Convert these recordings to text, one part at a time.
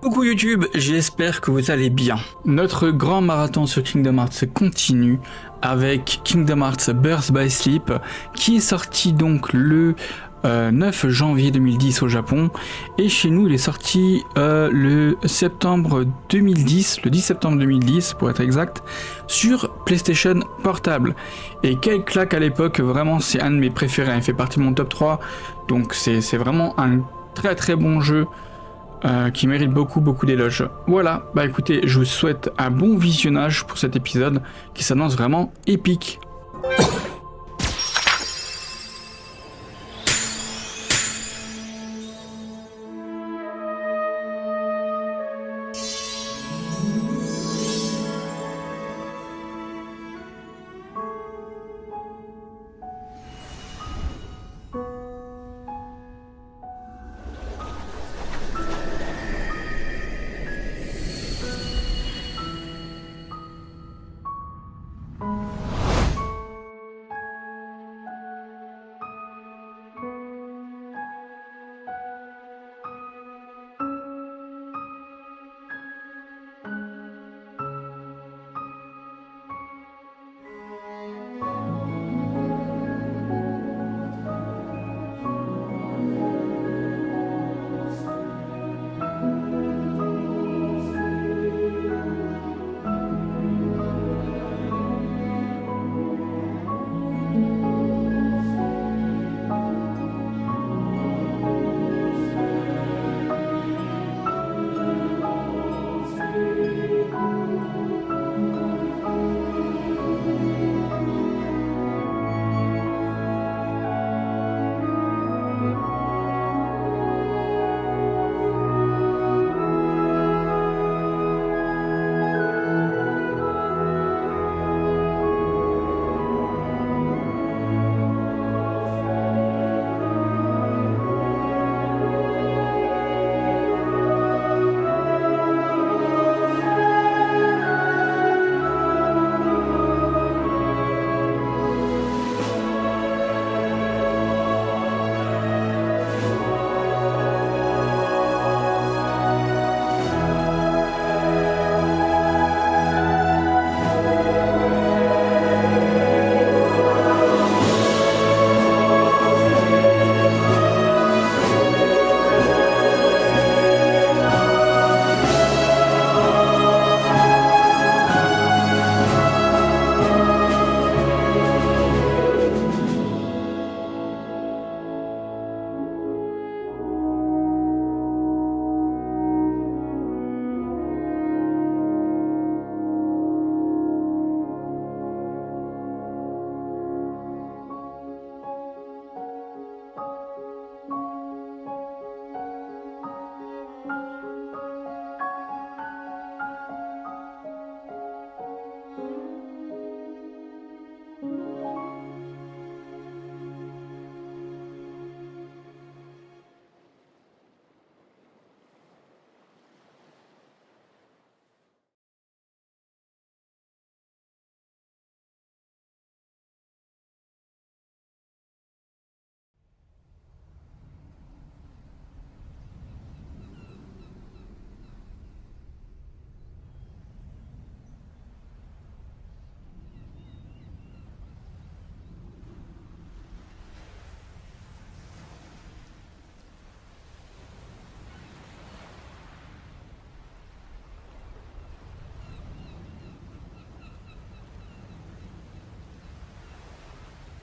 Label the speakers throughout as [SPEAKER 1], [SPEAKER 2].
[SPEAKER 1] Coucou YouTube, j'espère que vous allez bien.
[SPEAKER 2] Notre grand marathon sur Kingdom Hearts continue avec Kingdom Hearts Birth by Sleep qui est sorti donc le 9 janvier 2010 au Japon et chez nous il est sorti le 10 septembre 2010 pour être exact, sur PlayStation Portable. Et quelle claque à l'époque, vraiment c'est un de mes préférés, il fait partie de mon top 3, donc c'est vraiment un très très bon jeu. Qui mérite beaucoup d'éloges. Voilà, bah écoutez, je vous souhaite un bon visionnage pour cet épisode qui s'annonce vraiment épique.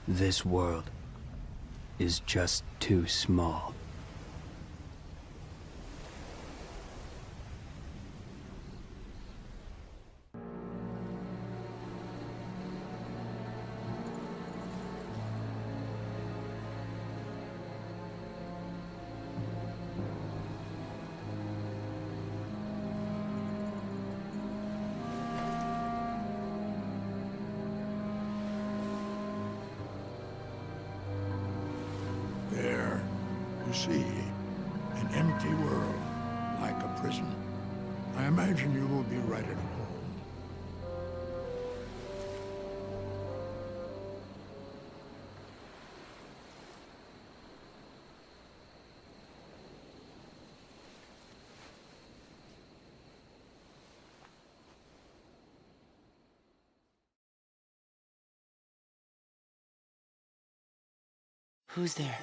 [SPEAKER 3] This world is just too small.
[SPEAKER 4] There, you see, an empty world, like a prison. I imagine you will be right at home.
[SPEAKER 5] Who's there?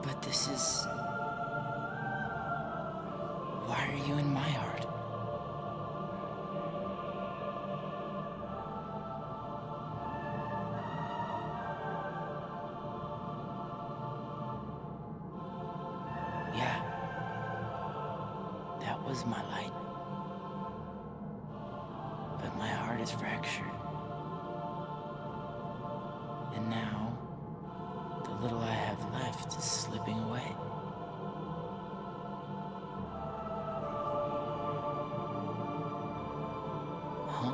[SPEAKER 5] But this is... Why are you in my heart? Yeah. That was my light. But my heart is fractured. And now, the little I have left is slipping away. Huh?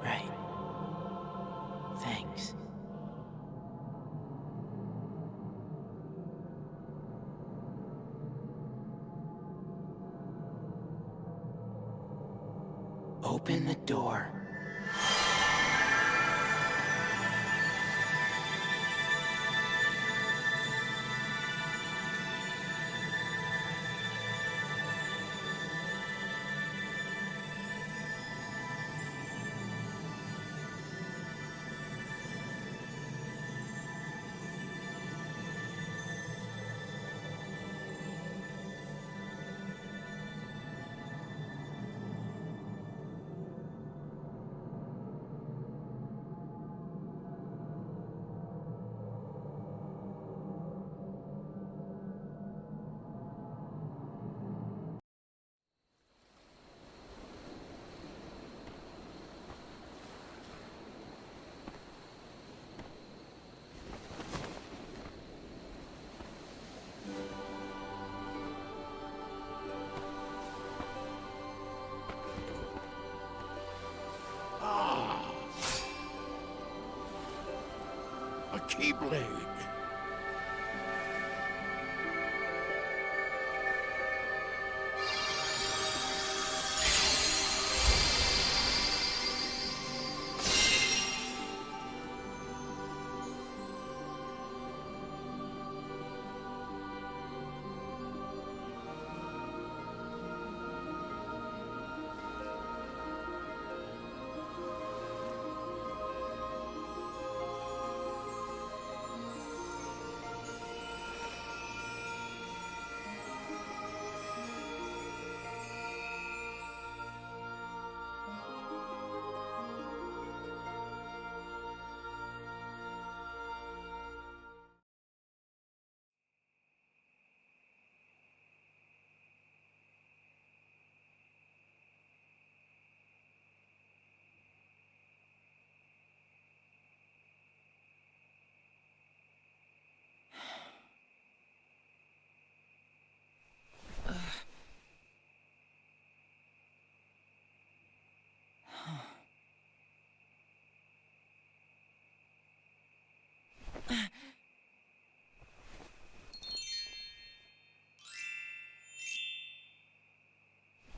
[SPEAKER 5] Right. Thanks. Open the door.
[SPEAKER 4] A keyblade.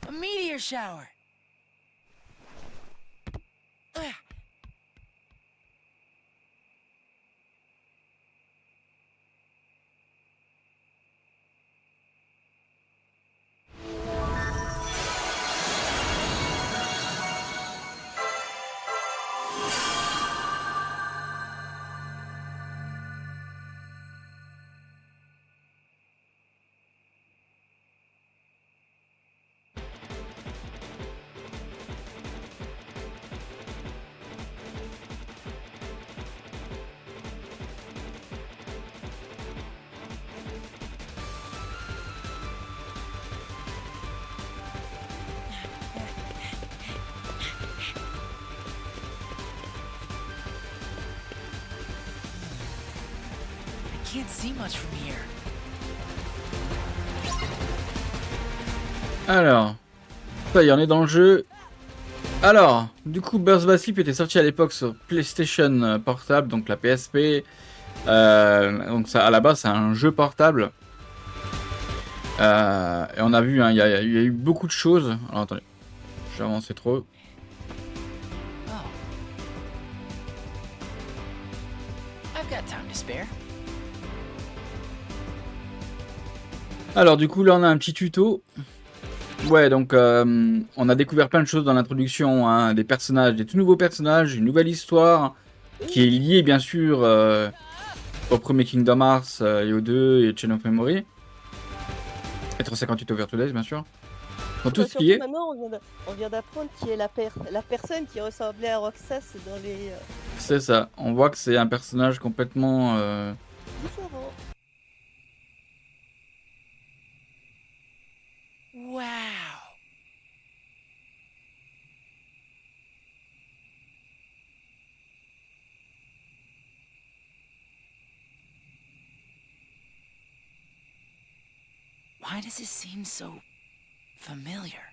[SPEAKER 5] A meteor shower! Can't see much from here.
[SPEAKER 2] Alors, ça y est, on est dans le jeu. Alors, du coup, Burst by Sleep était sorti à l'époque sur PlayStation portable, donc la PSP. Donc ça, à la base, c'est un jeu portable. Et on a vu, hein, il y a eu beaucoup de choses. Alors attendez, j'ai avancé trop.
[SPEAKER 5] Oh. I've got time to spare.
[SPEAKER 2] Alors du coup là on a un petit tuto. Ouais, donc on a découvert plein de choses dans l'introduction, hein, des personnages, des tout nouveaux personnages, une nouvelle histoire qui est liée bien sûr au premier Kingdom Hearts et aux deux et Chain of Memory. Et 358 Over Two Days bien sûr. Dans tout ce qui est.
[SPEAKER 6] Maintenant on vient d'apprendre qui est la personne qui ressemblait à Roxas dans les...
[SPEAKER 2] C'est ça, on voit que c'est un personnage complètement...
[SPEAKER 6] différent.
[SPEAKER 5] Wow. Why does it seem so familiar?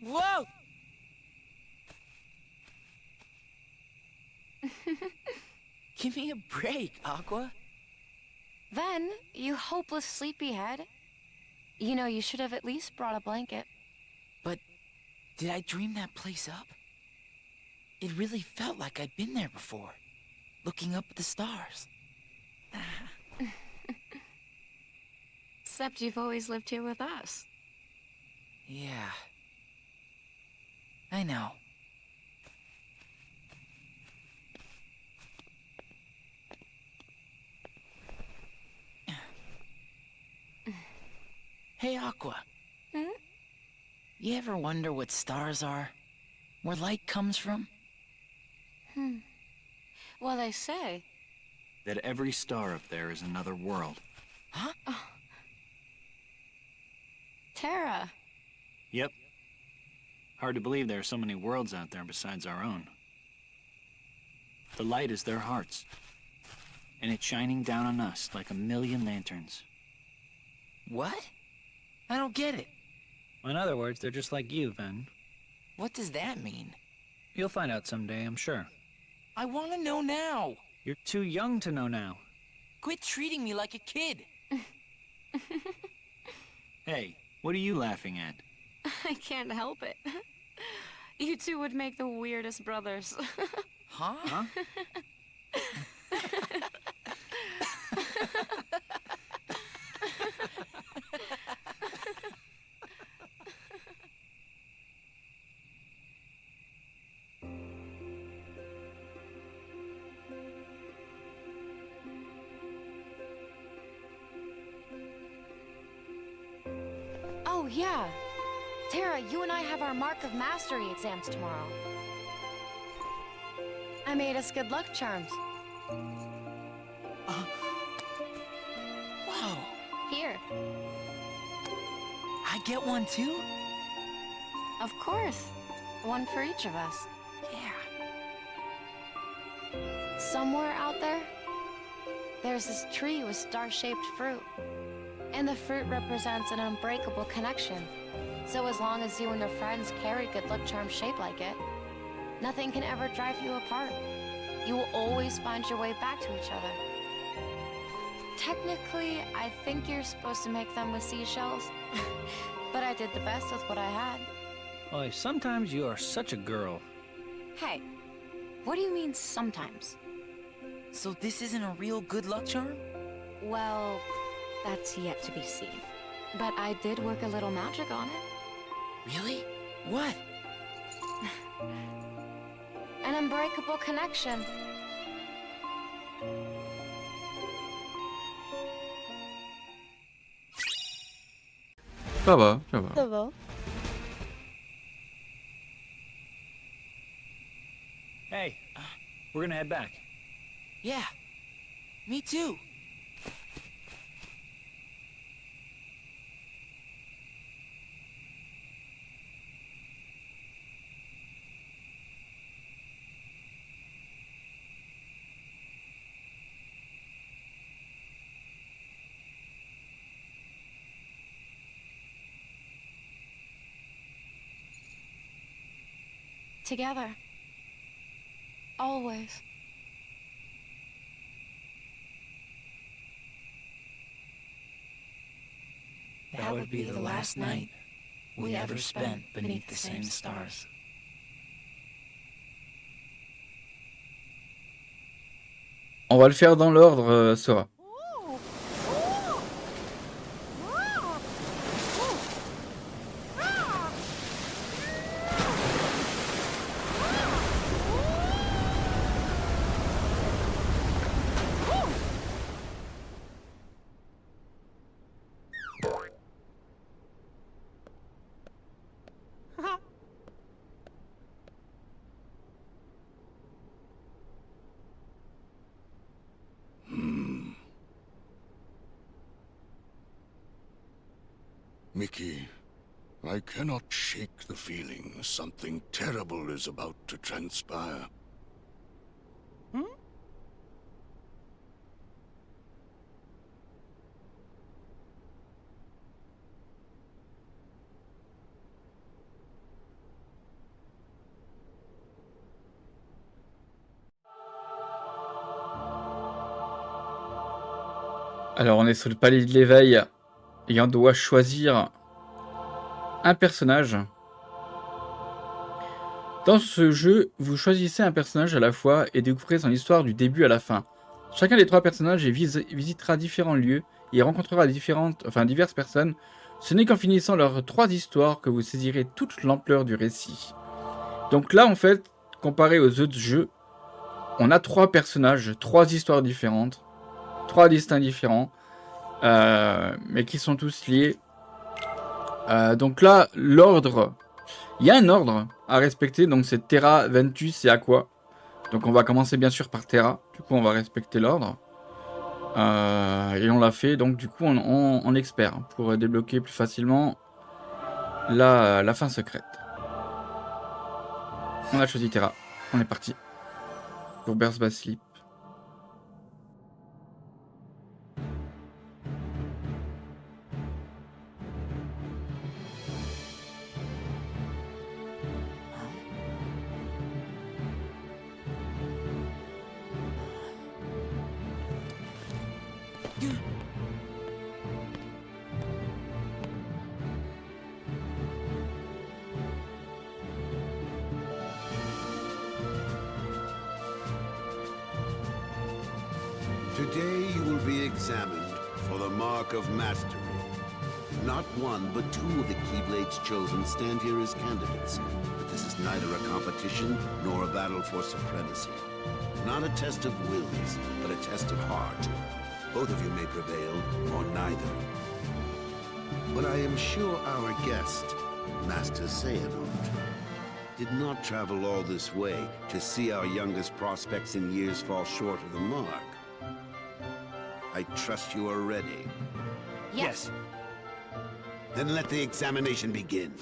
[SPEAKER 5] Whoa! Give me a break, Aqua.
[SPEAKER 7] Then, you hopeless sleepyhead. You know, you should have at least brought a blanket.
[SPEAKER 5] But did I dream that place up? It really felt like I'd been there before, looking up at the stars.
[SPEAKER 7] Except you've always lived here with us.
[SPEAKER 5] Yeah. I know. Hey, Aqua.
[SPEAKER 7] Hmm?
[SPEAKER 5] You ever wonder what stars are? Where light comes from?
[SPEAKER 7] Well, they say.
[SPEAKER 8] That every star up there is another world.
[SPEAKER 5] Huh?
[SPEAKER 7] Terra.
[SPEAKER 8] Yep. Hard to believe there are so many worlds out there besides our own. The light is their hearts. And it's shining down on us like a million lanterns.
[SPEAKER 5] What? I don't get it.
[SPEAKER 8] In other words, they're just like you, Ven.
[SPEAKER 5] What does that mean?
[SPEAKER 8] You'll find out someday, I'm sure.
[SPEAKER 5] I want to know now.
[SPEAKER 8] You're too young to know now.
[SPEAKER 5] Quit treating me like a kid.
[SPEAKER 8] Hey, what are you laughing at?
[SPEAKER 7] I can't help it. You two would make the weirdest brothers.
[SPEAKER 5] Huh?
[SPEAKER 7] Oh, yeah. Terra, you and I have our Mark of Mastery exams tomorrow. I made us good luck charms.
[SPEAKER 5] Whoa.
[SPEAKER 7] Here.
[SPEAKER 5] I get one too?
[SPEAKER 7] Of course. One for each of us.
[SPEAKER 5] Yeah.
[SPEAKER 7] Somewhere out there, there's this tree with star-shaped fruit. And the fruit represents an unbreakable connection. So as long as you and your friends carry good luck charms shaped like it, nothing can ever drive you apart. You will always find your way back to each other. Technically, I think you're supposed to make them with seashells. But I did the best with what I had.
[SPEAKER 8] Boy, sometimes you are such a girl.
[SPEAKER 7] Hey, what do you mean sometimes?
[SPEAKER 5] So this isn't a real good luck charm?
[SPEAKER 7] Well, that's yet to be seen. But I did work a little magic on it.
[SPEAKER 5] Really? What?
[SPEAKER 7] An unbreakable connection.
[SPEAKER 2] Ça va, ça va.
[SPEAKER 6] Ça va.
[SPEAKER 8] Hey, we're gonna head back.
[SPEAKER 5] Yeah. Me too.
[SPEAKER 7] Together. Always.
[SPEAKER 5] That would be the last night we ever spent beneath the same stars.
[SPEAKER 2] On va le faire dans l'ordre, Sora.
[SPEAKER 4] Mickey, I cannot shake the feeling something terrible is about to transpire.
[SPEAKER 2] Alors on est sur le palais de l'éveil et on doit choisir un personnage. Dans ce jeu, vous choisissez un personnage à la fois et découvrez son histoire du début à la fin. Chacun des trois personnages visitera différents lieux et rencontrera diverses personnes. Ce n'est qu'en finissant leurs trois histoires que vous saisirez toute l'ampleur du récit. Donc là, en fait, comparé aux autres jeux, on a trois personnages, trois histoires différentes, trois destins différents, mais qui sont tous liés. Donc là, l'ordre, il y a un ordre à respecter, donc c'est Terra, Ventus et Aqua. Donc on va commencer bien sûr par Terra, du coup on va respecter l'ordre. Et on l'a fait, donc du coup on expert pour débloquer plus facilement la fin secrète. On a choisi Terra, on est parti pour Burst by Sleep.
[SPEAKER 9] Today you will be examined for the mark of mastery. Not one, but two of the Keyblades chosen stand here as candidates. But this is neither a competition nor a battle for supremacy. Not a test of wills, but a test of heart. Both of you may prevail, or neither. But I am sure our guest, Master Xehanort, did not travel all this way to see our youngest prospects in years fall short of the mark. I trust you are ready.
[SPEAKER 7] Yes.
[SPEAKER 9] Then let the examination begin.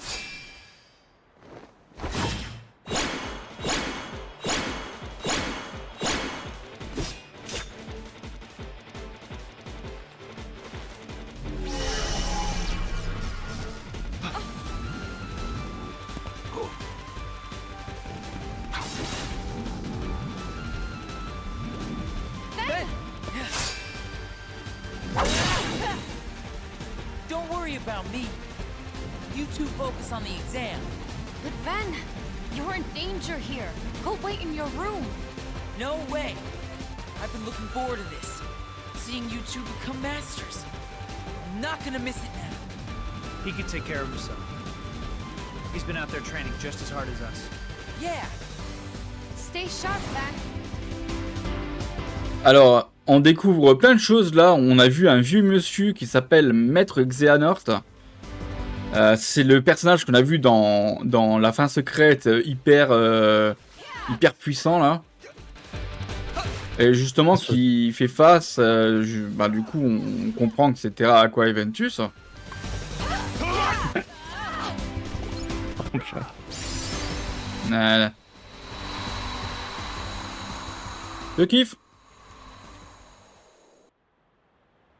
[SPEAKER 5] Don't worry about me. You two focus on the exam.
[SPEAKER 7] But Ven, you're in danger here. Go wait in your room.
[SPEAKER 5] No way. I've been looking forward to this. Seeing you two become masters. I'm not gonna miss it now.
[SPEAKER 8] He can take care of himself. He's been out there training just as hard as us.
[SPEAKER 5] Yeah.
[SPEAKER 7] Stay sharp, Ven.
[SPEAKER 2] Alors, on découvre plein de choses là. On a vu un vieux monsieur qui s'appelle Maître Xehanort. C'est le personnage qu'on a vu dans la fin secrète, hyper puissant là. Et justement, qui fait face, du coup, on comprend que c'est Terra Aqua Eventus. Voilà. Je kiffe.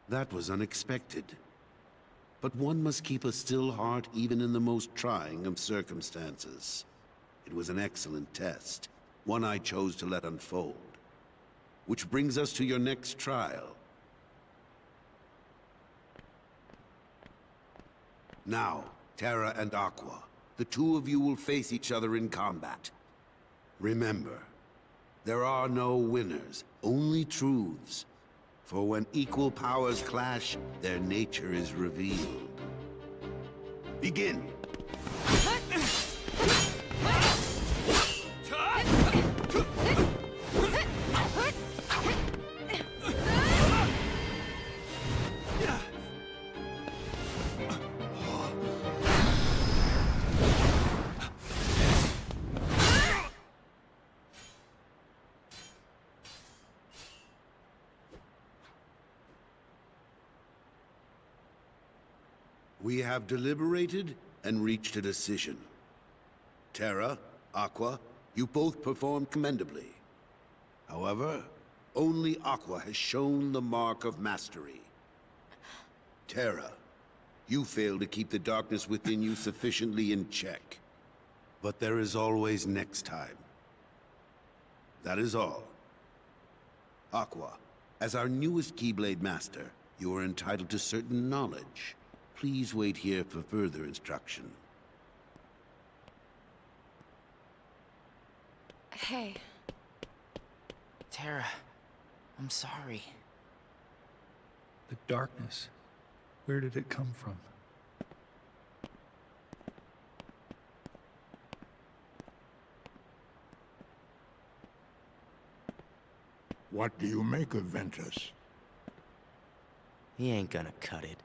[SPEAKER 9] That was unexpected. But one must keep a still heart even in the most trying of circumstances. It was an excellent test, one I chose to let unfold. Which brings us to your next trial. Now, Terra and Aqua, the two of you will face each other in combat. Remember, there are no winners, only truths. For when equal powers clash, their nature is revealed. Begin! We have deliberated and reached a decision. Terra, Aqua, you both performed commendably. However, only Aqua has shown the mark of mastery. Terra, you failed to keep the darkness within you sufficiently in check. But there is always next time. That is all. Aqua, as our newest Keyblade Master, you are entitled to certain knowledge. Please wait here for further instruction.
[SPEAKER 7] Hey.
[SPEAKER 5] Terra, I'm sorry.
[SPEAKER 10] The darkness. Where did it come from?
[SPEAKER 4] What do you make of Ventus?
[SPEAKER 11] He ain't gonna cut it.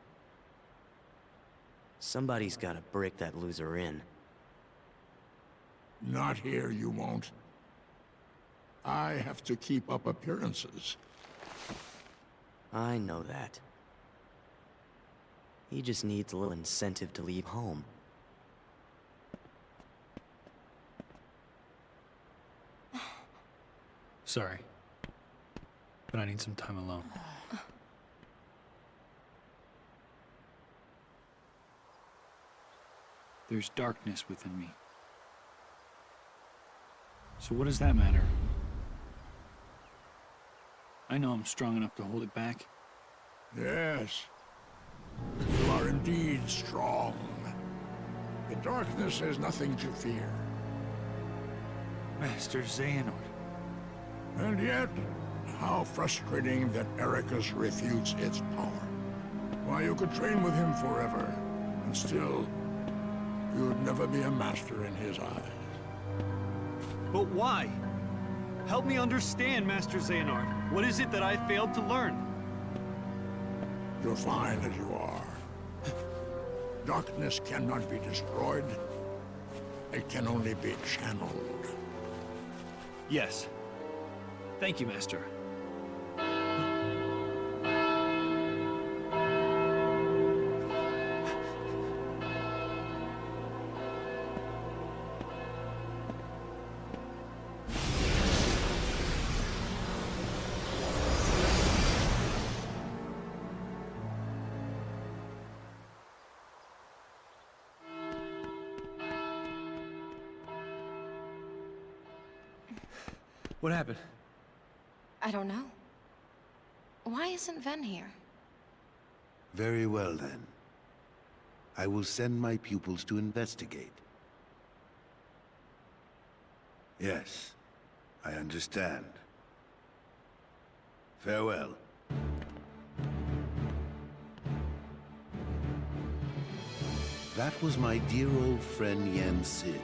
[SPEAKER 11] Somebody's gotta break that loser in.
[SPEAKER 4] Not here, you won't. I have to keep up appearances.
[SPEAKER 11] I know that. He just needs a little incentive to leave home.
[SPEAKER 10] Sorry. But I need some time alone. There's darkness within me. So what does that matter? I know I'm strong enough to hold it back.
[SPEAKER 4] Yes. You are indeed strong. The darkness has nothing to fear.
[SPEAKER 10] Master Xehanort.
[SPEAKER 4] And yet, how frustrating that Ericus refutes its power. Why, you could train with him forever, and still, you would never be a master in his eyes.
[SPEAKER 12] But why? Help me understand, Master Xehanort. What is it that I failed to learn?
[SPEAKER 4] You're fine as you are. Darkness cannot be destroyed. It can only be channeled.
[SPEAKER 12] Yes. Thank you, Master. What happened?
[SPEAKER 7] I don't know. Why isn't Ven here?
[SPEAKER 9] Very well then. I will send my pupils to investigate. Yes, I understand. Farewell. That was my dear old friend Yen Sid.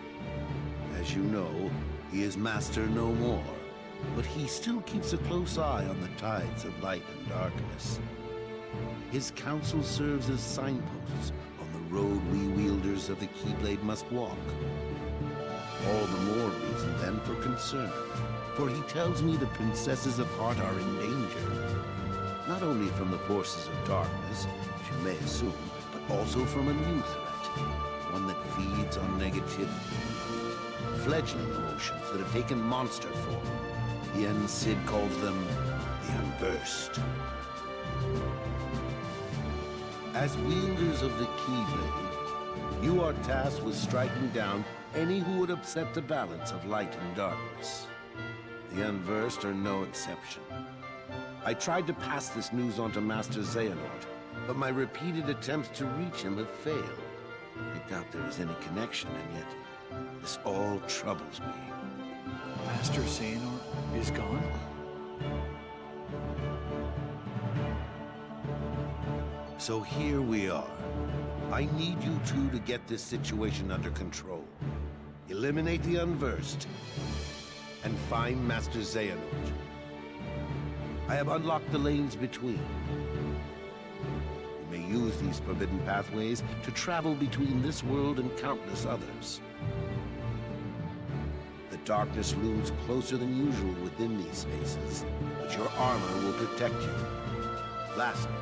[SPEAKER 9] As you know, he is master no more, but he still keeps a close eye on the tides of light and darkness. His counsel serves as signposts on the road we wielders of the Keyblade must walk. All the more reason then for concern, for he tells me the princesses of heart are in danger. Not only from the forces of darkness, which you may assume, but also from a new threat, one that feeds on negativity. Fledgling emotions that have taken monster form. Yen Sid calls them the Unversed. As wielders of the Keyblade, you are tasked with striking down any who would upset the balance of light and darkness. The Unversed are no exception. I tried to pass this news on to Master Xehanort, but my repeated attempts to reach him have failed. I doubt there is any connection, and yet this all troubles me.
[SPEAKER 12] Master Xehanort is gone?
[SPEAKER 9] So here we are. I need you two to get this situation under control. Eliminate the Unversed, and find Master Xehanort. I have unlocked the lanes between. You may use these forbidden pathways to travel between this world and countless others. The darkness looms closer than usual within these spaces, but your armor will protect you. Lastly,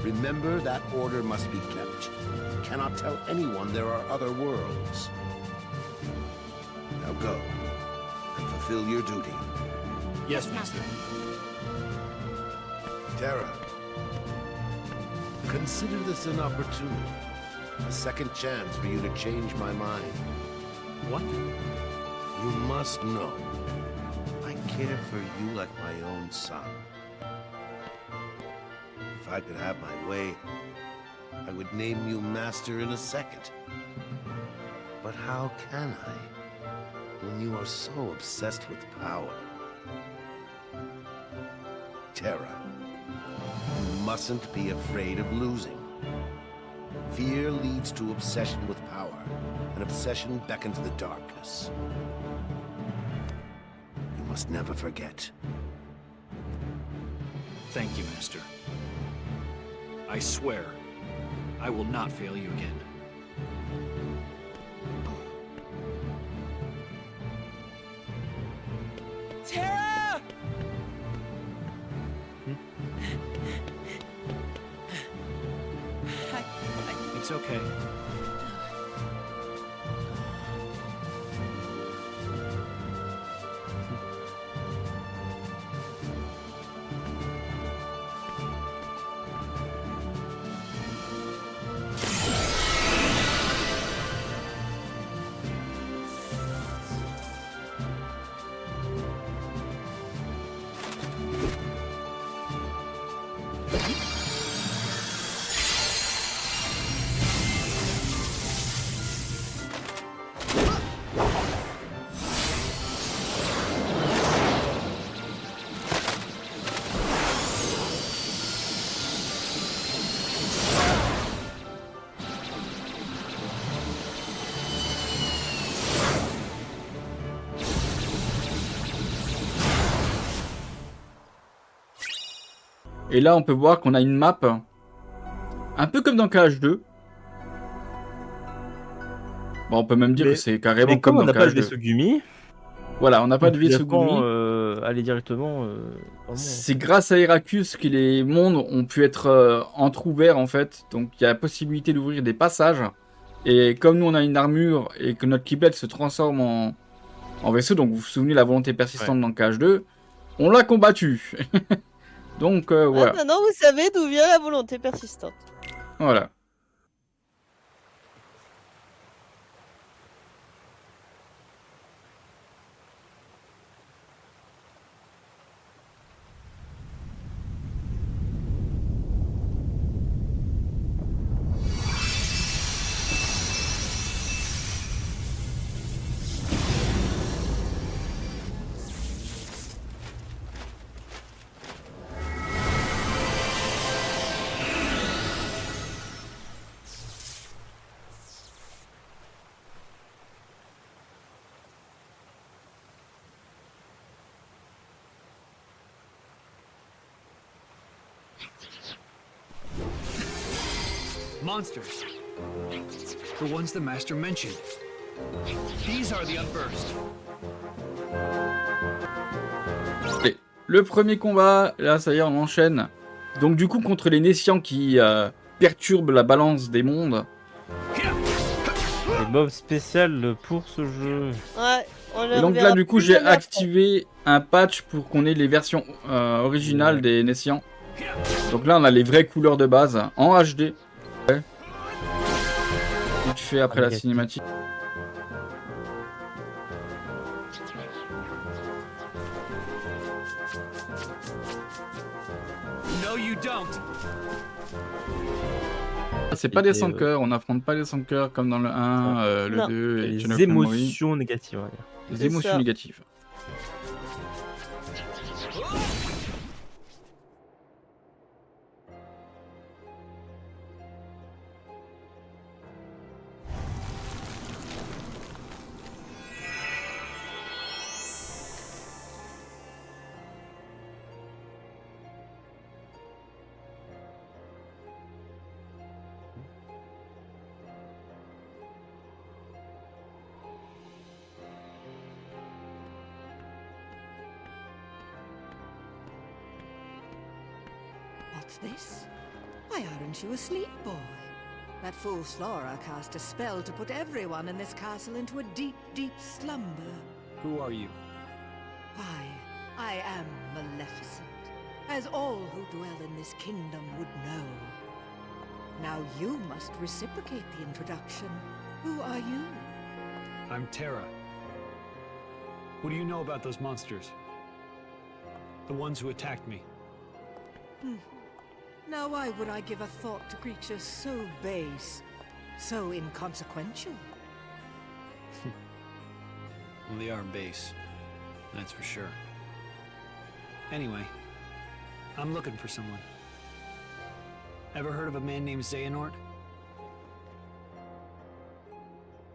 [SPEAKER 9] remember that order must be kept. You cannot tell anyone there are other worlds. Now go, and fulfill your duty.
[SPEAKER 12] Yes, Master.
[SPEAKER 9] Terra, consider this an opportunity. A second chance for you to change my mind.
[SPEAKER 12] What?
[SPEAKER 9] You must know, I care for you like my own son. If I could have my way, I would name you Master in a second. But how can I, when you are so obsessed with power? Terra, you mustn't be afraid of losing. Fear leads to obsession with power, and obsession beckons the darkness. You must never forget.
[SPEAKER 8] Thank you, Master. I swear, I will not fail you again.
[SPEAKER 5] Terra!
[SPEAKER 8] It's okay.
[SPEAKER 2] Et là, on peut voir qu'on a une map, un peu comme dans KH2. Bon, on peut même dire que c'est carrément comme dans KH2.
[SPEAKER 13] On n'a pas le Vesugumi.
[SPEAKER 2] Voilà, on n'a pas de Vesugumi.
[SPEAKER 13] Aller directement.
[SPEAKER 2] C'est grâce à Heracus que les mondes ont pu être entrouverts en fait. Donc il y a la possibilité d'ouvrir des passages. Et comme nous on a une armure et que notre Keyblade se transforme en vaisseau, donc vous vous souvenez la volonté persistante dans KH2, on l'a combattu. Donc voilà.
[SPEAKER 6] Maintenant vous savez d'où vient la volonté persistante.
[SPEAKER 2] Voilà.
[SPEAKER 12] Monsters. The ones the master mentioned. These are the unversed.
[SPEAKER 2] Allez, le premier combat, là ça y est, on enchaîne. Donc du coup contre les Nessians qui perturbent la balance des mondes.
[SPEAKER 13] Les mobs spéciales pour ce jeu.
[SPEAKER 6] Ouais, on
[SPEAKER 2] Et donc là du coup j'ai activé un patch pour qu'on ait les versions originales des Nessians. Donc là on a les vraies couleurs de base en HD. Ouais. Vite fait après la cinématique.
[SPEAKER 12] No, you don't.
[SPEAKER 2] C'est pas des sans cœurs, on n'affronte pas les sans cœurs comme dans le 1, le 2 et
[SPEAKER 13] les émotions négatives. On va dire.
[SPEAKER 2] Les émotions négatives.
[SPEAKER 14] What's this? Why aren't you asleep, boy? That fool Flora cast a spell to put everyone in this castle into a deep, deep slumber.
[SPEAKER 12] Who are you?
[SPEAKER 14] Why, I am Maleficent, as all who dwell in this kingdom would know. Now you must reciprocate the introduction. Who are you?
[SPEAKER 12] I'm Terra. What do you know about those monsters? The ones who attacked me.
[SPEAKER 14] Now why would I give a thought to creatures so base, so inconsequential?
[SPEAKER 12] Well, they are base. That's for sure. Anyway, I'm looking for someone. Ever heard of a man named Xehanort?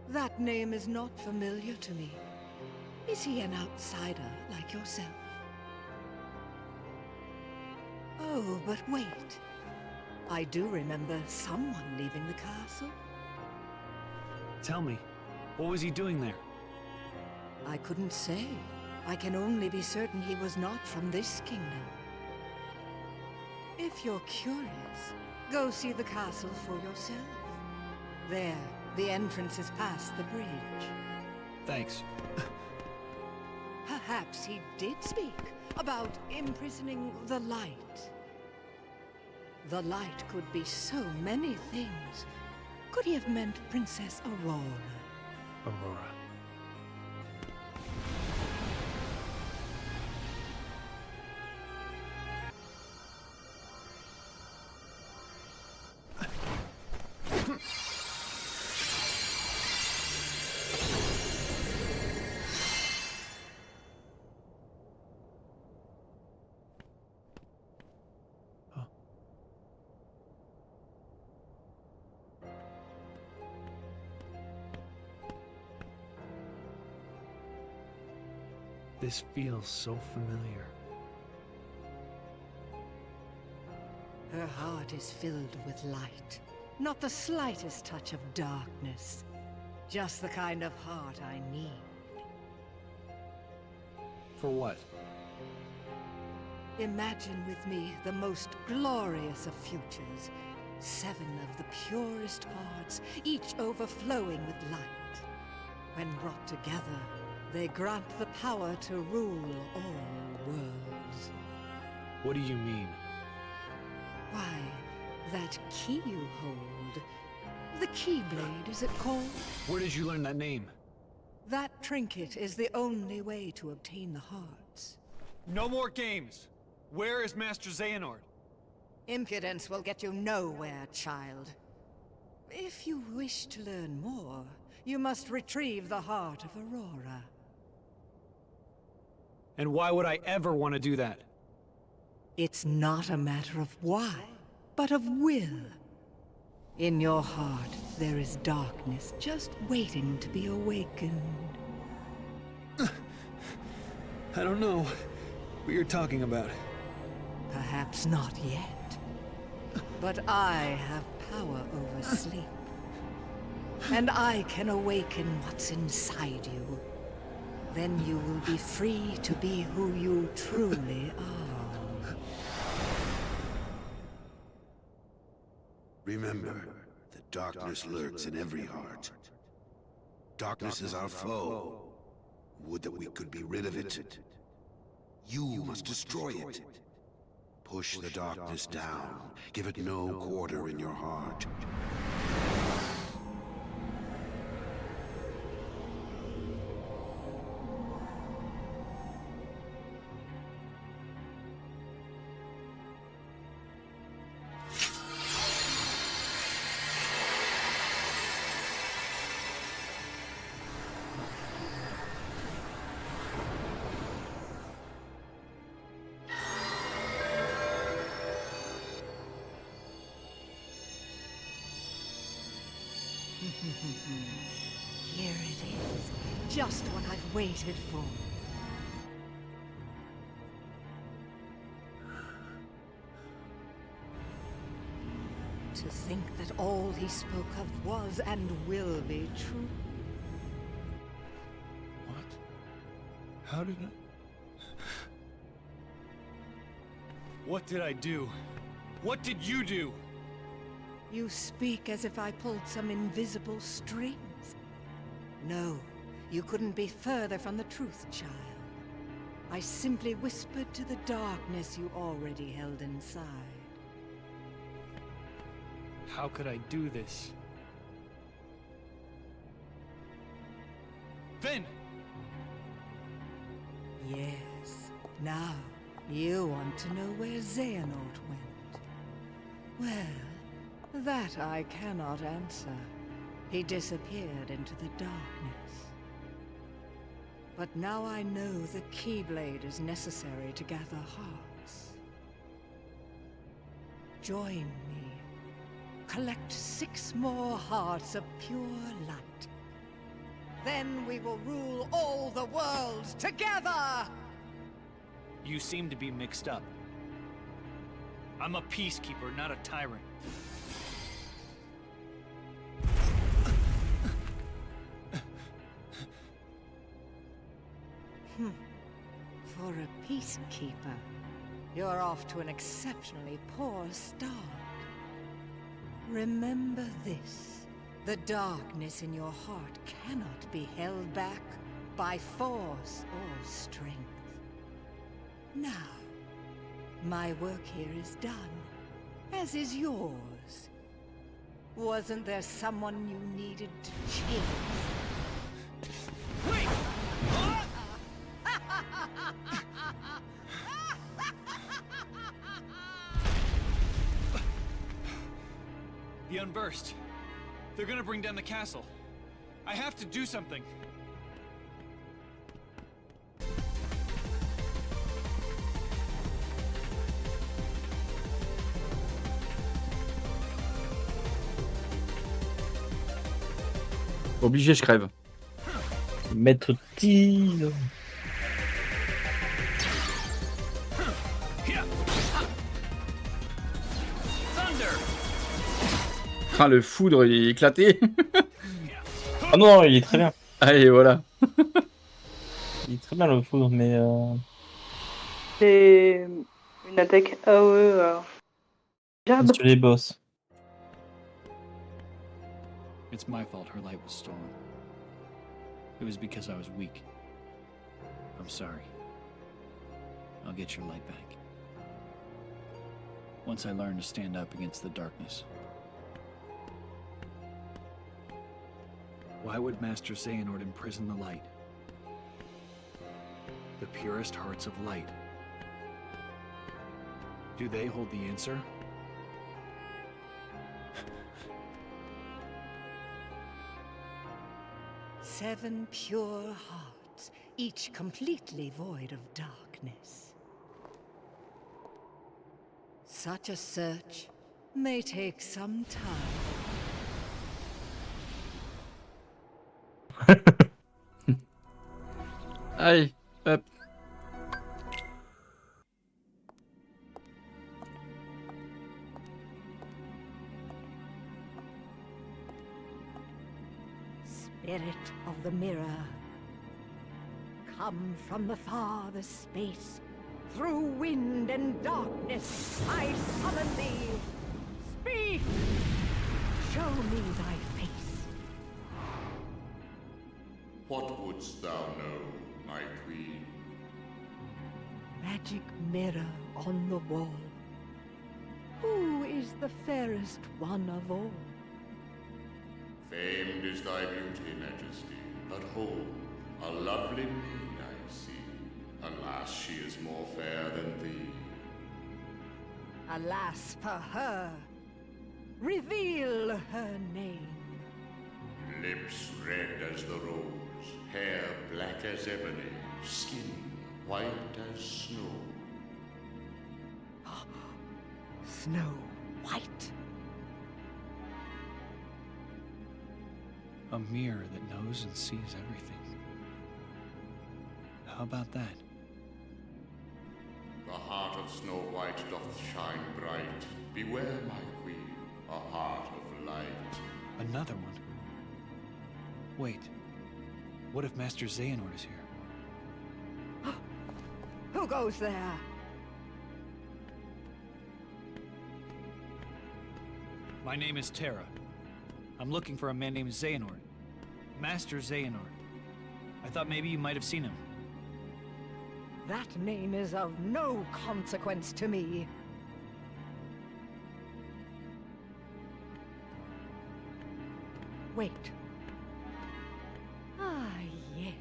[SPEAKER 14] That name is not familiar to me. Is he an outsider like yourself? Oh, but wait. I do remember someone leaving the castle.
[SPEAKER 12] Tell me, what was he doing there?
[SPEAKER 14] I couldn't say. I can only be certain he was not from this kingdom. If you're curious, go see the castle for yourself. There, the entrance is past the bridge.
[SPEAKER 12] Thanks.
[SPEAKER 14] Perhaps he did speak about imprisoning the light. The light could be so many things. Could he have meant Princess Aurora?
[SPEAKER 12] Aurora. This feels so familiar.
[SPEAKER 14] Her heart is filled with light. Not the slightest touch of darkness. Just the kind of heart I need.
[SPEAKER 12] For what?
[SPEAKER 14] Imagine with me the most glorious of futures. 7 of the purest hearts, each overflowing with light. When brought together, they grant the power to rule all worlds.
[SPEAKER 12] What do you mean?
[SPEAKER 14] Why, that key you hold. The Keyblade, is it called?
[SPEAKER 12] Where did you learn that name?
[SPEAKER 14] That trinket is the only way to obtain the hearts.
[SPEAKER 12] No more games! Where is Master Xehanort?
[SPEAKER 14] Impudence will get you nowhere, child. If you wish to learn more, you must retrieve the heart of Aurora.
[SPEAKER 12] And why would I ever want to do that?
[SPEAKER 14] It's not a matter of why, but of will. In your heart, there is darkness just waiting to be awakened.
[SPEAKER 12] I don't know what you're talking about.
[SPEAKER 14] Perhaps not yet. But I have power over sleep. And I can awaken what's inside you. Then you will be free to be who you truly are.
[SPEAKER 9] Remember, the darkness lurks in every heart. Darkness is our foe. Would that we could be rid of it. You must destroy it. Push the darkness down. Give it no quarter in your heart.
[SPEAKER 14] Here it is, just what I've waited for. To think that all he spoke of was and will be true.
[SPEAKER 10] What? How did I... What did I do? What did you do?
[SPEAKER 14] You speak as if I pulled some invisible strings. No, you couldn't be further from the truth, child. I simply whispered to the darkness you already held inside.
[SPEAKER 12] How could I do this? Finn!
[SPEAKER 14] Yes, now you want to know where Xehanort went. Well, that I cannot answer. He disappeared into the darkness. But now I know the Keyblade is necessary to gather hearts. Join me. Collect 6 more hearts of pure light. Then we will rule all the worlds together!
[SPEAKER 12] You seem to be mixed up. I'm a peacekeeper, not a tyrant.
[SPEAKER 14] For a peacekeeper, you're off to an exceptionally poor start. Remember this. The darkness in your heart cannot be held back by force or strength. Now, my work here is done, as is yours. Wasn't there someone you needed to change?
[SPEAKER 12] Wait! The Unburst. They're gonna bring down the castle. I have to do something.
[SPEAKER 2] Obligé, je crève.
[SPEAKER 13] Maître tir.
[SPEAKER 2] Ah, le foudre, il est éclaté.
[SPEAKER 13] Ah non, il est très bien.
[SPEAKER 2] Allez, voilà.
[SPEAKER 13] Il est très bien le foudre, mais...
[SPEAKER 15] C'est une attaque AOE.
[SPEAKER 13] Sur les boss.
[SPEAKER 8] It's my fault her light was stolen. It was because I was weak. I'm sorry. I'll get your light back. Once I learn to stand up against the darkness. Why would Master Xehanort imprison the light? The purest hearts of light. Do they hold the answer?
[SPEAKER 14] Seven pure hearts, each completely void of darkness. Such a search may take some time.
[SPEAKER 2] Allez, hop.
[SPEAKER 14] spirit of the mirror. Come from the farthest space, through wind and darkness, I summon thee. Speak! Show me thy face.
[SPEAKER 16] What wouldst thou know, my queen?
[SPEAKER 14] Magic mirror on the wall. Who is the fairest one of all?
[SPEAKER 16] Famed is thy beauty, Majesty, but hold, a lovely maid I see. Alas, she is more fair than thee.
[SPEAKER 14] Alas for her. Reveal her name.
[SPEAKER 16] Lips red as the rose, hair black as ebony, skin white as snow.
[SPEAKER 14] Snow White.
[SPEAKER 12] A mirror that knows and sees everything. How about that?
[SPEAKER 16] The heart of Snow White doth shine bright. Beware, my queen, a heart of light.
[SPEAKER 12] Another one? Wait. What if Master Xehanort is here?
[SPEAKER 14] Who goes there?
[SPEAKER 12] My name is Terra. I'm looking for a man named Xehanort. Master Xehanort. I thought maybe you might have seen him.
[SPEAKER 14] That name is of no consequence to me. Wait. Ah, yes.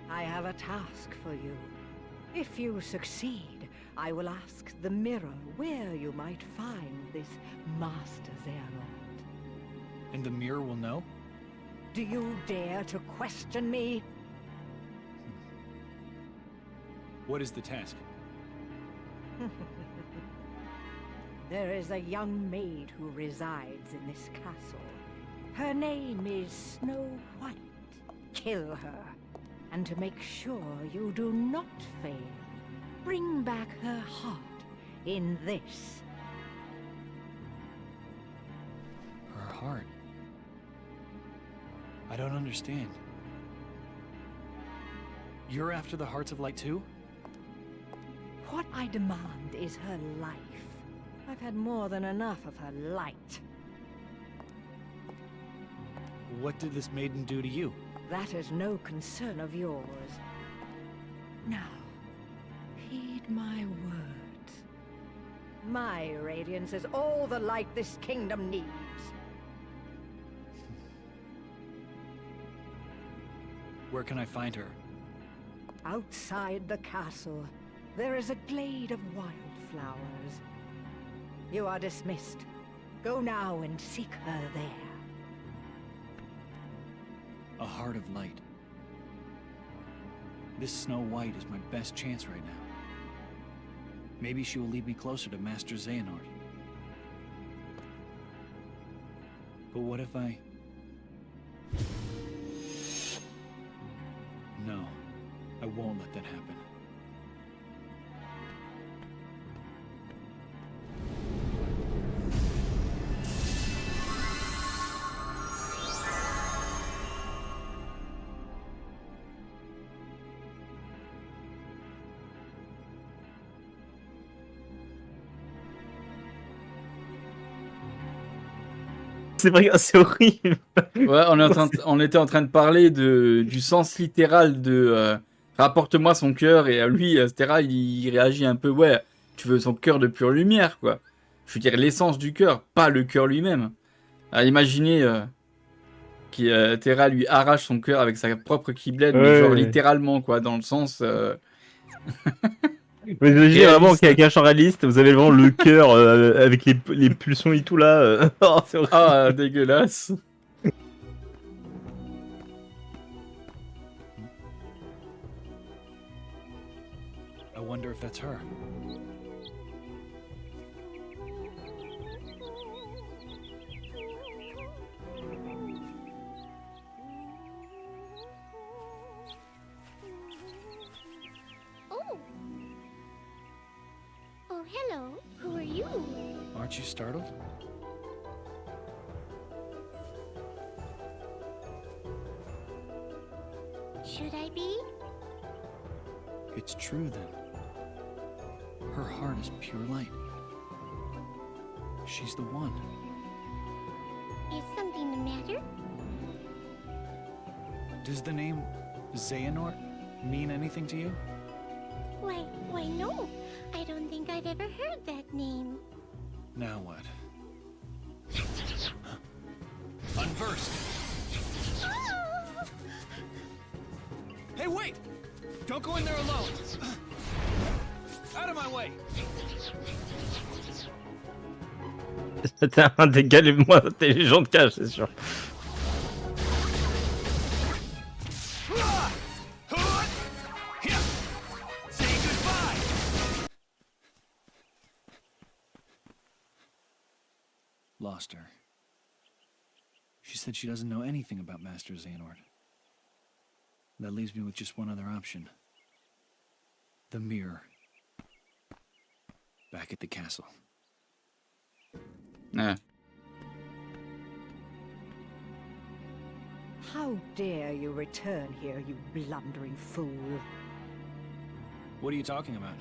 [SPEAKER 14] I have a task for you. If you succeed, I will ask the mirror where you might find this Master Xehanort.
[SPEAKER 12] And the mirror will know?
[SPEAKER 14] Do you dare to question me?
[SPEAKER 12] What is the task?
[SPEAKER 14] There is a young maid who resides in this castle. Her name is Snow White. Kill her. And to make sure you do not fail, bring back her heart in this.
[SPEAKER 12] Her heart? I don't understand. You're after the Hearts of Light too?
[SPEAKER 14] What I demand is her life. I've had more than enough of her light.
[SPEAKER 12] What did this maiden do to you?
[SPEAKER 14] That is no concern of yours. Now, heed my words. My radiance is all the light this kingdom needs.
[SPEAKER 12] Where can I find her?
[SPEAKER 14] Outside the castle, there is a glade of wildflowers. You are dismissed. Go now and seek her there.
[SPEAKER 12] A heart of light. This Snow White is my best chance right now. Maybe she will lead me closer to Master Xehanort. But what if I... No, I won't let that happen.
[SPEAKER 13] C'est vrai, c'est horrible.
[SPEAKER 2] Ouais, on était en train de parler du sens littéral de rapporte-moi son cœur, et à lui, etc., il réagit un peu, ouais, tu veux son cœur de pure lumière, quoi. Je veux dire l'essence du cœur, pas le cœur lui-même. À imaginer que Terra lui arrache son cœur avec sa propre Keyblade, mais genre littéralement, quoi, dans le sens...
[SPEAKER 13] Mais imaginez vraiment qu'avec un champ réaliste, vous avez vraiment le cœur avec les pulsions et tout là. Oh, c'est horrible.
[SPEAKER 2] Ah, dégueulasse.
[SPEAKER 12] I wonder if that's her.
[SPEAKER 17] Oh, hello. Who are you?
[SPEAKER 12] Aren't you startled?
[SPEAKER 17] Should I be?
[SPEAKER 8] It's true then. Her heart is pure light. She's the one.
[SPEAKER 17] Is something the matter?
[SPEAKER 8] Does the name Xehanort mean anything to you?
[SPEAKER 17] Why no. I don't think I've ever heard that name.
[SPEAKER 8] Now what? Unversed! Hey, wait! Don't go in there alone! Out of my way!
[SPEAKER 13] C'était un des gars les moins intelligents de cache, c'est sûr.
[SPEAKER 8] Lost her. She said she doesn't know anything about Master Xehanort. That leaves me with just one other option. The mirror. Back at the castle.
[SPEAKER 2] Yeah.
[SPEAKER 14] How dare you return here, you blundering fool?
[SPEAKER 8] What are you talking about?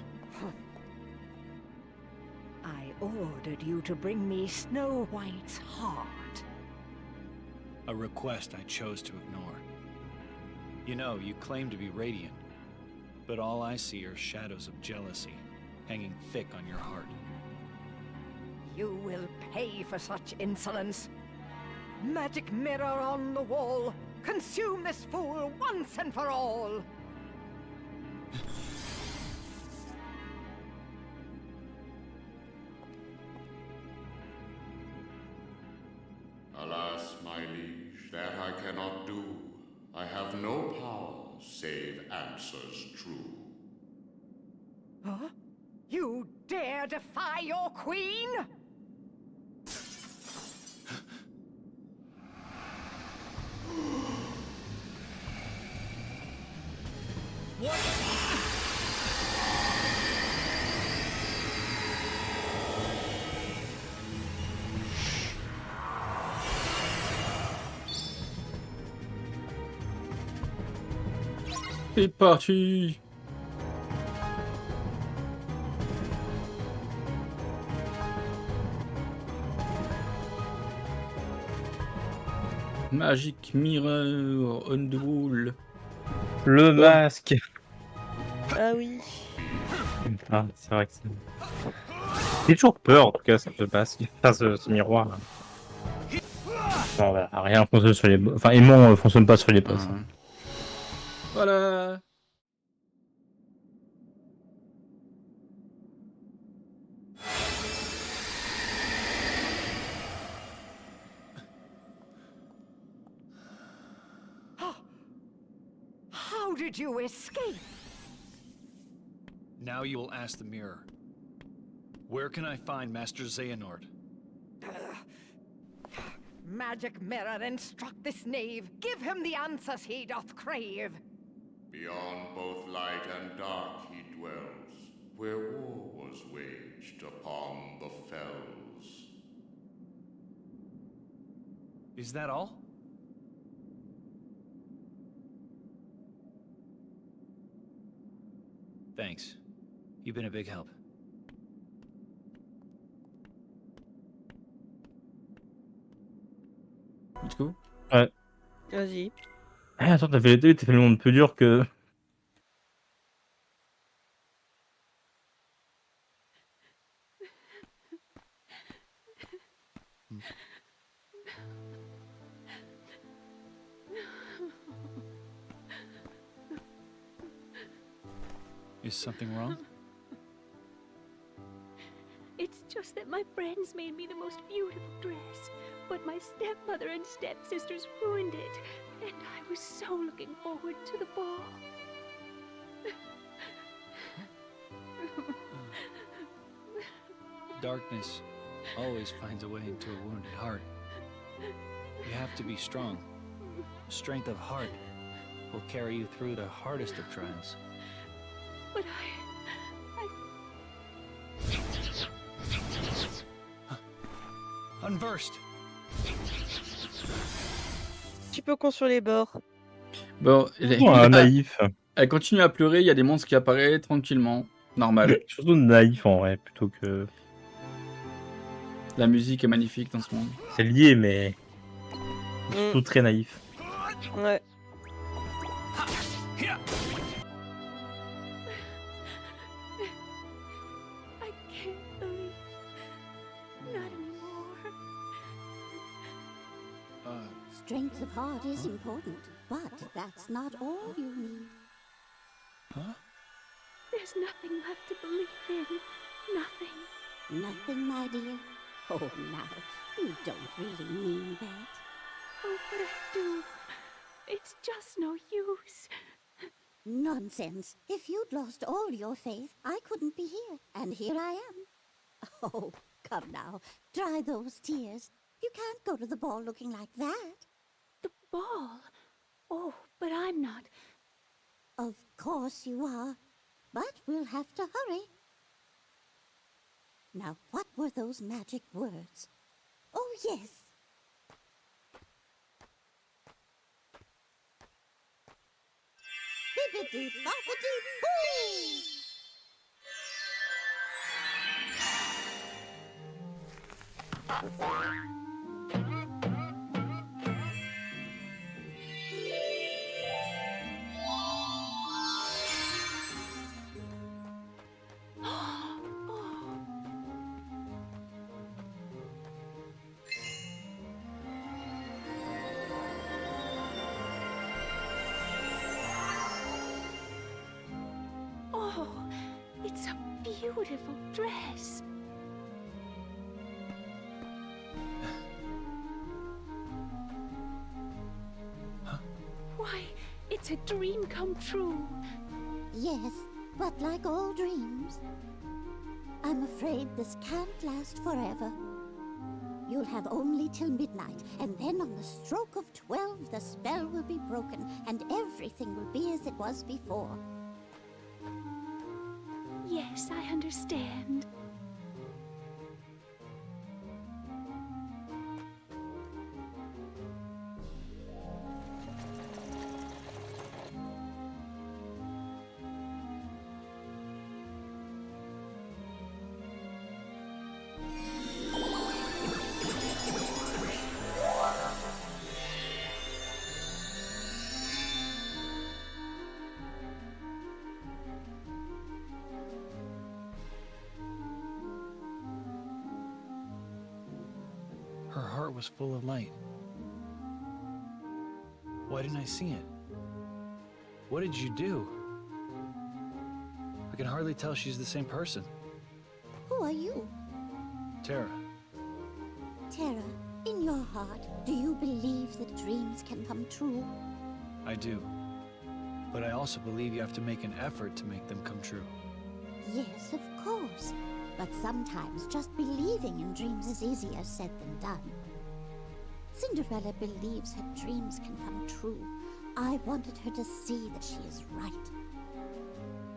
[SPEAKER 14] I ordered you to bring me Snow White's heart.
[SPEAKER 8] A request I chose to ignore. You know, you claim to be radiant, but all I see are shadows of jealousy hanging thick on your heart.
[SPEAKER 14] You will pay for such insolence. Magic mirror on the wall, consume this fool once and for all!
[SPEAKER 16] Alas, my liege, that I cannot do. I have no power save answers true.
[SPEAKER 14] Huh? You dare defy your queen?
[SPEAKER 2] C'est parti. Magic Mirror on the wall.
[SPEAKER 13] Le masque.
[SPEAKER 6] Ah oui.
[SPEAKER 13] Ah, c'est vrai que c'est... J'ai toujours peur en tout cas, ce masque. Enfin, ce miroir. Là. Enfin, voilà, rien fonctionne sur les... Enfin, aimant fonctionne pas sur les boss.
[SPEAKER 2] Voilà.
[SPEAKER 14] How did you escape?
[SPEAKER 8] Now you will ask the mirror. Where can I find Master Xehanort?
[SPEAKER 14] Magic mirror, instruct this knave. Give him the answers he doth crave.
[SPEAKER 16] Beyond both light and dark he dwells, where war was waged upon the fells.
[SPEAKER 8] Is that all? Thanks. You've been a big help.
[SPEAKER 2] Let's go.
[SPEAKER 13] Ouais.
[SPEAKER 6] Vas-y.
[SPEAKER 13] Eh, attends, t'as fait le monde plus dur que...
[SPEAKER 8] Is something wrong?
[SPEAKER 18] It's just that my friends made me the most beautiful dress, but my stepmother and stepsisters ruined it, and I was so looking forward to the ball.
[SPEAKER 8] Darkness always finds a way into a wounded heart. You have to be strong. Strength of heart will carry you through the hardest of trials.
[SPEAKER 18] But
[SPEAKER 8] Unversed.
[SPEAKER 6] Un petit peu con sur les bords.
[SPEAKER 2] Bon,
[SPEAKER 13] naïf.
[SPEAKER 2] Elle continue à pleurer, il y a des monstres qui apparaissent tranquillement. Normal.
[SPEAKER 13] Surtout naïf en vrai, plutôt que...
[SPEAKER 2] La musique est magnifique dans ce monde.
[SPEAKER 13] C'est lié, mais... Surtout très naïf.
[SPEAKER 6] Ouais.
[SPEAKER 18] I can't believe. Not anymore.
[SPEAKER 17] Strength of heart is important, but that's not all you need.
[SPEAKER 18] There's nothing left to believe in. Nothing.
[SPEAKER 17] Nothing, my dear. Oh, now, you don't really mean that.
[SPEAKER 18] Oh, but I do. It's just no use.
[SPEAKER 17] Nonsense. If you'd lost all your faith, I couldn't be here. And here I am. Oh, come now. Dry those tears. You can't go to the ball looking like that.
[SPEAKER 18] The ball? Oh, but I'm not.
[SPEAKER 17] Of course you are. But we'll have to hurry. Now, what were those magic words? Oh, yes. Bibbidi-bobbidi-boo!
[SPEAKER 18] Oh, it's a beautiful dress. Why, it's a dream come true.
[SPEAKER 17] Yes, but like all dreams, I'm afraid this can't last forever. You'll have only till midnight, and then on the stroke of 12, the spell will be broken, and everything will be as it was before.
[SPEAKER 18] Yes, I understand.
[SPEAKER 12] Her heart was full of light. Why didn't I see it? What did you do? I can hardly tell she's the same person.
[SPEAKER 17] Who are you?
[SPEAKER 12] Tara.
[SPEAKER 17] Tara, in your heart, do you believe that dreams can come true?
[SPEAKER 12] I do. But I also believe you have to make an effort to make them come true.
[SPEAKER 17] Yes, of course. But sometimes just believing in dreams is easier said than done. Cinderella believes her dreams can come true. I wanted her to see that she is right.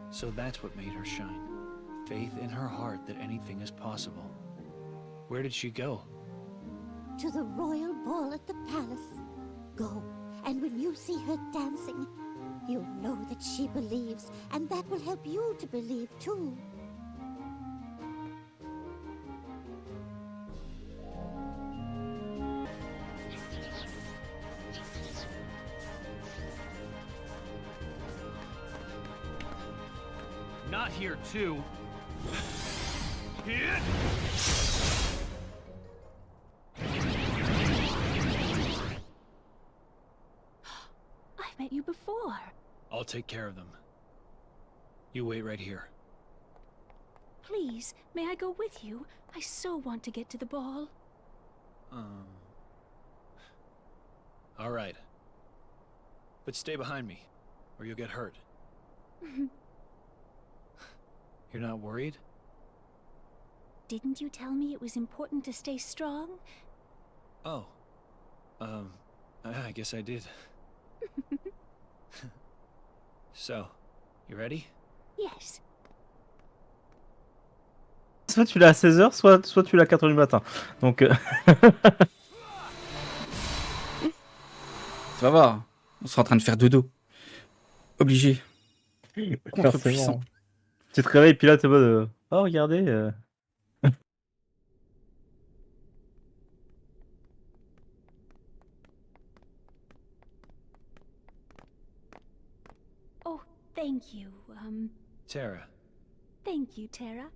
[SPEAKER 12] So that's what made her shine. Faith in her heart that anything is possible. Where did she go?
[SPEAKER 17] To the royal ball at the palace. Go, and when you see her dancing, you'll know that she believes, and that will help you to believe too.
[SPEAKER 12] Not here, too.
[SPEAKER 18] I've met you before.
[SPEAKER 12] I'll take care of them. You wait right here.
[SPEAKER 18] Please, may I go with you? I so want to get to the ball.
[SPEAKER 12] All right. But stay behind me, or you'll get hurt. You're not worried?
[SPEAKER 18] Didn't you tell me it was important to stay strong?
[SPEAKER 12] Oh. I guess I did. So, you ready?
[SPEAKER 18] Yes.
[SPEAKER 13] Soit tu l'as à 16h, soit tu l'as à 4h du matin. Donc...
[SPEAKER 2] Ça va. On sera en train de faire dodo. Obligé. Contre-puissant.
[SPEAKER 13] Tu te réveilles, puis là, t'es en mode... Oh, regardez...
[SPEAKER 18] Oh, thank you,
[SPEAKER 12] Tara.
[SPEAKER 18] Thank you, Tara.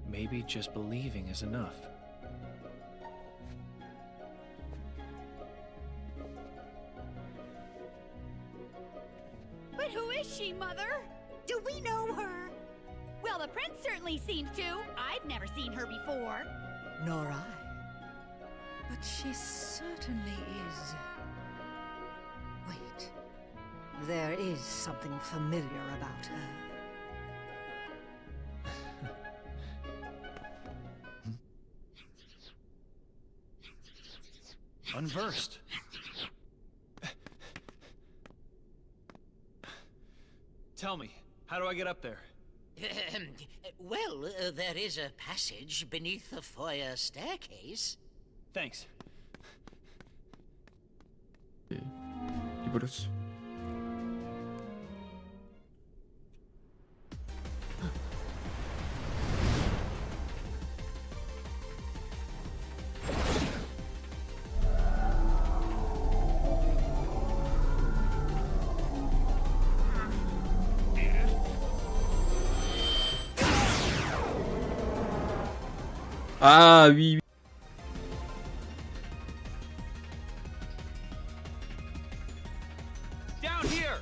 [SPEAKER 12] Maybe just believing is enough.
[SPEAKER 19] But who is she, Mother? Do we know her? Well, the prince certainly seems to. I've never seen her before.
[SPEAKER 14] Nor I. But she certainly is. Wait. There is something familiar about her.
[SPEAKER 12] Unversed. Tell me, how do I get up there?
[SPEAKER 20] Well, there is a passage beneath the foyer staircase.
[SPEAKER 12] Thanks.
[SPEAKER 2] Du bolos. Ah oui, oui.
[SPEAKER 12] Down here.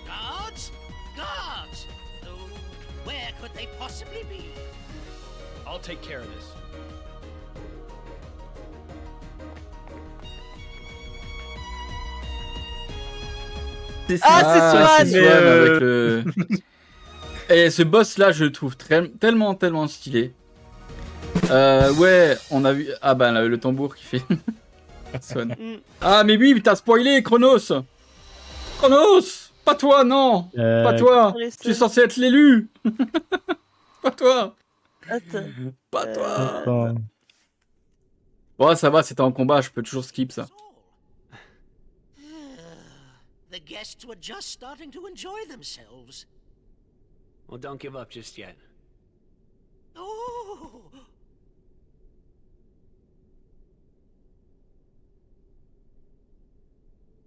[SPEAKER 20] Guards? Guards! Oh, where could they possibly be?
[SPEAKER 12] I'll take care of this.
[SPEAKER 6] Ah, c'est Swan
[SPEAKER 2] avec le... Et ce boss là, je le trouve tellement stylé. Ouais, on a vu... Ah bah le tambour qui fait... Swan. Ah mais oui, t'as spoilé Chronos. Chronos. Pas toi, non. Pas toi. Tu es censé être l'élu. Pas toi.
[SPEAKER 6] Attends.
[SPEAKER 2] Pas toi. Bon, ça va, c'était en combat, je peux toujours skip ça.
[SPEAKER 20] The guests were just starting to enjoy themselves.
[SPEAKER 12] Well, don't give up just yet.
[SPEAKER 20] Oh!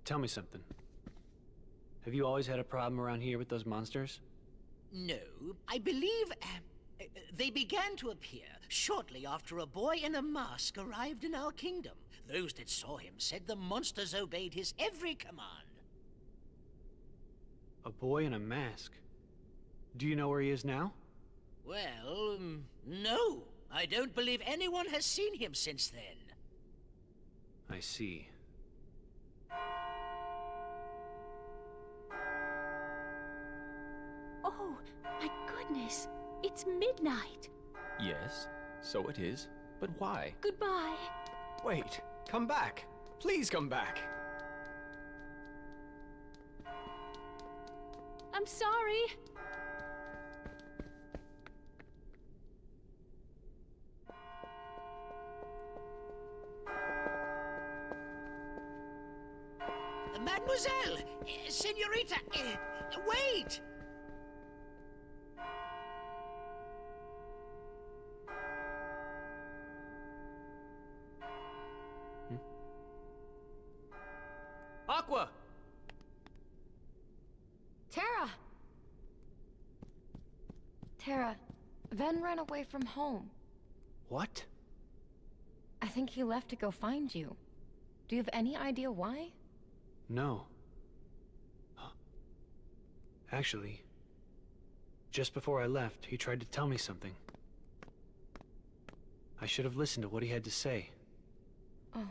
[SPEAKER 12] Tell me something. Have you always had a problem around here with those monsters?
[SPEAKER 20] No, I believe they began to appear shortly after a boy in a mask arrived in our kingdom. Those that saw him said the monsters obeyed his every command.
[SPEAKER 12] A boy in a mask? Do you know where he is now?
[SPEAKER 20] Well, no. I don't believe anyone has seen him since then.
[SPEAKER 12] I see.
[SPEAKER 18] Oh, my goodness. It's midnight.
[SPEAKER 21] Yes, so it is. But why?
[SPEAKER 18] Goodbye.
[SPEAKER 21] Wait, come back. Please come back.
[SPEAKER 18] I'm sorry.
[SPEAKER 20] Mademoiselle! Senorita! Wait!
[SPEAKER 12] Aqua!
[SPEAKER 7] Tara! Tara, Ven ran away from home.
[SPEAKER 12] What?
[SPEAKER 7] I think he left to go find you. Do you have any idea why?
[SPEAKER 12] No. Actually, just before I left, he tried to tell me something. I should have listened to what he had to say.
[SPEAKER 7] Oh.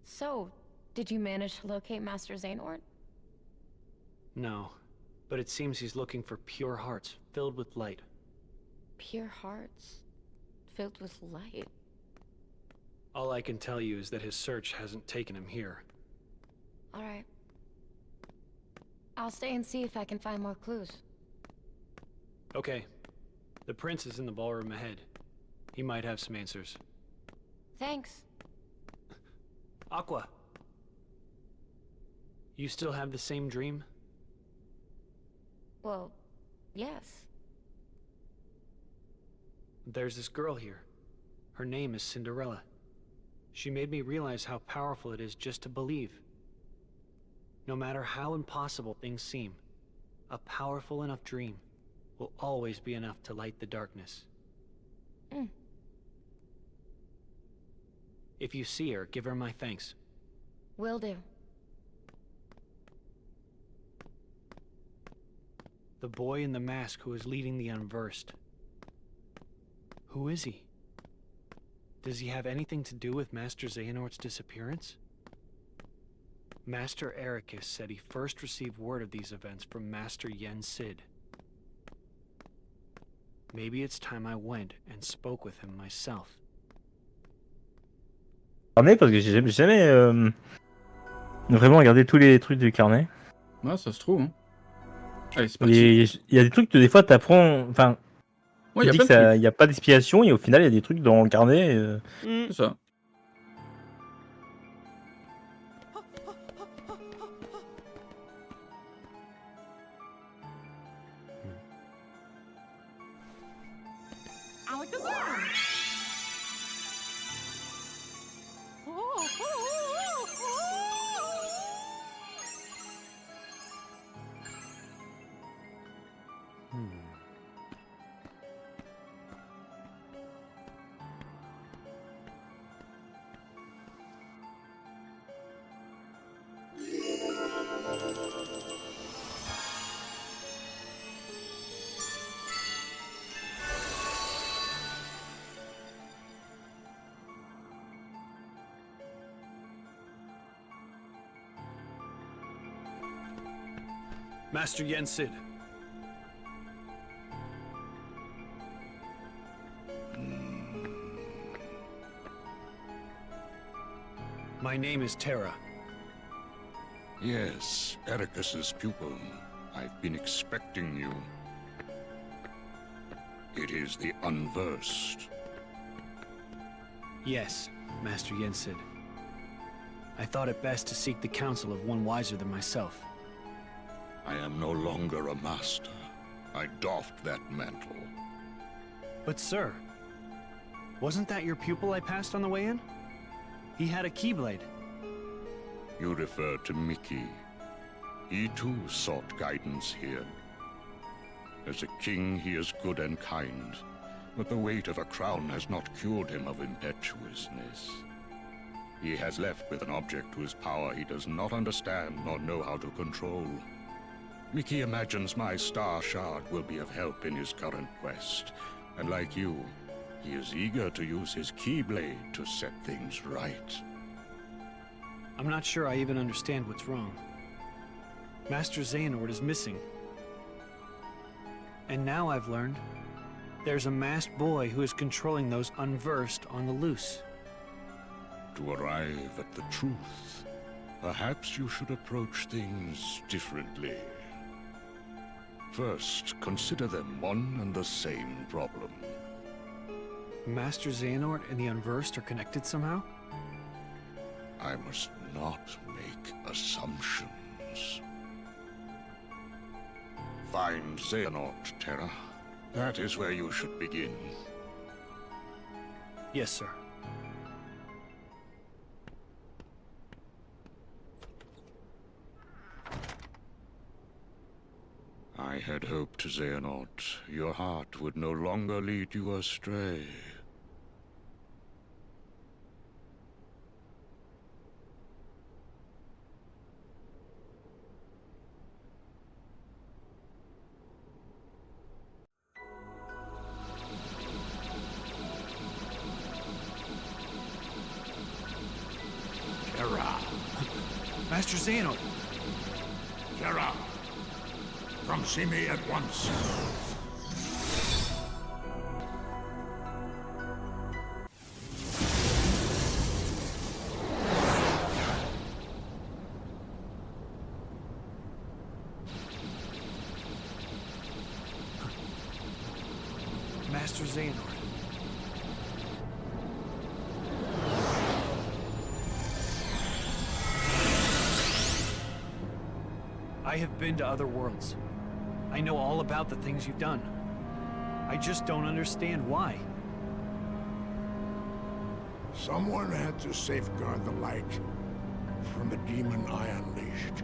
[SPEAKER 7] So, did you manage to locate Master Xehanort?
[SPEAKER 12] No, but it seems he's looking for pure hearts filled with light.
[SPEAKER 7] Pure hearts filled with light.
[SPEAKER 12] All I can tell you is that his search hasn't taken him here.
[SPEAKER 7] All right. I'll stay and see if I can find more clues.
[SPEAKER 12] Okay. The prince is in the ballroom ahead. He might have some answers.
[SPEAKER 7] Thanks.
[SPEAKER 12] Aqua. You still have the same dream?
[SPEAKER 7] Well, yes.
[SPEAKER 12] There's this girl here. Her name is Cinderella. She made me realize how powerful it is just to believe. No matter how impossible things seem, a powerful enough dream will always be enough to light the darkness.
[SPEAKER 7] Mm.
[SPEAKER 12] If you see her, give her my thanks.
[SPEAKER 7] Will do.
[SPEAKER 12] The boy in the mask who is leading the unversed. Who is he? Does he have anything to do with Master Xehanort's disappearance? Master Ericus said he first received word of these events from Master Yen Sid. Maybe it's time I went and spoke with him myself.
[SPEAKER 13] Carnet, parce que j'ai jamais vraiment regardé tous les trucs du carnet.
[SPEAKER 2] Ouais, ça se trouve. Hein. Allez, c'est
[SPEAKER 13] Il
[SPEAKER 2] parti.
[SPEAKER 13] y a des trucs que des fois t'apprends. Enfin,
[SPEAKER 2] Ouais,
[SPEAKER 13] tu dis qu'il n'y a pas d'inspiration et au final il y a des trucs dans le carnet.
[SPEAKER 2] C'est ça.
[SPEAKER 12] Master Yen Sid. My name is Terra.
[SPEAKER 4] Yes, Ericus's pupil. I've been expecting you. It is the unversed.
[SPEAKER 12] Yes, Master Yen Sid. I thought it best to seek the counsel of one wiser than myself.
[SPEAKER 4] I am no longer a master. I doffed that mantle.
[SPEAKER 12] But sir, wasn't that your pupil I passed on the way in? He had a keyblade.
[SPEAKER 4] You refer to Mickey. He too sought guidance here. As a king, he is good and kind, but the weight of a crown has not cured him of impetuousness. He has left with an object whose power he does not understand nor know how to control. Mickey imagines my star shard will be of help in his current quest, and like you, he is eager to use his keyblade to set things right.
[SPEAKER 12] I'm not sure I even understand what's wrong. Master Xehanort is missing. And now I've learned, there's a masked boy who is controlling those unversed on the loose.
[SPEAKER 4] To arrive at the truth, perhaps you should approach things differently. First, consider them one and the same problem.
[SPEAKER 12] Master Xehanort and the unversed are connected somehow?
[SPEAKER 4] I must not make assumptions. Find Xehanort, Terra. That is where you should begin.
[SPEAKER 12] Yes, sir.
[SPEAKER 4] I had hoped, Xehanort, your heart would no longer lead you astray.
[SPEAKER 12] Master Xehanort!
[SPEAKER 4] Terra, come see me at once.
[SPEAKER 12] Master Xehanort. I have been to other worlds. I know all about the things you've done. I just don't understand why.
[SPEAKER 4] Someone had to safeguard the light from the demon I unleashed.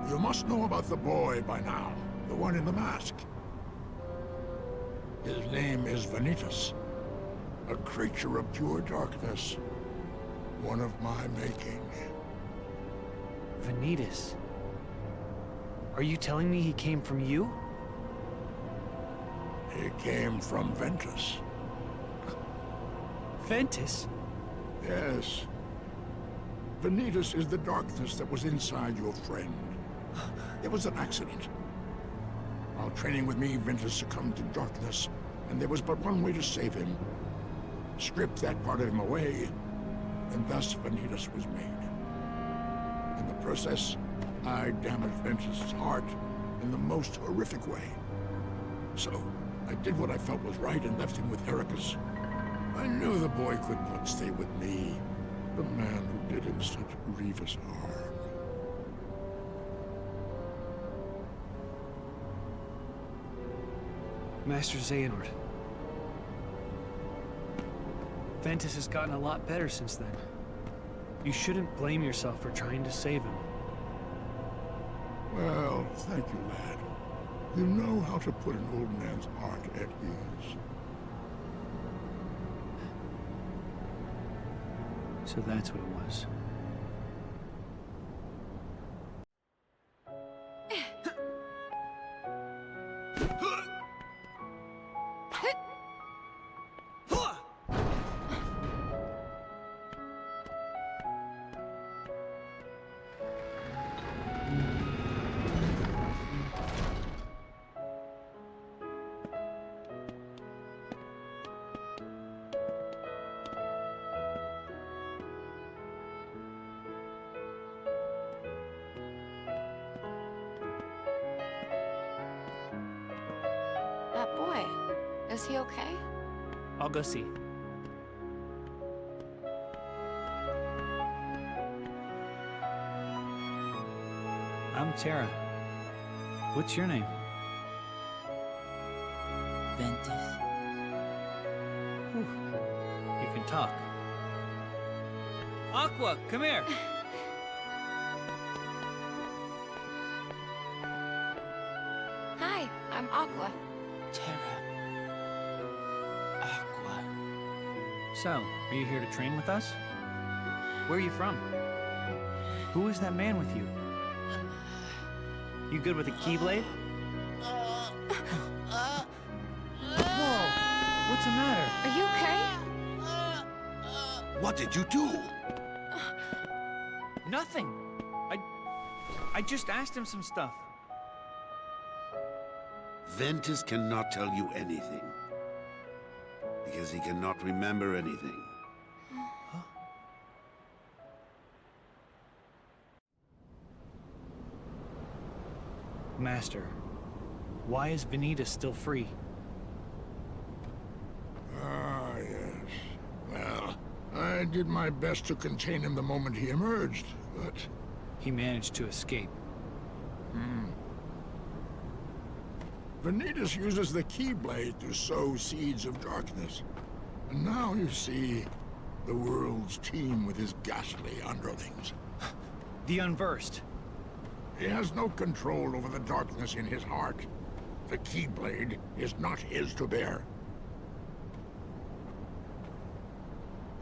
[SPEAKER 4] You must know about the boy by now, the one in the mask. His name is Vanitas, a creature of pure darkness, one of my making.
[SPEAKER 12] Vanitas? Are you telling me he came from you?
[SPEAKER 4] He came from Ventus.
[SPEAKER 12] Ventus?
[SPEAKER 4] Yes. Vanitas is the darkness that was inside your friend. It was an accident. While training with me, Ventus succumbed to darkness, and there was but one way to save him. Strip that part of him away, and thus Vanitas was made. In the process, I damaged Ventus' heart in the most horrific way. So, I did what I felt was right and left him with Ericus. I knew the boy could not stay with me, the man who did him such grievous harm.
[SPEAKER 12] Master Xehanort. Ventus has gotten a lot better since then. You shouldn't blame yourself for trying to save him.
[SPEAKER 4] Well, thank you, lad. You know how to put an old man's heart at ease.
[SPEAKER 12] So that's what it was.
[SPEAKER 7] That boy, is he okay?
[SPEAKER 12] I'll go see. I'm Terra. What's your name?
[SPEAKER 5] Ventus.
[SPEAKER 12] Whew. You can talk. Aqua, come here!
[SPEAKER 7] Hi, I'm Aqua.
[SPEAKER 5] Terra. Aqua.
[SPEAKER 12] So, are you here to train with us? Where are you from? Who is that man with you? You good with a keyblade? Whoa! What's the matter?
[SPEAKER 7] Are you okay?
[SPEAKER 9] What did you do?
[SPEAKER 12] Nothing. I just asked him some stuff.
[SPEAKER 9] Ventus cannot tell you anything. Because he cannot remember anything.
[SPEAKER 12] Master, why is Vanitas still free?
[SPEAKER 4] Ah, yes. Well, I did my best to contain him the moment he emerged, but...
[SPEAKER 12] He managed to escape.
[SPEAKER 4] Vanitas uses the Keyblade to sow seeds of darkness. And now you see the world's teem with his ghastly underlings.
[SPEAKER 12] The Unversed.
[SPEAKER 4] He has no control over the darkness in his heart. The Keyblade is not his to bear.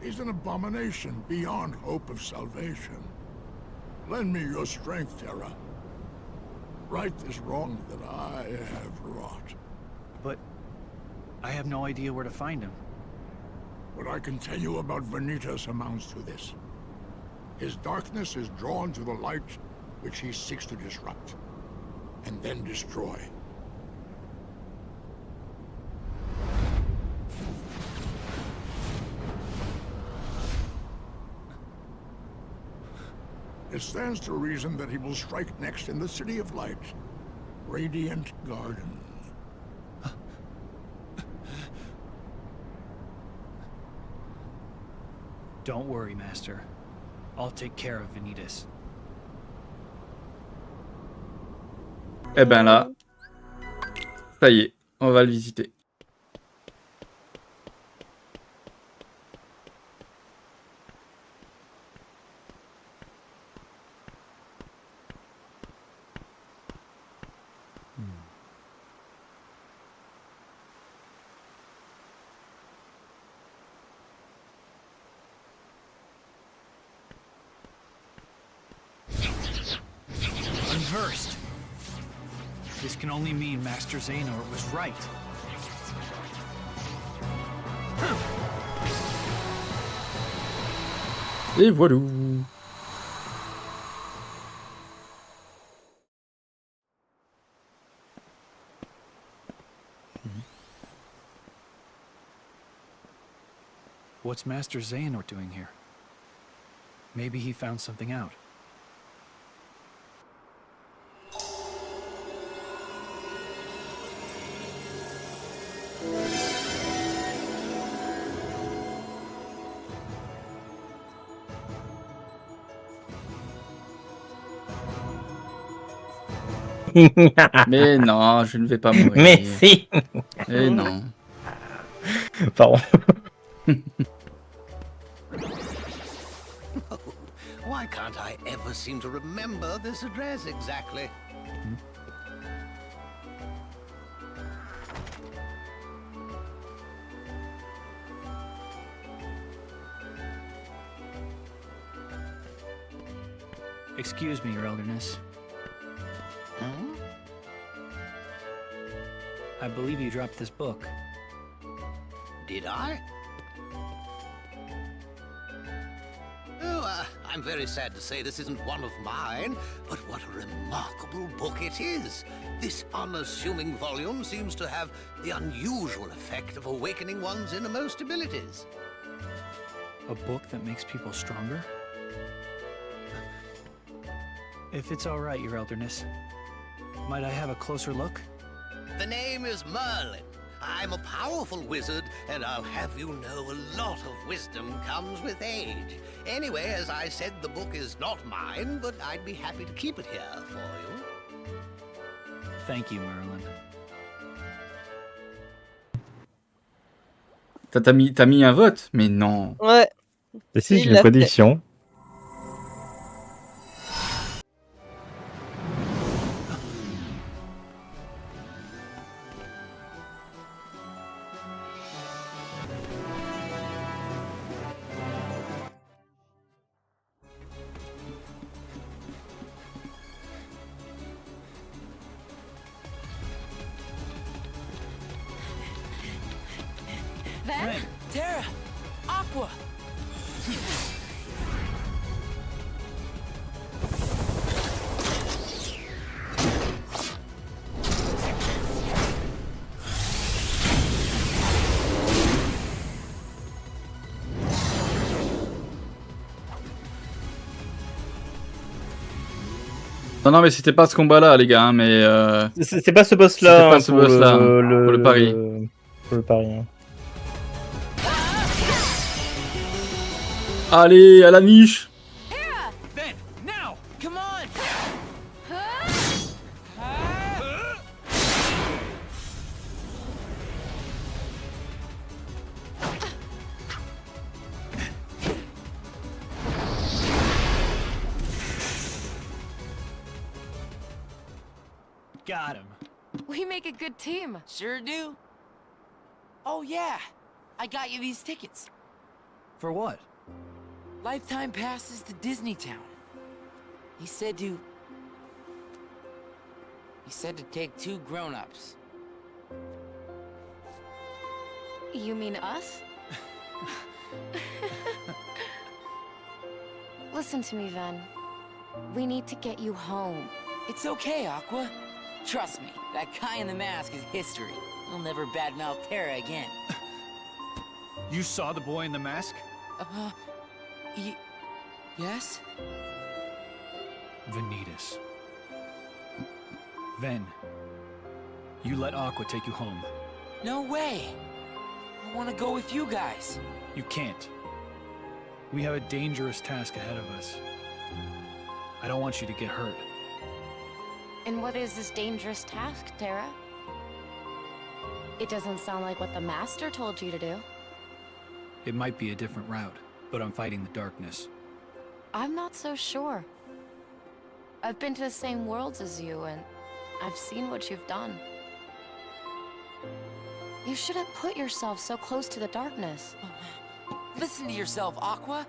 [SPEAKER 4] He's an abomination beyond hope of salvation. Lend me your strength, Terra. Right this wrong that I have wrought.
[SPEAKER 12] But I have no idea where to find him.
[SPEAKER 4] What I can tell you about Vanitas amounts to this. His darkness is drawn to the light which he seeks to disrupt, and then destroy. It stands to reason that he will strike next in the City of Light, Radiant Garden.
[SPEAKER 12] Don't worry, Master. I'll take care of Vanitas.
[SPEAKER 2] Eh ben là, ça y est, on va le visiter.
[SPEAKER 12] Unversed. This can only mean Master Xehanort was right.
[SPEAKER 2] Et voilà.
[SPEAKER 12] What's Master Xehanort doing here? Maybe he found something out.
[SPEAKER 2] Mais non, je ne vais pas mourir.
[SPEAKER 13] Mais si.
[SPEAKER 2] Mais non.
[SPEAKER 13] Pardon.
[SPEAKER 20] Why can't I ever seem to remember this address exactly?
[SPEAKER 12] Excuse me, Your Elderness.
[SPEAKER 20] Hmm?
[SPEAKER 12] I believe you dropped this book.
[SPEAKER 20] Did I? Oh, I'm very sad to say this isn't one of mine, but what a remarkable book it is. This unassuming volume seems to have the unusual effect of awakening one's innermost abilities.
[SPEAKER 12] A book that makes people stronger? If it's all right, Your Elderness, might I have a closer look?
[SPEAKER 20] The name is Merlin. I'm a powerful wizard, and I'll have you know a lot of wisdom comes with age. Anyway, as I said, the book is not mine, but I'd be happy to keep it here for you.
[SPEAKER 12] Thank you, Merlin.
[SPEAKER 2] T'as mis un vote? Mais non.
[SPEAKER 6] Ouais.
[SPEAKER 13] Et si, j'ai une prédiction.
[SPEAKER 5] Then, Terra, Aqua.
[SPEAKER 2] Non, mais c'était pas ce combat-là, les gars, mais...
[SPEAKER 13] C'est pas ce boss-là.
[SPEAKER 2] C'était pas ce boss-là, pour le pari.
[SPEAKER 13] Pour le pari. Hein.
[SPEAKER 2] Allez, à la niche.
[SPEAKER 5] Ben, now, come on.
[SPEAKER 12] Got him.
[SPEAKER 7] We make a good team.
[SPEAKER 5] Sure do. Oh yeah, I got you these tickets.
[SPEAKER 12] For what?
[SPEAKER 5] Lifetime passes to Disney Town. He said to take 2 grown-ups.
[SPEAKER 7] You mean us? Listen to me, Ven. We need to get you home.
[SPEAKER 5] It's okay, Aqua. Trust me, that guy in the mask is history. I'll never badmouth Terra again.
[SPEAKER 12] You saw the boy in the mask?
[SPEAKER 5] Yes?
[SPEAKER 12] Vanitas. Ven, you let Aqua take you home.
[SPEAKER 5] No way! I want to go with you guys.
[SPEAKER 12] You can't. We have a dangerous task ahead of us. I don't want you to get hurt.
[SPEAKER 7] And what is this dangerous task, Terra? It doesn't sound like what the Master told you to do.
[SPEAKER 12] It might be a different route, but I'm fighting the darkness.
[SPEAKER 7] I'm not so sure. I've been to the same worlds as you, and I've seen what you've done. You shouldn't put yourself so close to the darkness.
[SPEAKER 5] Listen to yourself, Aqua.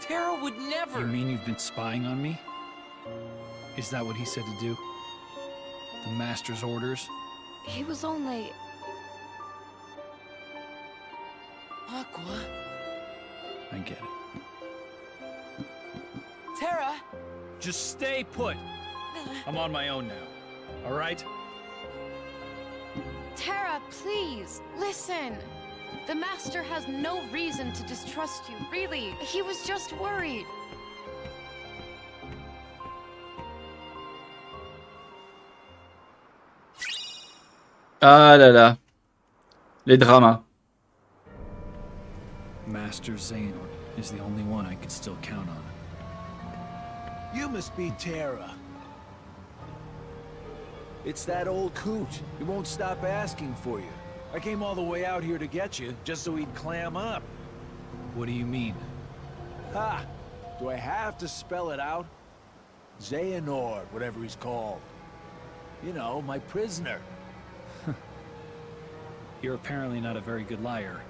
[SPEAKER 5] Terra would never...
[SPEAKER 12] You mean you've been spying on me? Is that what he said to do? The Master's orders?
[SPEAKER 7] He was only...
[SPEAKER 5] Aqua?
[SPEAKER 12] I get it.
[SPEAKER 5] Terra!
[SPEAKER 12] Just stay put! I'm on my own now, alright?
[SPEAKER 7] Terra, please, listen! The Master has no reason to distrust you, really. He was just worried.
[SPEAKER 2] Ah là là. Les dramas.
[SPEAKER 12] Master Xehanort is the only one I could still count on.
[SPEAKER 1] You must be Terra. It's that old coot. He won't stop asking for you. I came all the way out here to get you, just so he'd clam up.
[SPEAKER 12] What do you mean?
[SPEAKER 1] Ha! Do I have to spell it out? Xehanort, whatever he's called. You know, my prisoner.
[SPEAKER 12] You're apparently not a very good liar.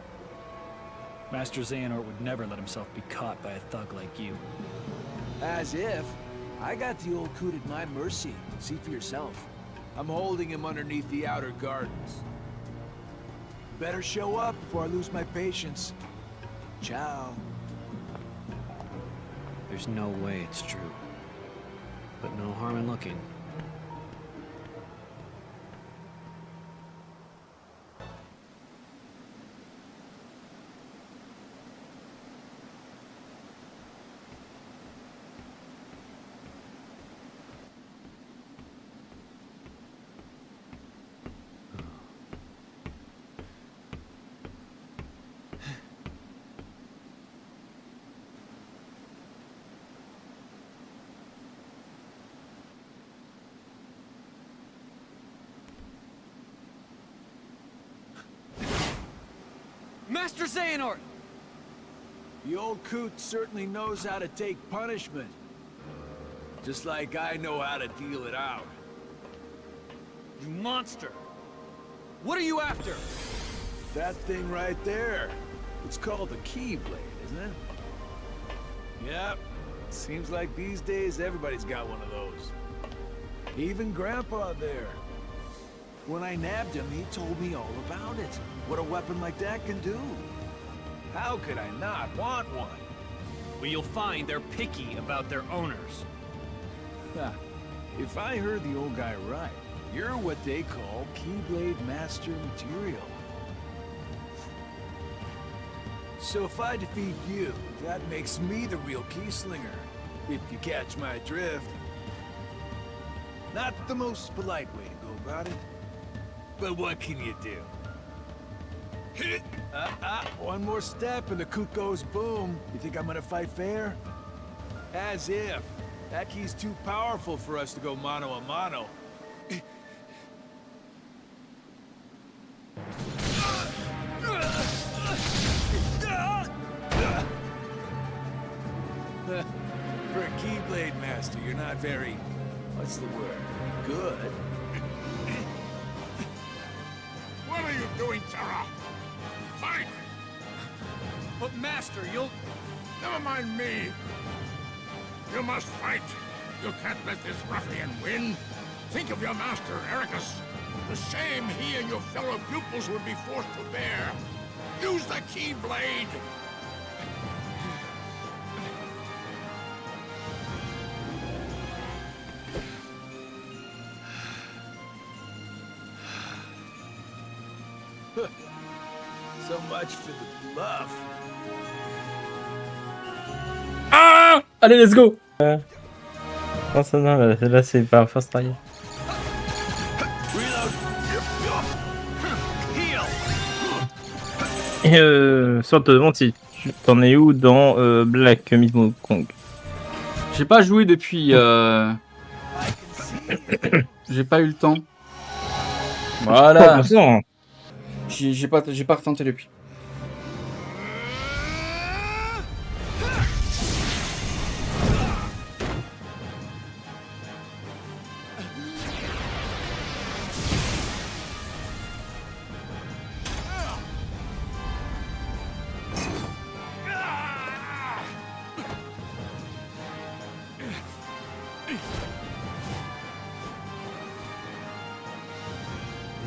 [SPEAKER 12] Master Xehanort would never let himself be caught by a thug like you.
[SPEAKER 1] As if. I got the old coot at my mercy. See for yourself. I'm holding him underneath the outer gardens. Better show up before I lose my patience. Ciao.
[SPEAKER 12] There's no way it's true. But no harm in looking.
[SPEAKER 1] Master Xehanort! The old coot certainly knows how to take punishment. Just like I know how to deal it out.
[SPEAKER 12] You monster! What are you after?
[SPEAKER 1] That thing right there. It's called a keyblade, isn't it? Yep. Seems like these days everybody's got one of those. Even Grandpa there. When I nabbed him, he told me all about it. What a weapon like that can do. How could I not want one?
[SPEAKER 12] Well, you'll find they're picky about their owners.
[SPEAKER 1] If I heard the old guy right, you're what they call Keyblade Master material. So if I defeat you, that makes me the real keyslinger. If you catch my drift. Not the most polite way to go about it. But what can you do? One more step and the coot goes boom. You think I'm gonna fight fair? As if. That key's too powerful for us to go mano a mano. For a Keyblade Master, you're not very... what's the word? Good.
[SPEAKER 4] What are you doing, Terra? Fight!
[SPEAKER 12] But Master, you'll...
[SPEAKER 4] Never mind me. You must fight. You can't let this ruffian win. Think of your master, Ericus. The shame he and your fellow pupils would be forced to bear. Use the Keyblade!
[SPEAKER 1] much for the bluff.
[SPEAKER 2] Ah! Allez, let's go!
[SPEAKER 13] Non, ça, non, là c'est pas un first try. Et sorte de menti. T'en es où dans Black Myth Kong?
[SPEAKER 2] J'ai pas joué depuis. J'ai pas eu le temps. Voilà. J'ai pas retenté depuis.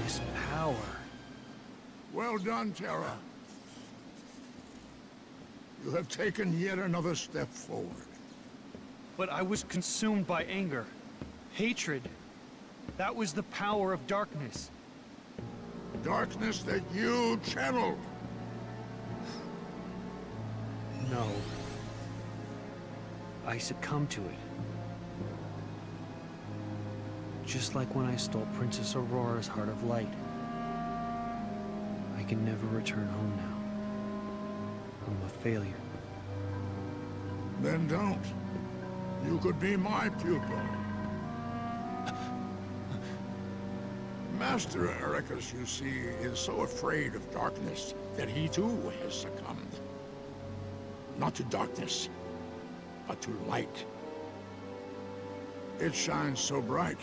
[SPEAKER 1] This power.
[SPEAKER 4] Well done, Terra. You have taken yet another step forward.
[SPEAKER 12] But I was consumed by anger, hatred. That was the power of darkness.
[SPEAKER 4] Darkness that you channeled.
[SPEAKER 12] No. I succumbed to it. Just like when I stole Princess Aurora's Heart of Light. I can never return home now. I'm a failure.
[SPEAKER 4] Then don't. You could be my pupil. Master Ericus, you see, is so afraid of darkness that he too has succumbed. Not to darkness, but to light. It shines so bright,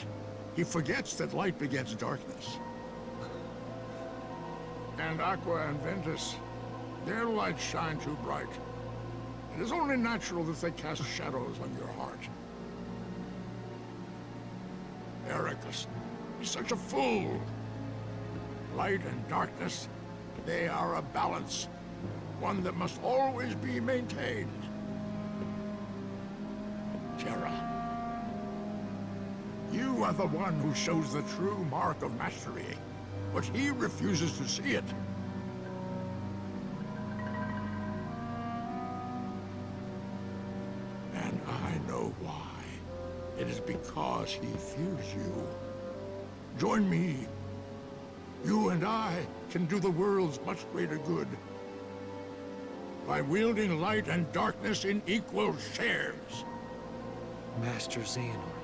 [SPEAKER 4] he forgets that light begets darkness. And Aqua and Ventus, their lights shine too bright. It is only natural that they cast shadows on your heart. Ericus is such a fool. Light and darkness, they are a balance. One that must always be maintained. Terra, you are the one who shows the true mark of mastery, but he refuses to see it. And I know why. It is because he fears you. Join me. You and I can do the world's much greater good by wielding light and darkness in equal shares.
[SPEAKER 12] Master Xehanort.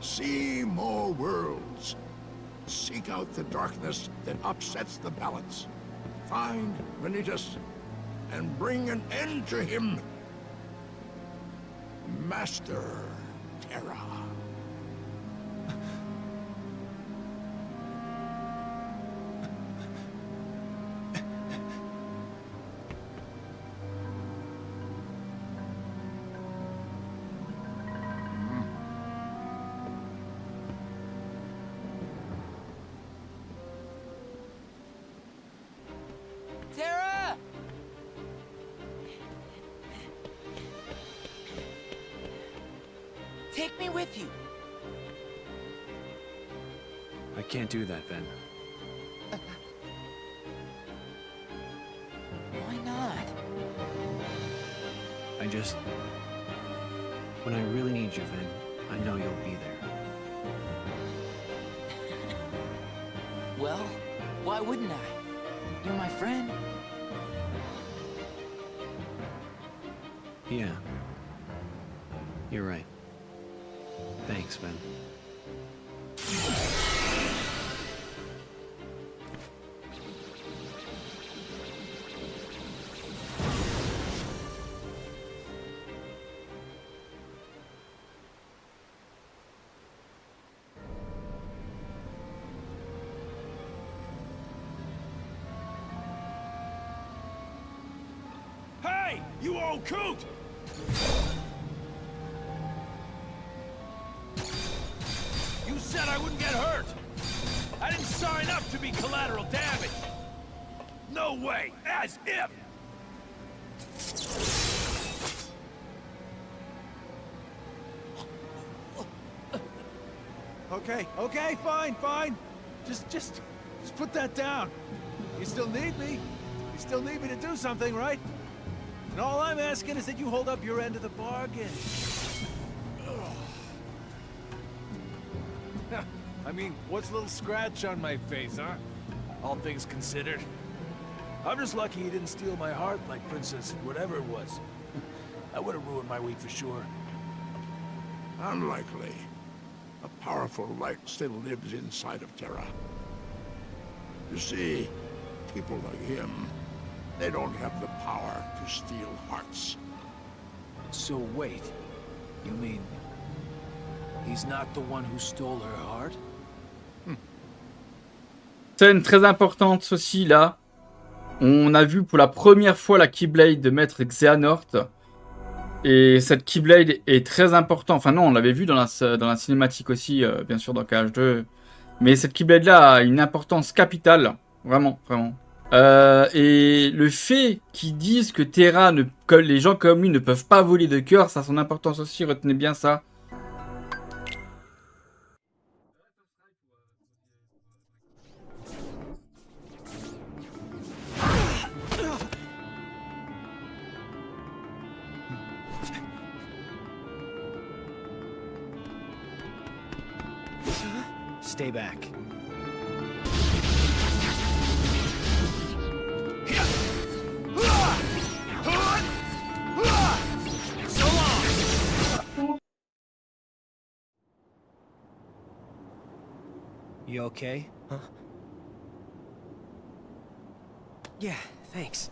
[SPEAKER 4] See more worlds. Seek out the darkness that upsets the balance. Find Vanitas and bring an end to him. Master Terra.
[SPEAKER 5] Terra! Take me with you.
[SPEAKER 12] I can't do that, Ven.
[SPEAKER 5] Why not?
[SPEAKER 12] When I really need you, Ven, I know you'll be there.
[SPEAKER 5] Well, why wouldn't I? You're my friend.
[SPEAKER 12] Yeah. You're right. Thanks, Ven.
[SPEAKER 1] Hey, you old coot! You said I wouldn't get hurt. I didn't sign up to be collateral damage. No way, as if. Okay, fine. Just put that down. You still need me. You still need me to do something, right? And all I'm asking is that you hold up your end of the bargain. I mean, what's a little scratch on my face, huh? All things considered. I'm just lucky he didn't steal my heart like Princess whatever it was. That would have ruined my week for sure.
[SPEAKER 4] Unlikely. A powerful light still lives inside of Terra. You see, people like him, they don't have the power to steal hearts.
[SPEAKER 1] So wait, you mean he's not the one who stole her heart?
[SPEAKER 2] Scène très importante aussi là. On a vu pour la première fois la Keyblade de Maître Xehanort. Et cette Keyblade est très importante. Enfin non, on l'avait vu dans la cinématique aussi, bien sûr dans KH2. Mais cette Keyblade là a une importance capitale. Vraiment, vraiment. Et le fait qu'ils disent que Terra, que les gens comme lui ne peuvent pas voler de cœur, ça a son importance aussi, retenez bien ça.
[SPEAKER 12] Stay back. So long. You okay?
[SPEAKER 3] Huh? Yeah, thanks.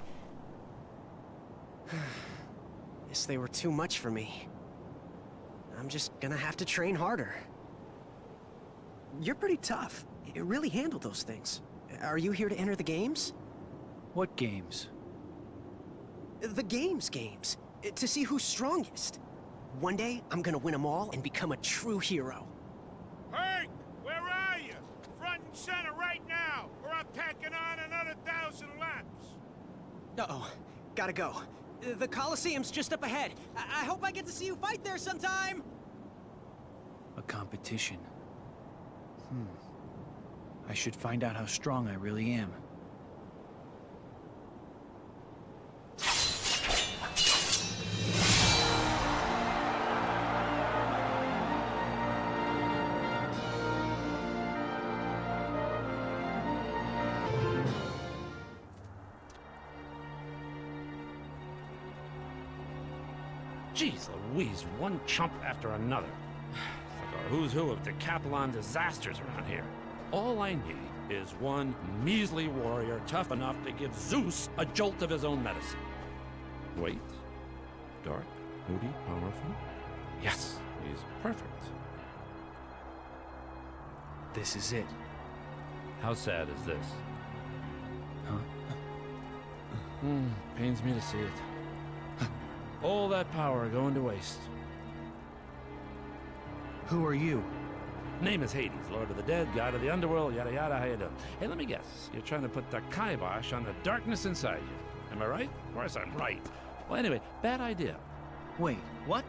[SPEAKER 3] Guess they were too much for me. I'm just gonna have to train harder. You're pretty tough. You really handled those things. Are you here to enter the games?
[SPEAKER 12] What games?
[SPEAKER 3] The games. To see who's strongest. One day, I'm gonna win them all and become a true hero.
[SPEAKER 22] Hank, where are you? Front and center right now, or I'm packing on another 1,000 laps.
[SPEAKER 3] Uh-oh. Gotta go. The Coliseum's just up ahead. I hope I get to see you fight there sometime!
[SPEAKER 12] A competition. I should find out how strong I really am.
[SPEAKER 23] Jeez Louise, one chump after another. It's like a who's who of decathlon disasters around here. All I need is one measly warrior tough enough to give Zeus a jolt of his own medicine. Wait. Dark, moody, powerful? Yes, he's perfect.
[SPEAKER 12] This is it.
[SPEAKER 23] How sad is this?
[SPEAKER 12] Huh?
[SPEAKER 23] Pains me to see it. All that power going to waste.
[SPEAKER 12] Who are you?
[SPEAKER 23] Name is Hades, Lord of the Dead, God of the Underworld, yada yada, how you doing? Hey, let me guess. You're trying to put the kibosh on the darkness inside you. Am I right? Of course I'm right. Well, anyway, bad idea.
[SPEAKER 12] Wait, what?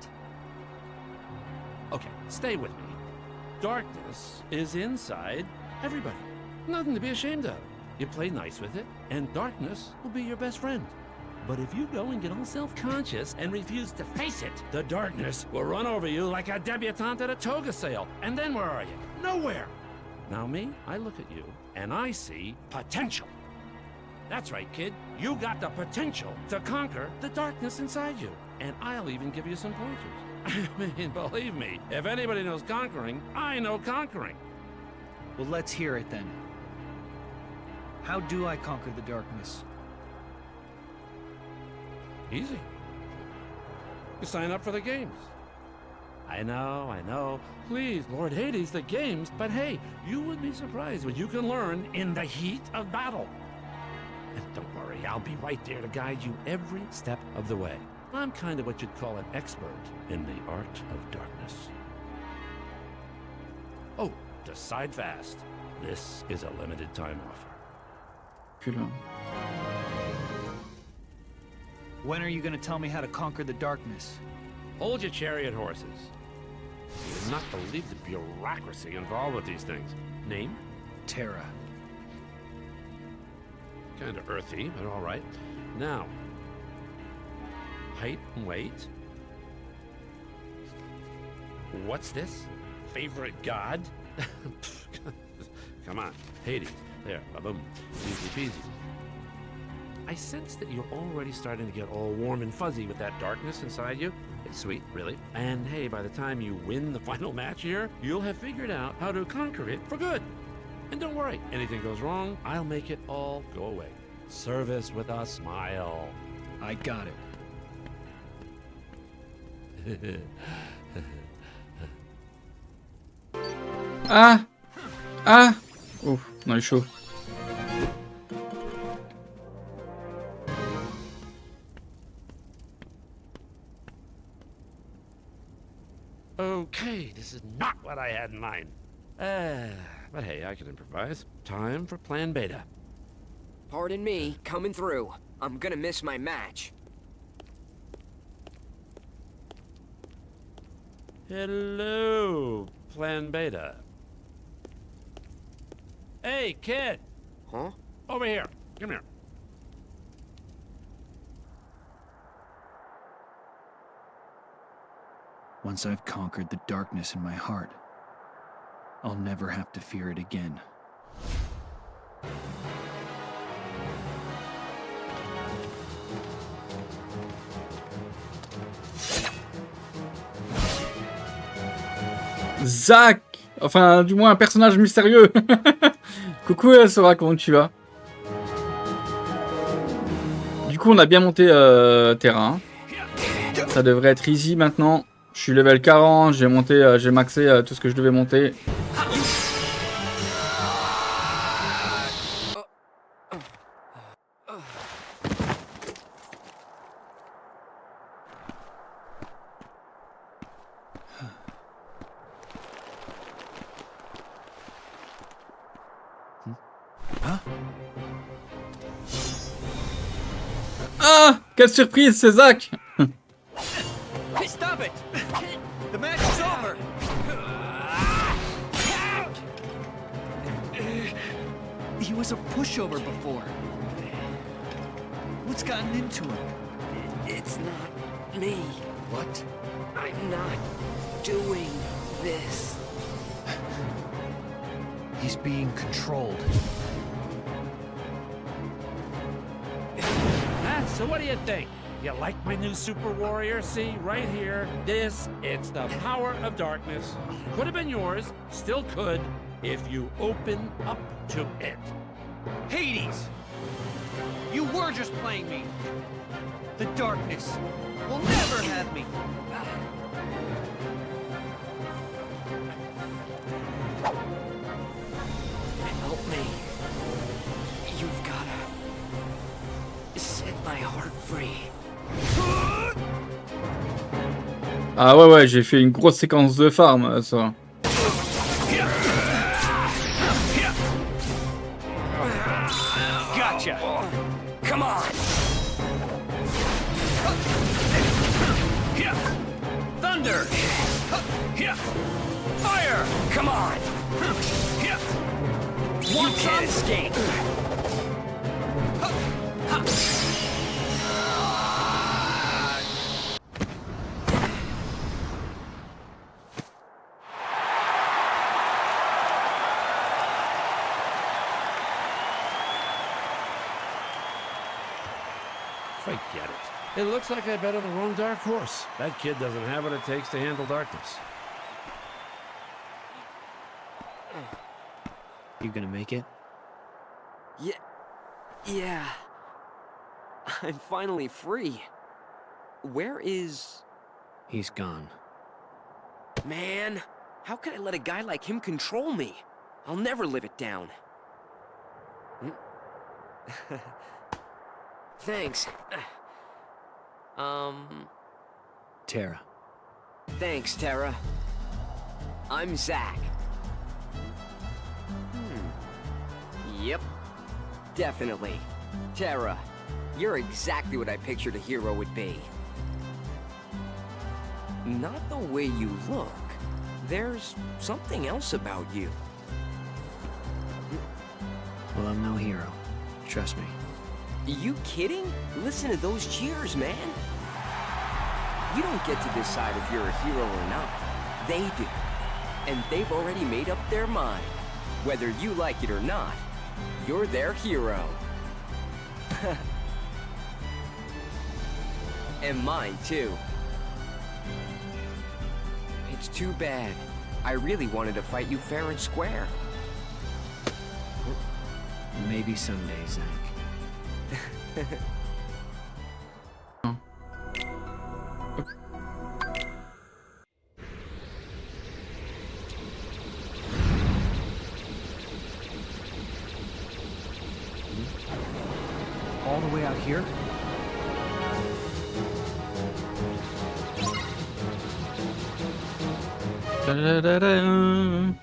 [SPEAKER 23] Okay, stay with me. Darkness is inside everybody. Nothing to be ashamed of. You play nice with it, and darkness will be your best friend. But if you go and get all self-conscious and refuse to face it, the darkness will run over you like a debutante at a toga sale. And then where are you? Nowhere. Now me, I look at you, and I see potential. That's right, kid. You got the potential to conquer the darkness inside you. And I'll even give you some pointers. I mean, believe me, if anybody knows conquering, I know conquering.
[SPEAKER 12] Well, let's hear it then. How do I conquer the darkness?
[SPEAKER 23] Easy. You sign up for the games. I know. Please, Lord Hades, the games. But hey, you would be surprised what you can learn in the heat of battle. And don't worry, I'll be right there to guide you every step of the way. I'm kind of what you'd call an expert in the art of darkness. Oh, decide fast. This is a limited time offer.
[SPEAKER 12] When are you going to tell me how to conquer the darkness?
[SPEAKER 23] Hold your chariot horses. You would not believe the bureaucracy involved with these things. Name?
[SPEAKER 22] Terra.
[SPEAKER 23] Kind of earthy, but all right. Now, height and weight. What's this? Favorite god? Come on, Hades. There, ba-boom. Easy peasy. I sense that you're already starting to get all warm and fuzzy with that darkness inside you. It's sweet, really. And hey, by the time you win the final match here, you'll have figured out how to conquer it for good. And don't worry, anything goes wrong, I'll make it all go away. Service with a smile.
[SPEAKER 22] I got it.
[SPEAKER 2] Ah! Ah! Oh, on est chaud.
[SPEAKER 23] Okay, this is not what I had in mind. But hey, I can improvise. Time for plan beta.
[SPEAKER 10] Pardon me, coming through. I'm gonna miss my match.
[SPEAKER 23] Hello, plan beta. Hey, kid!
[SPEAKER 10] Huh?
[SPEAKER 23] Over here. Come here.
[SPEAKER 22] Once I've conquered the darkness in my heart, I'll never have to fear it again.
[SPEAKER 2] Zach! Enfin, du moins un personnage mystérieux. Coucou Sora, comment tu vas? Du coup, on a bien monté terrain. Ça devrait être easy maintenant. Je suis level 40, j'ai monté, j'ai maxé tout ce que je devais monter. Ah! Quelle surprise, c'est Zach!
[SPEAKER 22] Hey, stop it! The match is over! He was a pushover before. What's gotten into him?
[SPEAKER 10] It's not me.
[SPEAKER 22] What?
[SPEAKER 10] I'm not doing this.
[SPEAKER 22] He's being controlled.
[SPEAKER 23] So what do you think? You like my new super warrior? See, right here. This, it's the power of darkness. Could have been yours, still could, if you open up to it.
[SPEAKER 22] Hades! You were just playing me. The darkness will never have me.
[SPEAKER 10] Help me. You've gotta set my heart free.
[SPEAKER 2] Ah ouais, j'ai fait une grosse séquence de farm, ça.
[SPEAKER 22] Gotcha.
[SPEAKER 10] Come on.
[SPEAKER 22] Thunder. Fire.
[SPEAKER 10] Come on. You can't escape.
[SPEAKER 23] Forget it. It looks like I bet on the wrong dark horse. That kid doesn't have what it takes to handle darkness.
[SPEAKER 22] You gonna make it?
[SPEAKER 10] Yeah. I'm finally free. Where is...
[SPEAKER 22] He's gone.
[SPEAKER 10] Man, how could I let a guy like him control me? I'll never live it down. Thanks.
[SPEAKER 22] Terra.
[SPEAKER 10] Thanks, Terra. I'm Zach. Yep. Definitely. Terra, you're exactly what I pictured a hero would be. Not the way you look. There's something else about you.
[SPEAKER 3] I'm no hero. Trust me.
[SPEAKER 10] You kidding? Listen to those cheers, man. You don't get to decide if you're a hero or not. They do. And they've already made up their mind. Whether you like it or not, you're their hero. And mine, too. It's too bad. I really wanted to fight you fair and square.
[SPEAKER 3] Maybe someday, Zach. All the way out here?
[SPEAKER 2] Da-da-da-da.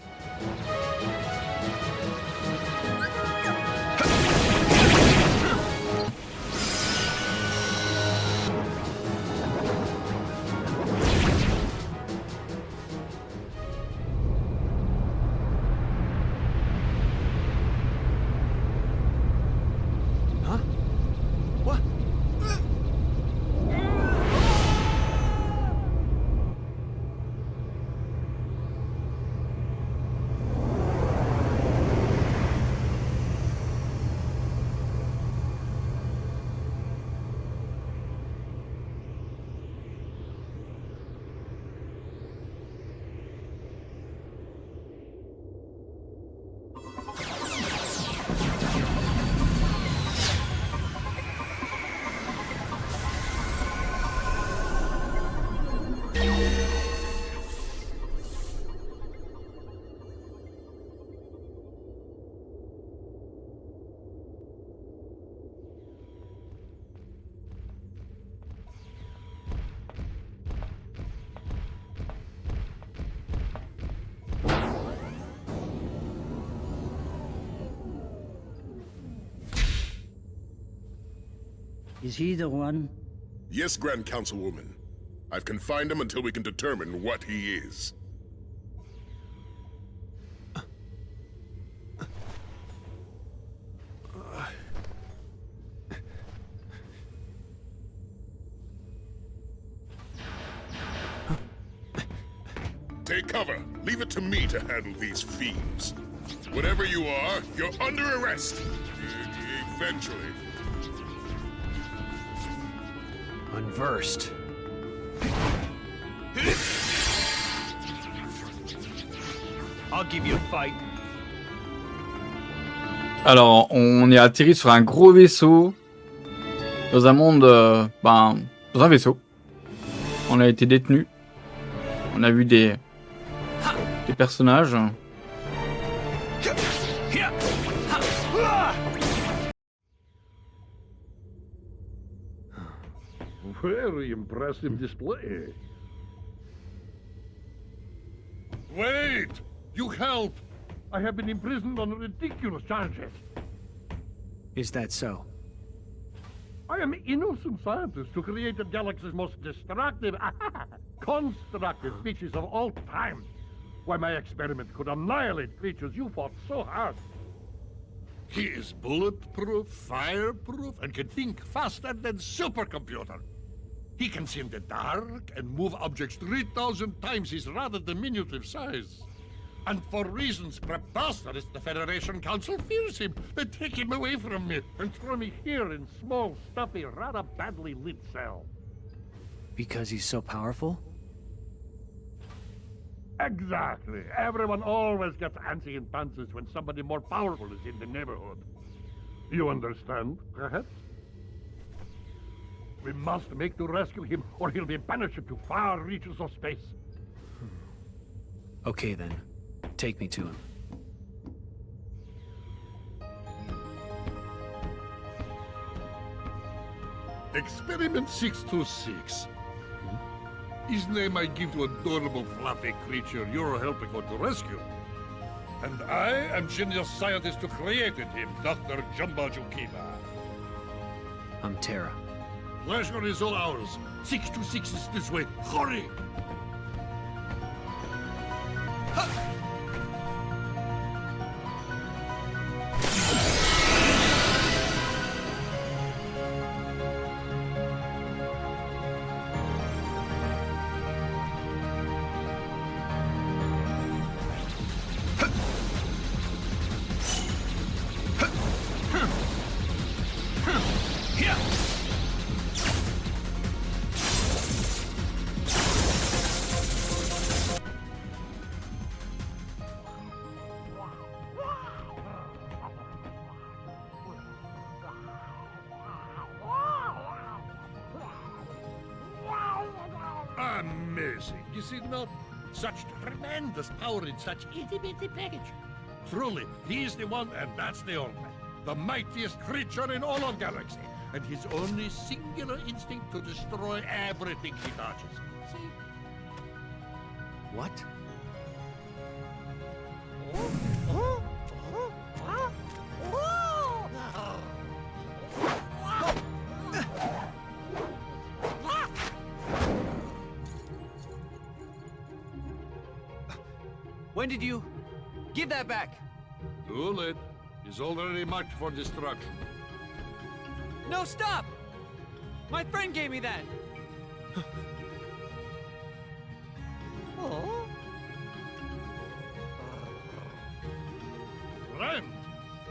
[SPEAKER 11] Is he the one?
[SPEAKER 15] Yes, Grand Councilwoman. I've confined him until we can determine what he is. Take cover. Leave it to me to handle these fiends. Whatever you are, you're under arrest. Eventually.
[SPEAKER 3] Unversed.
[SPEAKER 22] I'll give you a fight.
[SPEAKER 2] Alors, on est atterri sur un gros vaisseau dans un monde, dans un vaisseau. On a été détenu. On a vu des personnages.
[SPEAKER 16] Very impressive display.
[SPEAKER 15] Wait! You help!
[SPEAKER 16] I have been imprisoned on ridiculous charges.
[SPEAKER 3] Is that so?
[SPEAKER 16] I am an innocent scientist who created the galaxy's most destructive, constructive species of all time. Why, my experiment could annihilate creatures you fought so hard.
[SPEAKER 4] He is bulletproof, fireproof, and can think faster than supercomputer. He can see in the dark and move objects 3,000 times his rather diminutive size. And for reasons preposterous, the Federation Council fears him. They take him away from me and throw me here in small, stuffy, rather badly lit cell.
[SPEAKER 3] Because he's so powerful?
[SPEAKER 16] Exactly. Everyone always gets antsy in pantsy when somebody more powerful is in the neighborhood. You understand, perhaps? We must make to rescue him, or he'll be banished to far reaches of space.
[SPEAKER 3] Okay then. Take me to him.
[SPEAKER 4] Experiment 626. His name I give to adorable fluffy creature you're helping out to rescue. And I am genius scientist who created him, Dr. Jumbo Jukiba.
[SPEAKER 3] I'm Terra.
[SPEAKER 4] Pleasure is all ours. 626 is this way. Hurry!
[SPEAKER 16] embarrassing, is it not? Such tremendous power in such itty-bitty package. Truly, he's the one, and that's the only. The mightiest creature in all of galaxy, and his only singular instinct to destroy everything he touches. See?
[SPEAKER 12] What?
[SPEAKER 22] When did you... Give that back!
[SPEAKER 16] Too late. He's already marked for destruction.
[SPEAKER 22] No, stop! My friend gave me that!
[SPEAKER 16] Oh. Friend,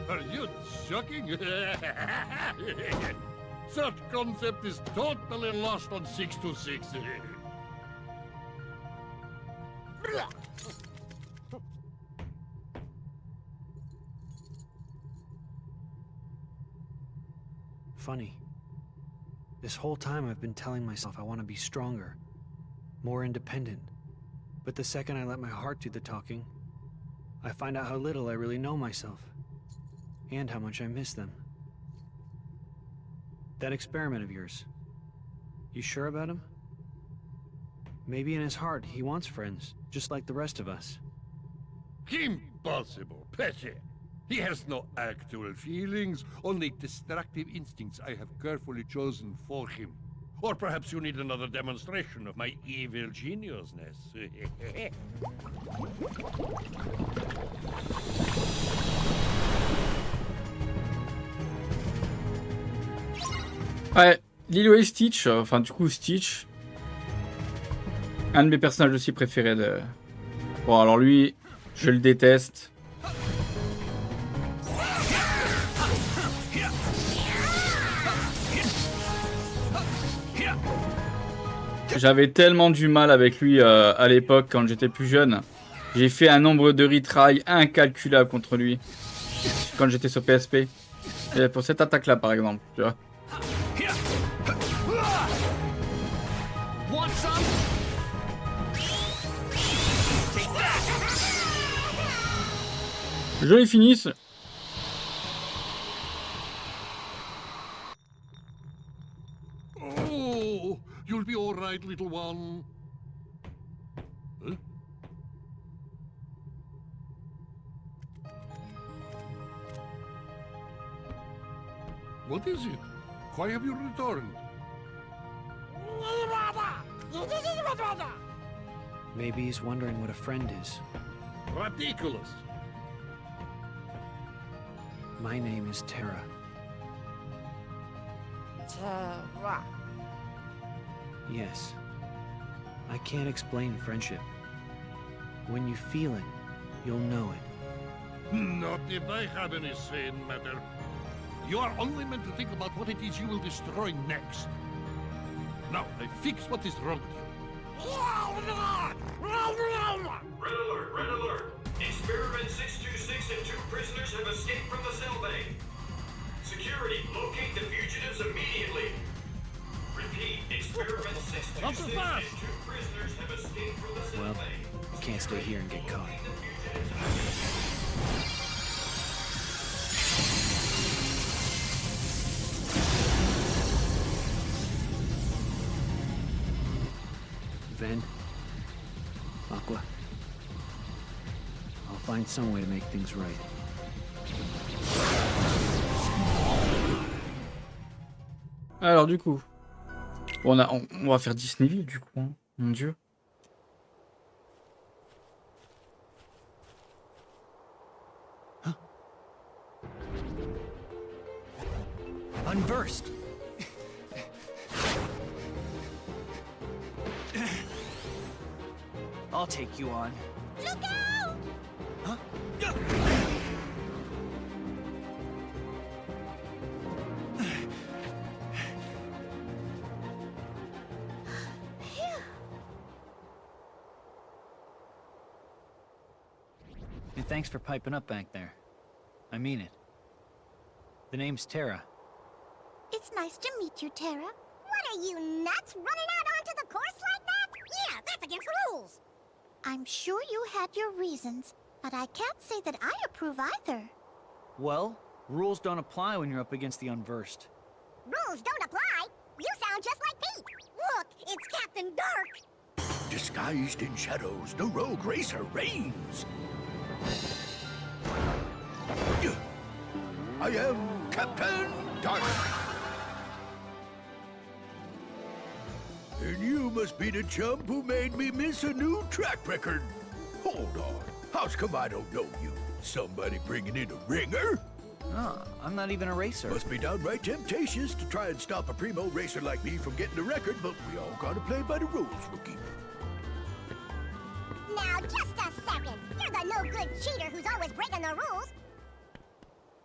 [SPEAKER 16] are you joking? Such concept is totally lost on 626.
[SPEAKER 12] Funny. This whole time I've been telling myself I want to be stronger, more independent. But the second I let my heart do the talking, I find out how little I really know myself, and how much I miss them. That experiment of yours, you sure about him? Maybe in his heart he wants friends, just like the rest of us.
[SPEAKER 16] Impossible, Pesce. He has no actual feelings, only destructive instincts I have carefully chosen for him. Or perhaps you need another demonstration of my evil geniusness.
[SPEAKER 2] Ouais, Lilo et Stitch, enfin du coup Stitch, un de mes personnages aussi préférés de... Bon alors lui, je le déteste. J'avais tellement du mal avec lui à l'époque quand j'étais plus jeune. J'ai fait un nombre de retries incalculable contre lui quand j'étais sur PSP. Et pour cette attaque là par exemple, tu vois. Joli finish.
[SPEAKER 16] Oh, you'll be all right, little one. Huh? What is it? Why have you returned?
[SPEAKER 12] Maybe he's wondering what a friend is.
[SPEAKER 16] Ridiculous.
[SPEAKER 12] My name is Terra.
[SPEAKER 6] Terra.
[SPEAKER 12] Yes. I can't explain friendship. When you feel it, you'll know it.
[SPEAKER 16] Not if I have any say in matter. You are only meant to think about what it is you will destroy next. Now, I fix what is wrong with you.
[SPEAKER 8] Red alert, red alert. Experiment 626 and 2 prisoners have escaped from the cell bay. Security, locate the fugitives immediately. Repeat, experiment 626 and 2 prisoners have escaped from the cell
[SPEAKER 12] Well,
[SPEAKER 8] bay.
[SPEAKER 12] I can't stay here and get caught. Ven, Aqua, I'll find some way to make things right.
[SPEAKER 2] Alors du coup, on va faire Disneyville du coup, hein. Mon dieu.
[SPEAKER 22] Unversed! I'll take you on.
[SPEAKER 19] Look out!
[SPEAKER 22] Huh? And thanks for piping up back there. I mean it. The name's Terra.
[SPEAKER 19] It's nice to meet you, Terra. What are you, nuts? Running out onto the course like that? Yeah, that's
[SPEAKER 11] against the rules. I'm sure you had your reasons, but I can't say that I approve either.
[SPEAKER 12] Well, rules don't apply when you're up against the unversed.
[SPEAKER 11] Rules don't apply? You sound just like Pete. Look, it's Captain Dark.
[SPEAKER 4] Disguised in shadows, the rogue racer reigns. I am Captain Dark. And you must be the chump who made me miss a new track record. Hold on. How's come I don't know you? Somebody bringing in a ringer?
[SPEAKER 12] Oh, I'm not even a racer.
[SPEAKER 4] Must be downright temptatious to try and stop a primo racer like me from getting a record, but we all gotta play by the rules, rookie.
[SPEAKER 11] Now, just a second. You're the no-good cheater who's always breaking the rules.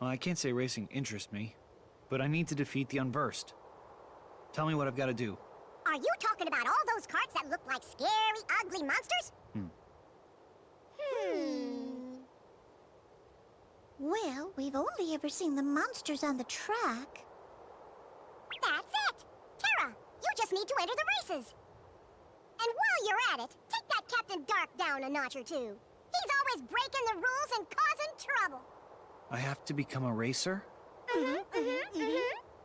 [SPEAKER 12] Well, I can't say racing interests me, but I need to defeat the unversed. Tell me what I've got to do.
[SPEAKER 11] Are you talking about all those carts that look like scary, ugly monsters? Well, we've only ever seen the monsters on the track. That's it! Terra, you just need to enter the races. And while you're at it, take that Captain Dark down a notch or two. He's always breaking the rules and causing trouble.
[SPEAKER 12] I have to become a racer?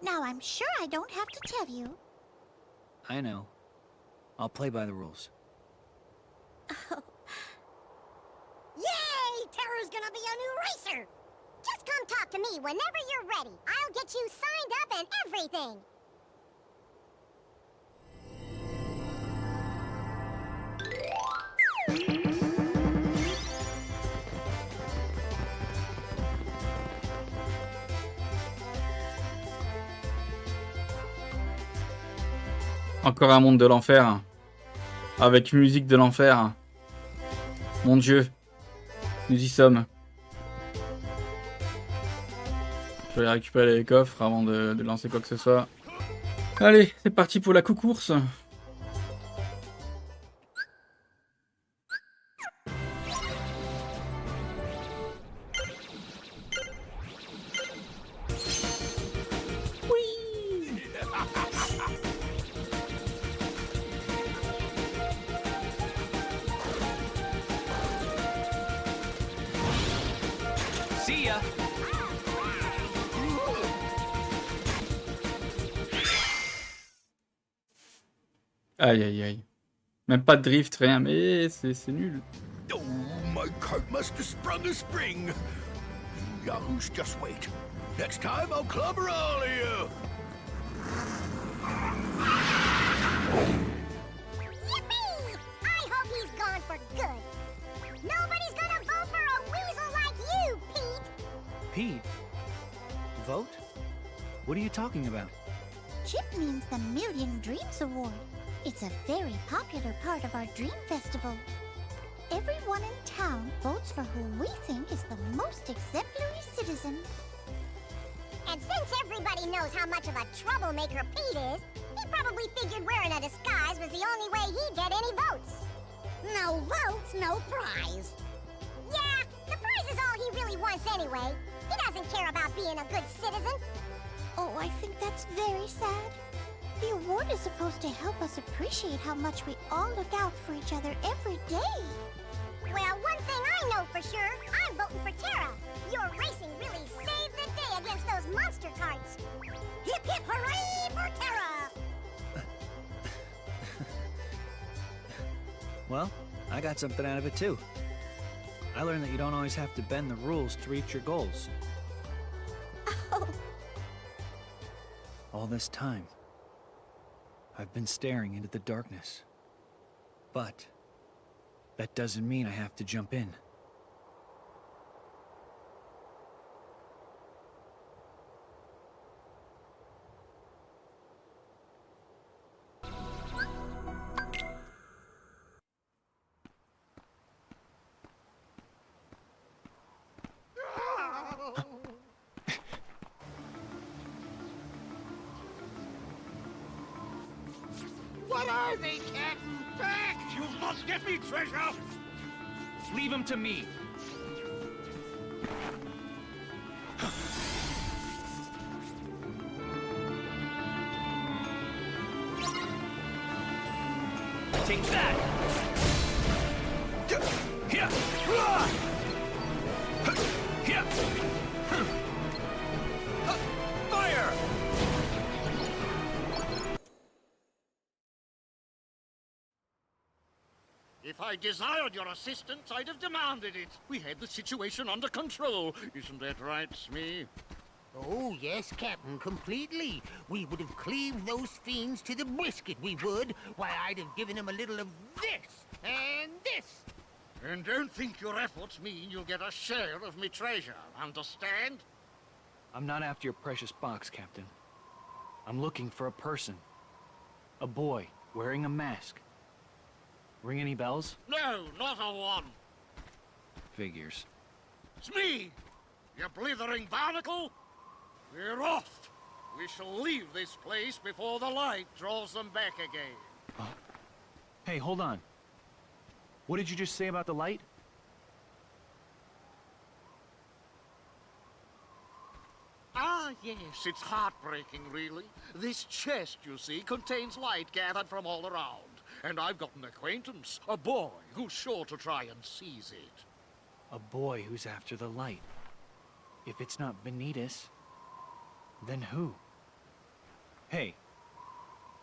[SPEAKER 11] Now, I'm sure I don't have to tell you.
[SPEAKER 12] I know. I'll play by the rules.
[SPEAKER 11] Yay! Terra's gonna be a new racer! Just come talk to me whenever you're ready. I'll get you signed up and everything.
[SPEAKER 2] Encore un monde de l'enfer. Avec musique de l'enfer. Mon Dieu. Nous y sommes. Je vais aller récupérer les coffres avant de lancer quoi que ce soit. Allez, c'est parti pour la course.
[SPEAKER 22] See ya.
[SPEAKER 2] Aïe aïe aïe. Même pas de drift, rien, mais c'est nul.
[SPEAKER 4] Oh, my cart must have sprung a spring. Yahoos, just wait. Next time I'll clobber all of you.
[SPEAKER 11] Yippee! I hope he's gone for good. Nobody's gonna vote for a weasel like you, Pete.
[SPEAKER 12] Pete? Vote? What are you talking about?
[SPEAKER 11] Chip means the Million Dreams Award. It's a very popular part of our Dream Festival. Everyone in town votes for who we think is the most exemplary citizen. And since everybody knows how much of a troublemaker Pete is, he probably figured wearing a disguise was the only way he'd get any votes. No votes, no prize. Yeah, the prize is all he really wants anyway. He doesn't care about being a good citizen. Oh, I think that's very sad. The award is supposed to help us appreciate how much we all look out for each other every day. Well, one thing I know for sure, I'm voting for Terra. Your racing really saved the day against those monster carts. Hip hip hooray for Terra!
[SPEAKER 12] Well, I got something out of it too. I learned that you don't always have to bend the rules to reach your goals.
[SPEAKER 11] Oh.
[SPEAKER 12] All this time, I've been staring into the darkness. But that doesn't mean I have to jump in.
[SPEAKER 16] What are they, Captain? Back! You'll not get me, treasure!
[SPEAKER 22] Leave him to me. Take that! Fire!
[SPEAKER 14] If I desired your assistance, I'd have demanded it. We had the situation under control. Isn't that right, Smee?
[SPEAKER 17] Oh, yes, Captain, completely. We would have cleaved those fiends to the brisket, we would. Why, I'd have given them a little of this and this.
[SPEAKER 14] And don't think your efforts mean you'll get a share of me treasure, understand?
[SPEAKER 12] I'm not after your precious box, Captain. I'm looking for a person. A boy wearing a mask. Ring any bells?
[SPEAKER 14] No, not a one.
[SPEAKER 12] Figures.
[SPEAKER 14] Smee! You blithering barnacle! We're off! We shall leave this place before the light draws them back again.
[SPEAKER 12] Hey, hold on. What did you just say about the light?
[SPEAKER 14] Ah, yes, it's heartbreaking, really. This chest, you see, contains light gathered from all around. And I've got an acquaintance, a boy, who's sure to try and seize it.
[SPEAKER 12] A boy who's after the light. If it's not Vanitas, then who? Hey,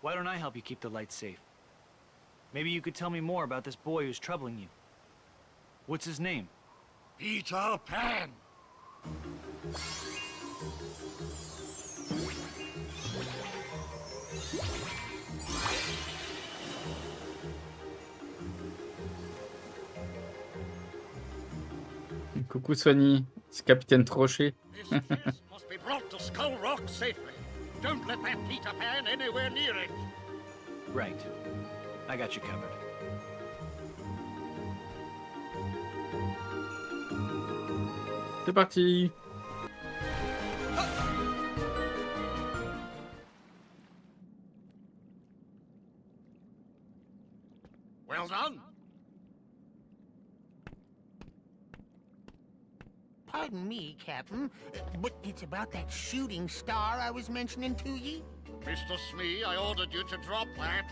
[SPEAKER 12] why don't I help you keep the light safe? Maybe you could tell me more about this boy who's troubling you. What's his name?
[SPEAKER 14] Peter Pan!
[SPEAKER 2] Coucou Swanny, c'est Capitaine Trochet.
[SPEAKER 14] This chest must be brought to Skull Rock safely. Don't let that Peter Pan anywhere near it.
[SPEAKER 12] Right. I got you covered.
[SPEAKER 2] C'est parti.
[SPEAKER 14] Well done.
[SPEAKER 17] Pardon me, Captain, but it's about that shooting star I was mentioning to ye.
[SPEAKER 14] Mr. Smee, I ordered you to drop that.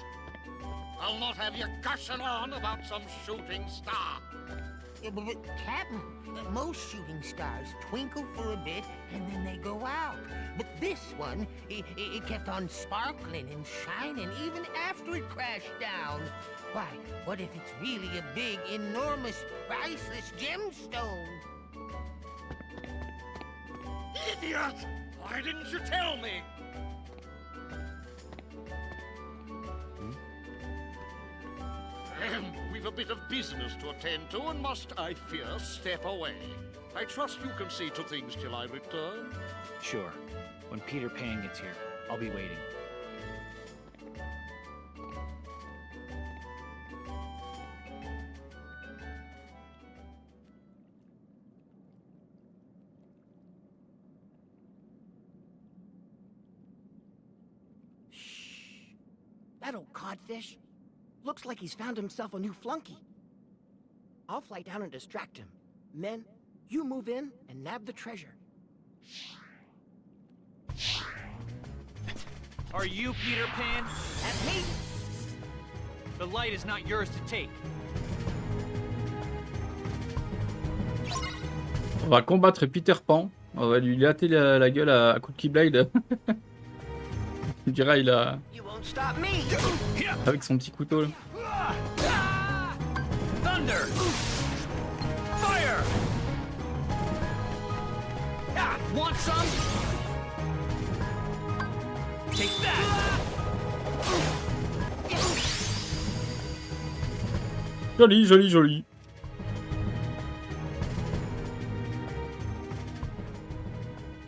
[SPEAKER 14] I'll not have you gushing on about some shooting star.
[SPEAKER 17] But Captain, most shooting stars twinkle for a bit and then they go out. But this one, it kept on sparkling and shining even after it crashed down. Why, what if it's really a big, enormous, priceless gemstone?
[SPEAKER 14] Idiot! Why didn't you tell me? We've a bit of business to attend to and must, I fear, step away. I trust you can see to things till I return.
[SPEAKER 12] Sure. When Peter Pan gets here, I'll be waiting.
[SPEAKER 21] That old codfish. Looks like he's found himself a new flunky. I'll fly down and distract him. Men, you move in and nab the treasure.
[SPEAKER 12] Are you Peter Pan?
[SPEAKER 21] That's me!
[SPEAKER 12] The light is not yours to take.
[SPEAKER 2] On va combattre Peter Pan. On va lui latter la gueule à coup de Keyblade. Tu diras, il a... Avec son petit couteau là.
[SPEAKER 22] Thunder! Fire! Want some? Take that!
[SPEAKER 2] Joli, joli, joli.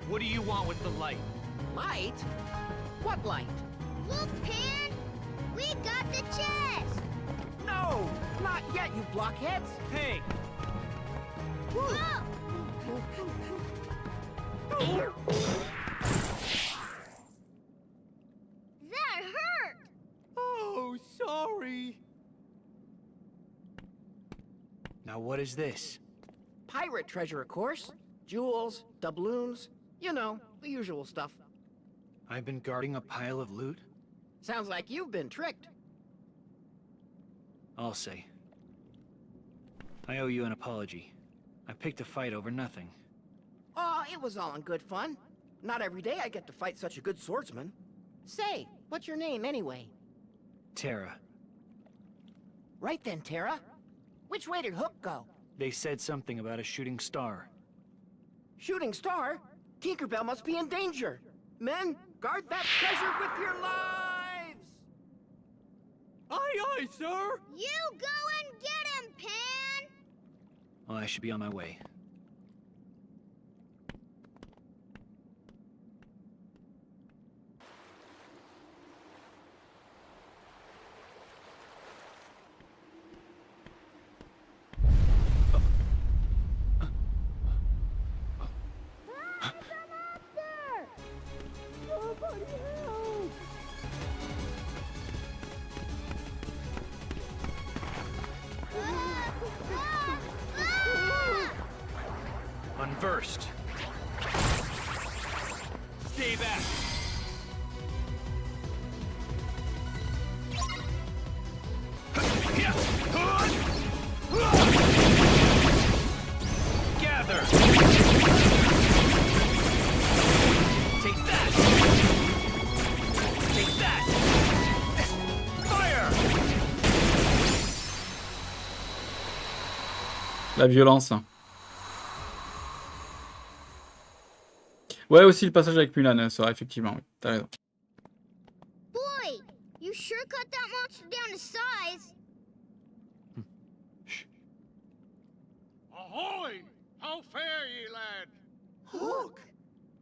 [SPEAKER 12] What do you want with the light?
[SPEAKER 21] Light? What light?
[SPEAKER 11] Look, Pan! We got the chest!
[SPEAKER 21] No! Not yet, you blockheads!
[SPEAKER 12] Hey!
[SPEAKER 11] Whoa! That hurt!
[SPEAKER 21] Oh, sorry!
[SPEAKER 12] Now what is this?
[SPEAKER 21] Pirate treasure, of course. Jewels, doubloons, you know, the usual stuff.
[SPEAKER 12] I've been guarding a pile of loot?
[SPEAKER 21] Sounds like you've been tricked.
[SPEAKER 12] I'll say. I owe you an apology. I picked a fight over nothing.
[SPEAKER 21] Oh, it was all in good fun. Not every day I get to fight such a good swordsman. Say, what's your name anyway?
[SPEAKER 12] Terra.
[SPEAKER 21] Right then, Terra. Which way did Hook go?
[SPEAKER 12] They said something about a shooting star.
[SPEAKER 21] Shooting star? Tinkerbell must be in danger. Men, guard that treasure with your lives!
[SPEAKER 22] Aye, aye, sir!
[SPEAKER 19] You go and get him, Pan!
[SPEAKER 12] Well, I should be on my way. Unversed. Stay back. Gather. Take that. Take that. Fire.
[SPEAKER 2] La violence. Ouais, aussi le passage avec Mulan, ça, effectivement, oui, t'as raison.
[SPEAKER 19] Boy, you sure cut that monster down to size.
[SPEAKER 14] Ahoy! How fare ye, lad?
[SPEAKER 21] Hook!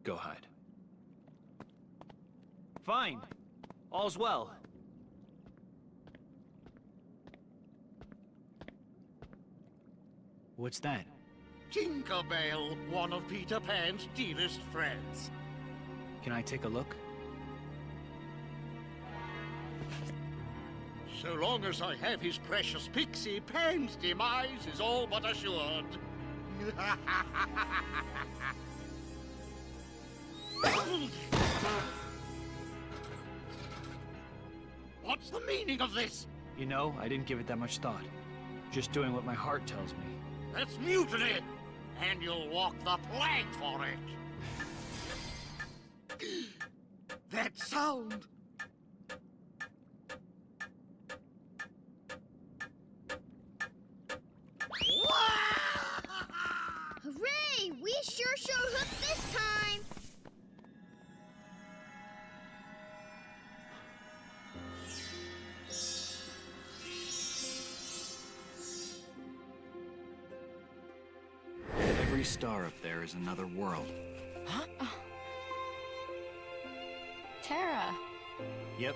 [SPEAKER 12] Go hide. Fine. All's well. What's that?
[SPEAKER 14] Tinkerbell, one of Peter Pan's dearest friends.
[SPEAKER 12] Can I take a look?
[SPEAKER 14] So long as I have his precious pixie, Pan's demise is all but assured. What's the meaning of this?
[SPEAKER 12] You know, I didn't give it that much thought. Just doing what my heart tells me.
[SPEAKER 14] That's mutiny! And you'll walk the plank for it! That sound!
[SPEAKER 19] Hooray! We sure showed Hook this time!
[SPEAKER 12] Every star up there is another world.
[SPEAKER 5] Huh?
[SPEAKER 7] Terra.
[SPEAKER 12] Yep.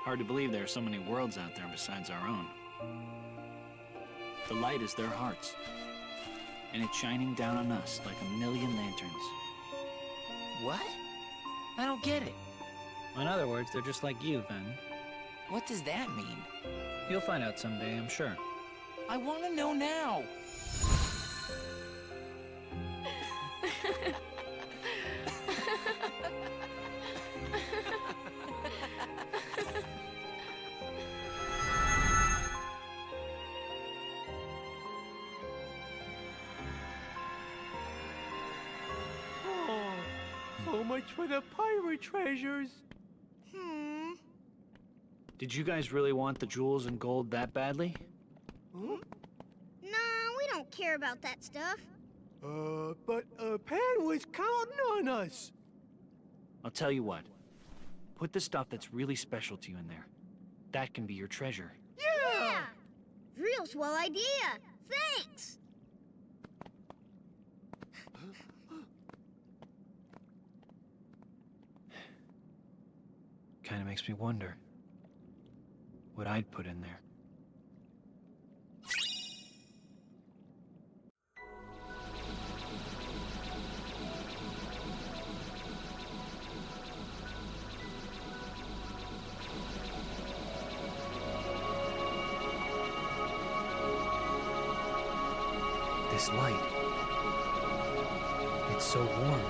[SPEAKER 12] Hard to believe there are so many worlds out there besides our own. The light is their hearts. And it's shining down on us like a million lanterns.
[SPEAKER 5] What? I don't get it.
[SPEAKER 12] In other words, they're just like you, Ven.
[SPEAKER 5] What does that mean?
[SPEAKER 12] You'll find out someday, I'm sure.
[SPEAKER 5] I want to know now.
[SPEAKER 22] So much for the pirate treasures.
[SPEAKER 12] Did you guys really want the jewels and gold that badly?
[SPEAKER 19] Nah, we don't care about that stuff.
[SPEAKER 22] But Pan was counting on us.
[SPEAKER 12] I'll tell you what. Put the stuff that's really special to you in there. That can be your treasure.
[SPEAKER 19] Yeah! Real swell idea. Thanks!
[SPEAKER 12] Kinda makes me wonder what I'd put in there. This light. It's so warm.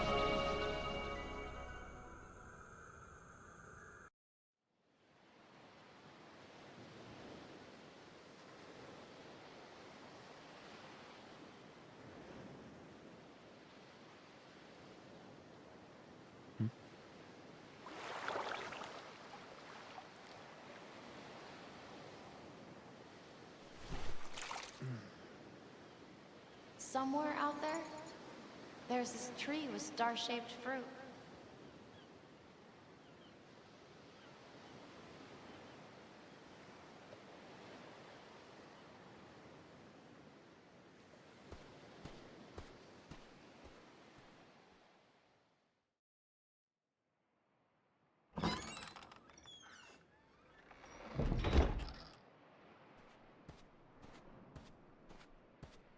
[SPEAKER 7] Somewhere out there, there's this tree with star-shaped fruit.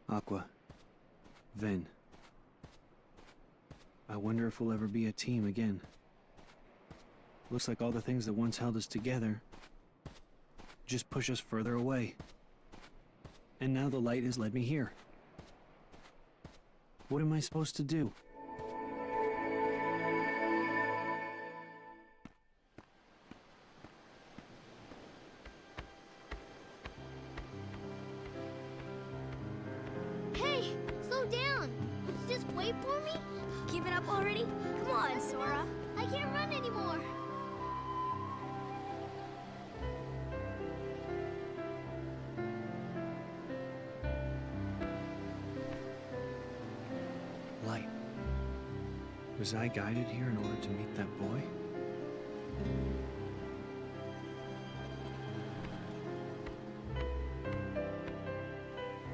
[SPEAKER 3] Aqua. Ven. I wonder if we'll ever be a team again. Looks like all the things that once held us together just push us further away. And now the light has led me here. What am I supposed to do?
[SPEAKER 9] Hey, slow down. Just wait for me. Give it up already? Come on, Sora. I can't run anymore.
[SPEAKER 3] Light. Was I guided here in order to meet that boy?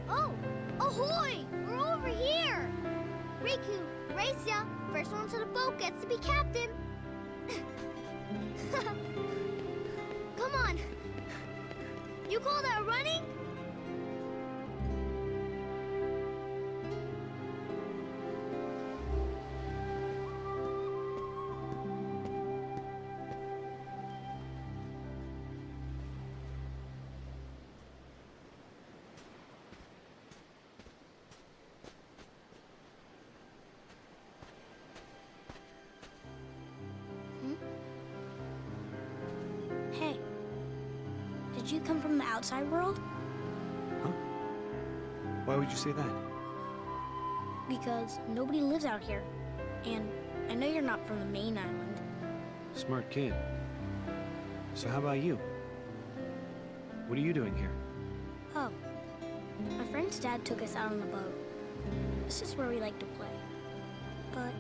[SPEAKER 9] Oh, ahoy! We're over here! Riku, race ya! First one to the boat gets to be captain! Come on! You call that running? Hey, did you come from the outside world?
[SPEAKER 3] Why would you say that?
[SPEAKER 9] Because nobody lives out here. And I know you're not from the main island.
[SPEAKER 3] Smart kid. So how about you? What are you doing here?
[SPEAKER 9] Oh, my friend's dad took us out on the boat. This is where we like to play. But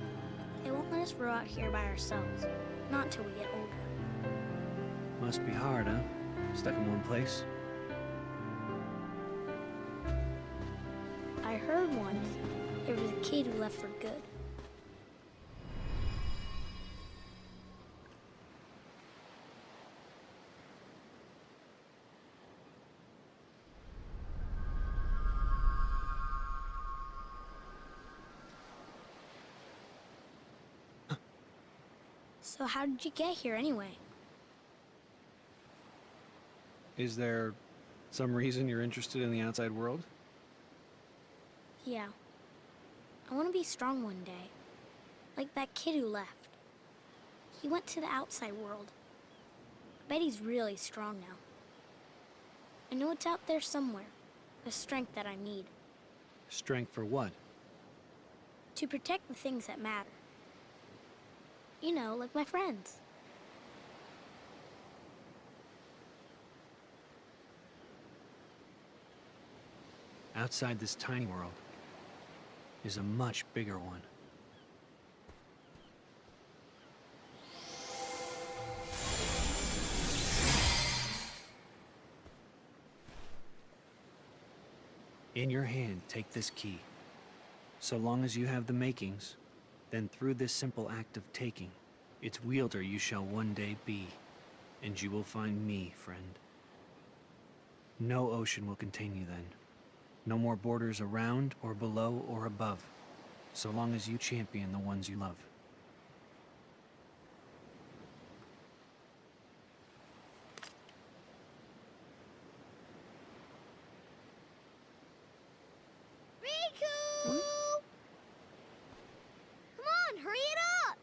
[SPEAKER 9] they won't let us row out here by ourselves. Not until we get older.
[SPEAKER 3] Must be hard, huh? Stuck in one place.
[SPEAKER 9] I heard once there was a kid who left for good. So how did you get here anyway?
[SPEAKER 3] Is there some reason you're interested in the outside world?
[SPEAKER 9] Yeah. I want to be strong one day. Like that kid who left. He went to the outside world. I bet he's really strong now. I know it's out there somewhere. The strength that I need.
[SPEAKER 3] Strength for what?
[SPEAKER 9] To protect the things that matter. You know, like my friends.
[SPEAKER 3] Outside this tiny world is a much bigger one. In your hand, take this key. So long as you have the makings, then through this simple act of taking, its wielder you shall one day be, and you will find me, friend. No ocean will contain you then. No more borders around or below or above, so long as you champion the ones you love.
[SPEAKER 9] Riku! Come on, hurry it up!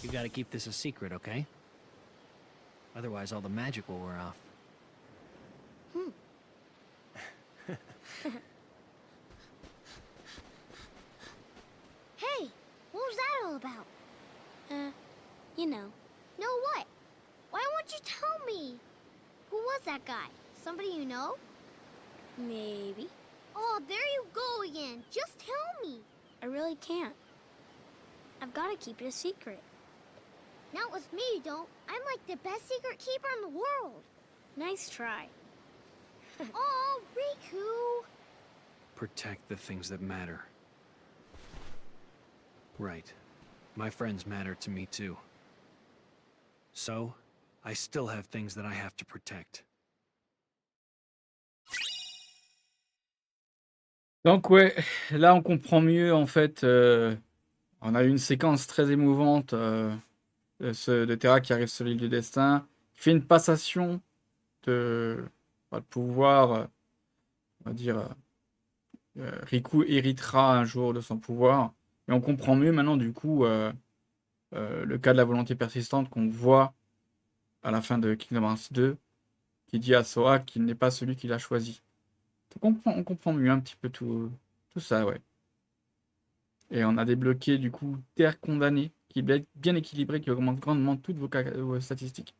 [SPEAKER 3] You gotta keep this a secret, okay? Otherwise all the magic will wear off.
[SPEAKER 9] Hey, what was that all about? You know. Know what? Why won't you tell me? Who was that guy? Somebody you know? Maybe. Oh, there you go again. Just tell me. I really can't. I've got to keep it a secret. Not with me, you don't. I'm like the best secret keeper in the world. Nice try. Oh, Riku.
[SPEAKER 12] Protect the things that matter. Right. My friends matter to me too. So, I still have things that I have to protect.
[SPEAKER 2] Donc ouais, là on comprend mieux en fait. On a eu une séquence très émouvante de Terra qui arrive sur l'île du destin, qui fait une passation de pouvoir, on va dire, Riku héritera un jour de son pouvoir. Et on comprend mieux maintenant du coup le cas de la volonté persistante qu'on voit à la fin de Kingdom Hearts 2, qui dit à Sora qu'il n'est pas celui qu'il a choisi. Donc on comprend mieux un petit peu tout ça, ouais. Et on a débloqué du coup Terre condamnée, qui est bien équilibré, qui augmente grandement toutes vos statistiques.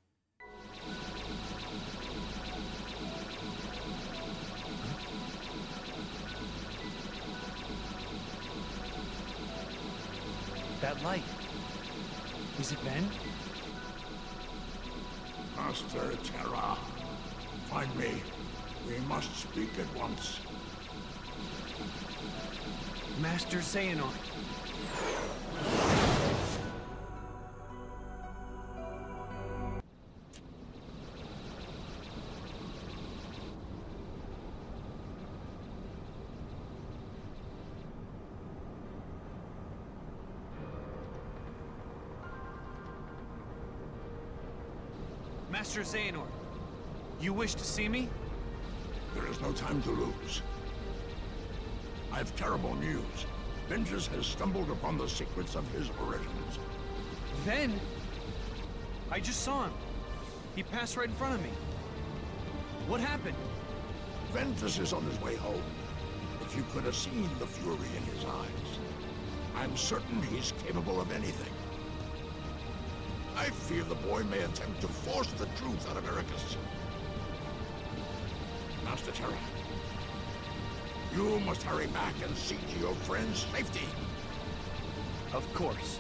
[SPEAKER 12] That light. Is it Ben?
[SPEAKER 4] Master Terra, find me. We must speak at once.
[SPEAKER 12] Master Xehanort. Master Xehanort, you wish to see me?
[SPEAKER 4] There is no time to lose. I have terrible news. Ventus has stumbled upon the secrets of his origins.
[SPEAKER 12] Then? I just saw him. He passed right in front of me. What happened?
[SPEAKER 4] Ventus is on his way home. If you could have seen the fury in his eyes, I'm certain he's capable of anything. I fear the boy may attempt to force the truth out of Ericus. Master Terra, you must hurry back and see to your friend's safety.
[SPEAKER 12] Of course.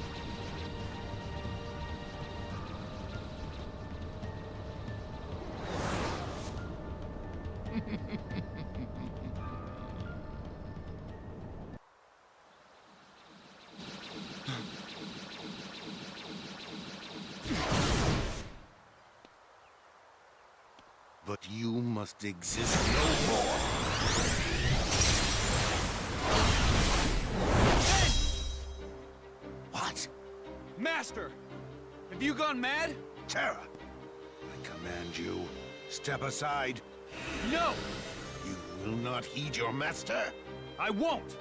[SPEAKER 14] But you must exist no more. What?
[SPEAKER 12] Master! Have you gone mad?
[SPEAKER 14] Terra, I command you, step aside.
[SPEAKER 12] No!
[SPEAKER 14] You will not heed your master?
[SPEAKER 12] I won't!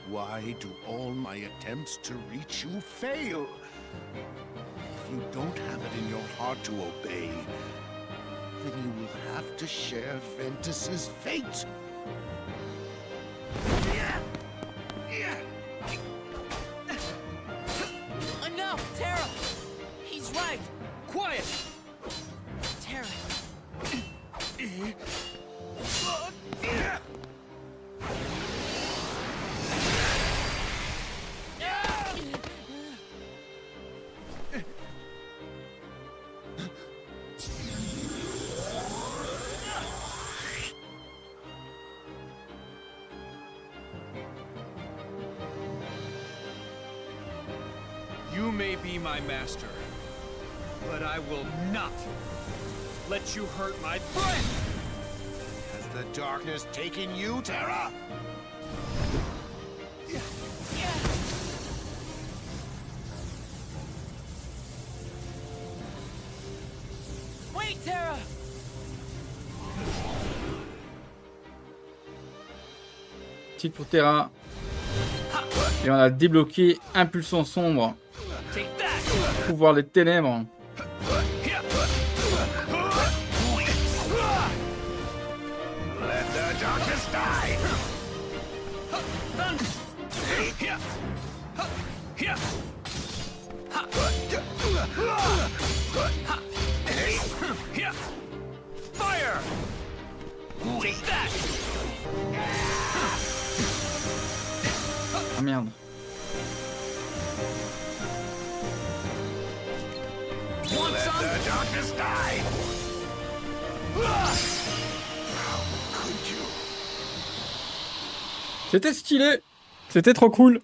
[SPEAKER 14] Why do all my attempts to reach you fail? If you don't have it in your heart to obey, then you will have to share Ventus's fate.
[SPEAKER 5] Enough, Terra! He's right!
[SPEAKER 12] Quiet!
[SPEAKER 5] Terra.
[SPEAKER 12] You may be my master, but I will not let you hurt my friend!
[SPEAKER 14] Has the darkness taken you, Terra?
[SPEAKER 5] Wait, Terra!
[SPEAKER 2] Petite pour Terra. Et on a débloqué Impulsion sombre. Pouvoir des ténèbres.
[SPEAKER 14] Let the darkness die!
[SPEAKER 12] Fire! Take that!
[SPEAKER 2] Ah merde.
[SPEAKER 14] Want some? Let the darkness die! How could you?
[SPEAKER 2] C'était stylé. C'était trop cool.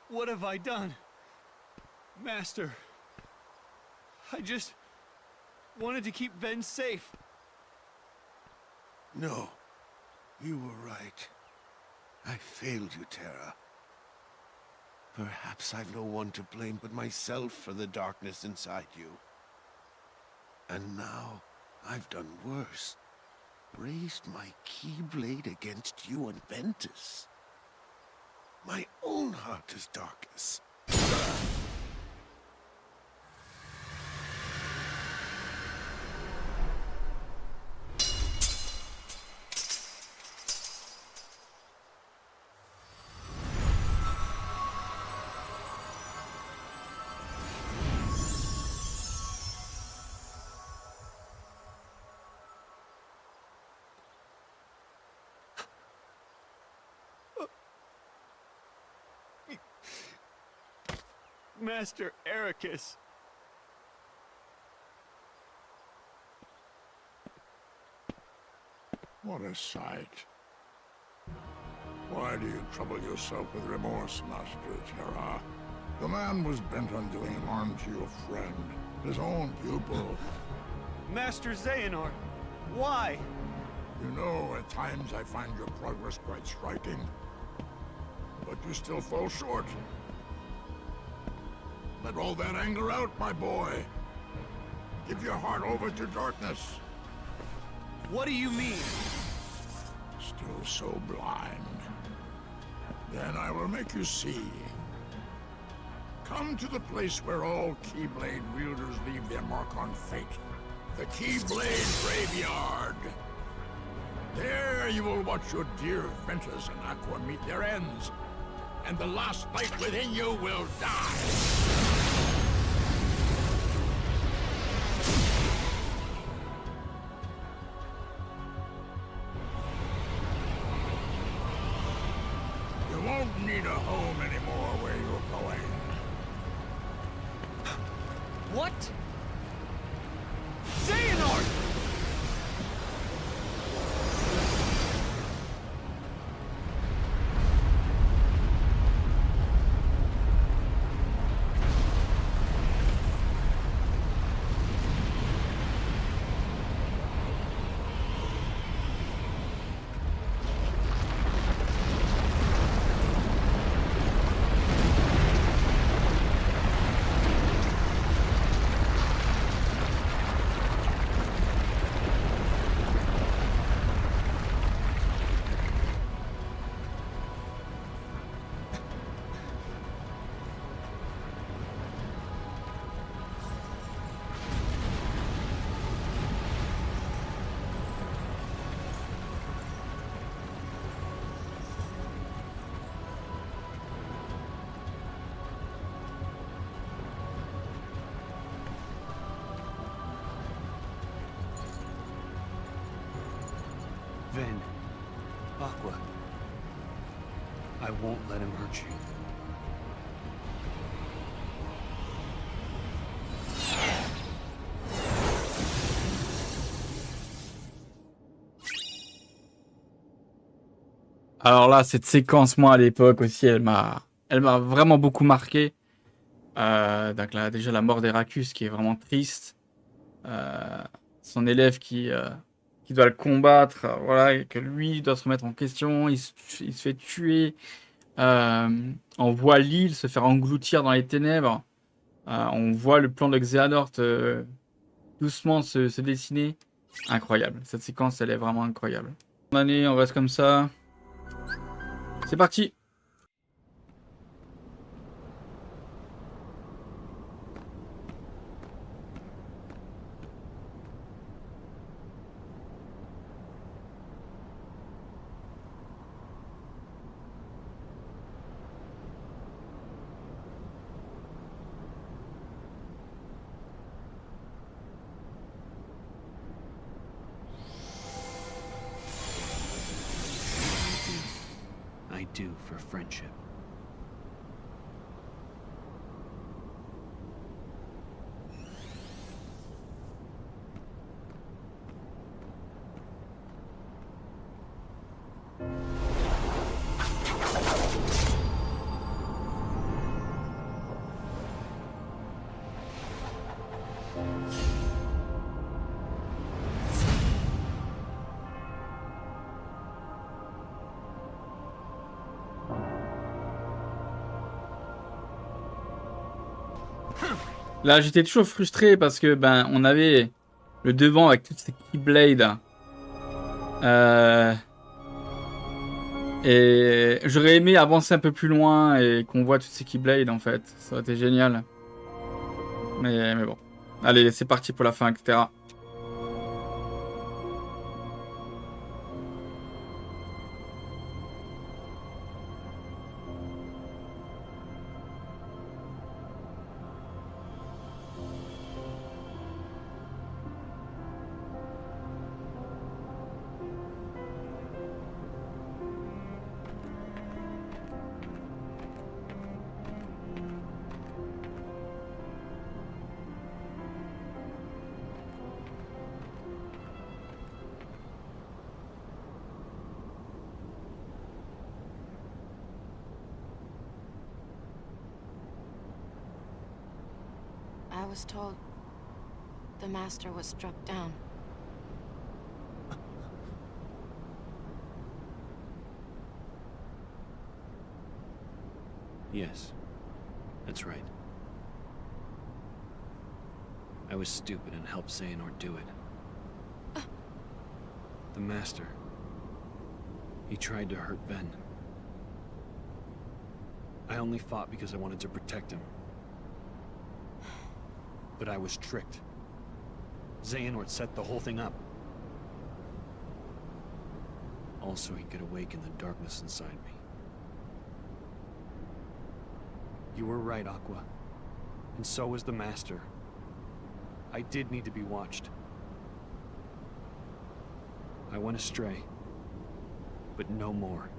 [SPEAKER 22] What have I done? Master, I just wanted to keep Ven safe.
[SPEAKER 4] No, you were right. I failed you, Terra. Perhaps I've no one to blame but myself for the darkness inside you. And now, I've done worse. Raised my keyblade against you and Ventus. My own heart is darkness.
[SPEAKER 22] Master Ericus.
[SPEAKER 4] What a sight. Why do you trouble yourself with remorse, Master Terra? The man was bent on doing harm to your friend, his own pupil.
[SPEAKER 22] Master Xehanort, why?
[SPEAKER 4] You know, at times I find your progress quite striking. But you still fall short. Let all that anger out, my boy. Give your heart over to darkness.
[SPEAKER 22] What do you mean?
[SPEAKER 4] Still so blind. Then I will make you see. Come to the place where all Keyblade wielders leave their mark on fate. The Keyblade Graveyard. There you will watch your dear Ventus and Aqua meet their ends. And the last light within you will die. You won't need a home anymore where you're going.
[SPEAKER 22] What? Xehanort! Ven, Aqua, I won't let him hurt you.
[SPEAKER 2] Alors là, cette séquence, moi, à l'époque aussi, elle m'a vraiment beaucoup marqué. Donc là, déjà, la mort d'Heracus, qui est vraiment triste. Son élève qui doit le combattre, voilà, et que lui doit se remettre en question. Il se fait tuer. On voit l'île se faire engloutir dans les ténèbres. On voit le plan de Xehanort doucement se dessiner. Incroyable. Cette séquence, elle est vraiment incroyable. Allez, on reste comme ça. C'est parti.
[SPEAKER 12] do for friendship.
[SPEAKER 2] Là, j'étais toujours frustré parce que ben on avait le devant avec toutes ces keyblades. Et j'aurais aimé avancer un peu plus loin et qu'on voit toutes ces keyblades en fait. Ça aurait été génial. Mais bon. Allez, c'est parti pour la fin, etc.
[SPEAKER 7] I was told the master was struck down.
[SPEAKER 12] Yes, that's right. I was stupid and helped Xehanort do it. The master. He tried to hurt Ben. I only fought because I wanted to protect him. But I was tricked. Xehanort set the whole thing up. Also, he could awaken the darkness inside me. You were right, Aqua. And so was the Master. I did need to be watched. I went astray. But no more.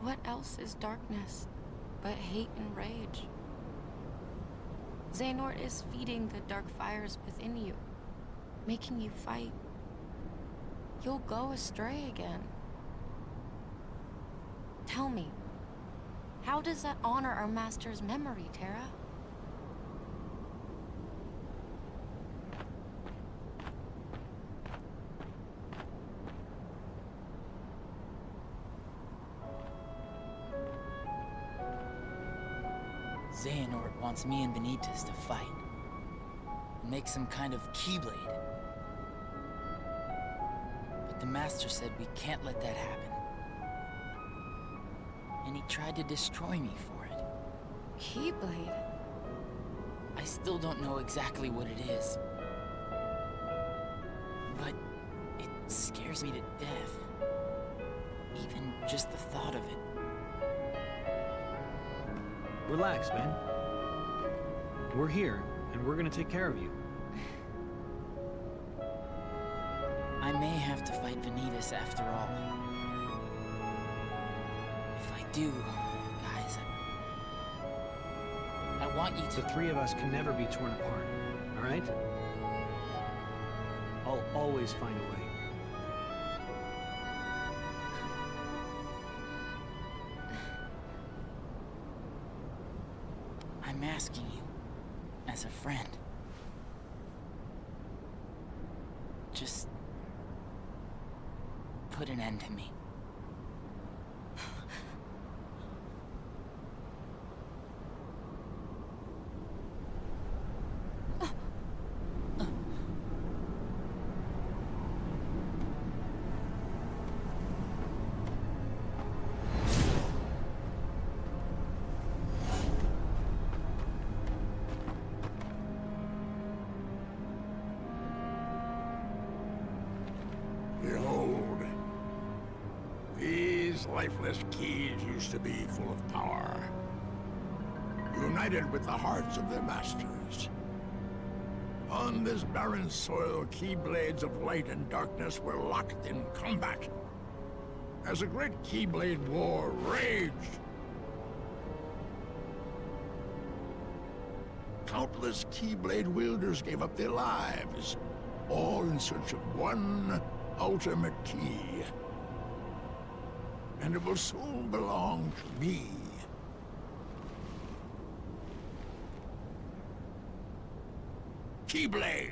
[SPEAKER 7] What else is darkness but hate and rage? Xehanort is feeding the dark fires within you, making you fight. You'll go astray again. Tell me, how does that honor our master's memory, Terra?
[SPEAKER 5] Xehanort wants me and Benitez to fight. Make some kind of keyblade. But the Master said we can't let that happen. And he tried to destroy me for it.
[SPEAKER 7] Keyblade?
[SPEAKER 5] I still don't know exactly what it is. But it scares me to death. Even just the thought of it.
[SPEAKER 12] Relax, man. We're here, and we're gonna take care of you.
[SPEAKER 5] I may have to fight Benitez after all. If I do, guys, I want you to...
[SPEAKER 12] The three of us can never be torn apart, all right? I'll always find a way.
[SPEAKER 5] I'm asking you, as a friend. Just put an end to me.
[SPEAKER 4] Behold, these lifeless keys used to be full of power, united with the hearts of their masters. On this barren soil, keyblades of light and darkness were locked in combat. As a great keyblade war raged, countless keyblade wielders gave up their lives, all in search of one ultimate key. And it will soon belong to me. Keyblade!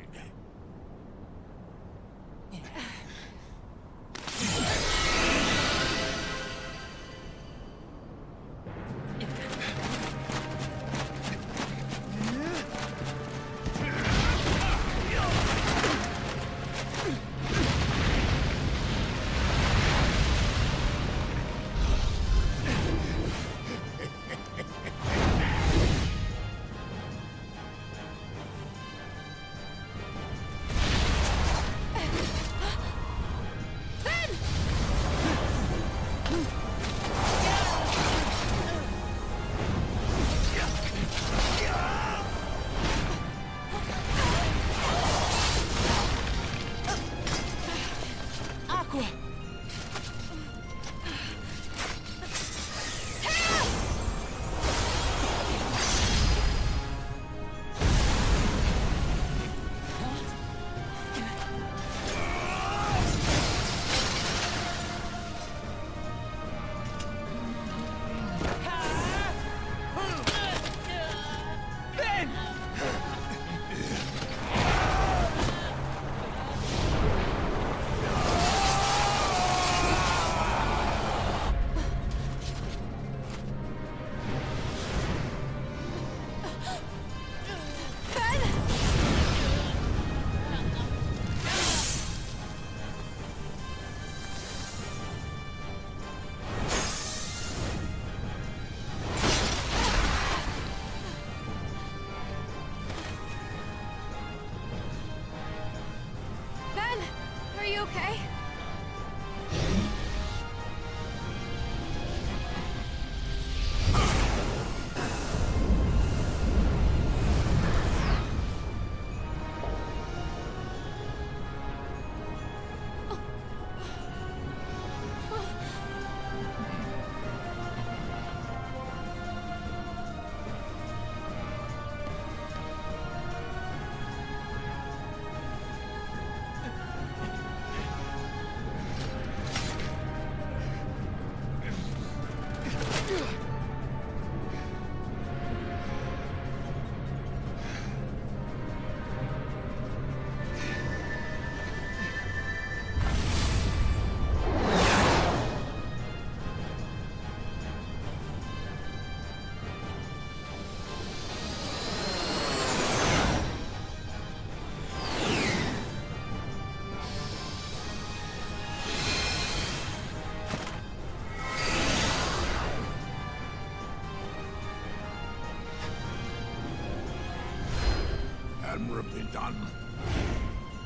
[SPEAKER 4] Admirably done.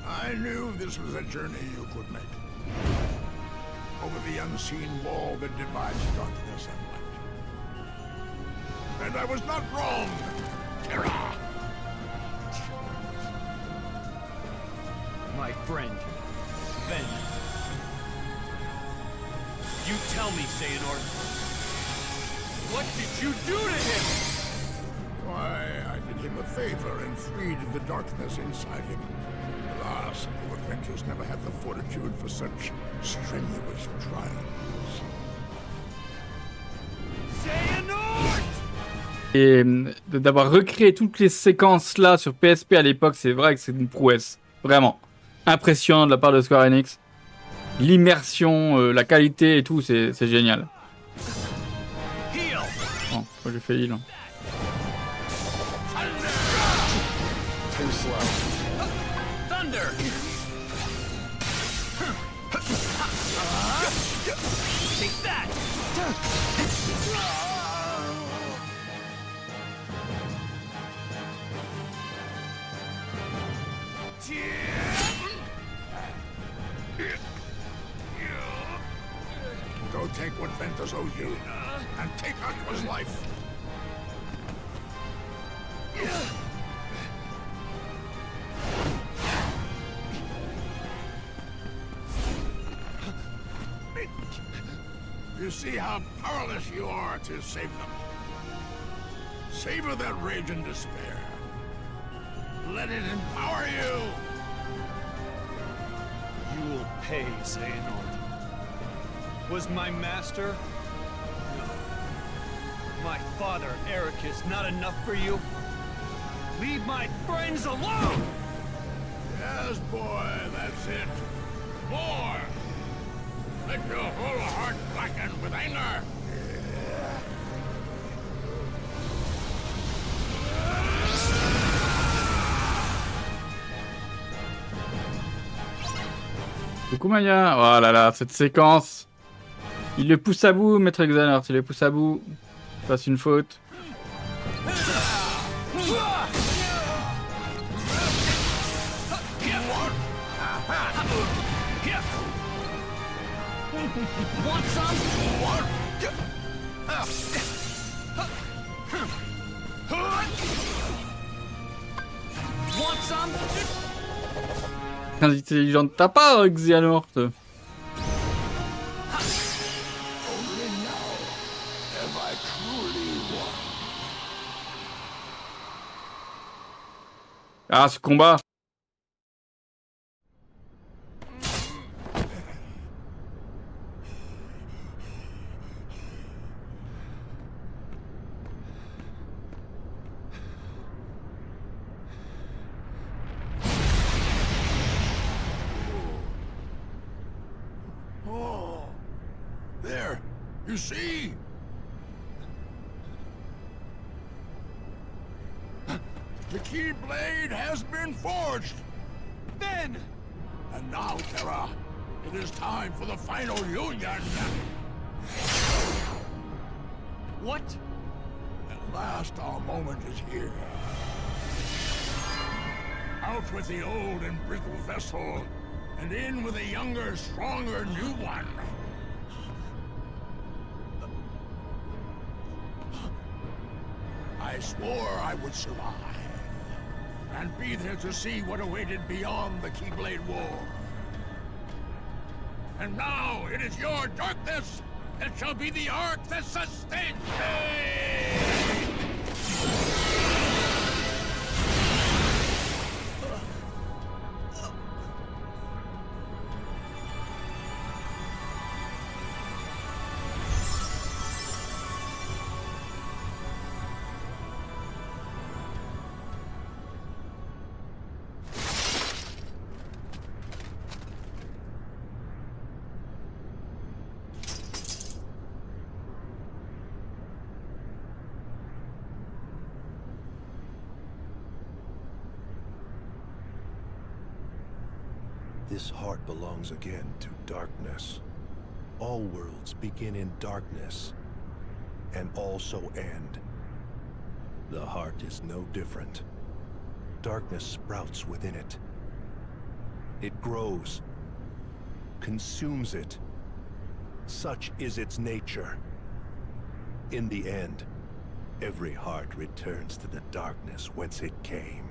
[SPEAKER 4] I knew this was a journey you could make. Over the unseen wall that divides darkness and light. And I was not wrong, Terra!
[SPEAKER 22] My friend, Ben. You tell me, Xehanort. What did you do to him?
[SPEAKER 4] Why, I did him a favor and freed the darkness inside him. Alas, poor Ventus never had the fortitude for such strenuous trials.
[SPEAKER 2] Et d'avoir recréé toutes les séquences là sur PSP à l'époque, c'est vrai que c'est une prouesse. Vraiment. Impressionnant de la part de Square Enix. L'immersion, la qualité et tout, c'est génial. Bon, moi j'ai fait heal.
[SPEAKER 3] Too slow.
[SPEAKER 22] Thunder! Take that!
[SPEAKER 4] Go take what Ventus owes you, and take Aqua's life. see how powerless you are to save them. Savor that rage and despair. Let it empower you.
[SPEAKER 22] You will pay, Xehanort. Was my master? No. My father, Eric, is not enough for you? Leave my friends alone!
[SPEAKER 4] Yes, boy, that's it. More! Let your whole heart blacken with anger.
[SPEAKER 2] Coucou Maya. Oh là là, cette séquence. Il le pousse à bout, maître Xehanort. Il le pousse à bout. Fasse une faute.
[SPEAKER 22] Want some? Want some?
[SPEAKER 2] Très intelligent de ta part, Xehanort. Ah, ce combat.
[SPEAKER 4] There, you see? The Keyblade has been forged!
[SPEAKER 22] Then!
[SPEAKER 4] And now, Terra, it is time for the final union!
[SPEAKER 22] What?
[SPEAKER 4] At last our moment is here. Out with the old and brittle vessel, and in with a younger, stronger new one. I swore I would survive, and be there to see what awaited beyond the Keyblade War. And now it is your darkness that shall be the arc that sustains me!
[SPEAKER 13] This heart belongs again to darkness. All worlds begin in darkness, and also end. The heart is no different. Darkness sprouts within it. It grows, consumes it. Such is its nature. In the end, every heart returns to the darkness whence it came.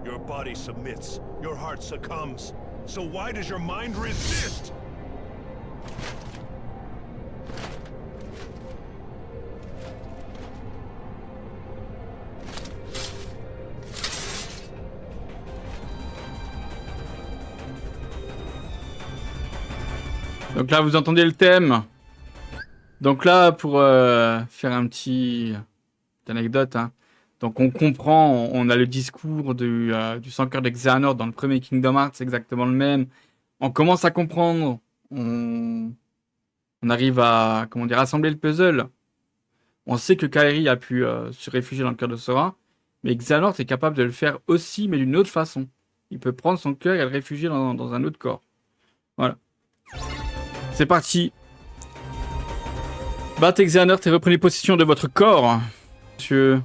[SPEAKER 13] Your body submits, your heart succumbs. So why does your mind resist?
[SPEAKER 2] Donc là, vous entendez le thème. Donc là, pour faire un petite anecdote, hein. Donc on comprend, on a le discours du sans cœur de Xehanort dans le premier Kingdom Hearts, c'est exactement le même. On commence à comprendre, on arrive à, comment dire, assembler le puzzle. On sait que Kairi a pu se réfugier dans le cœur de Sora, mais Xehanort est capable de le faire aussi, mais d'une autre façon. Il peut prendre son cœur et le réfugier dans un autre corps. Voilà. C'est parti. Battez Xehanort et reprenez possession de votre corps, monsieur.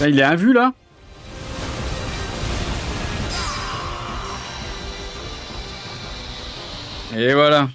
[SPEAKER 2] Là, il est à vue là. Et voilà.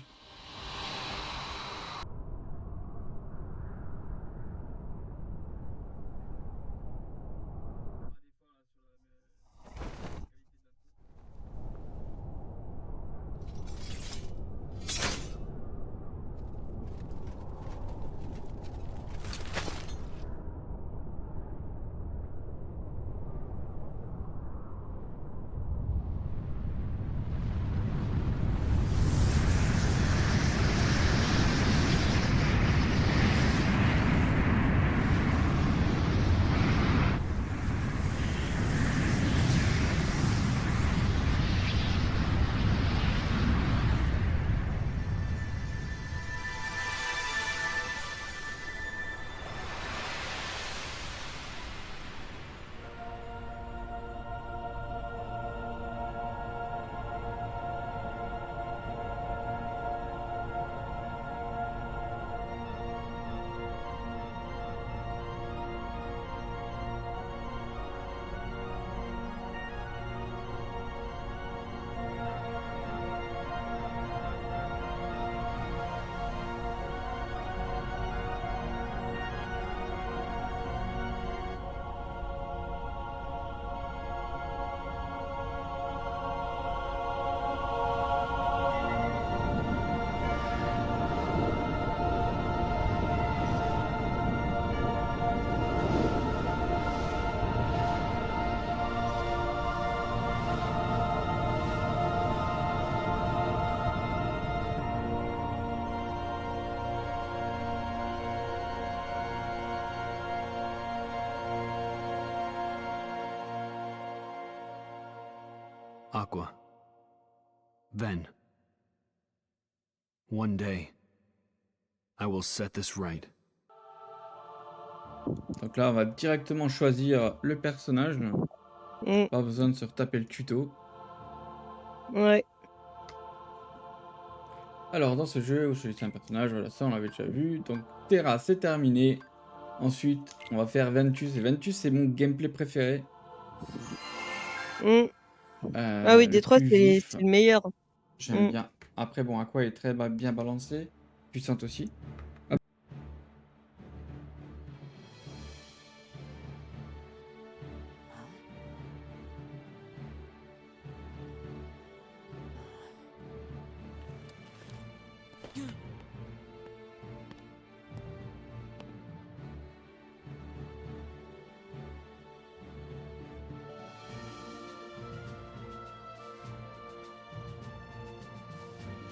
[SPEAKER 12] Aqua. Then, one day, I will set this right.
[SPEAKER 2] Donc là, on va directement choisir le personnage. Pas besoin de se retaper le tuto.
[SPEAKER 6] Ouais.
[SPEAKER 2] Alors, dans ce jeu, où je choisis un personnage, voilà, ça on l'avait déjà vu. Donc, Terra, c'est terminé. Ensuite, on va faire Ventus. Et Ventus, c'est mon gameplay préféré.
[SPEAKER 6] Ah oui, des trois, c'est le meilleur.
[SPEAKER 2] J'aime bien. Après, bon, Aqua est très bien balancée. Puissante aussi. Hop.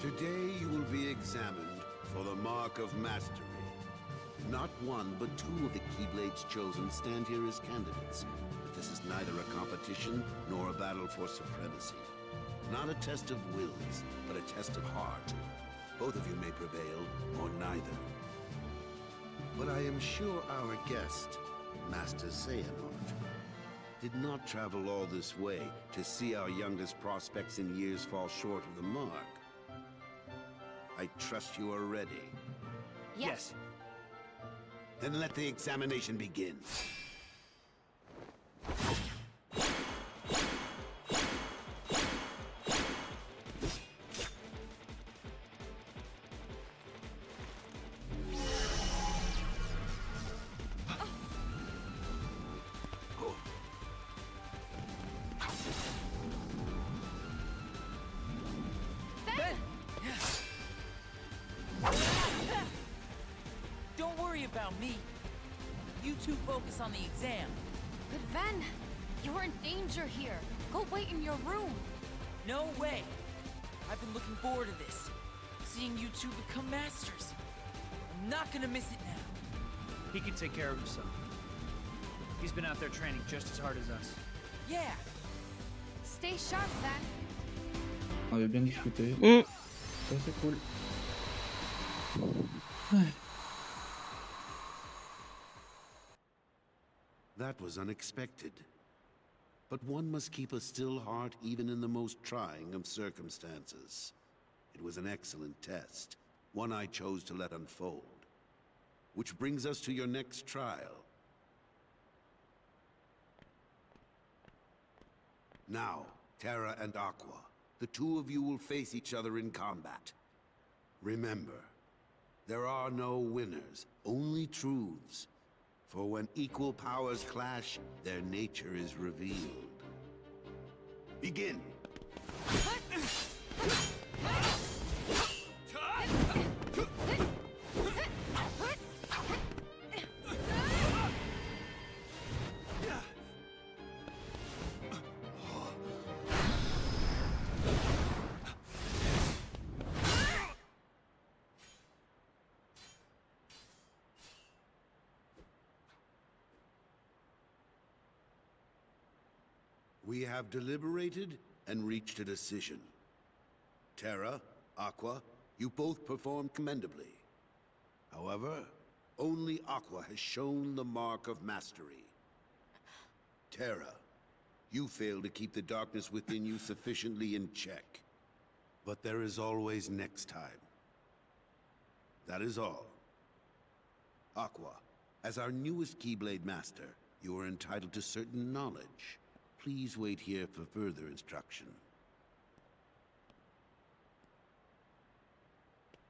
[SPEAKER 1] Today you will be examined for the mark of mastery. Not one, but two of the Keyblades chosen stand here as candidates. But this is neither a competition nor a battle for supremacy. Not a test of wills, but a test of heart. Both of you may prevail, or neither. But I am sure our guest, Master Xehanort, did not travel all this way to see our youngest prospects in years fall short of the mark. I trust you are ready.
[SPEAKER 5] Yes.
[SPEAKER 1] Then let the examination begin.
[SPEAKER 5] Don't worry about me. You two focus on the exam.
[SPEAKER 7] But Ven, you're in danger here. Go wait in your room.
[SPEAKER 5] No way. I've been looking forward to this. Seeing you two become masters. I'm not gonna miss it now.
[SPEAKER 12] He can take care of himself. He's been out there training just as hard as us.
[SPEAKER 5] Yeah.
[SPEAKER 7] Stay sharp, Ven.
[SPEAKER 2] On avait bien discuté. Ça, c'est cool.
[SPEAKER 1] That was unexpected. But one must keep a still heart even in the most trying of circumstances. It was an excellent test, one I chose to let unfold. Which brings us to your next trial. Now, Terra and Aqua, the two of you will face each other in combat. Remember, there are no winners, only truths. For when equal powers clash, their nature is revealed. Begin! We have deliberated and reached a decision. Terra, Aqua, you both performed commendably. However, only Aqua has shown the mark of mastery. Terra, you failed to keep the darkness within you sufficiently in check. But there is always next time. That is all. Aqua, as our newest Keyblade Master, you are entitled to certain knowledge. Please wait here for further instruction.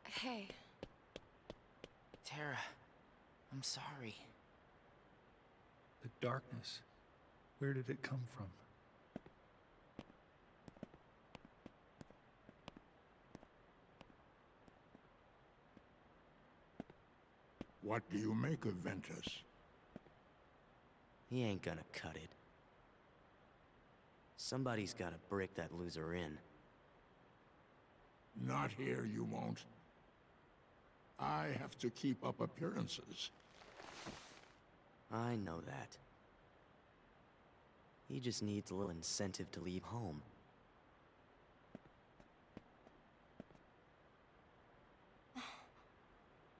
[SPEAKER 5] Hey. Terra, I'm sorry.
[SPEAKER 22] The darkness. Where did it come from?
[SPEAKER 4] What do you make of Ventus?
[SPEAKER 3] He ain't gonna cut it. Somebody's gotta break that loser in.
[SPEAKER 4] Not here, you won't. I have to keep up appearances.
[SPEAKER 3] I know that. He just needs a little incentive to leave home.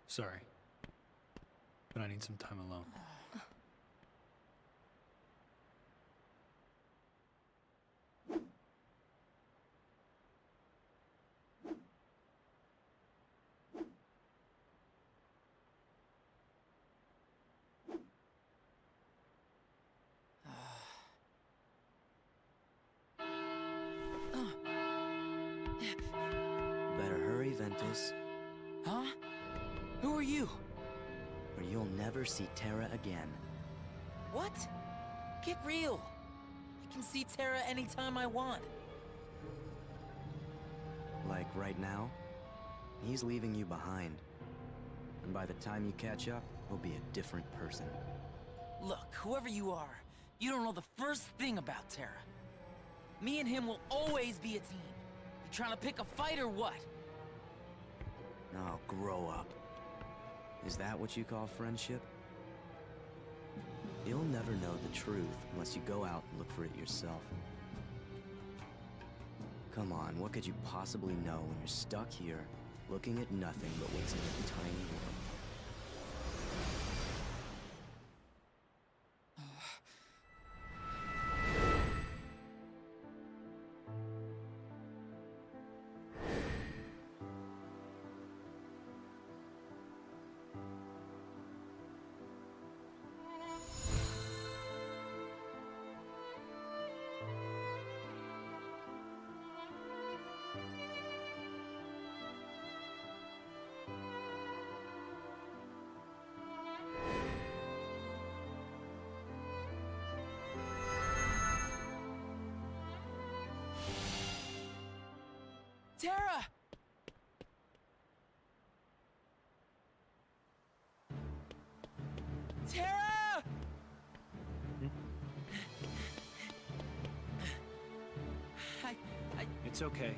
[SPEAKER 22] Sorry. But I need some time alone.
[SPEAKER 3] Better hurry, Ventus.
[SPEAKER 5] Huh? Who are you?
[SPEAKER 3] Or you'll never see Terra again.
[SPEAKER 5] What? Get real. I can see Terra anytime I want.
[SPEAKER 3] Like right now, he's leaving you behind. And by the time you catch up, he'll be a different person.
[SPEAKER 5] Look, whoever you are, you don't know the first thing about Terra. Me and him will always be a team. You trying to pick a fight or what?
[SPEAKER 3] Oh, grow up. Is that what you call friendship? You'll never know the truth unless you go out and look for it yourself. Come on, what could you possibly know when you're stuck here, looking at nothing but what's in your tiny world?
[SPEAKER 5] Terra! Terra!
[SPEAKER 22] It's okay.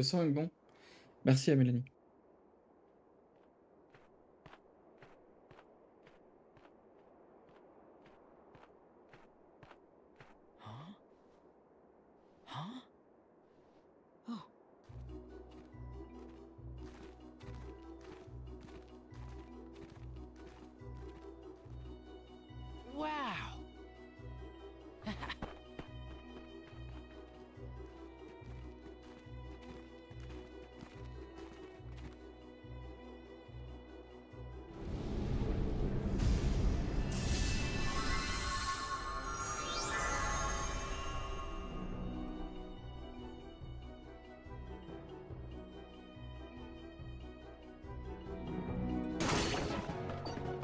[SPEAKER 2] Le son est bon. Merci à Mélanie.
[SPEAKER 5] Wow!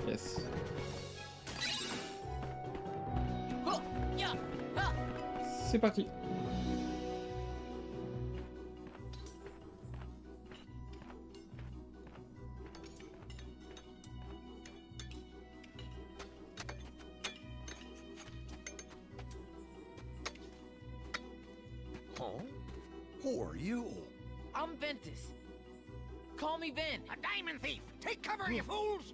[SPEAKER 2] Yes. C'est parti.
[SPEAKER 14] Huh? Who are you?
[SPEAKER 5] I'm Ventus. Call me Ven.
[SPEAKER 17] A diamond thief! Take cover, you fools!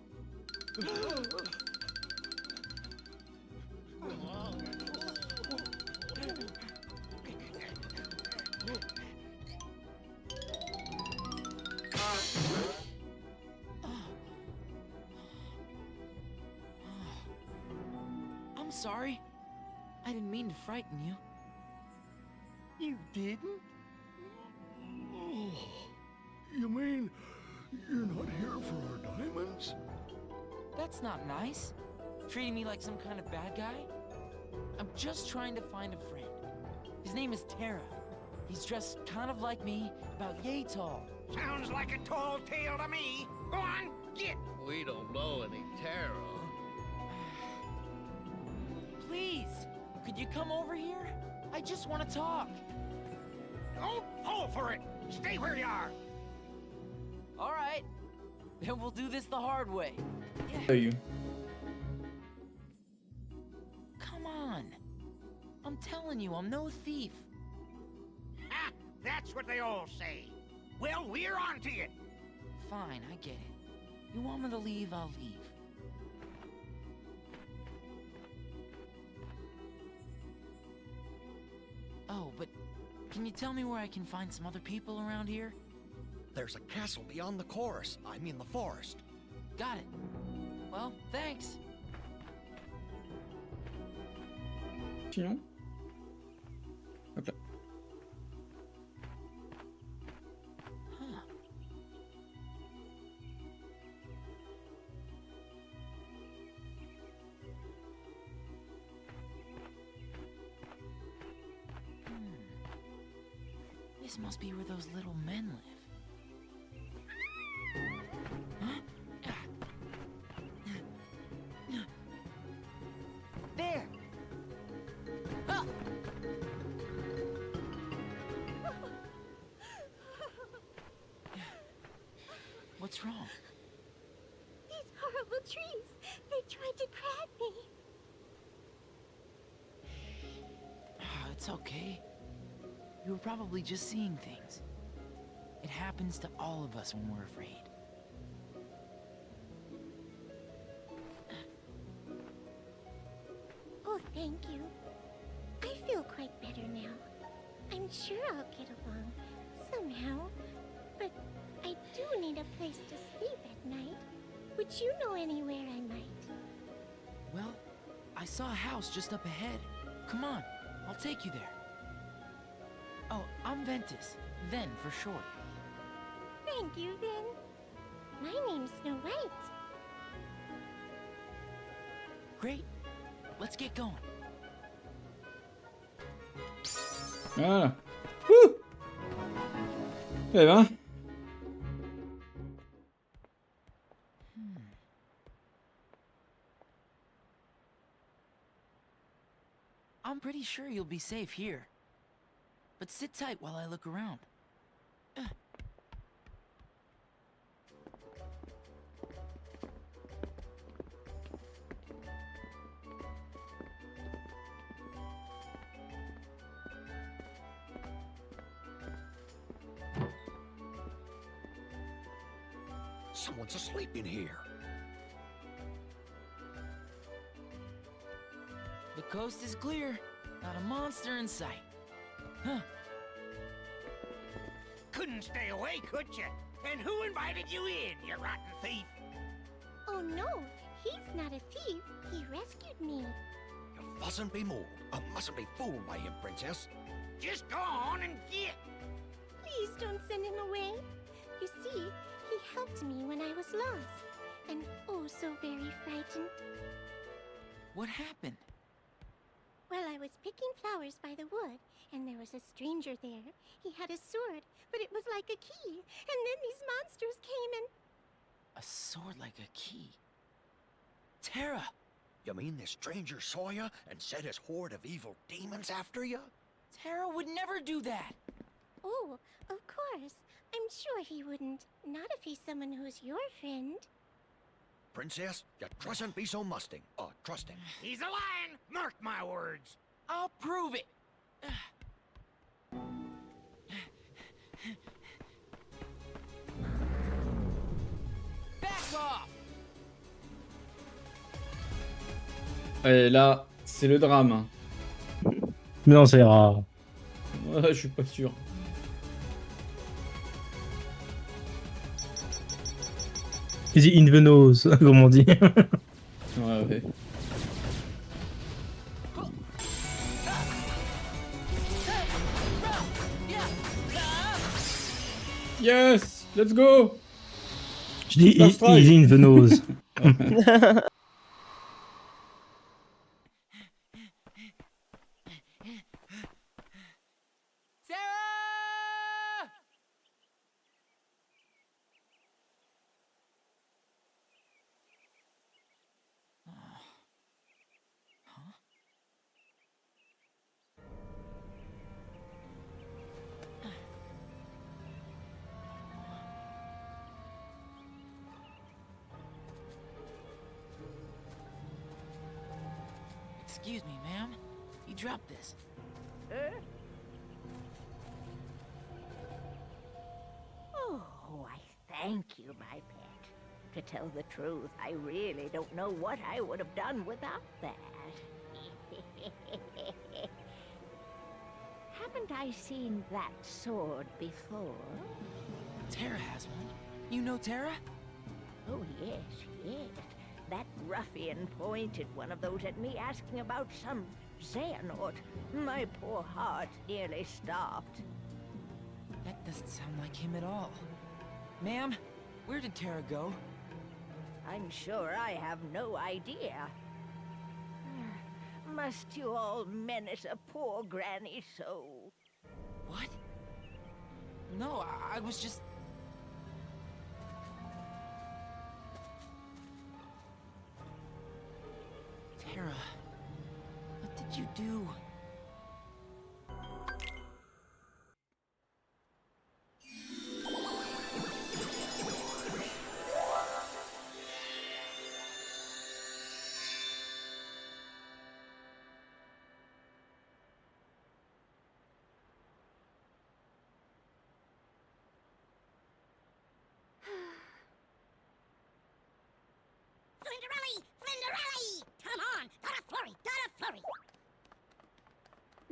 [SPEAKER 5] I'm sorry. I didn't mean to frighten you.
[SPEAKER 4] You didn't? Oh, you mean you're not here for our diamonds?
[SPEAKER 5] That's not nice. Treating me like some kind of bad guy? I'm just trying to find a friend. His name is Terra. He's dressed kind of like me, about yay tall.
[SPEAKER 17] Sounds like a tall tale to me. Go on, get!
[SPEAKER 14] We don't know any Terra.
[SPEAKER 5] Please, could you come over here? I just want to talk.
[SPEAKER 17] Don't fall for it! Stay where you are!
[SPEAKER 5] All right, then we'll do this the hard way.
[SPEAKER 2] You.
[SPEAKER 5] Come on. I'm telling you, I'm no thief.
[SPEAKER 17] Ah, that's what they all say. Well, we're on to you.
[SPEAKER 5] Fine, I get it. You want me to leave, I'll leave. Oh, but can you tell me where I can find some other people around here?
[SPEAKER 18] There's a castle beyond the chorus. I mean the forest.
[SPEAKER 5] Got it. Well, thanks.
[SPEAKER 2] Sinon. Hop là.
[SPEAKER 5] This must be where those little men live. There! Ah! What's wrong?
[SPEAKER 11] These horrible trees. They tried to grab me.
[SPEAKER 5] It's okay. You were probably just seeing things. It happens to all of us when we're afraid.
[SPEAKER 11] Oh, thank you. I feel quite better now. I'm sure I'll get along, somehow. But I do need a place to sleep at night. Would you know anywhere I might?
[SPEAKER 5] Well, I saw a house just up ahead. Come on, I'll take you there. Oh, I'm Ventus. Ven for short.
[SPEAKER 11] Thank you, Ven. My name's Snow White.
[SPEAKER 5] Great. Let's get going.
[SPEAKER 2] Voilà. Wouh. Eh ben.
[SPEAKER 5] I'm pretty sure you'll be safe here. But sit tight while I look around.
[SPEAKER 18] Someone's asleep in here.
[SPEAKER 5] The coast is clear. Not a monster in sight. Huh.
[SPEAKER 17] Couldn't stay away, could you? And who invited you in, you rotten thief?
[SPEAKER 11] Oh no, he's not a thief. He rescued me.
[SPEAKER 18] You mustn't be mauled. I mustn't be fooled by him, Princess.
[SPEAKER 17] Just go on and get.
[SPEAKER 11] Please don't send him away. You see, he helped me when I was lost. And oh, so very frightened.
[SPEAKER 5] What happened?
[SPEAKER 11] Well, I was picking flowers by the wood, and there was a stranger there. He had a sword, but it was like a key. And then these monsters came and...
[SPEAKER 5] A sword like a key. Terra!
[SPEAKER 18] You mean this stranger saw you and set his horde of evil demons after you?
[SPEAKER 5] Terra would never do that!
[SPEAKER 11] Oh, of course. I'm sure he wouldn't. Not if he's someone who's your friend.
[SPEAKER 18] Princess, you trustn't be so trusting.
[SPEAKER 17] He's a lion! Mark my words!
[SPEAKER 5] I'll prove it! Back off!
[SPEAKER 2] Et là, c'est le drame.
[SPEAKER 10] Non, c'est rare.
[SPEAKER 2] Ouais, je suis pas sûr.
[SPEAKER 10] Is he in the nose, comme on dit.
[SPEAKER 2] Ouais, ouais. Yes, let's go.
[SPEAKER 10] Je dis he's in the nose.
[SPEAKER 5] Excuse me, ma'am. You dropped this.
[SPEAKER 20] Oh, I thank you, my pet. To tell the truth, I really don't know what I would have done without that. Haven't I seen that sword before?
[SPEAKER 5] Terra has one. You know Terra?
[SPEAKER 20] Oh, yes, yes. That ruffian pointed one of those at me asking about some Xehanort. My poor heart nearly stopped.
[SPEAKER 5] That doesn't sound like him at all. Ma'am, where did Terra go?
[SPEAKER 20] I'm sure I have no idea. Must you all menace a poor granny so?
[SPEAKER 5] What? No, I was just... Terra, what did you do?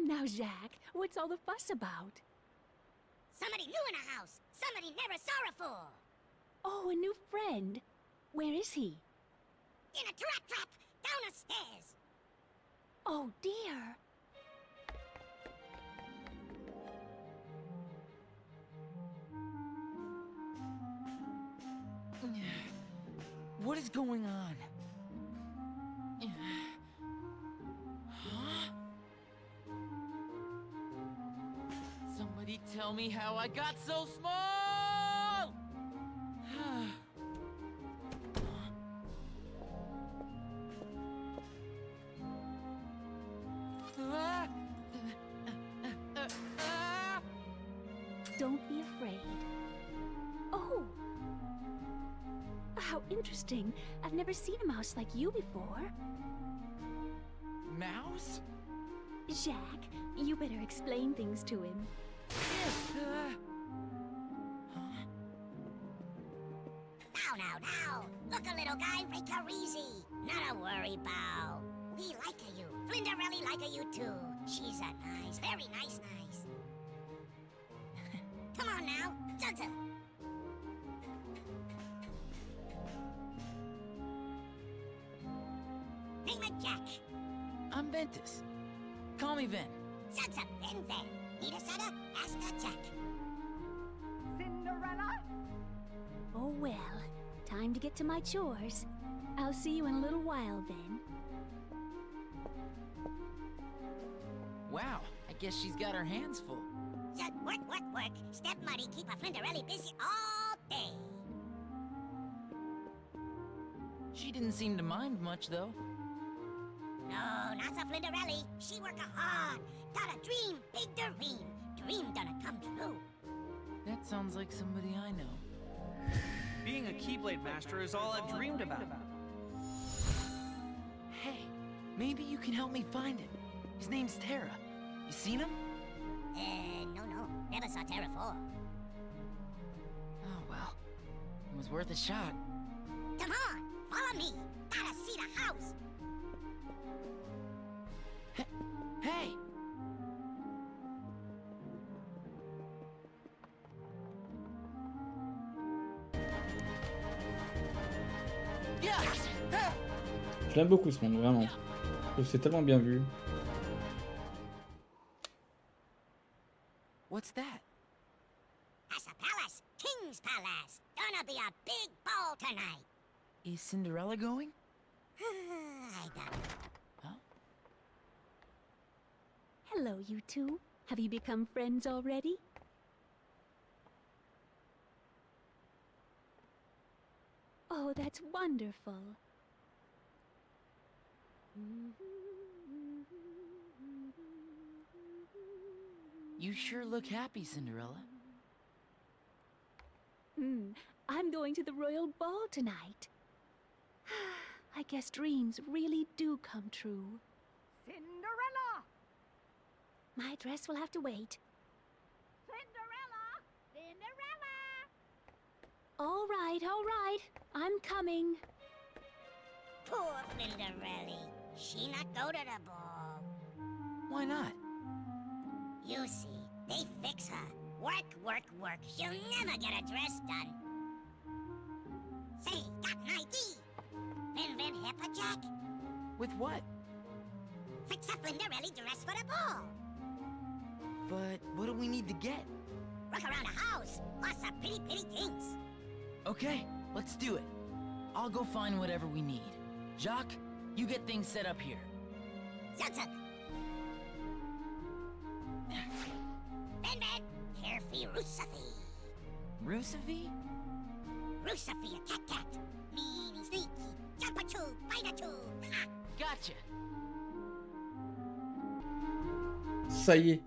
[SPEAKER 23] Now, Jack, what's all the fuss about?
[SPEAKER 24] Somebody new in a house. Somebody never saw her before.
[SPEAKER 23] Oh, a new friend. Where is he?
[SPEAKER 24] In a trap down the stairs.
[SPEAKER 23] Oh, dear.
[SPEAKER 5] What is going on? Somebody tell me how I got so small!
[SPEAKER 23] Don't be afraid. Oh! How interesting. I've never seen a mouse like you before.
[SPEAKER 5] Mouse?
[SPEAKER 23] Jack, you better explain things to him.
[SPEAKER 24] Now
[SPEAKER 11] Now. Look a little guy, make her easy. Not a worry, Bow. We like you. Flinderelli like you too. She's a nice, very nice. Come on now, Zugzug. Name it Jack.
[SPEAKER 5] I'm Ventus. Call me Ven.
[SPEAKER 11] Zugzug, Ven. Need a setter? Ask a Jack.
[SPEAKER 23] Cinderella?
[SPEAKER 8] Oh well, time to get to my chores. I'll see you in a little while then.
[SPEAKER 5] Wow, I guess she's got her hands full.
[SPEAKER 11] Just work. Step Muddy keep a Flinderelli busy all day.
[SPEAKER 5] She didn't seem to mind much, though.
[SPEAKER 11] No, not so Flinderelli. She work hard. Got a dream, big dream. Dream gonna come true.
[SPEAKER 5] That sounds like somebody I know.
[SPEAKER 12] Being a Keyblade Master is all I've dreamed about.
[SPEAKER 5] Hey, maybe you can help me find him. His name's Terra. You seen him?
[SPEAKER 11] No. Never saw Terra before.
[SPEAKER 5] Oh, well. It was worth a shot.
[SPEAKER 11] Come on, follow me. Gotta see the house.
[SPEAKER 5] Hey!
[SPEAKER 2] Je l'aime beaucoup ce monde, vraiment. C'est tellement bien vu.
[SPEAKER 5] What's that?
[SPEAKER 11] That's a palace. King's palace. Gonna be a big ball tonight.
[SPEAKER 5] Is Cinderella going?
[SPEAKER 11] I don't know.
[SPEAKER 5] Huh?
[SPEAKER 8] Hello, you two. Have you become friends already? Oh, that's wonderful.
[SPEAKER 5] You sure look happy, Cinderella.
[SPEAKER 8] I'm going to the royal ball tonight. I guess dreams really do come true.
[SPEAKER 23] Cinderella!
[SPEAKER 8] My dress will have to wait.
[SPEAKER 23] Cinderella!
[SPEAKER 8] All right. I'm coming.
[SPEAKER 11] Poor Flinderelli. She not go to the ball.
[SPEAKER 5] Why not?
[SPEAKER 11] You see, they fix her. Work. She'll never get a dress done. Say, got an idea. Vin help Jack?
[SPEAKER 5] With what?
[SPEAKER 11] Fix a Flinderelli dress for the ball.
[SPEAKER 5] But what do we need to get?
[SPEAKER 11] Look around the house. Lots of pretty things.
[SPEAKER 5] Okay, let's do it. I'll go find whatever we need. Jacques, you get things set up here.
[SPEAKER 11] Zugzug. Ben, carefree Rusafi.
[SPEAKER 5] Rusafi?
[SPEAKER 11] Rusafi, a cat. Meaning sneaky. Jump-a-choo, bite-a-choo.
[SPEAKER 5] Gotcha.
[SPEAKER 2] Ça y est.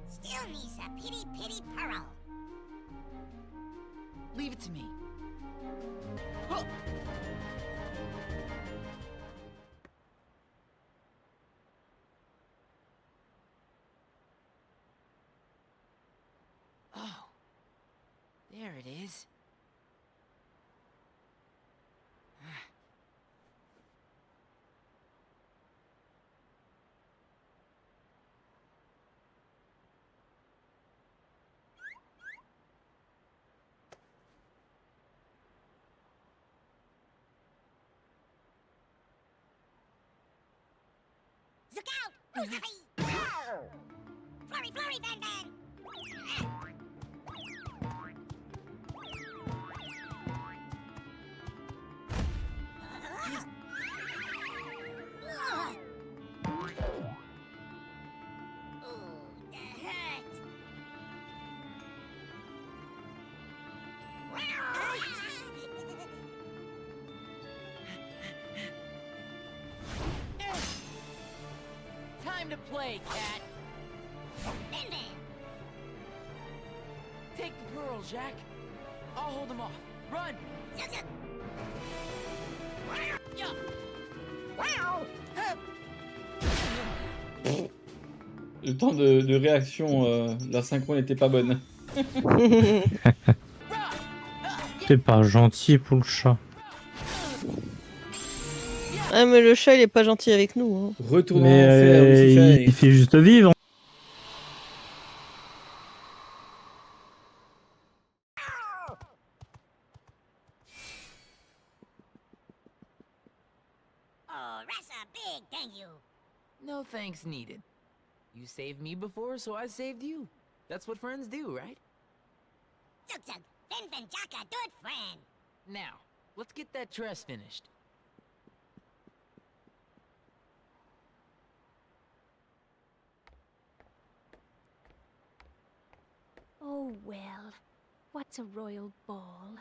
[SPEAKER 11] Still needs a pity pearl.
[SPEAKER 5] Leave it to me. Huh. Oh, there it is.
[SPEAKER 11] Look out! Rusafi! Flurry, Van!
[SPEAKER 5] Time to play, cat.
[SPEAKER 11] Van!
[SPEAKER 5] Take the pearls, Jack. I'll hold them off. Run!
[SPEAKER 11] Zugzug!
[SPEAKER 5] Yeah.
[SPEAKER 2] Le temps de réaction, la synchro n'était pas bonne.
[SPEAKER 10] T'es pas gentil pour le chat.
[SPEAKER 6] Ah mais le chat il est pas gentil avec nous. Hein.
[SPEAKER 2] Retournons
[SPEAKER 10] Mais
[SPEAKER 2] en faire, Lucifer.
[SPEAKER 10] il fait juste vivre.
[SPEAKER 15] Oh, that's a big thank you.
[SPEAKER 5] No thanks needed. You saved me before, so I saved you. That's what friends do, right?
[SPEAKER 15] Zug zug, Fen Fen Jaka good friend.
[SPEAKER 5] Now, let's get that dress finished.
[SPEAKER 8] Oh well, what's a royal ball?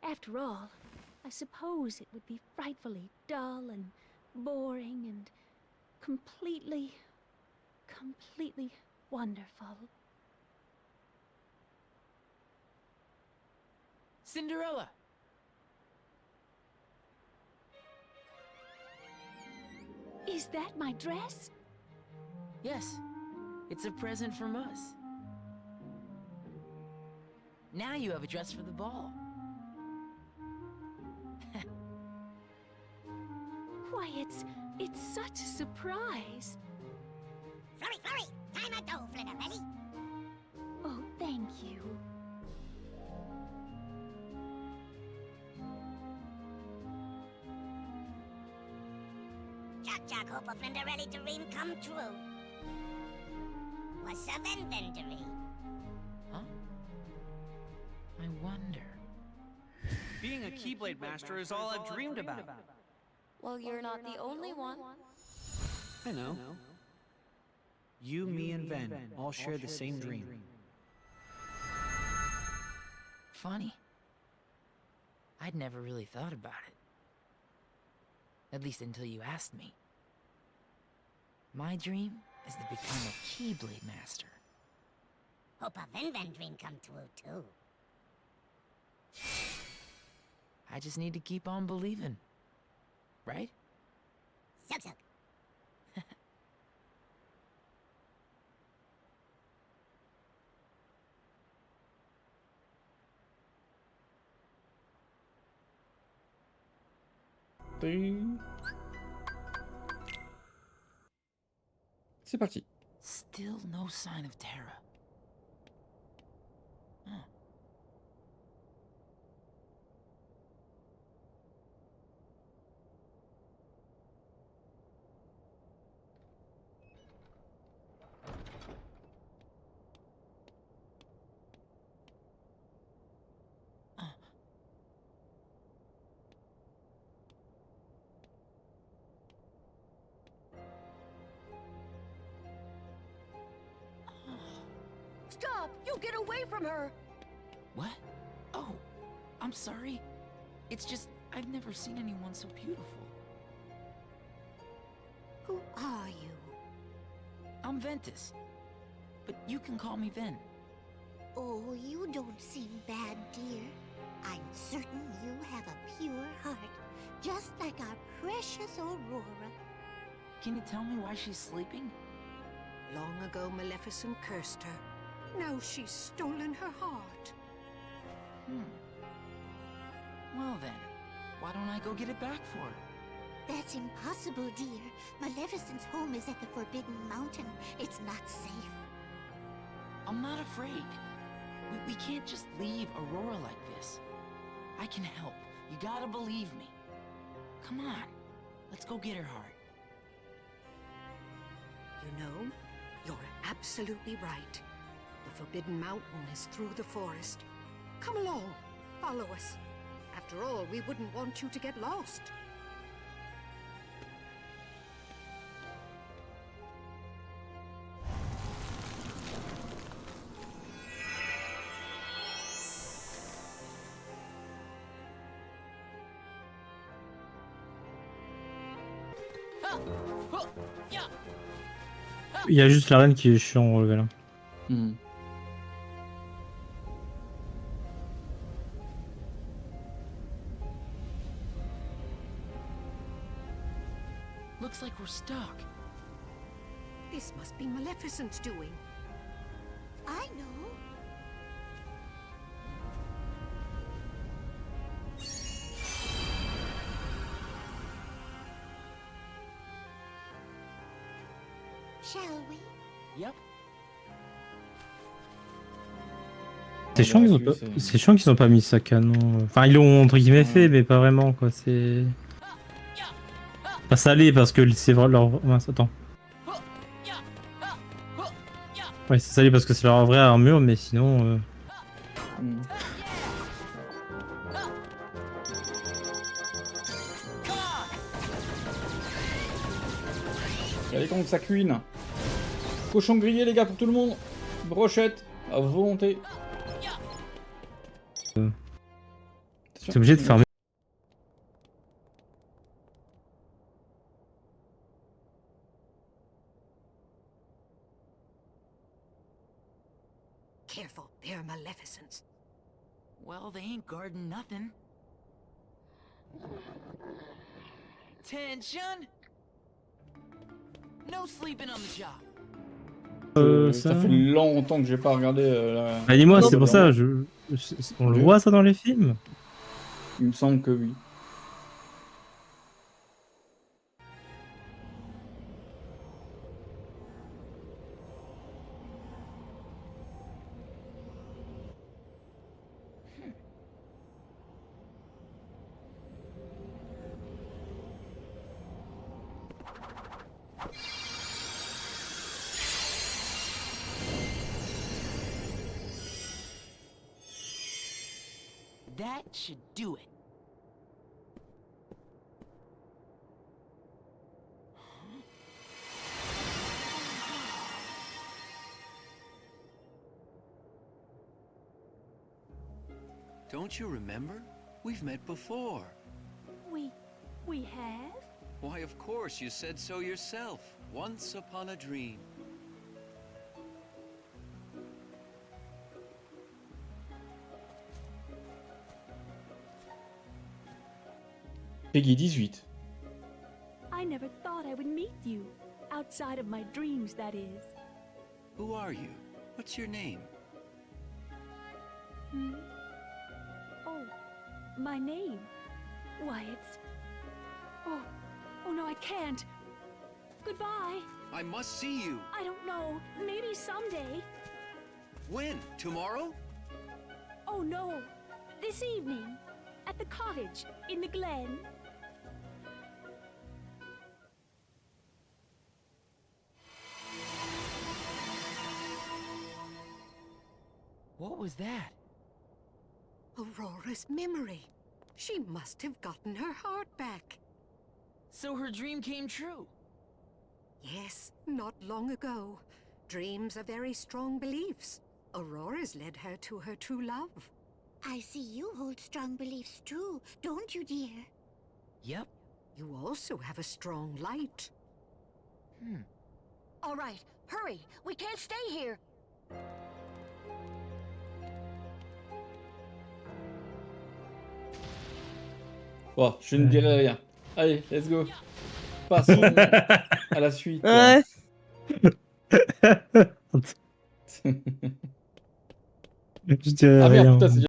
[SPEAKER 8] After all, I suppose it would be frightfully dull and boring and completely wonderful.
[SPEAKER 5] Cinderella!
[SPEAKER 8] Is that my dress?
[SPEAKER 5] Yes, it's a present from us. Now you have a dress for the ball.
[SPEAKER 8] Why, it's such a surprise.
[SPEAKER 15] Flurry, flurry, time a dough, Flitterbelly.
[SPEAKER 8] Oh, thank you.
[SPEAKER 15] Jack, hope a Flinderelli dream come true. What's a inventory?
[SPEAKER 5] Huh? I wonder.
[SPEAKER 12] Being a Keyblade Master is all I've dreamed about.
[SPEAKER 7] Well, you're not the only one.
[SPEAKER 12] I know. You, me, and Ven all share the same dream.
[SPEAKER 5] Funny. I'd never really thought about it. At least until you asked me. My dream is to become a Keyblade Master.
[SPEAKER 15] Hope a Ven dream come true, too.
[SPEAKER 5] I just need to keep on believing. Right?
[SPEAKER 15] Zug zug.
[SPEAKER 2] C'est parti.
[SPEAKER 5] Still no sign of Terra. Huh.
[SPEAKER 20] Stop! You get away from her!
[SPEAKER 5] What? Oh, I'm sorry. It's just, I've never seen anyone so beautiful.
[SPEAKER 20] Who are you?
[SPEAKER 5] I'm Ventus. But you can call me Ven.
[SPEAKER 11] Oh, you don't seem bad, dear. I'm certain you have a pure heart, just like our precious Aurora.
[SPEAKER 5] Can you tell me why she's sleeping?
[SPEAKER 20] Long ago, Maleficent cursed her. Now she's stolen her heart.
[SPEAKER 5] Well then, why don't I go get it back for her?
[SPEAKER 11] That's impossible, dear. Maleficent's home is at the Forbidden Mountain. It's not safe.
[SPEAKER 5] I'm not afraid. We can't just leave Aurora like this. I can help. You gotta believe me. Come on, let's go get her heart.
[SPEAKER 20] You know, you're absolutely right. The Forbidden Mountain is through the forest. Come along, follow us. After all, we wouldn't want you to get lost.
[SPEAKER 10] Il y a juste la reine qui est chiant en relevé là.
[SPEAKER 5] Looks like we're stuck.
[SPEAKER 20] This must be Maleficent's doing.
[SPEAKER 11] I know. Shall we?
[SPEAKER 5] Yep.
[SPEAKER 10] C'est chiant qu'ils ont pas mis ça canon. Enfin, ils l'ont entre guillemets fait, mais pas vraiment quoi. C'est. Enfin, ça l'est parce que c'est vrai leur. Mince, attends. Ouais, ça l'est parce que c'est leur vraie armure, mais sinon.
[SPEAKER 2] Allez, quand ça cuine. Cochon grillé, les gars, pour tout le monde. Brochette, à volonté.
[SPEAKER 10] C'est obligé de fermer.
[SPEAKER 20] Careful, they're maleficents.
[SPEAKER 5] Well, they ain't guarding nothing. Tension! No sleeping on the job.
[SPEAKER 2] Ça fait longtemps que j'ai pas regardé la...
[SPEAKER 10] Bah, dis-moi, c'est pour ça, on le voit ça dans les films?
[SPEAKER 2] Il me semble que oui.
[SPEAKER 5] That should do it.
[SPEAKER 9] Don't you remember? We've met before.
[SPEAKER 8] We have?
[SPEAKER 9] Why, of course, you said so yourself. Once upon a dream.
[SPEAKER 2] Peggy 18.
[SPEAKER 8] I never thought I would meet you. Outside of my dreams, that is.
[SPEAKER 9] Who are you? What's your name?
[SPEAKER 8] Oh, my name. Why, it's... Oh no, I can't. Goodbye.
[SPEAKER 9] I must see you.
[SPEAKER 8] I don't know. Maybe someday.
[SPEAKER 9] When? Tomorrow?
[SPEAKER 8] Oh no. This evening. At the cottage. In the glen.
[SPEAKER 5] What was that?
[SPEAKER 20] Aurora's memory. She must have gotten her heart back.
[SPEAKER 5] So her dream came true?
[SPEAKER 20] Yes, not long ago. Dreams are very strong beliefs. Aurora's led her to her true love.
[SPEAKER 11] I see you hold strong beliefs too, don't you, dear?
[SPEAKER 5] Yep.
[SPEAKER 20] You also have a strong light.
[SPEAKER 15] All right, hurry. We can't stay here.
[SPEAKER 2] Bon, je ne dirai rien. Allez, let's go. Passons à la suite.
[SPEAKER 6] Ouais.
[SPEAKER 10] Je dirais
[SPEAKER 2] ah merde,
[SPEAKER 10] rien.
[SPEAKER 2] putain, c'est...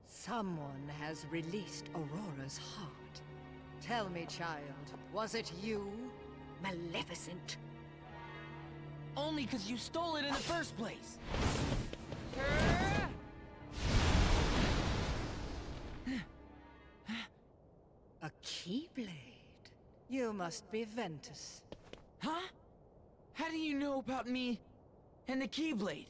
[SPEAKER 20] Someone has released Aurora's heart. Tell me, child, was it you, Maleficent?
[SPEAKER 5] Only because you stole it in the first place.
[SPEAKER 20] A Keyblade. You must be Ventus.
[SPEAKER 5] Huh? How do you know about me and the Keyblade?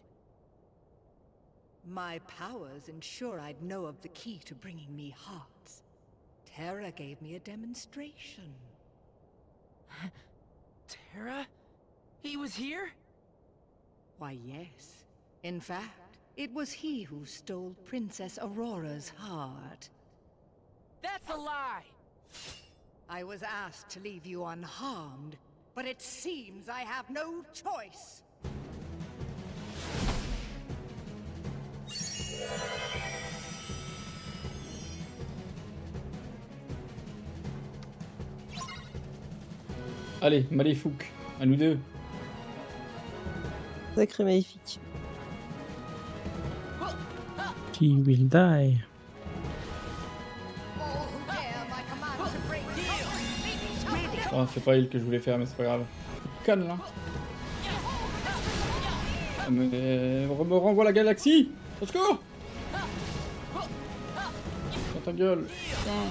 [SPEAKER 20] My powers ensure I'd know of the key to bringing me hearts. Terra gave me a demonstration.
[SPEAKER 5] Terra? He was here?
[SPEAKER 20] Why, yes. In fact, it was he who stole Princess Aurora's heart.
[SPEAKER 5] That's a lie!
[SPEAKER 20] I was asked to leave you unharmed, but it seems I have no choice.
[SPEAKER 2] Allez, Maléfouk, à nous deux.
[SPEAKER 6] Sacré maléfique.
[SPEAKER 10] She will die.
[SPEAKER 2] Oh, c'est pas elle que je voulais faire, mais c'est pas grave. Calme là. Me renvoie la galaxie. Au secours. Dans ta gueule. Putain.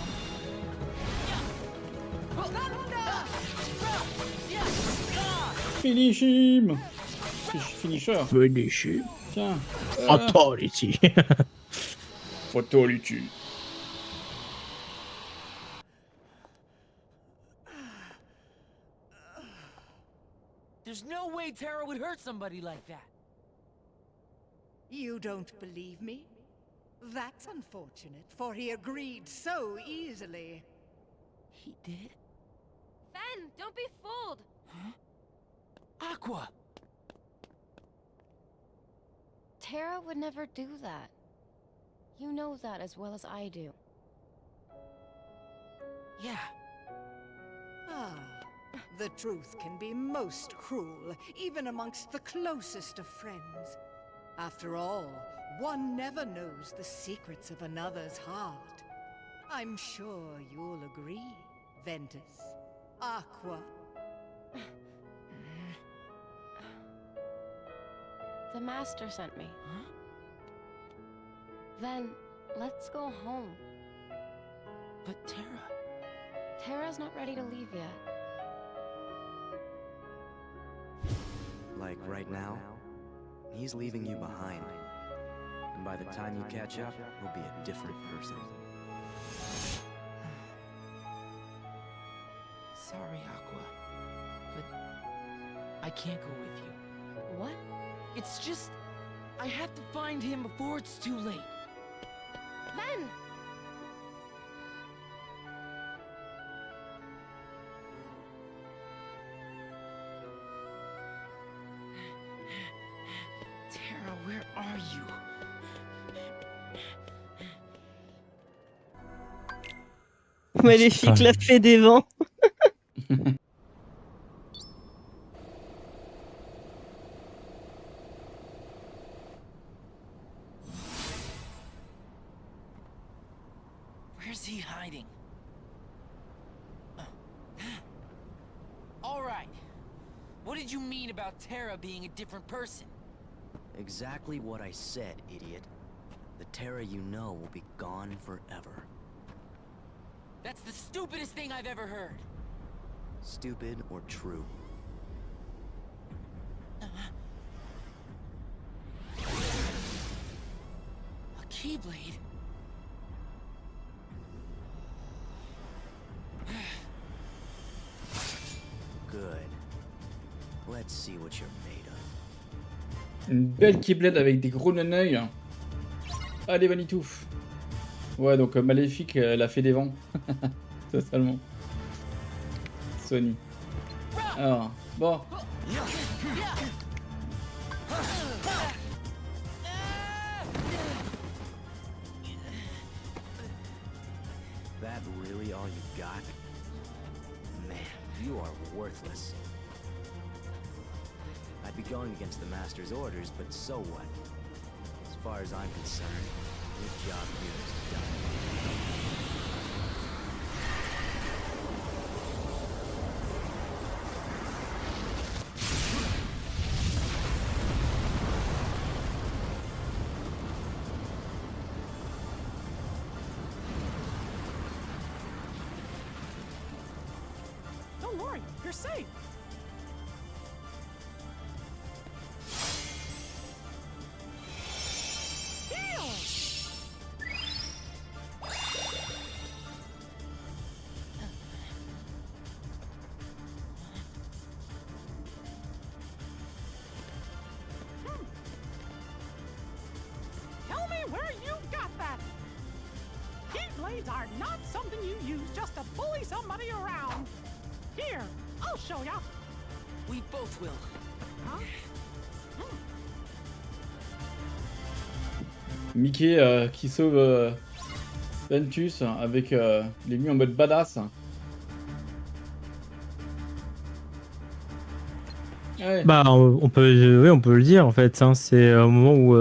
[SPEAKER 2] Finish him. Finisher.
[SPEAKER 10] Finish him.
[SPEAKER 2] Tiens.
[SPEAKER 10] Authority.
[SPEAKER 2] Authority.
[SPEAKER 5] There's no way Tara would hurt somebody like that.
[SPEAKER 13] You don't believe me? That's unfortunate, for he agreed so easily.
[SPEAKER 5] He did?
[SPEAKER 7] Ben, don't be fooled.
[SPEAKER 5] Huh? Aqua!
[SPEAKER 7] Tara would never do that. You know that as well as I do.
[SPEAKER 5] Yeah.
[SPEAKER 13] Ah, the truth can be most cruel, even amongst the closest of friends. After all, one never knows the secrets of another's heart. I'm sure you'll agree, Ventus. Aqua.
[SPEAKER 7] The Master sent me.
[SPEAKER 5] Huh?
[SPEAKER 7] Then, let's go home.
[SPEAKER 5] But Tara...
[SPEAKER 7] Tara's not ready to leave yet.
[SPEAKER 16] Like right now, he's leaving you behind. And by the time you catch up, he'll be a different person.
[SPEAKER 5] Sorry, Aqua. But I can't go with you.
[SPEAKER 7] What?
[SPEAKER 5] It's just... I have to find him before it's too late.
[SPEAKER 7] Ben!
[SPEAKER 5] Tara, where are you?
[SPEAKER 6] Maléfique, la fée des vents.
[SPEAKER 5] Where's he hiding? All right. What did you mean about Tara being a different person?
[SPEAKER 16] Exactly what I said, idiot. The Tara you know will be gone forever.
[SPEAKER 5] That's the stupidest thing I've ever heard.
[SPEAKER 16] Stupid or true.
[SPEAKER 5] A Keyblade?
[SPEAKER 16] Good. Let's see what you're made of.
[SPEAKER 2] Une belle Keyblade avec des gros neneuils. Allez, Vanitouf. Ouais, donc Maléfique, la fée des vents. Totalement. Sony. Alors, bon.
[SPEAKER 16] That really all you got? Man, you are worthless. I'd be going against the Master's orders, but so what? As far as I'm concerned, your job here is done.
[SPEAKER 13] Don't worry, you're safe. Tell me where you got that. Keyblades are not something you use just to bully somebody around. Here, I'll show ya.
[SPEAKER 5] We both will.
[SPEAKER 13] Huh?
[SPEAKER 2] Mickey qui sauve Ventus avec les mis en mode badass. Ouais.
[SPEAKER 10] Bah, on peut, oui, on peut le dire en fait. Hein, c'est au moment où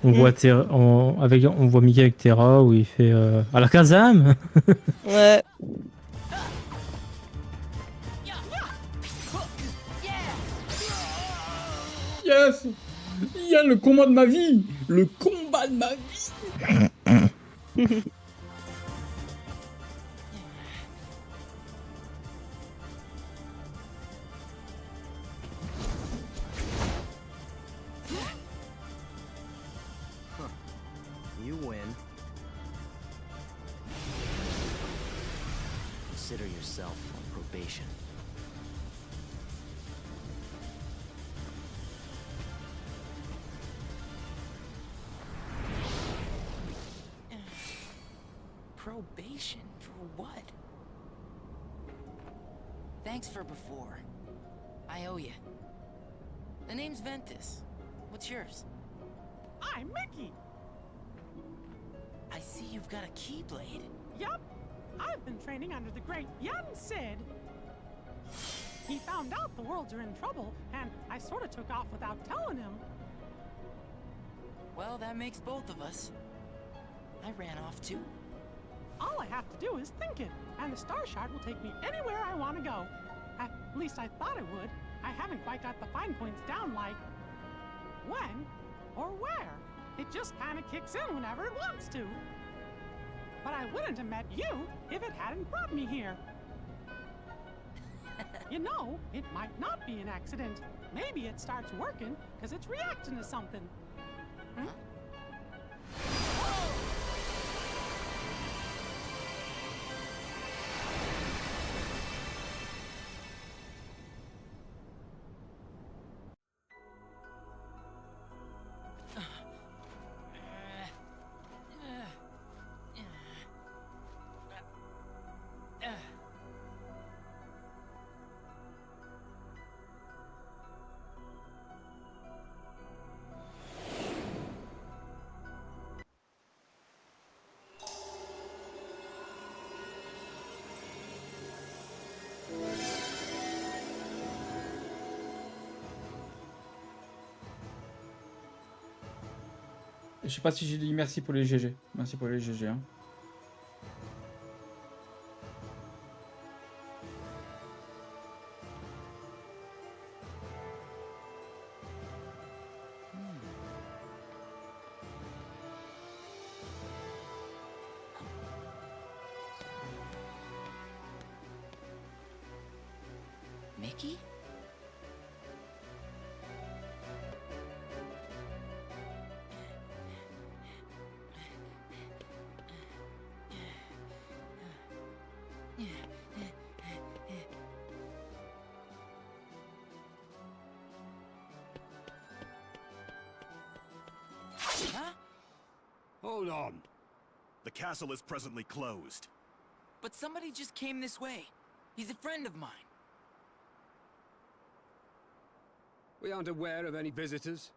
[SPEAKER 10] on voit on voit Mickey avec Terra où il fait à la Kazam.
[SPEAKER 6] Ouais.
[SPEAKER 2] Yes! Il y a le combat de ma vie! Le combat de ma vie!
[SPEAKER 16] You win. Consider yourself on probation.
[SPEAKER 5] Probation for what? Thanks for before. I owe you. The name's Ventus. What's yours?
[SPEAKER 1] I'm Mickey.
[SPEAKER 5] I see you've got a Keyblade.
[SPEAKER 1] Yup. I've been training under the great young Sid. He found out the worlds are in trouble, and I sort of took off without telling him.
[SPEAKER 5] Well, that makes both of us. I ran off too.
[SPEAKER 1] All I have to do is think it, and the Star Shard will take me anywhere I want to go. At least I thought it would. I haven't quite got the fine points down, like when or where. It just kind of kicks in whenever it wants to. But I wouldn't have met you if it hadn't brought me here. You know, it might not be an accident. Maybe it starts working because it's reacting to something. Hmm?
[SPEAKER 2] Je sais pas si j'ai dit merci pour les GG. Merci pour les GG. Hein.
[SPEAKER 5] Mickey? Huh?
[SPEAKER 18] Hold on. The castle is presently closed.
[SPEAKER 5] But somebody just came this way. He's a friend of mine.
[SPEAKER 3] We aren't aware of any visitors.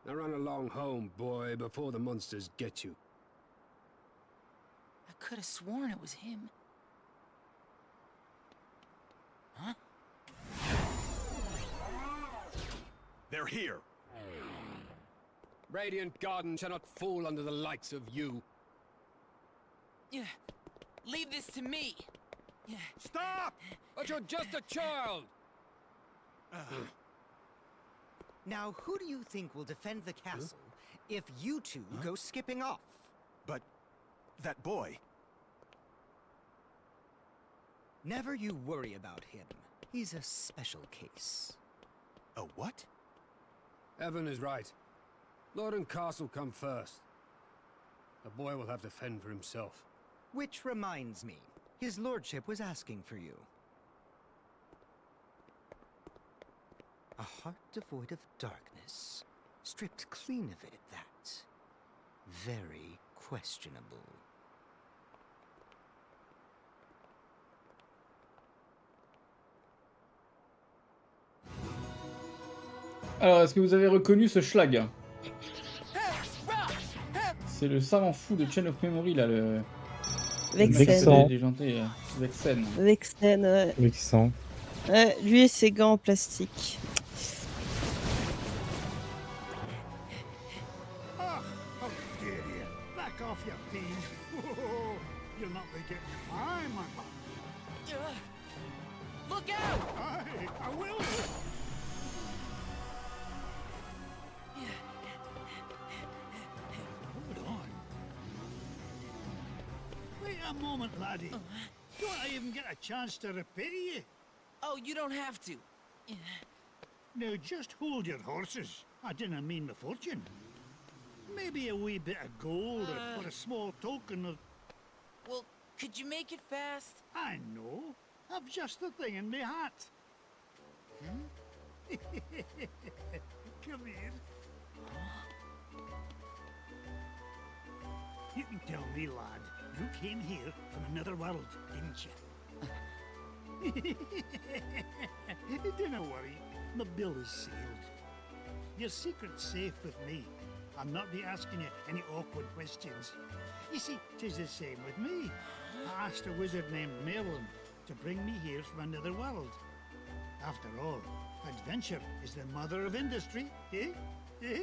[SPEAKER 3] Now run along home, boy, before the monsters get you.
[SPEAKER 5] I could have sworn it was him. Huh?
[SPEAKER 18] They're here.
[SPEAKER 3] Radiant Garden shall not fall under the likes of you.
[SPEAKER 5] Yeah. Leave this to me. Yeah.
[SPEAKER 3] Stop! But you're just a child!
[SPEAKER 19] Now, who do you think will defend the castle if you two go skipping off?
[SPEAKER 18] But that boy...
[SPEAKER 19] Never you worry about him. He's a special case.
[SPEAKER 18] A what?
[SPEAKER 3] Evan is right. Lord and castle come first. The boy will have to fend for himself.
[SPEAKER 19] Which reminds me, his lordship was asking for you. A heart devoid of darkness, stripped clean of it at that. Very questionable.
[SPEAKER 2] Alors, est-ce que vous avez reconnu ce schlag? C'est le savant fou de Chain of Memory, là, le...
[SPEAKER 6] Vexen.
[SPEAKER 2] Déjanté, Vexen.
[SPEAKER 6] Vexen, ouais.
[SPEAKER 10] Vexen.
[SPEAKER 6] Lui et ses gants en plastique.
[SPEAKER 4] Oh, how dare you! Back off, you fiend! Whoa, you'll not be getting my man.
[SPEAKER 5] Look out!
[SPEAKER 4] I will! Hold on. Wait a moment, laddie. Don't I even get a chance to repair you?
[SPEAKER 5] Oh, you don't have to.
[SPEAKER 4] Now just hold your horses. I didn't mean the fortune. Maybe a wee bit of gold or a small token of...
[SPEAKER 5] Well, could you make it fast?
[SPEAKER 4] I know. I've just the thing in my hat. Hmm? Come here. You can tell me, lad, you came here from another world, didn't you? Don't worry, my bill is sealed. Your secret's safe with me. I'll not be asking you any awkward questions. You see, 'tis the same with me. I asked a wizard named Merlin to bring me here from another world. After all, adventure is the mother of industry, eh? Eh?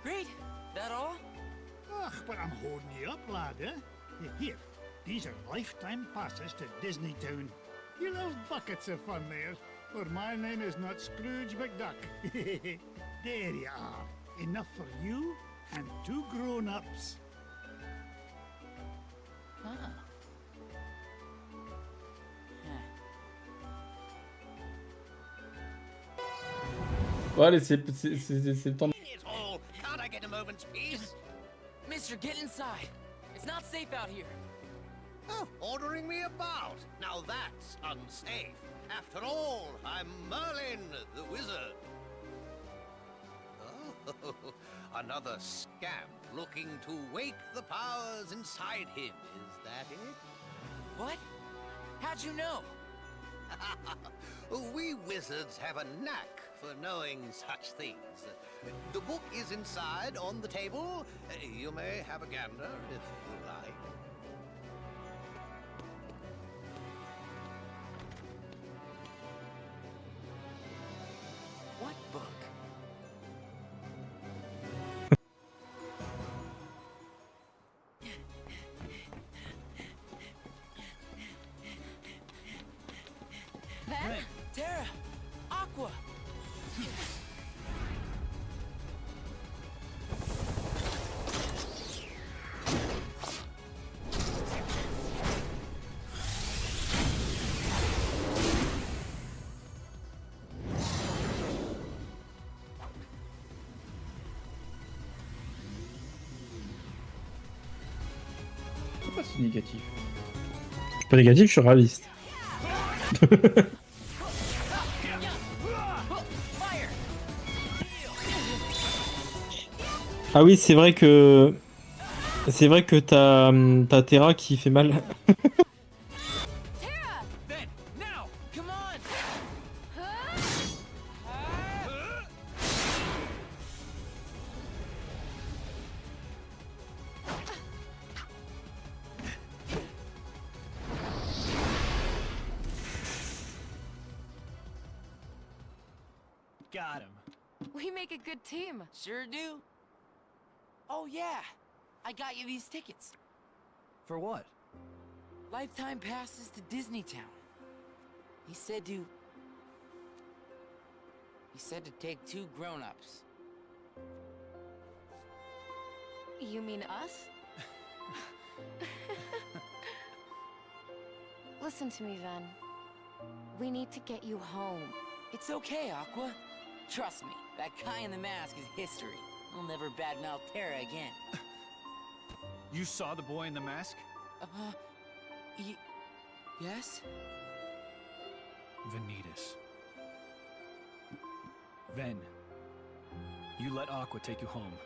[SPEAKER 5] Great. That all?
[SPEAKER 4] Ugh, but I'm holding you up, lad, eh? Here, these are lifetime passes to Disney Town. You'll have buckets of fun there, for my name is not Scrooge McDuck. There you are. Enough for you and 2 grown-ups.
[SPEAKER 5] Huh.
[SPEAKER 2] Ouais, allez, c'est le temps.
[SPEAKER 18] Oh, can't I get a moment's peace?
[SPEAKER 5] Mister, get inside. It's not safe out here.
[SPEAKER 18] Oh, ordering me about. Now that's unsafe. After all, I'm Merlin, the wizard. Oh, another scamp looking to wake the powers inside him. Is that it?
[SPEAKER 5] What? How'd you know?
[SPEAKER 18] We wizards have a knack for knowing such things. The book is inside on the table. You may have a gander if you like.
[SPEAKER 5] What book?
[SPEAKER 8] Then?
[SPEAKER 5] Terra! Aqua!
[SPEAKER 2] Pourquoi c'est négatif?
[SPEAKER 10] Je suis pas négatif, je suis réaliste. Ah oui, c'est vrai que t'as Terra qui fait mal.
[SPEAKER 5] Got him.
[SPEAKER 7] We make a good team.
[SPEAKER 5] Sure do. Oh yeah, I got you these tickets.
[SPEAKER 12] For what?
[SPEAKER 5] Lifetime passes to Disney Town. He said to take 2 grown-ups.
[SPEAKER 7] You mean us? Listen to me, Ven. We need to get you home.
[SPEAKER 5] It's okay, Aqua. Trust me, that guy in the mask is history. I'll never badmouth Terra again.
[SPEAKER 12] You saw the boy in the mask?
[SPEAKER 5] Yes?
[SPEAKER 12] Vanitas. Ven, you let Aqua take you home.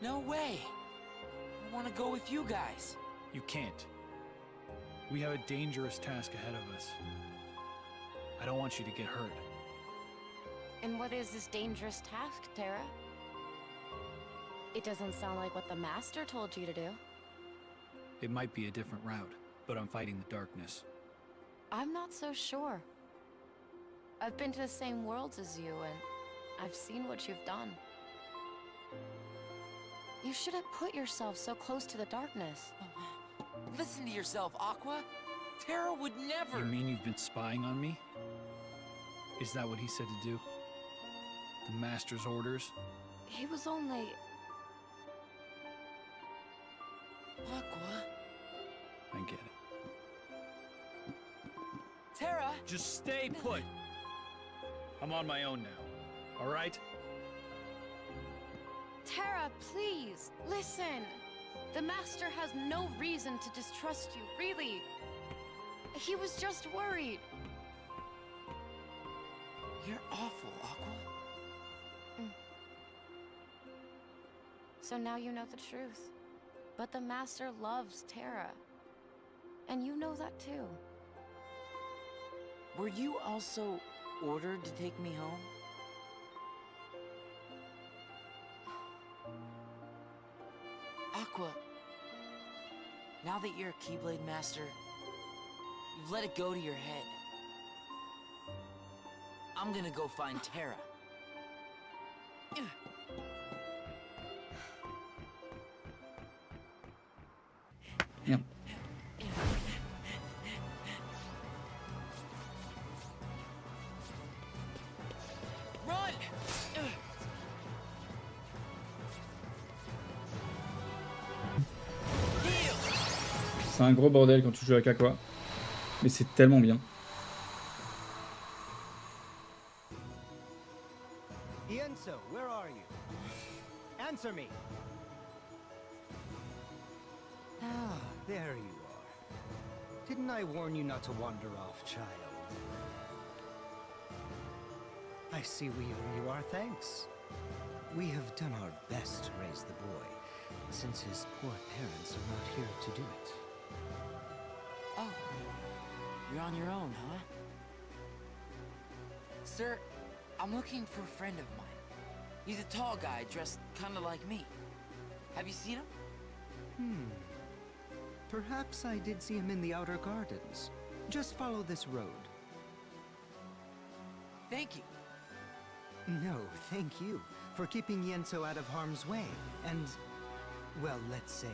[SPEAKER 5] No way. I want to go with you guys.
[SPEAKER 12] You can't. We have a dangerous task ahead of us. I don't want you to get hurt.
[SPEAKER 7] And what is this dangerous task, Terra? It doesn't sound like what the Master told you to do.
[SPEAKER 12] It might be a different route, but I'm fighting the darkness.
[SPEAKER 7] I'm not so sure. I've been to the same worlds as you, and I've seen what you've done. You shouldn't put yourself so close to the darkness.
[SPEAKER 5] Listen to yourself, Aqua. Terra would never.
[SPEAKER 12] You mean you've been spying on me? Is that what he said to do? The Master's orders?
[SPEAKER 7] He was only...
[SPEAKER 5] Aqua.
[SPEAKER 12] I get it.
[SPEAKER 5] Terra!
[SPEAKER 12] Just stay put! I'm on my own now, alright?
[SPEAKER 7] Terra, please, listen. The Master has no reason to distrust you, really. He was just worried.
[SPEAKER 5] You're awful, Aqua.
[SPEAKER 7] So now you know the truth. But the Master loves Terra. And you know that too.
[SPEAKER 5] Were you also ordered to take me home? Aqua, now that you're a Keyblade Master, you've let it go to your head. I'm gonna go find Terra.
[SPEAKER 2] Merde.
[SPEAKER 5] Run!
[SPEAKER 2] C'est un gros bordel quand tu joues avec Aqua, mais c'est tellement bien.
[SPEAKER 19] Ienso, where are you? Answer me! Ah, there you are. Didn't I warn you not to wander off, child? I see we owe you our thanks. We have done our best to raise the boy, since his poor parents are not here to do it.
[SPEAKER 5] Oh, you're on your own, huh? Sir, I'm looking for a friend of mine. He's a tall guy dressed kind of like me. Have you seen him?
[SPEAKER 19] Perhaps I did see him in the outer gardens. Just follow this road.
[SPEAKER 5] Thank you.
[SPEAKER 19] No, thank you for keeping Ienso out of harm's way. And, well, let's say,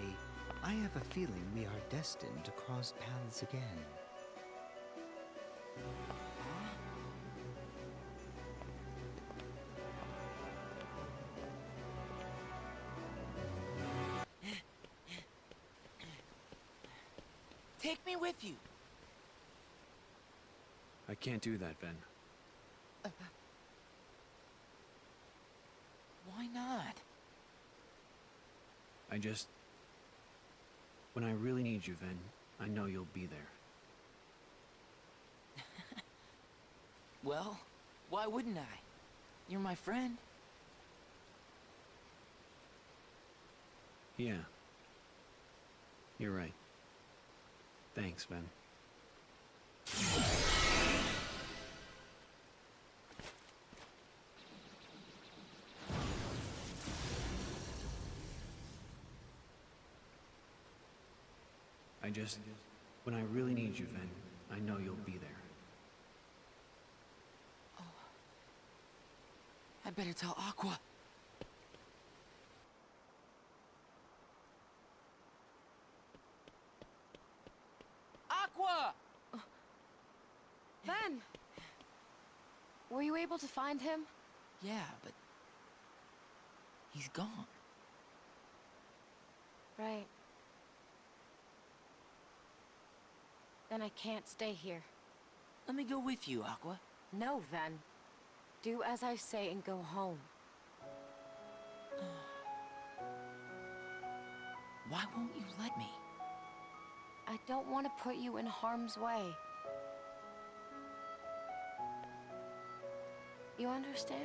[SPEAKER 19] I have a feeling we are destined to cross paths again.
[SPEAKER 5] Take me with you.
[SPEAKER 12] I can't do that, Ven.
[SPEAKER 5] Why not?
[SPEAKER 12] When I really need you, Ven, I know you'll be there.
[SPEAKER 5] Well, why wouldn't I? You're my friend.
[SPEAKER 12] Yeah. You're right. Thanks, Ven. When I really need you, Ven, I know you'll be there.
[SPEAKER 5] I better tell Aqua. Aqua!
[SPEAKER 7] Ven! Were you able to find him?
[SPEAKER 5] Yeah, but he's gone.
[SPEAKER 7] Right. Then I can't stay here.
[SPEAKER 5] Let me go with you, Aqua.
[SPEAKER 7] No, Ven. Do as I say and go home.
[SPEAKER 5] Why won't you let me?
[SPEAKER 7] I don't want to put you in harm's way. You understand?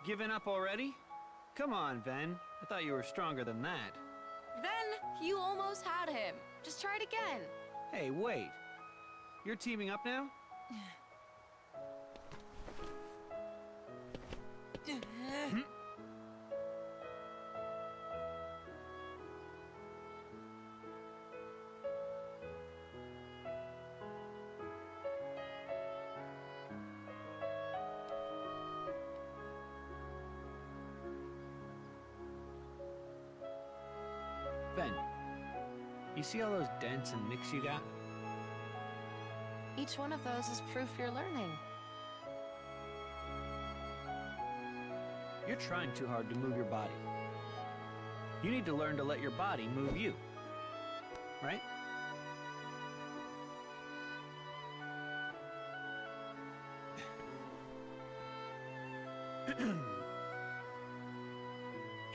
[SPEAKER 12] Giving up already? Come on, Ven. I thought you were stronger than that.
[SPEAKER 7] Ven! You almost had him. Just try it again.
[SPEAKER 12] Hey, wait. You're teaming up now? Ben, you see all those dents and nicks you got?
[SPEAKER 7] Each one of those is proof you're learning.
[SPEAKER 12] You're trying too hard to move your body. You need to learn to let your body move you. Right?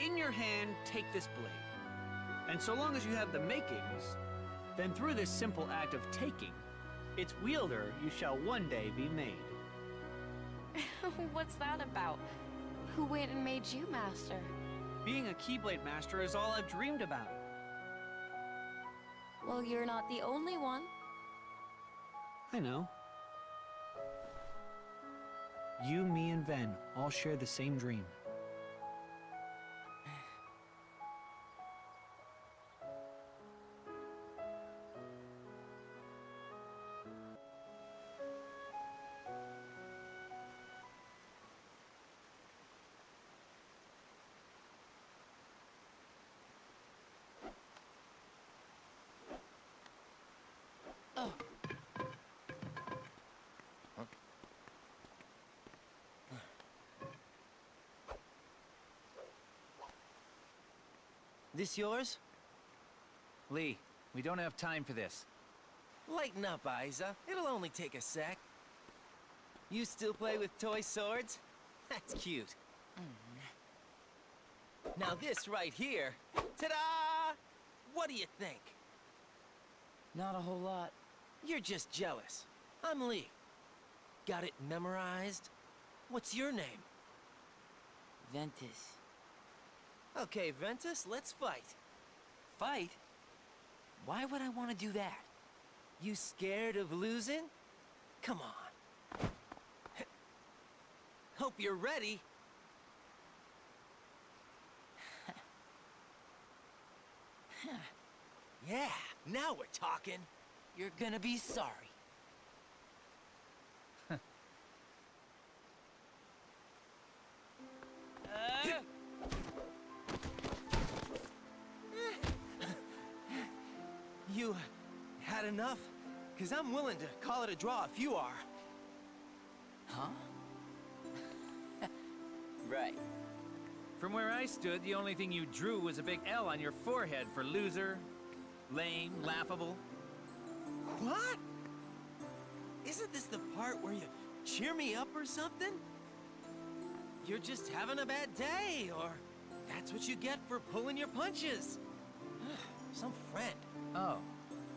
[SPEAKER 12] In your hand, take this blade. And so long as you have the makings, then through this simple act of taking, its wielder you shall one day be made.
[SPEAKER 7] What's that about? Who went and made you master?
[SPEAKER 12] Being a Keyblade master is all I've dreamed about.
[SPEAKER 7] Well, you're not the only one.
[SPEAKER 12] I know. You, me, and Ven all share the same dream.
[SPEAKER 14] This yours?
[SPEAKER 17] Lee, we don't have time for this.
[SPEAKER 14] Lighten up, Isa. It'll only take a sec. You still play with toy swords? That's cute. Now this right here, ta-da! What do you think?
[SPEAKER 5] Not a whole lot.
[SPEAKER 14] You're just jealous. I'm Lee. Got it memorized? What's your name?
[SPEAKER 5] Ventus.
[SPEAKER 14] Okay, Ventus, let's fight.
[SPEAKER 5] Fight? Why would I want to do that?
[SPEAKER 14] You scared of losing? Come on. Hope you're ready. Yeah, now we're talking.
[SPEAKER 5] You're gonna be sorry.
[SPEAKER 14] You had enough? Because I'm willing to call it a draw if you are.
[SPEAKER 5] Huh? Right.
[SPEAKER 17] From where I stood, the only thing you drew was a big L on your forehead for loser, lame, laughable.
[SPEAKER 14] What? Isn't this the part where you cheer me up or something? You're just having a bad day, or that's what you get for pulling your punches. Some friend.
[SPEAKER 17] Oh,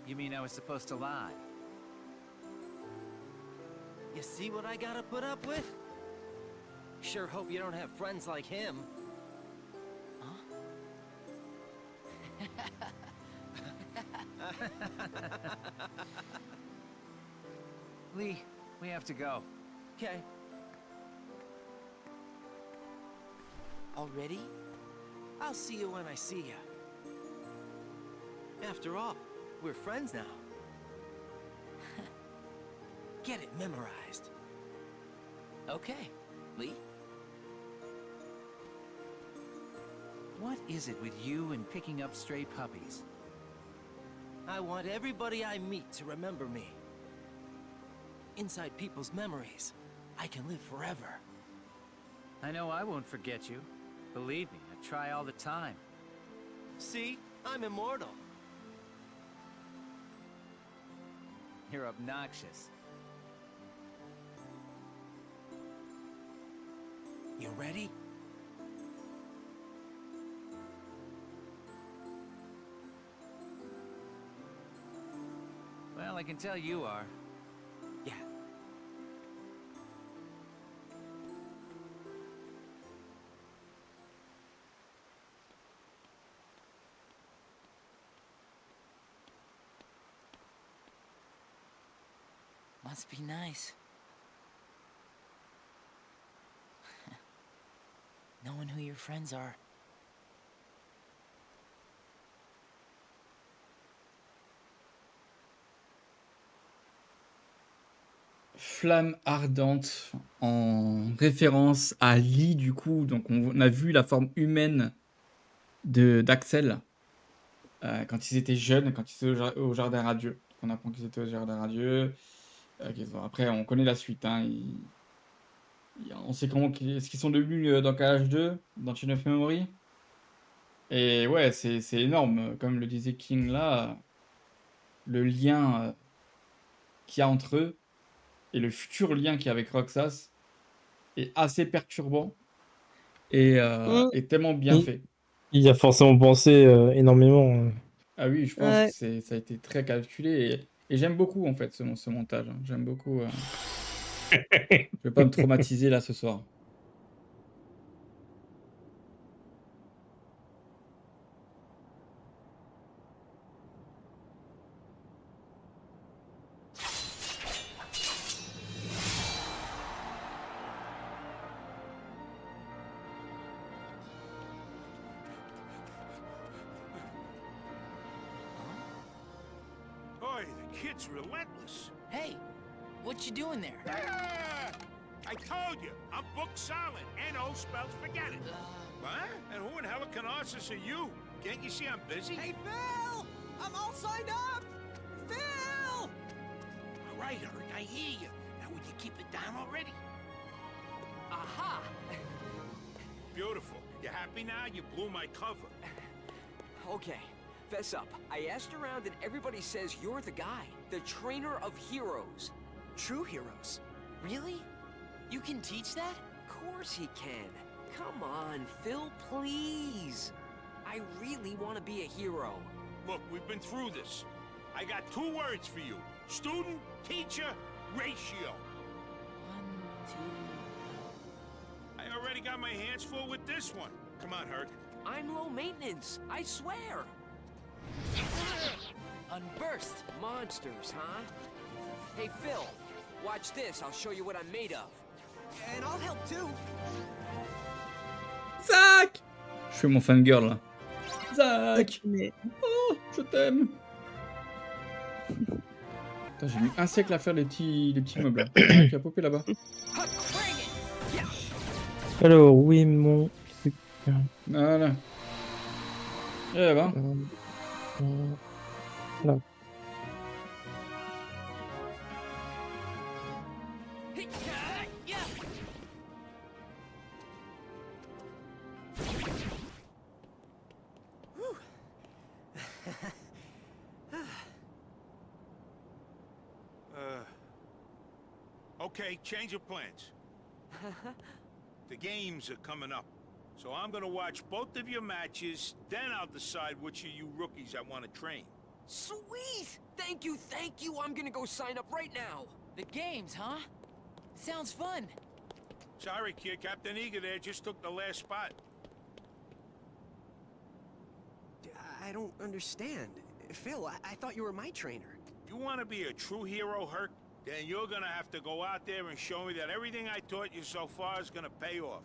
[SPEAKER 17] you mean I was supposed to lie?
[SPEAKER 14] You see what I gotta put up with? Sure hope you don't have friends like him.
[SPEAKER 17] Lee, we have to go.
[SPEAKER 14] Okay.
[SPEAKER 5] Already?
[SPEAKER 14] I'll see you when I see you. After all, we're friends now. Get it memorized.
[SPEAKER 5] Okay, Lee.
[SPEAKER 17] What is it with you and picking up stray puppies?
[SPEAKER 14] I want everybody I meet to remember me. Inside people's memories, I can live forever.
[SPEAKER 17] I know I won't forget you. Believe me, I try all the time.
[SPEAKER 14] See? I'm immortal.
[SPEAKER 17] You're obnoxious.
[SPEAKER 14] You ready?
[SPEAKER 17] Well, I can tell you are.
[SPEAKER 14] Yeah.
[SPEAKER 5] Must be nice. Knowing who your friends are.
[SPEAKER 2] Flamme ardente en référence à Lee du coup. Donc on a vu la forme humaine d'Axel quand ils étaient jeunes, quand ils étaient au jardin radieux. On apprend qu'ils étaient au jardin radieux. Après on connaît la suite. Hein. On sait ce qu'ils sont devenus dans KH2, dans Chain of Memory. Et ouais, c'est énorme. Comme le disait King là, le lien qu'il y a entre eux et le futur lien qu'il y a avec Roxas est assez perturbant et tellement bien fait.
[SPEAKER 10] Il y a forcément pensé énormément.
[SPEAKER 2] Ah oui, je pense que ça a été très calculé et j'aime beaucoup en fait ce montage. Hein. J'aime beaucoup. Je vais pas me traumatiser là ce soir.
[SPEAKER 21] Boy, the kid's relentless.
[SPEAKER 5] Hey, what you doing there?
[SPEAKER 21] I told you, I'm book solid. N-O spells forget it. What? And who in Helicarnassus are you? Can't you see I'm busy?
[SPEAKER 14] Hey, Phil! I'm all signed up! Phil!
[SPEAKER 21] All right, Eric, I hear you. Now would you keep it down already?
[SPEAKER 14] Aha!
[SPEAKER 21] Beautiful. You happy now? You blew my cover.
[SPEAKER 14] Okay, fess up. I asked around and everybody says you're the guy. The trainer of heroes. True heroes.
[SPEAKER 5] Really? You can teach that?
[SPEAKER 14] Of course he can. Come on, Phil, please. I really want to be a hero.
[SPEAKER 21] Look, we've been through this. I got 2 words for you. Student, teacher, ratio.
[SPEAKER 5] 1, 2...
[SPEAKER 21] I already got my hands full with this one. Come on, Herc.
[SPEAKER 14] I'm low maintenance, I swear.
[SPEAKER 5] Unburst.
[SPEAKER 14] Monsters, huh? Hey, Phil, watch this. I'll show you what I'm made of. And I'll help too.
[SPEAKER 2] Zach! Je fais mon fangirl là. Zach! Oh, je t'aime! Putain, j'ai mis un siècle à faire les petits meubles là. Qui a popé là-bas.
[SPEAKER 10] Alors, oui, mon truc.
[SPEAKER 2] Voilà. Et là-bas.
[SPEAKER 10] Là.
[SPEAKER 21] Okay, change of plans. The games are coming up. So I'm gonna watch both of your matches, then I'll decide which of you rookies I want to train.
[SPEAKER 14] Sweet! Thank you, thank you. I'm gonna go sign up right now.
[SPEAKER 5] The games, huh? Sounds fun.
[SPEAKER 21] Sorry, kid. Captain Eager there just took the last spot.
[SPEAKER 14] I don't understand. Phil, I thought you were my trainer.
[SPEAKER 21] You want to be a true hero, Herc? Then you're gonna have to go out there and show me that everything I taught you so far is gonna pay off.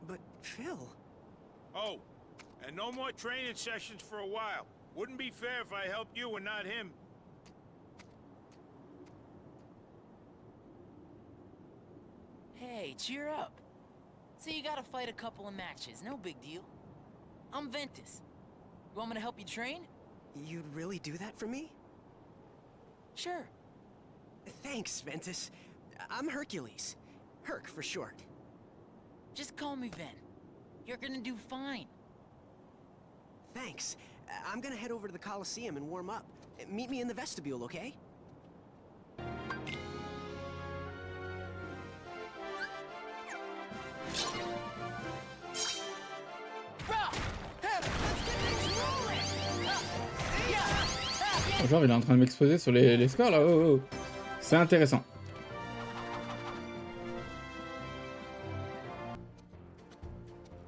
[SPEAKER 14] But, Phil...
[SPEAKER 21] Oh, and no more training sessions for a while. Wouldn't be fair if I helped you and not him.
[SPEAKER 5] Hey, cheer up. So you gotta fight a couple of matches, no big deal. I'm Ventus. You want me to help you train?
[SPEAKER 14] You'd really do that for me?
[SPEAKER 5] Sure.
[SPEAKER 14] Thanks, Ventus. I'm Hercules. Herc for short.
[SPEAKER 5] Just call me Ven. You're gonna do fine.
[SPEAKER 14] Thanks. I'm gonna head over to the Coliseum and warm up. Meet me in the vestibule, okay?
[SPEAKER 2] Genre, il est en train de m'exposer sur les scores là. Oh, oh. C'est intéressant.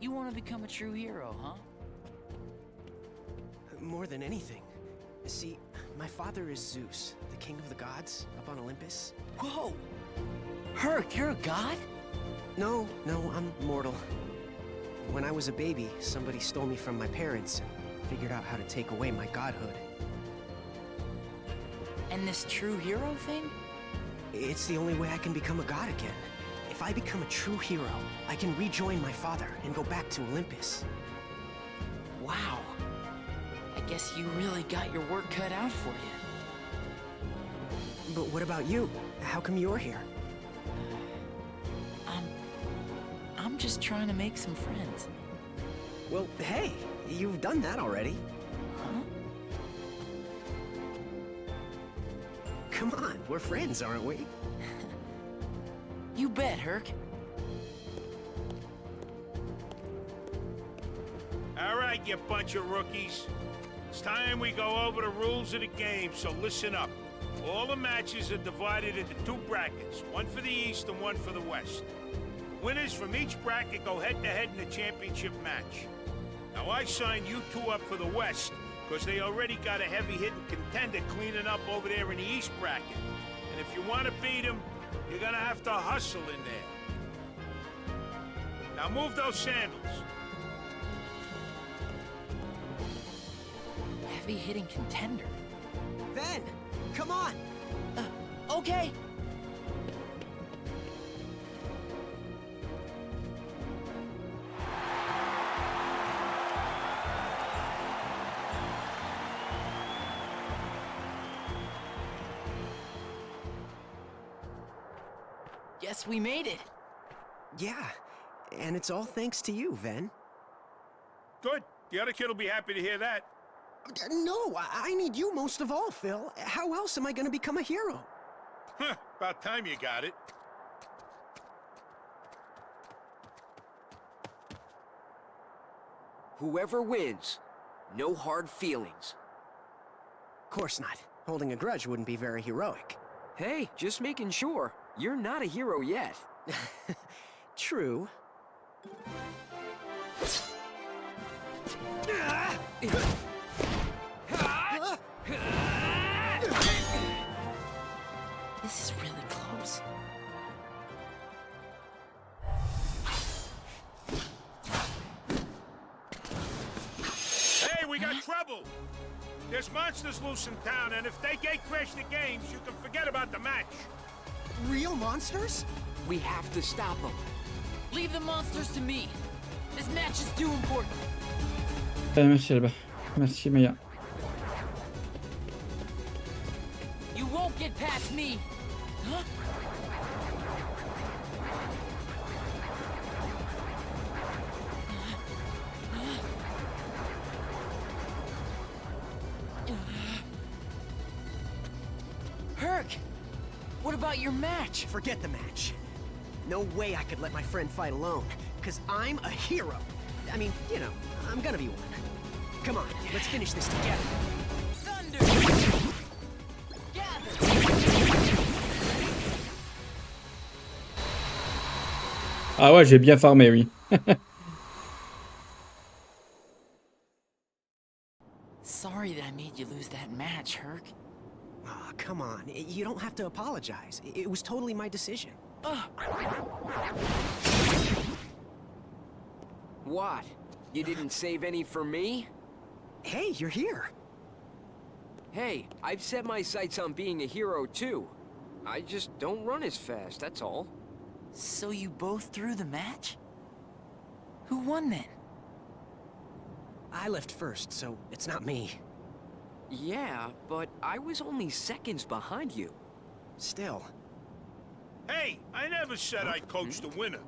[SPEAKER 5] You want to become a true hero, huh?
[SPEAKER 14] More than anything. See,
[SPEAKER 9] My father is Zeus, the king of the gods, up on Olympus.
[SPEAKER 5] Whoa! Herc, you're a god?
[SPEAKER 9] No, I'm mortal. When I was a baby, somebody stole me from my parents and figured out how to take away my godhood.
[SPEAKER 5] And this true hero thing?
[SPEAKER 9] It's the only way I can become a god again. If I become a true hero, I can rejoin my father and go back to Olympus.
[SPEAKER 5] Wow. I guess you really got your work cut out for you.
[SPEAKER 9] But what about you? How come you're here?
[SPEAKER 5] I'm just trying to make some friends.
[SPEAKER 9] Well, hey, you've done that already.
[SPEAKER 5] Huh?
[SPEAKER 9] Come on, we're friends, aren't we?
[SPEAKER 5] You bet, Herc.
[SPEAKER 21] All right, you bunch of rookies. It's time we go over the rules of the game, so listen up. All the matches are divided into 2 brackets, one for the East and one for the West. The winners from each bracket go head-to-head in the championship match. Now, I signed you 2 up for the West, because they already got a heavy-hitting contender cleaning up over there in the East bracket. And if you want to beat him, you're gonna have to hustle in there. Now move those sandals.
[SPEAKER 5] Heavy-hitting contender.
[SPEAKER 9] Ben, come on!
[SPEAKER 5] Okay. Guess we made it.
[SPEAKER 9] Yeah, and it's all thanks to you, Ven.
[SPEAKER 21] Good. The other kid will be happy to hear that.
[SPEAKER 9] No, I need you most of all, Phil. How else am I gonna become a hero?
[SPEAKER 21] Huh, about time you got it.
[SPEAKER 22] Whoever wins, no hard feelings.
[SPEAKER 9] Of course not. Holding a grudge wouldn't be very heroic.
[SPEAKER 22] Hey, just making sure. You're not a hero yet.
[SPEAKER 9] True.
[SPEAKER 5] This is really close.
[SPEAKER 21] Hey, we got trouble! There's monsters loose in town, and if they gatecrash the games, you can forget about the match.
[SPEAKER 9] Real monsters?
[SPEAKER 22] We have to stop them.
[SPEAKER 5] Leave the monsters to me. This match is too important.
[SPEAKER 2] Merci Alba. Merci Maya.
[SPEAKER 5] You won't get past me. Huh? Herc! What about your match?
[SPEAKER 9] Forget the match. No way I could let my friend fight alone, because I'm a hero. I mean, you know, I'm gonna be one. Come on, let's finish this together.
[SPEAKER 5] Thunder! Gather!
[SPEAKER 2] Ah ouais, j'ai bien farmé, oui.
[SPEAKER 5] Sorry that I made you lose that match, Herc.
[SPEAKER 9] Oh, come on. You don't have to apologize. It was totally my decision.
[SPEAKER 22] What? You didn't save any for me?
[SPEAKER 9] Hey, you're here.
[SPEAKER 22] Hey, I've set my sights on being a hero too. I just don't run as fast, that's all.
[SPEAKER 5] So you both threw the match? Who won then?
[SPEAKER 9] I left first, so it's not me.
[SPEAKER 22] Yeah, but I was only seconds behind you.
[SPEAKER 9] Still.
[SPEAKER 21] Hey, I never said I'd coach the winner.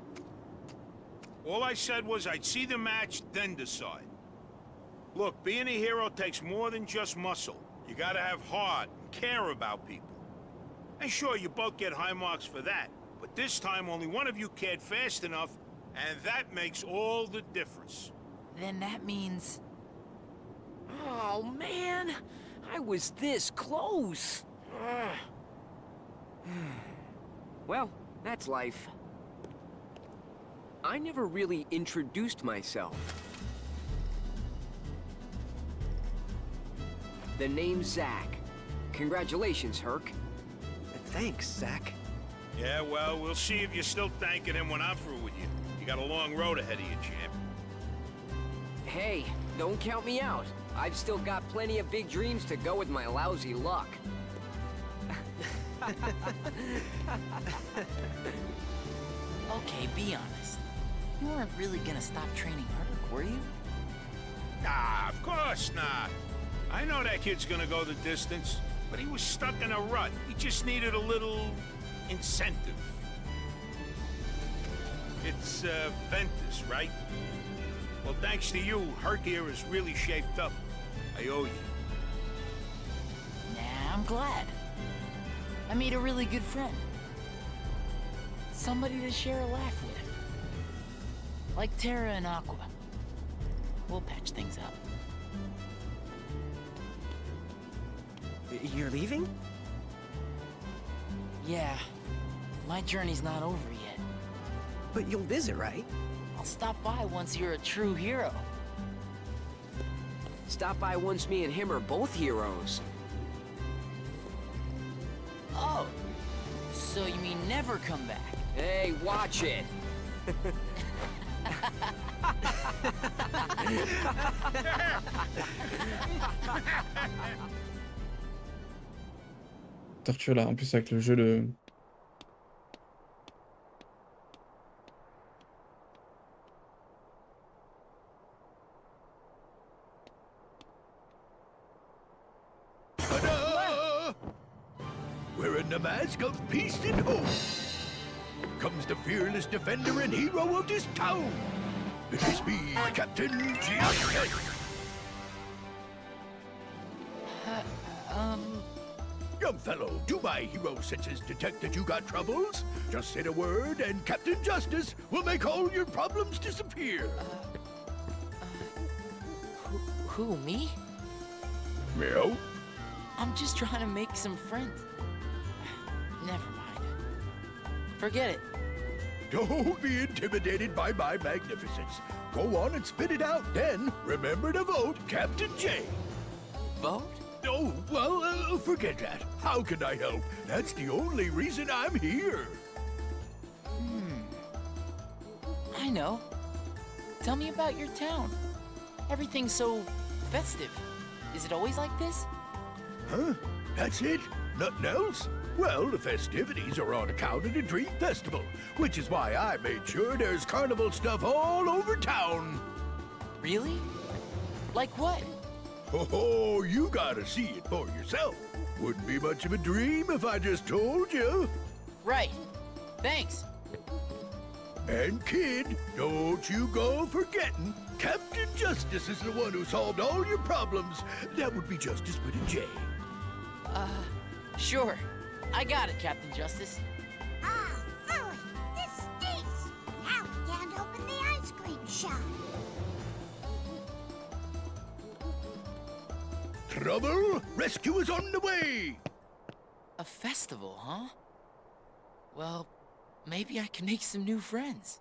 [SPEAKER 21] All I said was I'd see the match, then decide. Look, being a hero takes more than just muscle. You gotta have heart and care about people. And sure, you both get high marks for that, but this time only one of you cared fast enough, and that makes all the difference.
[SPEAKER 5] Then that means...
[SPEAKER 22] Oh, man! I was this close! Well, that's life. I never really introduced myself. The name's Zach. Congratulations, Herc.
[SPEAKER 9] Thanks, Zach.
[SPEAKER 21] Yeah, well, we'll see if you're still thanking him when I'm through with you. You got a long road ahead of you, champ.
[SPEAKER 22] Hey, don't count me out. I've still got plenty of big dreams to go with my lousy luck.
[SPEAKER 5] Okay, be honest. You weren't really gonna stop training Herc, were you?
[SPEAKER 21] Nah, of course not. I know that kid's gonna go the distance, but he was stuck in a rut. He just needed a little incentive. It's, Ventus, right? Well, thanks to you, Herc here is really shaped up. I owe you.
[SPEAKER 5] Nah, I'm glad. I made a really good friend. Somebody to share a laugh with. Like Terra and Aqua. We'll patch things up.
[SPEAKER 9] You're leaving?
[SPEAKER 5] Yeah. My journey's not over yet.
[SPEAKER 9] But you'll visit, right?
[SPEAKER 5] I'll stop by once you're a true hero.
[SPEAKER 22] Stop by once me and him are both heroes.
[SPEAKER 5] Oh. So you mean never come back?
[SPEAKER 22] Hey, watch it.
[SPEAKER 2] Torture là, en plus avec le jeu de...
[SPEAKER 11] Wearing the mask of peace and hope comes the fearless defender and hero of this town. It is me, Captain Justice. Young fellow, do my hero senses detect that you got troubles? Just say the word and Captain Justice will make all your problems disappear.
[SPEAKER 5] Who, me?
[SPEAKER 11] Meow?
[SPEAKER 5] I'm just trying to make some friends. Never mind. Forget it.
[SPEAKER 11] Don't be intimidated by my magnificence. Go on and spit it out, then remember to vote Captain J.
[SPEAKER 5] Vote?
[SPEAKER 11] Oh, well, forget that. How can I help? That's the only reason I'm here.
[SPEAKER 5] I know. Tell me about your town. Everything's so festive. Is it always like this?
[SPEAKER 11] Huh? That's it? Nothing else? Well, the festivities are on account of the Dream Festival, which is why I made sure there's carnival stuff all over town.
[SPEAKER 5] Really? Like what?
[SPEAKER 11] Oh, you gotta see it for yourself. Wouldn't be much of a dream if I just told you.
[SPEAKER 5] Right. Thanks.
[SPEAKER 11] And kid, don't you go forgetting, Captain Justice is the one who solved all your problems. That would be Justice with a J.
[SPEAKER 5] Sure. I got it, Captain Justice.
[SPEAKER 15] Ah, Philly, this stinks. Now we can't open the ice cream shop.
[SPEAKER 11] Trouble? Rescue is on the way!
[SPEAKER 5] A festival, huh? Well, maybe I can make some new friends.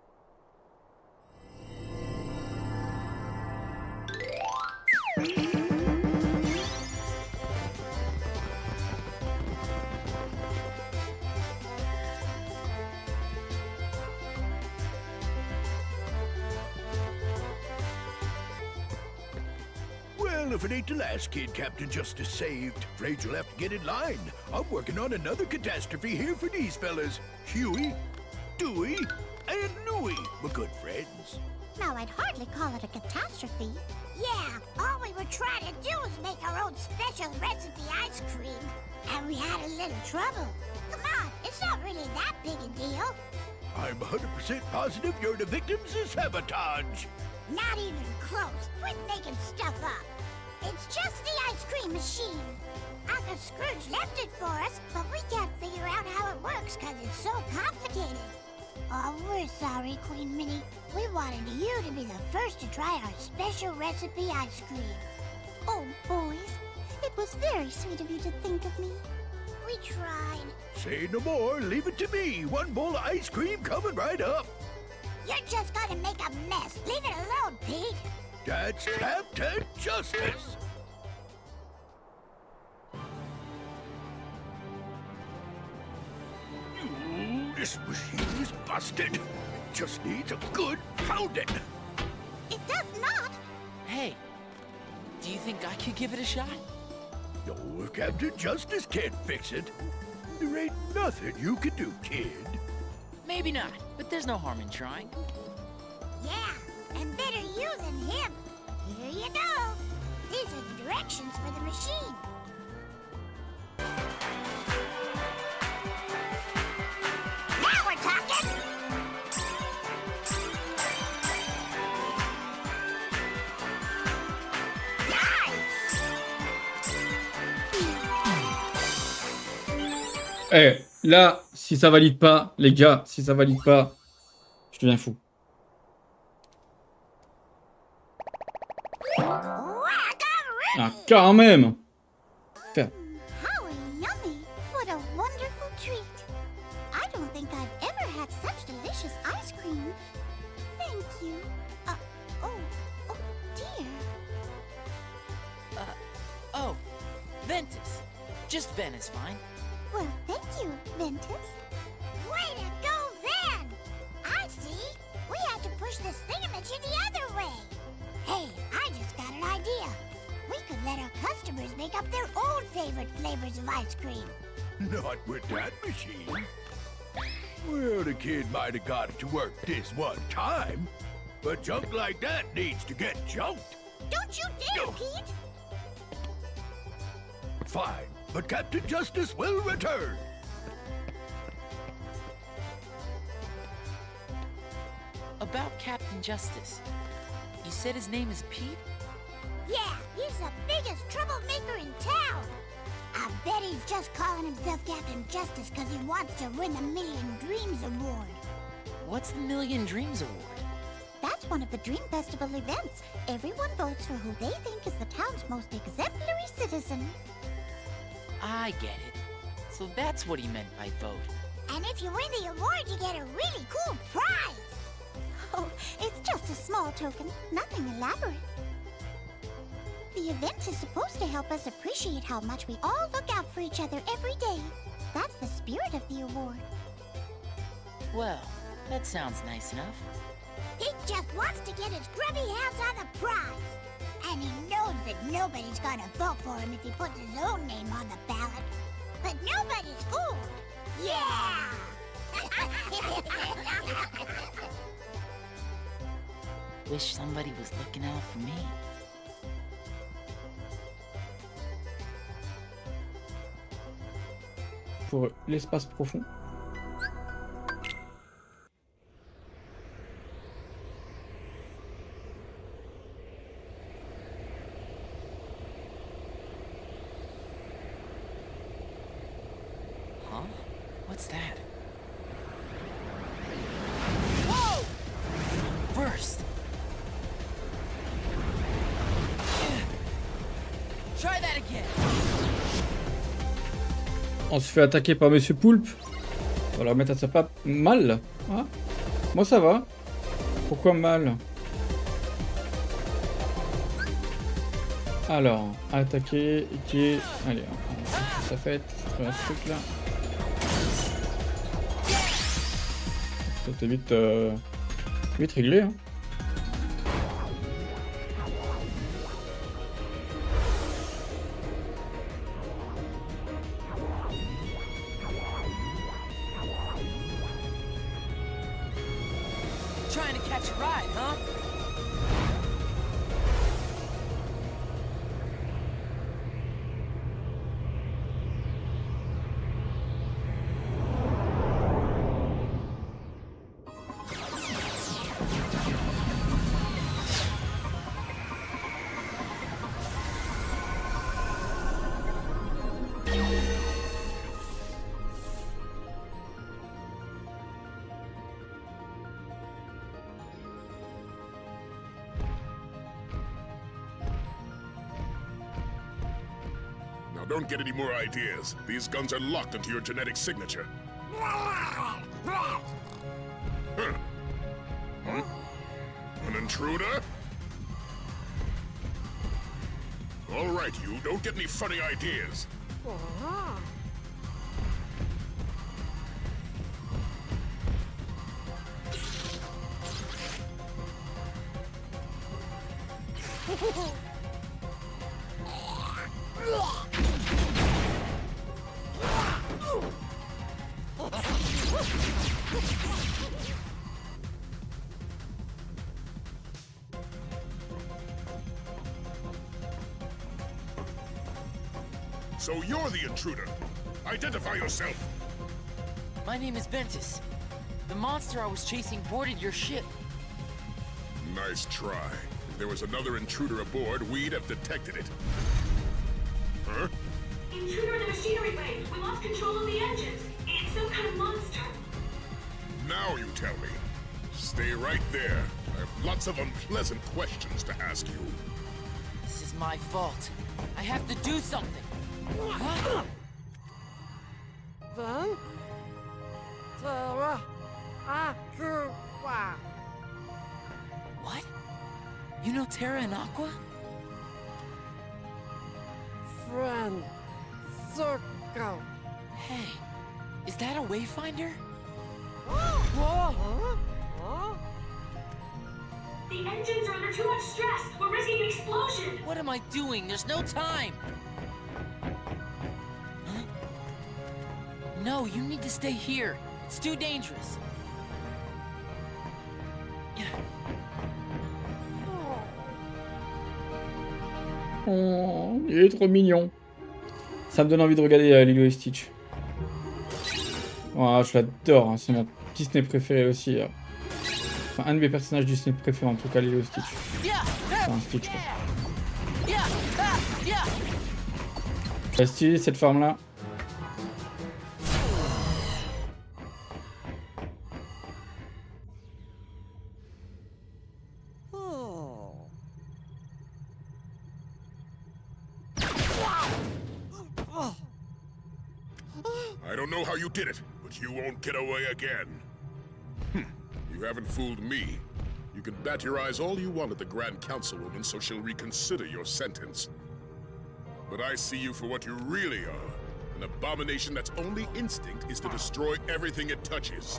[SPEAKER 11] Well, if it ain't the last kid Captain Justice saved, afraid you'll have to get in line. I'm working on another catastrophe here for these fellas. Huey, Dewey, and Louie, my good friends.
[SPEAKER 15] Now, I'd hardly call it a catastrophe. Yeah, all we were trying to do was make our own special recipe ice cream. And we had a little trouble. Come on, it's not really that big a deal.
[SPEAKER 11] I'm 100% positive you're the victims of sabotage.
[SPEAKER 15] Not even close. Quit making stuff up. It's just the ice cream machine. Uncle Scrooge left it for us, but we can't figure out how it works because it's so complicated. Oh, we're sorry, Queen Minnie. We wanted you to be the first to try our special recipe ice cream.
[SPEAKER 8] Oh, boys, it was very sweet of you to think of me.
[SPEAKER 15] We tried.
[SPEAKER 11] Say no more, leave it to me. One bowl of ice cream coming right up.
[SPEAKER 15] You're just gonna make a mess. Leave it alone, Pete.
[SPEAKER 11] That's Captain Justice. This machine is busted. It just needs a good pounding.
[SPEAKER 15] It does not.
[SPEAKER 5] Hey, do you think I could give it a shot?
[SPEAKER 11] No, if Captain Justice can't fix it, there ain't nothing you can do, kid.
[SPEAKER 5] Maybe not, but there's no harm in trying.
[SPEAKER 15] Yeah, and better you than him. Here you go. These are the directions for the machine. Now we're talking!
[SPEAKER 2] Eh, là, si ça valide pas, les gars, si ça valide pas, je deviens fou. Ah, quand même. Faire.
[SPEAKER 15] How yummy! What a wonderful treat! I don't think I've ever had such delicious ice cream. Thank you. Oh dear.
[SPEAKER 5] Oh, Ventus. Just Ven is fine.
[SPEAKER 15] Well, thank you, Ventus. Way to go, Ven! I see. We had to push this thingamajig the other way. Hey, I just got an idea. We could let our customers make up their own favorite flavors of ice cream.
[SPEAKER 11] Not with that machine. Well, the kid might have got it to work this one time, but junk like that needs to get junked.
[SPEAKER 15] Don't you dare, Pete!
[SPEAKER 11] Fine, but Captain Justice will return.
[SPEAKER 5] About Captain Justice. You said his name is Pete?
[SPEAKER 15] Yeah, he's the biggest troublemaker in town. I bet he's just calling himself Captain Justice because he wants to win the Million Dreams Award.
[SPEAKER 5] What's the Million Dreams Award?
[SPEAKER 15] That's one of the Dream Festival events. Everyone votes for who they think is the town's most exemplary citizen.
[SPEAKER 5] I get it. So that's what he meant by vote.
[SPEAKER 15] And if you win the award, you get a really cool prize. Oh, it's just a small token, nothing elaborate. The event is supposed to help us appreciate how much we all look out for each other every day. That's the spirit of the award.
[SPEAKER 5] Well, that sounds nice enough.
[SPEAKER 15] He just wants to get his grubby hands on the prize. And he knows that nobody's gonna vote for him if he puts his own name on the ballot. But nobody's fooled. Yeah!
[SPEAKER 5] Wish somebody was looking out for me.
[SPEAKER 2] Pour l'espace profond.
[SPEAKER 5] Huh? What's that? Burst! Try that again!
[SPEAKER 2] On se fait attaquer par Monsieur Poulpe. On va le remettre à sa patte. Mal, hein? Moi ça va. Pourquoi mal? Alors, attaquer, ok. Allez, ça fait un truc là. Ça t'est vite réglé, hein.
[SPEAKER 5] Trying to catch a ride, huh?
[SPEAKER 13] Don't get any more ideas. These guns are locked into your genetic signature. Huh? Huh? An intruder? All right, you. Don't get any funny ideas. So you're the intruder. Identify yourself.
[SPEAKER 5] My name is Ventus. The monster I was chasing boarded your ship.
[SPEAKER 13] Nice try. If there was another intruder aboard, we'd have detected it. Huh?
[SPEAKER 16] Intruder in the machinery bay. We lost control of the engines. It's some kind of monster.
[SPEAKER 13] Now you tell me. Stay right there. I have lots of unpleasant questions to ask you.
[SPEAKER 5] This is my fault. I have to do something. Huh?
[SPEAKER 16] Then? Terra Aqua.
[SPEAKER 5] What? You know Terra and Aqua?
[SPEAKER 16] Friend. Circle.
[SPEAKER 5] Hey, is that a wayfinder?
[SPEAKER 16] Whoa! The engines are under too much stress. We're risking an explosion.
[SPEAKER 5] What am I doing? There's no time. Huh? No, you need to stay here. It's too dangerous.
[SPEAKER 2] Oh, il est trop mignon. Ça me donne envie de regarder Lilo et Stitch. Oh, je l'adore, hein. C'est mon Disney préféré aussi. Enfin, un de mes personnages Disney préférés en tout cas, Lilo et Stitch. Enfin, Stitch quoi. C'est stylé cette forme là.
[SPEAKER 13] I don't know how you did it, but you won't get away again. You haven't fooled me. You can bat your eyes all you want at the Grand Councilwoman so she'll reconsider your sentence. But I see you for what you really are. An abomination that's only instinct is to destroy everything it touches.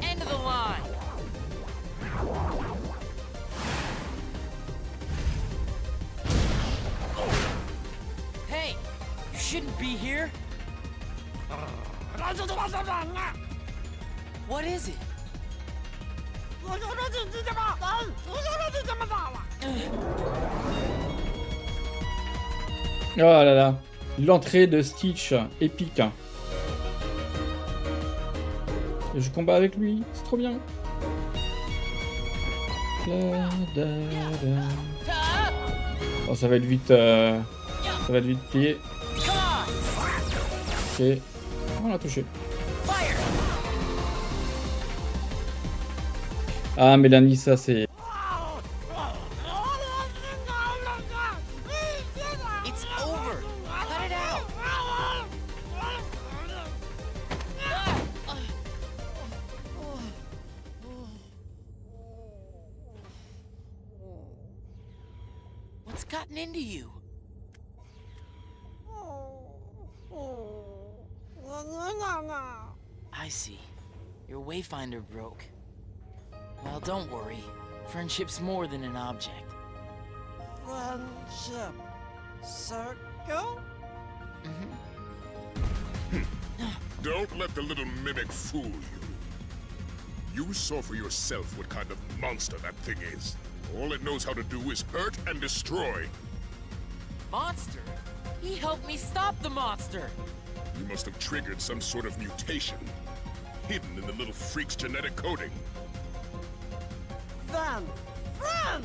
[SPEAKER 5] End of the line. Hey, you shouldn't be here. What is it?
[SPEAKER 2] Oh là là, l'entrée de Stitch, épique. Et je combats avec lui, c'est trop bien. Oh, ça va être vite, plié. Ok, on l'a touché. Ah, Mélanie, ça c'est...
[SPEAKER 5] It's over. Cut it out. What's gotten into you? I see. Your wayfinder broke. Well, don't worry. Friendship's more than an object.
[SPEAKER 16] Friendship. Circle?
[SPEAKER 13] Don't let the little mimic fool you. You saw for yourself what kind of monster that thing is. All it knows how to do is hurt and destroy.
[SPEAKER 5] Monster? He helped me stop the monster!
[SPEAKER 13] You must have triggered some sort of mutation, hidden in the little freak's genetic coding.
[SPEAKER 16] Then, friend!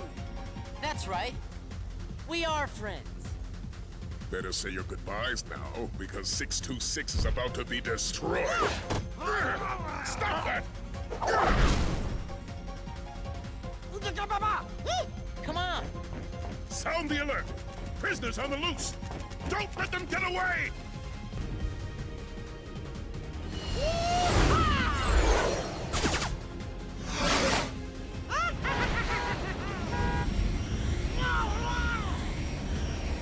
[SPEAKER 5] That's right. We are friends.
[SPEAKER 13] Better say your goodbyes now, because 626 is about to be destroyed. Stop that!
[SPEAKER 5] Come on!
[SPEAKER 13] Sound the alert! Prisoners on the loose! Don't let them get away!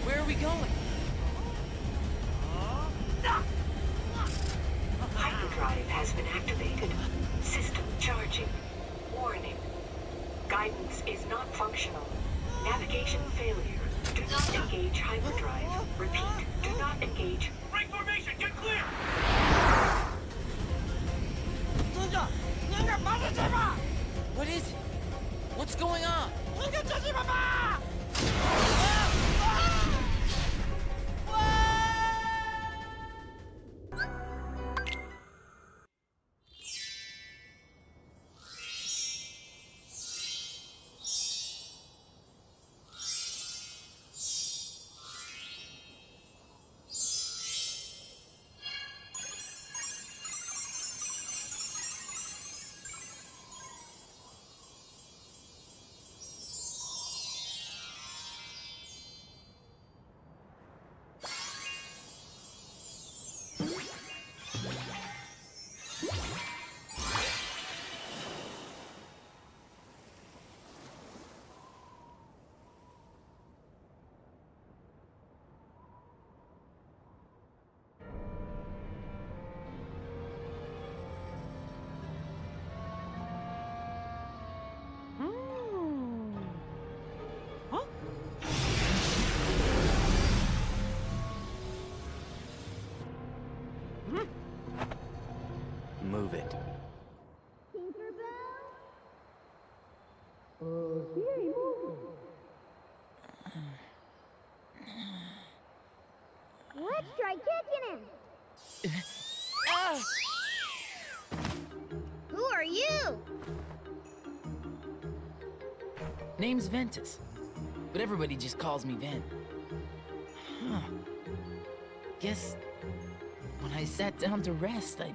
[SPEAKER 5] Where are we going?
[SPEAKER 16] functional. Navigation failure. Do not engage hyperdrive. Repeat, do not engage.
[SPEAKER 21] Break formation, get clear!
[SPEAKER 5] What is it? What's going on?
[SPEAKER 14] Move it.
[SPEAKER 15] Let's try kicking him. Who are you?
[SPEAKER 5] Name's Ventus, but everybody just calls me Ven. Huh. Guess when I sat down to rest, I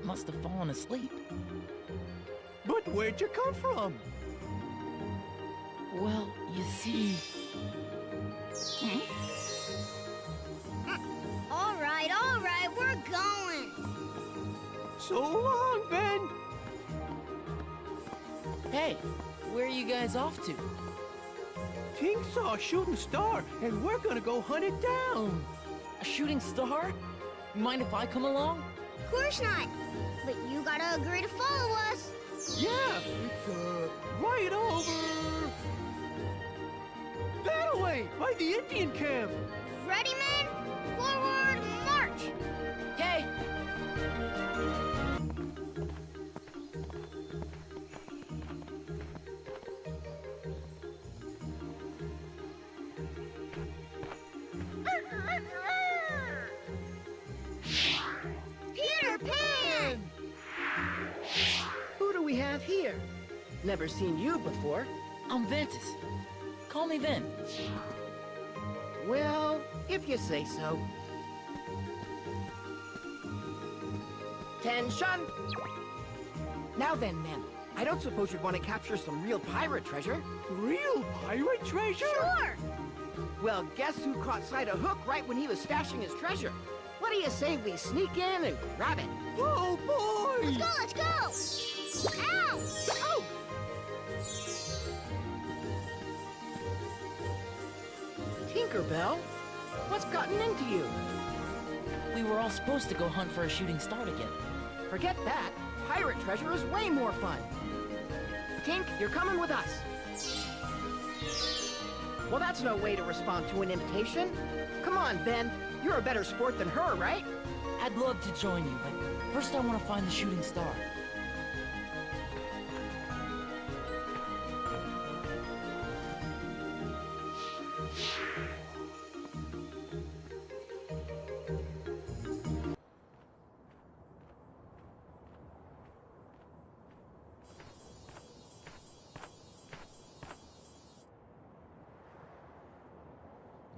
[SPEAKER 5] must have fallen asleep.
[SPEAKER 14] But where'd you come from?
[SPEAKER 5] Well, you see...
[SPEAKER 15] All right, we're going.
[SPEAKER 14] So long, Ben.
[SPEAKER 5] Hey, where are you guys off to?
[SPEAKER 14] Tink saw a shooting star, and we're gonna go hunt it down.
[SPEAKER 5] A shooting star? Mind if I come along?
[SPEAKER 15] Of course not. But you gotta agree to follow us.
[SPEAKER 14] Yeah, it's right over that way, by the Indian camp.
[SPEAKER 15] Ready, men? Forward, march!
[SPEAKER 5] Yay!
[SPEAKER 15] Peter Pan!
[SPEAKER 14] Who do we have here? Never seen you before.
[SPEAKER 5] I'm Ventus. Call me Ven.
[SPEAKER 14] Well, if you say so. Tension! Now then, men. I don't suppose you'd want to capture some real pirate treasure. Real pirate treasure?
[SPEAKER 15] Sure!
[SPEAKER 14] Well, guess who caught sight of Hook right when he was stashing his treasure? What do you say we sneak in and grab it? Oh, boy!
[SPEAKER 15] Let's go! Ow! Oh!
[SPEAKER 14] Tinkerbell? What's gotten into you?
[SPEAKER 5] We were all supposed to go hunt for a shooting star together.
[SPEAKER 14] Forget that. Pirate treasure is way more fun. Tink, you're coming with us. Well, that's no way to respond to an invitation. Come on, Ben. You're a better sport than her, right?
[SPEAKER 5] I'd love to join you, but first I want to find the shooting star.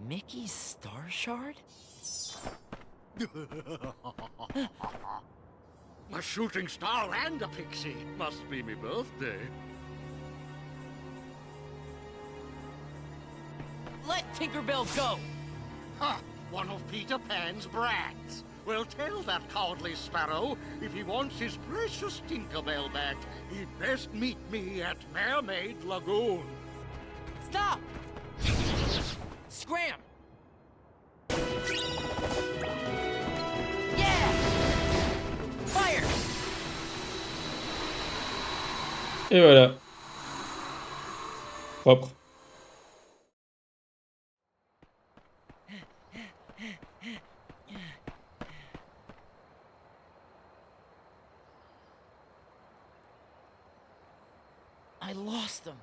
[SPEAKER 5] Mickey's Star Shard?
[SPEAKER 1] A shooting star and a pixie. Must be me birthday.
[SPEAKER 5] Let Tinkerbell go!
[SPEAKER 1] Ha! One of Peter Pan's brats. Well, tell that cowardly sparrow, if he wants his precious Tinkerbell back, he'd best meet me at Mermaid Lagoon.
[SPEAKER 5] Stop! Scram! Yeah! Fire!
[SPEAKER 2] Et voilà. Propre.
[SPEAKER 5] I lost them.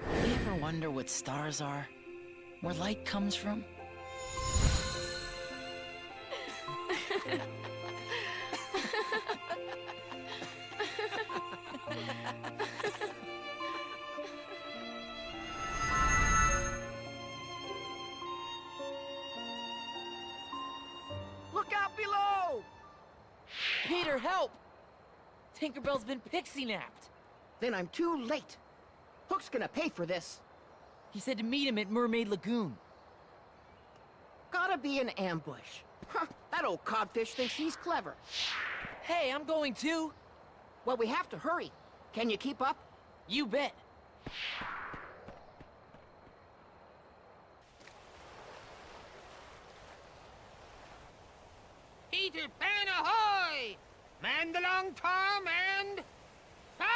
[SPEAKER 5] You ever wonder what stars are? Where light comes from?
[SPEAKER 14] Look out below!
[SPEAKER 5] Peter, help! Tinkerbell's been pixie-napped.
[SPEAKER 14] Then I'm too late. Hook's gonna pay for this.
[SPEAKER 5] He said to meet him at Mermaid Lagoon.
[SPEAKER 14] Gotta be an ambush. Huh, that old codfish thinks he's clever.
[SPEAKER 5] Hey, I'm going too.
[SPEAKER 14] Well, we have to hurry. Can you keep up?
[SPEAKER 5] You bet.
[SPEAKER 1] Peter Pan ahoy! Man the long Tom and... fire!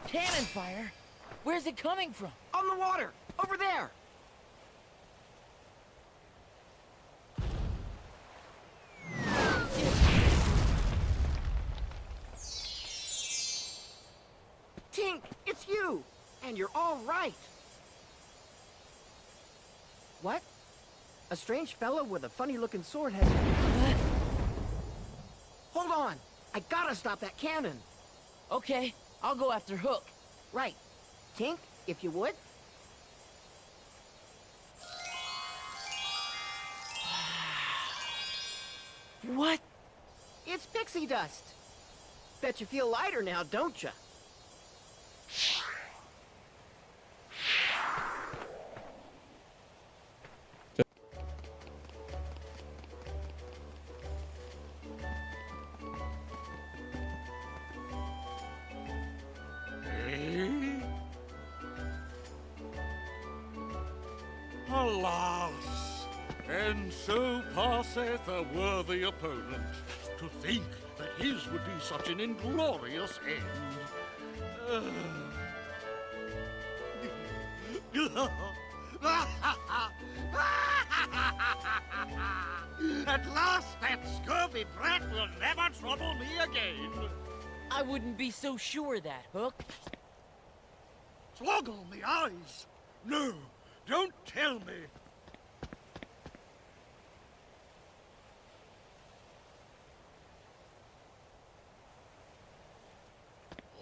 [SPEAKER 5] Cannon fire? Where's it coming from?
[SPEAKER 14] On the water! Over there! Tink, it's you! And you're all right! What? A strange fellow with a funny-looking sword has... Hold on! I gotta stop that cannon!
[SPEAKER 5] Okay, I'll go after Hook.
[SPEAKER 14] Right. Tink, if you would.
[SPEAKER 5] What?
[SPEAKER 14] It's pixie dust. Bet you feel lighter now, don't you?
[SPEAKER 1] Alas, and so passeth a worthy opponent. To think that his would be such an inglorious end. At last, that scurvy brat will never trouble me again.
[SPEAKER 5] I wouldn't be so sure of that, Hook.
[SPEAKER 1] Swoggle me eyes. No, don't tell me.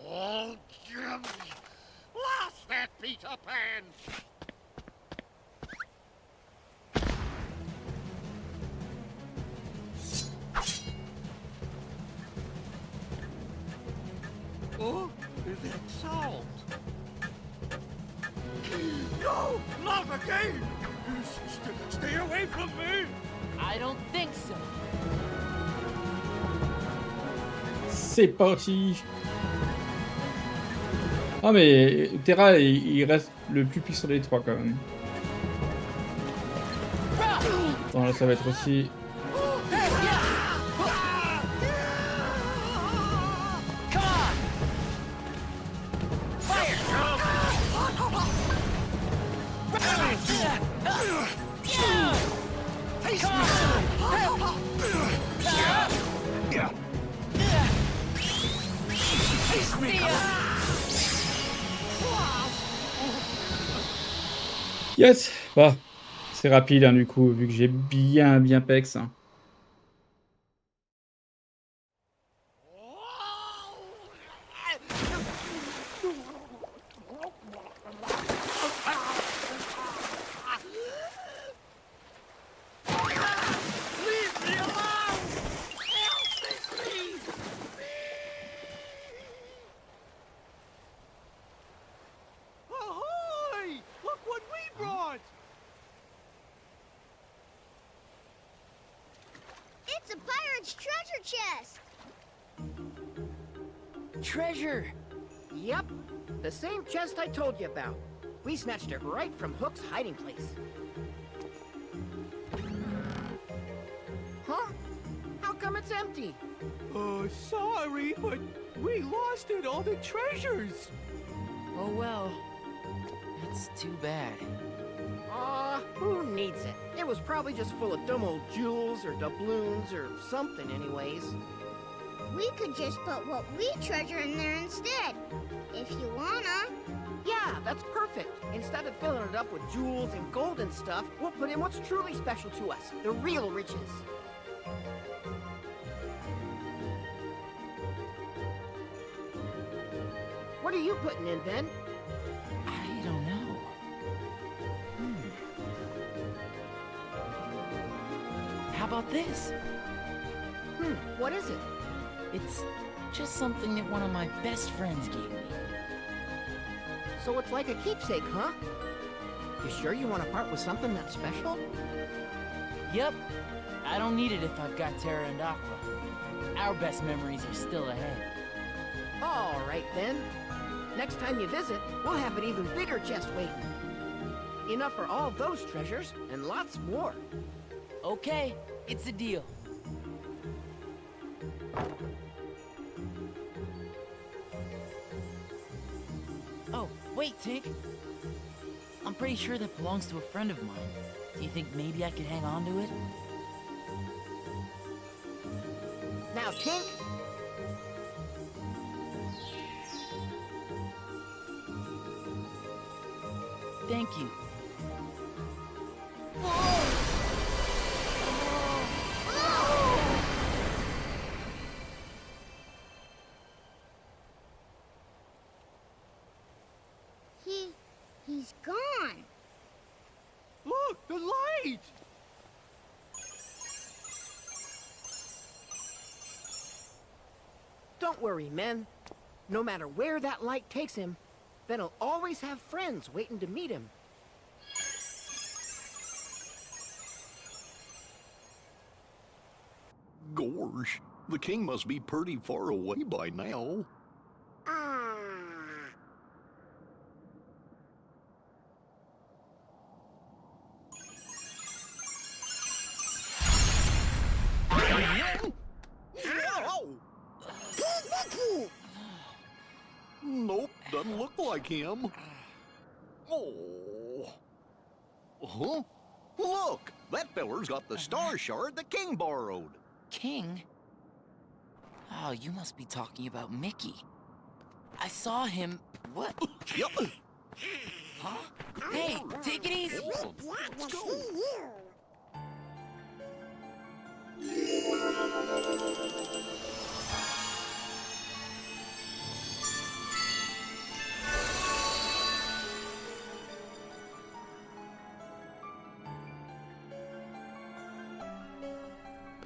[SPEAKER 1] Oh, Jimmy! Lost that Peter Pan! Oh, that sound! No! Not again! Stay away from me!
[SPEAKER 5] I don't think so.
[SPEAKER 2] C'est parti. Ah mais Terra il reste le plus puissant des trois quand même. Bon là ça va être aussi... Yes. Bah, c'est rapide hein, du coup, vu que j'ai bien pex. Hein.
[SPEAKER 15] It's a pirate's treasure chest!
[SPEAKER 5] Treasure!
[SPEAKER 14] Yep, the same chest I told you about. We snatched it right from Hook's hiding place. Huh? How come it's empty? Sorry, but we lost it, all the treasures.
[SPEAKER 5] Oh well. That's too bad.
[SPEAKER 9] Who needs it? It was probably just full of dumb old jewels or doubloons or something anyways.
[SPEAKER 15] We could just put what we treasure in there instead, if you wanna.
[SPEAKER 9] Yeah, that's perfect. Instead of filling it up with jewels and gold and stuff, we'll put in what's truly special to us, the real riches. What are you putting in, Ben?
[SPEAKER 5] I don't know. How about this?
[SPEAKER 9] What is it?
[SPEAKER 5] It's just something that one of my best friends gave me.
[SPEAKER 9] So it's like a keepsake, huh? You sure you want to part with something that's special?
[SPEAKER 5] Yep. I don't need it if I've got Terra and Aqua. Our best memories are still ahead.
[SPEAKER 9] All right, then. Next time you visit, we'll have an even bigger chest waiting. Enough for all those treasures, and lots more.
[SPEAKER 5] Okay, it's a deal. Oh, wait, Tink. I'm pretty sure that belongs to a friend of mine. Do you think maybe I could hang on to it?
[SPEAKER 9] Now, Tink.
[SPEAKER 5] Thank you.
[SPEAKER 15] He's gone.
[SPEAKER 14] Look, the light!
[SPEAKER 9] Don't worry, men. No matter where that light takes him, Ben will always have friends waiting to meet him.
[SPEAKER 11] Gosh, the king must be pretty far away by now. Nope, doesn't look like him. Oh. Huh? Look, that feller's got the star shard the king borrowed.
[SPEAKER 5] King? Oh, you must be talking about Mickey. I saw him... What?
[SPEAKER 11] Yep.
[SPEAKER 5] Huh? Hey, take it easy.
[SPEAKER 11] Let's go.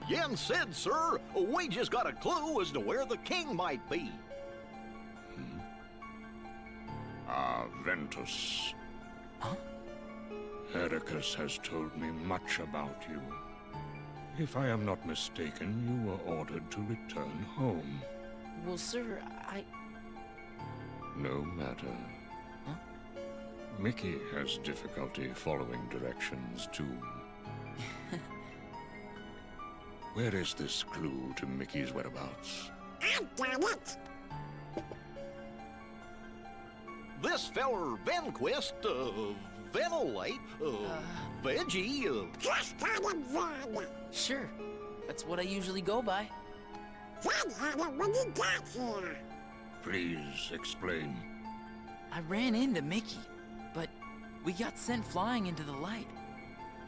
[SPEAKER 11] Yen said, sir, we just got a clue as to where the king might be.
[SPEAKER 13] Ventus.
[SPEAKER 5] Huh?
[SPEAKER 13] Ericus has told me much about you. If I am not mistaken, you were ordered to return home.
[SPEAKER 5] Well, sir,
[SPEAKER 13] No matter.
[SPEAKER 5] Huh?
[SPEAKER 13] Mickey has difficulty following directions, too. Where is this clue to Mickey's whereabouts?
[SPEAKER 15] I've done it.
[SPEAKER 11] This feller Venquist, Ventilate, Veggie,
[SPEAKER 15] Just call him Van.
[SPEAKER 5] Sure. That's what I usually go by.
[SPEAKER 15] Van had it when he got here.
[SPEAKER 13] Please explain.
[SPEAKER 5] I ran into Mickey, but we got sent flying into the light.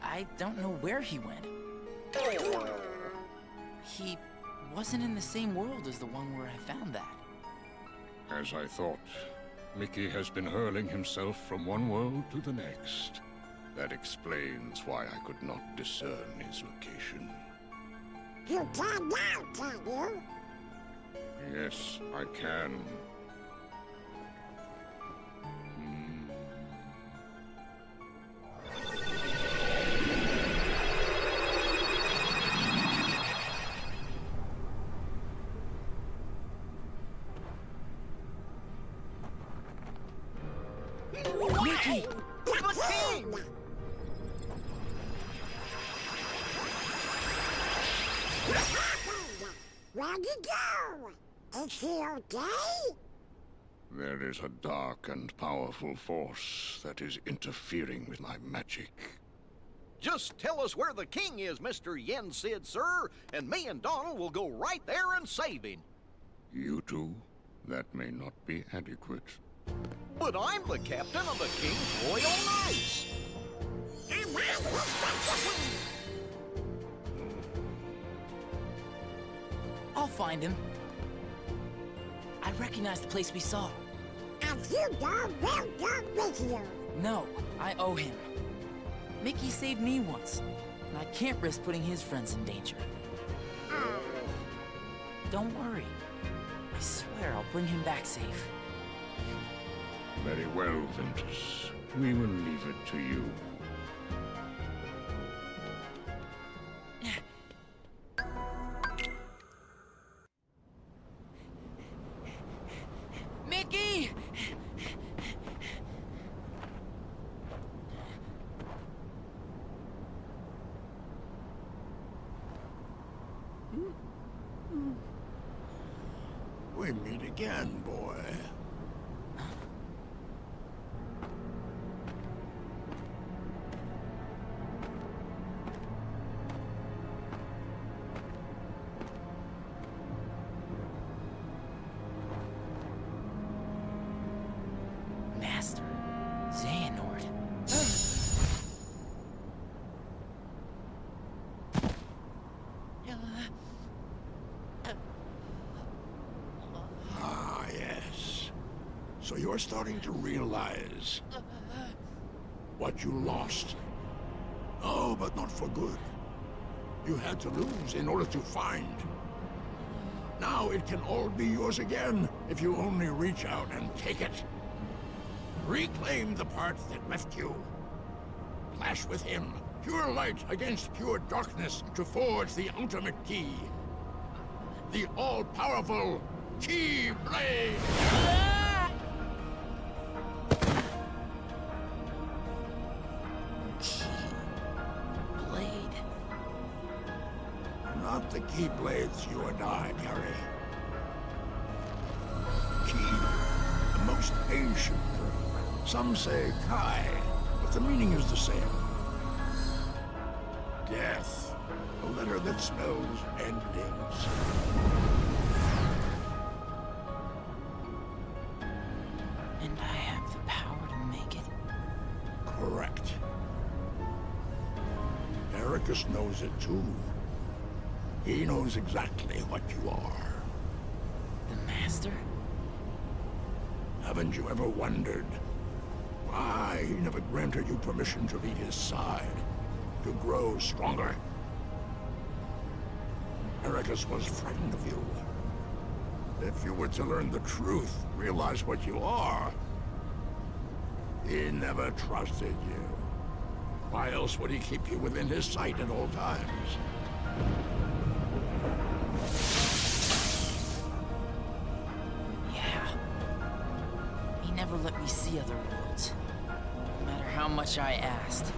[SPEAKER 5] I don't know where he went. He wasn't in the same world as the one where I found that.
[SPEAKER 13] As I thought, Mickey has been hurling himself from one world to the next. That explains why I could not discern his location.
[SPEAKER 15] You can now, can you?
[SPEAKER 13] Yes, I can.
[SPEAKER 5] Mickey!
[SPEAKER 15] The king! Where'd he go? Is he okay?
[SPEAKER 11] There is a dark and powerful force that is interfering with my magic.
[SPEAKER 18] Just tell us where the king is, Mr. Yen Sid, sir, and me and Donald will go right there and save him.
[SPEAKER 11] You two? That may not be adequate.
[SPEAKER 18] But I'm the captain of the King's Royal Knights.
[SPEAKER 5] I'll find him. I recognize the place we saw.
[SPEAKER 15] And you go, we'll go with you.
[SPEAKER 5] No, I owe him. Mickey saved me once, and I can't risk putting his friends in danger. Don't worry. I swear I'll bring him back safe.
[SPEAKER 11] Very well, Ventus. We will leave it to you.
[SPEAKER 5] Mickey!
[SPEAKER 11] We meet again, boy.
[SPEAKER 5] Master Xehanort.
[SPEAKER 11] Ah, yes. So you're starting to realize what you lost. Oh, but not for good. You had to lose in order to find. Now it can all be yours again if you only reach out and take it. Reclaim the part that left you. Clash with him. Pure light against pure darkness to forge the ultimate key. The all-powerful Keyblade!
[SPEAKER 5] Blade.
[SPEAKER 11] Not the Keyblades you and I carry. Key, the most ancient. Some say Kai, but the meaning is the same. Death, a letter that spells endings.
[SPEAKER 5] And I have the power to make it.
[SPEAKER 11] Correct. Ericus knows it too. He knows exactly what you are.
[SPEAKER 5] The Master?
[SPEAKER 11] Haven't you ever wondered why he never granted you permission to leave his side, to grow stronger? Ericus was frightened of you. If you were to learn the truth, realize what you are, he never trusted you. Why else would he keep you within his sight at all times?
[SPEAKER 5] Yeah. He never let me see other worlds, no matter how much I asked.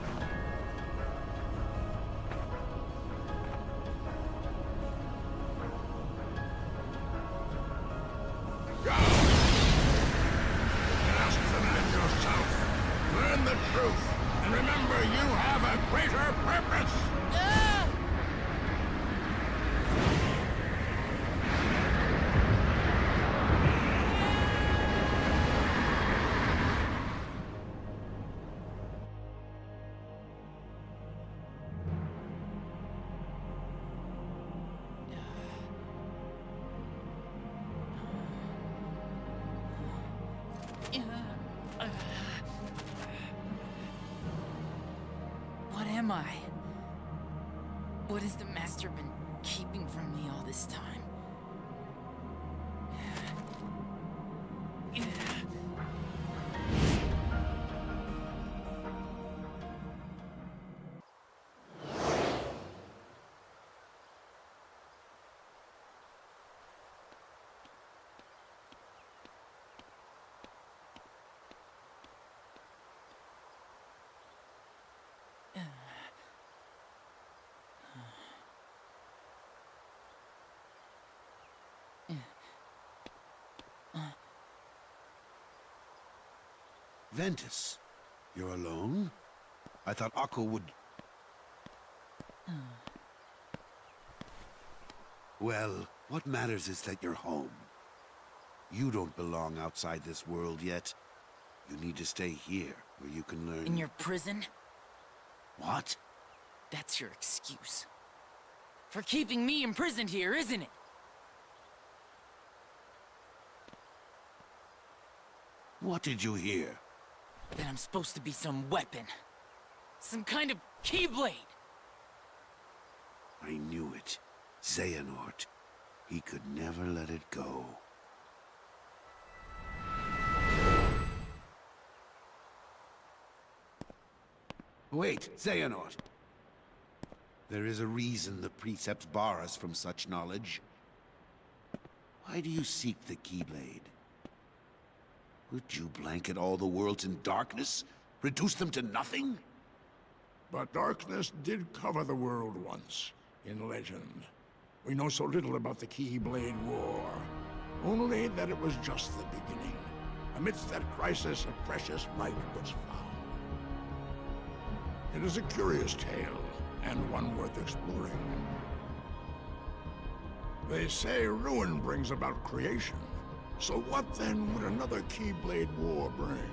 [SPEAKER 11] Ask the man yourself. Learn the truth. And remember, you have a greater purpose.
[SPEAKER 5] What am I? What has the Master been keeping from me all this time?
[SPEAKER 11] Ventus, you're alone? I thought Akko would... Well, what matters is that you're home. You don't belong outside this world yet. You need to stay here, where you can learn...
[SPEAKER 5] In your prison?
[SPEAKER 11] What?
[SPEAKER 5] That's your excuse. For keeping me imprisoned here, isn't it?
[SPEAKER 11] What did you hear?
[SPEAKER 5] That I'm supposed to be some weapon. Some kind of keyblade.
[SPEAKER 11] I knew it. Xehanort. He could never let it go. Wait, Xehanort. There is a reason the precepts bar us from such knowledge. Why do you seek the Keyblade? Would you blanket all the worlds in darkness? Reduce them to nothing?
[SPEAKER 13] But darkness did cover the world once, in legend. We know so little about the Keyblade War. Only that it was just the beginning. Amidst that crisis, a precious light was found. It is a curious tale, and one worth exploring. They say ruin brings about creation. So what then would another Keyblade War bring?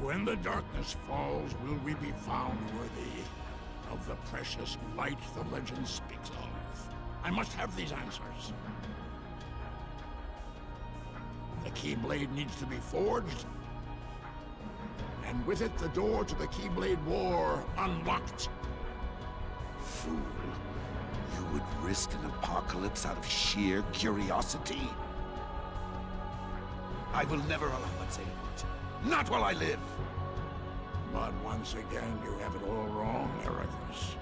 [SPEAKER 13] When the darkness falls, will we be found worthy of the precious light the legend speaks of? I must have these answers. The Keyblade needs to be forged, and with it the door to the Keyblade War unlocked.
[SPEAKER 11] Fool. You would risk an apocalypse out of sheer curiosity? I will never allow it, Xehanort. Not while I live!
[SPEAKER 13] But once again, you have it all wrong, Ericus.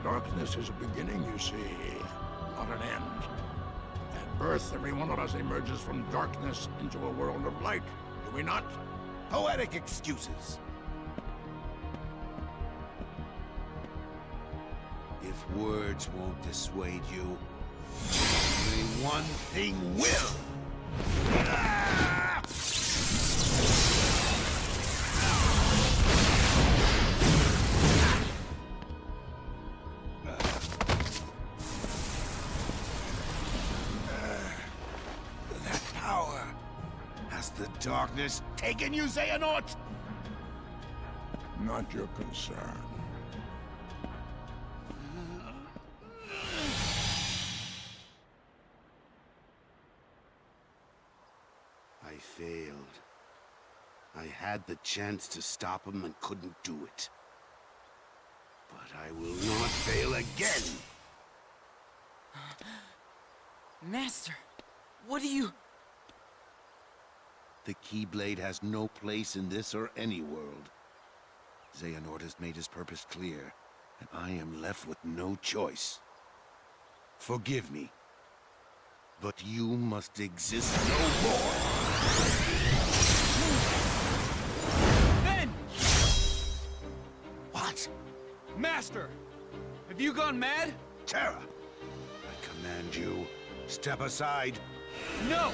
[SPEAKER 13] Darkness is a beginning, you see, not an end. At birth, every one of us emerges from darkness into a world of light, do we not?
[SPEAKER 11] Poetic excuses. If words won't dissuade you, only one thing will! That power! Has the darkness taken you, Xehanort?
[SPEAKER 13] Not your concern.
[SPEAKER 11] I failed. I had the chance to stop him and couldn't do it. But I will not fail again!
[SPEAKER 5] Master, what do you...
[SPEAKER 11] The Keyblade has no place in this or any world. Xehanort has made his purpose clear, and I am left with no choice. Forgive me, but you must exist no more!
[SPEAKER 12] Ben!
[SPEAKER 11] What?
[SPEAKER 12] Master! Have you gone mad?
[SPEAKER 11] Terra! I command you, step aside.
[SPEAKER 12] No!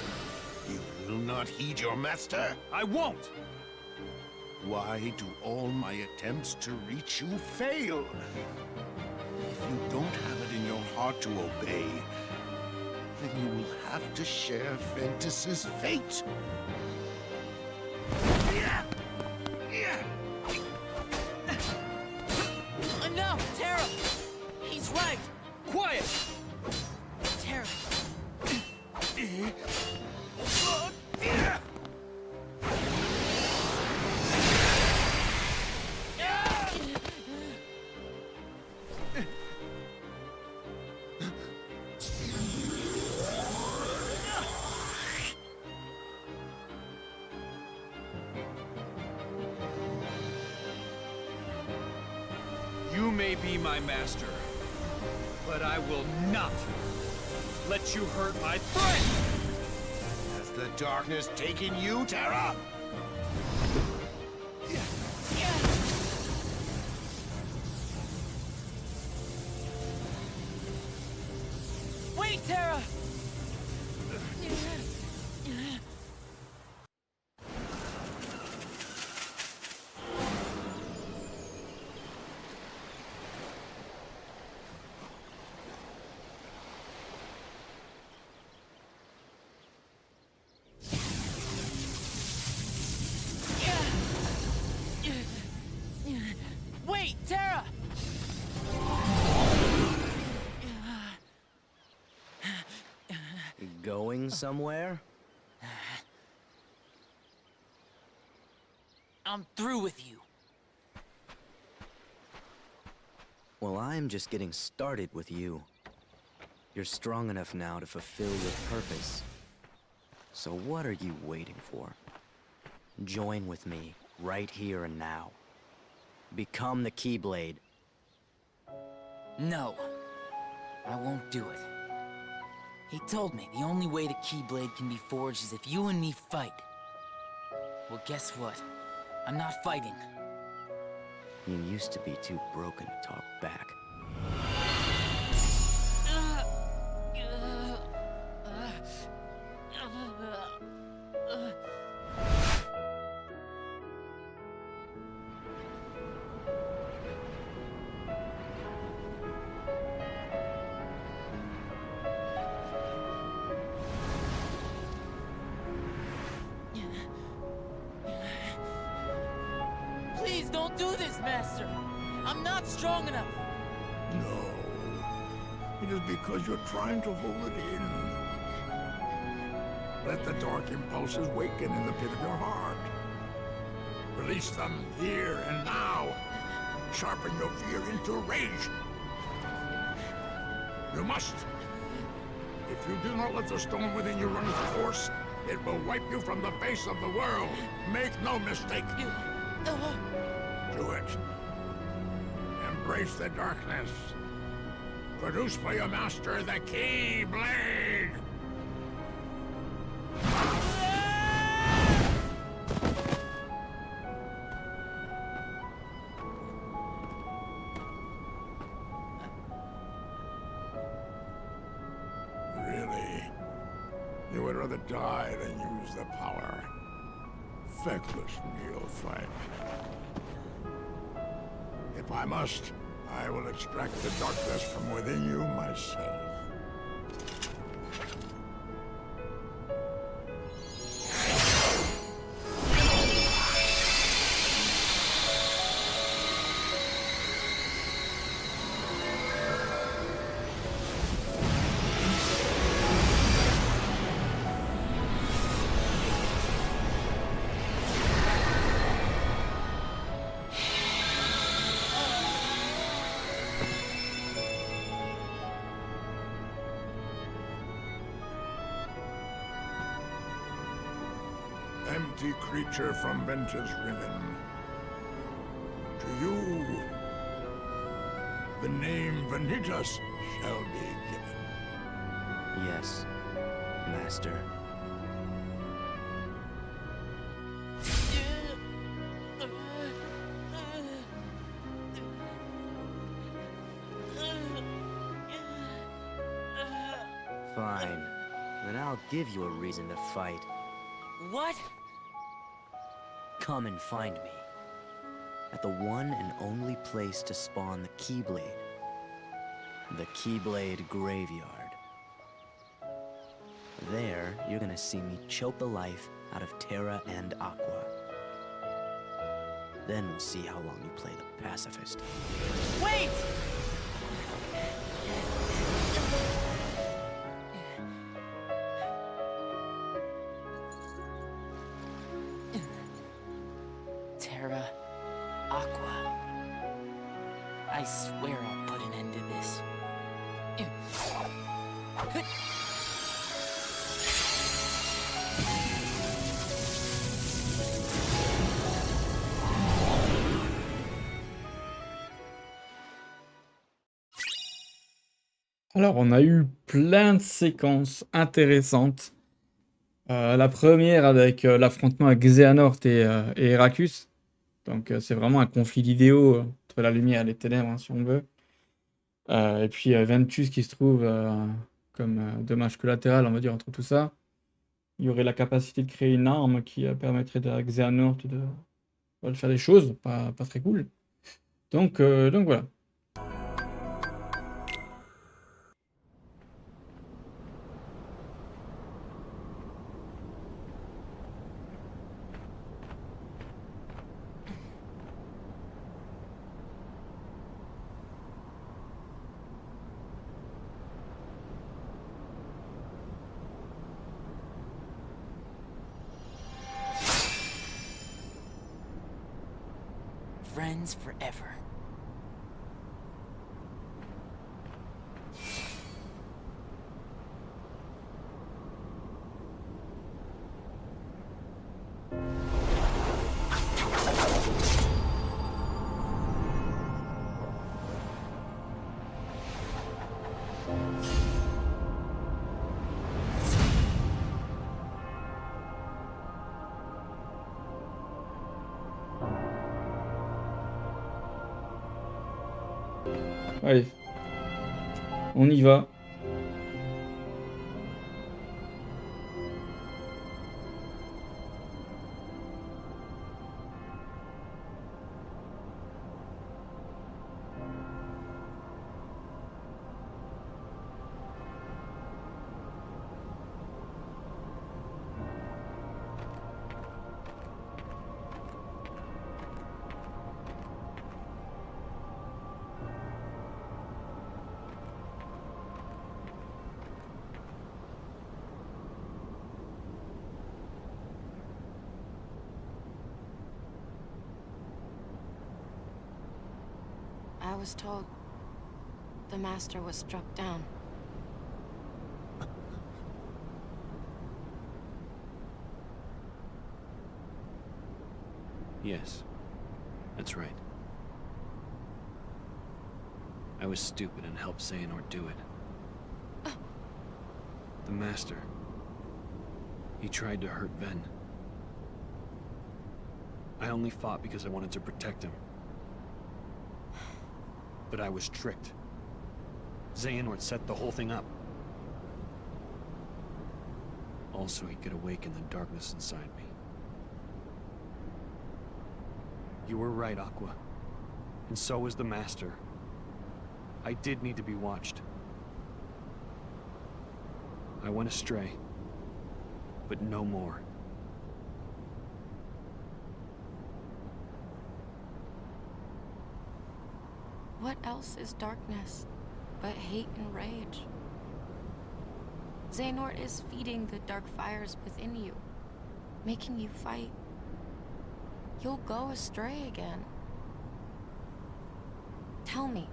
[SPEAKER 11] You will not heed your master?
[SPEAKER 12] I won't!
[SPEAKER 11] Why do all my attempts to reach you fail? If you don't have it in your heart to obey, then you will have to share Ventus's fate.
[SPEAKER 5] Enough, Terra! He's right!
[SPEAKER 12] Quiet!
[SPEAKER 5] Terra!
[SPEAKER 12] You may be my master, but I will not let you hurt my friend!
[SPEAKER 11] Has the darkness taken you, Terra?
[SPEAKER 5] Wait, Terra!
[SPEAKER 3] going somewhere?
[SPEAKER 5] I'm through with you.
[SPEAKER 3] Well, I'm just getting started with you. You're strong enough now to fulfill your purpose. So what are you waiting for? Join with me, right here and now. Become the Keyblade.
[SPEAKER 5] No, I won't do it. He told me the only way the Keyblade can be forged is if you and me fight. Well, guess what? I'm not fighting.
[SPEAKER 3] You used to be too broken to talk back.
[SPEAKER 5] Please don't do this, Master. I'm not strong enough.
[SPEAKER 11] No. It is because you're trying to hold it in. Let the dark impulses waken in the pit of your heart. Release them here and now. Sharpen your fear into rage. You must. If you do not let the stone within you run its course, it will wipe you from the face of the world. Make no mistake. Do it. Embrace the darkness. Produce for your master the Keyblade! Really? You would rather die than use the power. Feckless neophyte. If I must, I will extract the darkness from within you myself. Empty creature from Ventus Riven. To you, the name Vanitas shall be given.
[SPEAKER 3] Yes, Master. Fine. Then I'll give you a reason to fight.
[SPEAKER 5] What?
[SPEAKER 3] Come and find me. At the one and only place to spawn the Keyblade. The Keyblade Graveyard. There, you're gonna see me choke the life out of Terra and Aqua. Then we'll see how long you play the pacifist.
[SPEAKER 5] Wait! Terra, Aqua. I swear I'll put an end to this.
[SPEAKER 2] Alors, on a eu plein de séquences intéressantes. La première avec l'affrontement avec Xehanort et Heracus. Donc, c'est vraiment un conflit d'idéaux entre la lumière et les ténèbres, hein, si on veut. Et puis, Ventus qui se trouve comme dommage collatéral, on va dire, entre tout ça. Il y aurait la capacité de créer une arme qui permettrait à Xehanort de faire des choses pas très cool. Donc voilà.
[SPEAKER 5] friends forever.
[SPEAKER 2] Allez, on y va.
[SPEAKER 7] I was told the master was struck down.
[SPEAKER 12] Yes, that's right. I was stupid and helped Xehanort do it. The master. He tried to hurt Ven. I only fought because I wanted to protect him. But I was tricked. Xehanort set the whole thing up. Also, he could awaken the darkness inside me. You were right, Aqua. And so was the Master. I did need to be watched. I went astray. But no more.
[SPEAKER 7] What else is darkness but hate and rage? Xehanort is feeding the dark fires within you, making you fight. You'll go astray again. Tell me,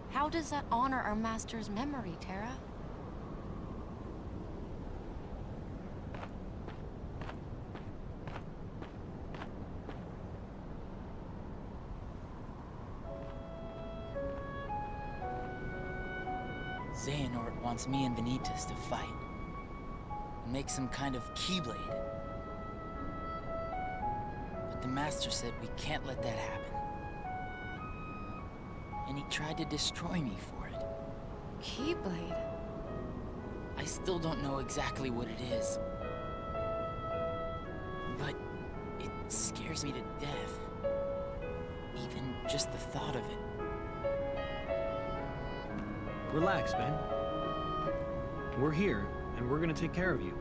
[SPEAKER 7] how does that honor our master's memory, Terra?
[SPEAKER 5] Xehanort wants me and Vanitas to fight. And make some kind of keyblade. But the Master said we can't let that happen. And he tried to destroy me for it.
[SPEAKER 7] Keyblade?
[SPEAKER 5] I still don't know exactly what it is. But it scares me to death. Even just the thought of it.
[SPEAKER 12] Relax, Ben. We're here, and we're gonna take care of you.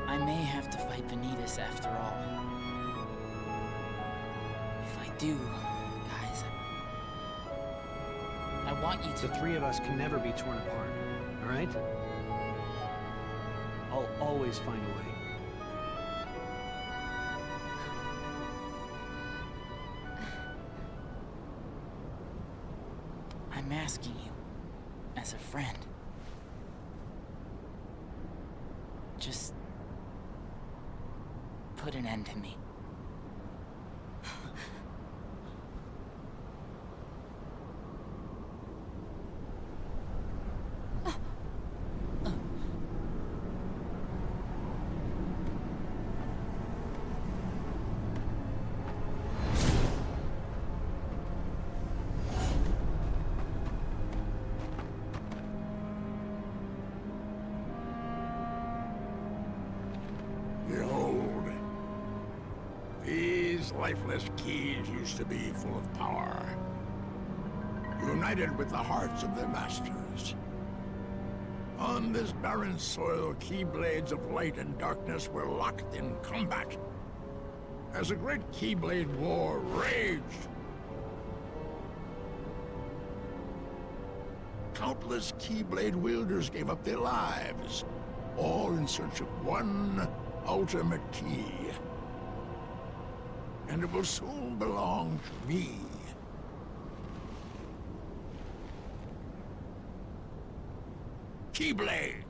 [SPEAKER 5] I may have to fight Vanitas after all. If I do, guys, I want you to...
[SPEAKER 12] The three of us can never be torn apart, all right? I'll always find a way.
[SPEAKER 5] I'm asking you, as a friend. Just put an end to me.
[SPEAKER 11] Behold, these lifeless keys used to be full of power, united with the hearts of their masters. On this barren soil, keyblades of light and darkness were locked in combat, as a great keyblade war raged. Countless keyblade wielders gave up their lives, all in search of one ultimate key. and it will soon belong to me. Keyblade!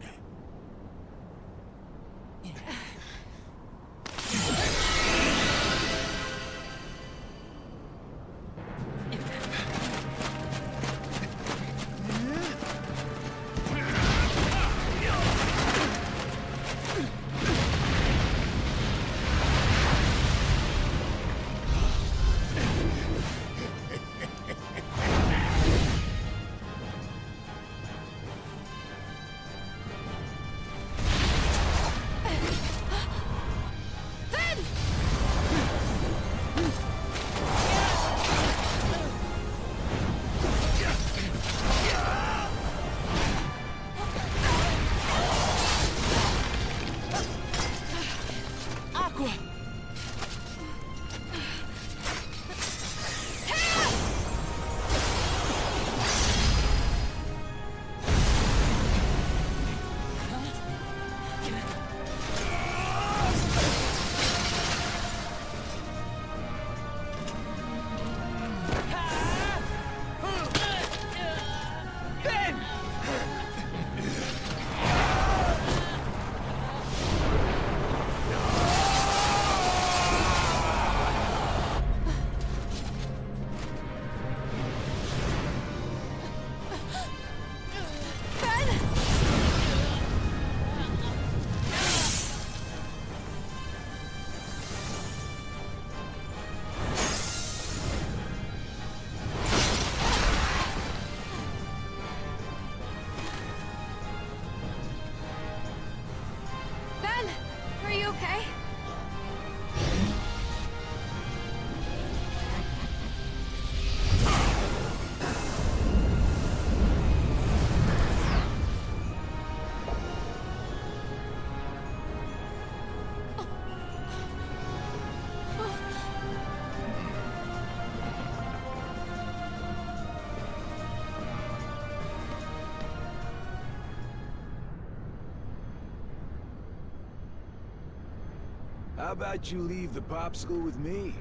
[SPEAKER 6] How about you leave the popsicle with me,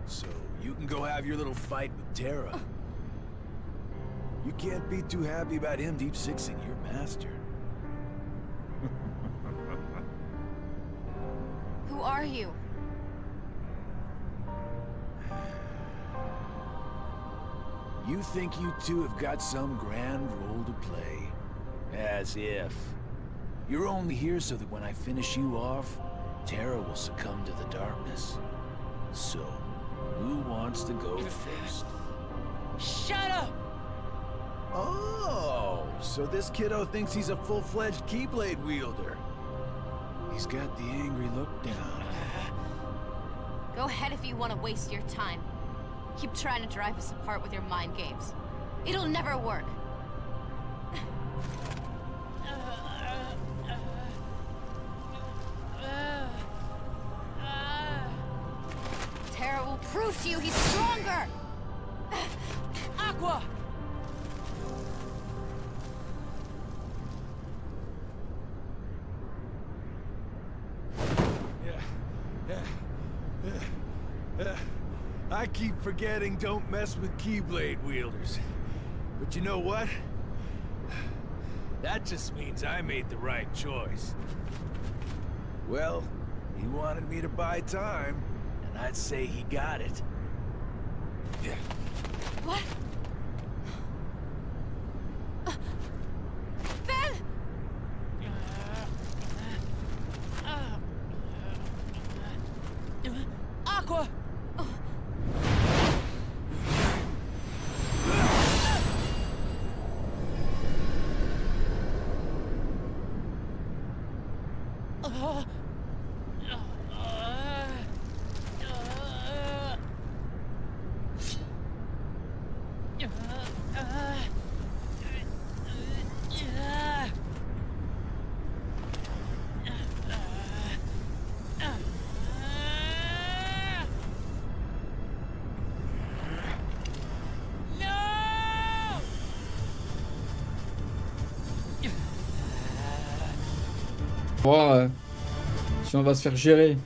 [SPEAKER 6] so you can go have your little fight with Terra? You can't be too happy about him deep-sixing your master.
[SPEAKER 7] Who are you?
[SPEAKER 6] You think you two have got some grand role to play? As if. You're only here so that when I finish you off, Terra will succumb to the darkness. So, who wants to go first?
[SPEAKER 5] Shut up!
[SPEAKER 6] Oh, so this kiddo thinks he's a full-fledged Keyblade wielder. He's got the angry look down.
[SPEAKER 7] Go ahead if you want to waste your time. Keep trying to drive us apart with your mind games. It'll never work. Terra will prove to you he's stronger!
[SPEAKER 5] Aqua!
[SPEAKER 6] I keep forgetting don't mess with Keyblade wielders. But you know what? That just means I made the right choice. Well, he wanted me to buy time, and I'd say he got it. Yeah.
[SPEAKER 7] What? Ben!
[SPEAKER 5] Aqua!
[SPEAKER 2] Voir si on va se faire gérer.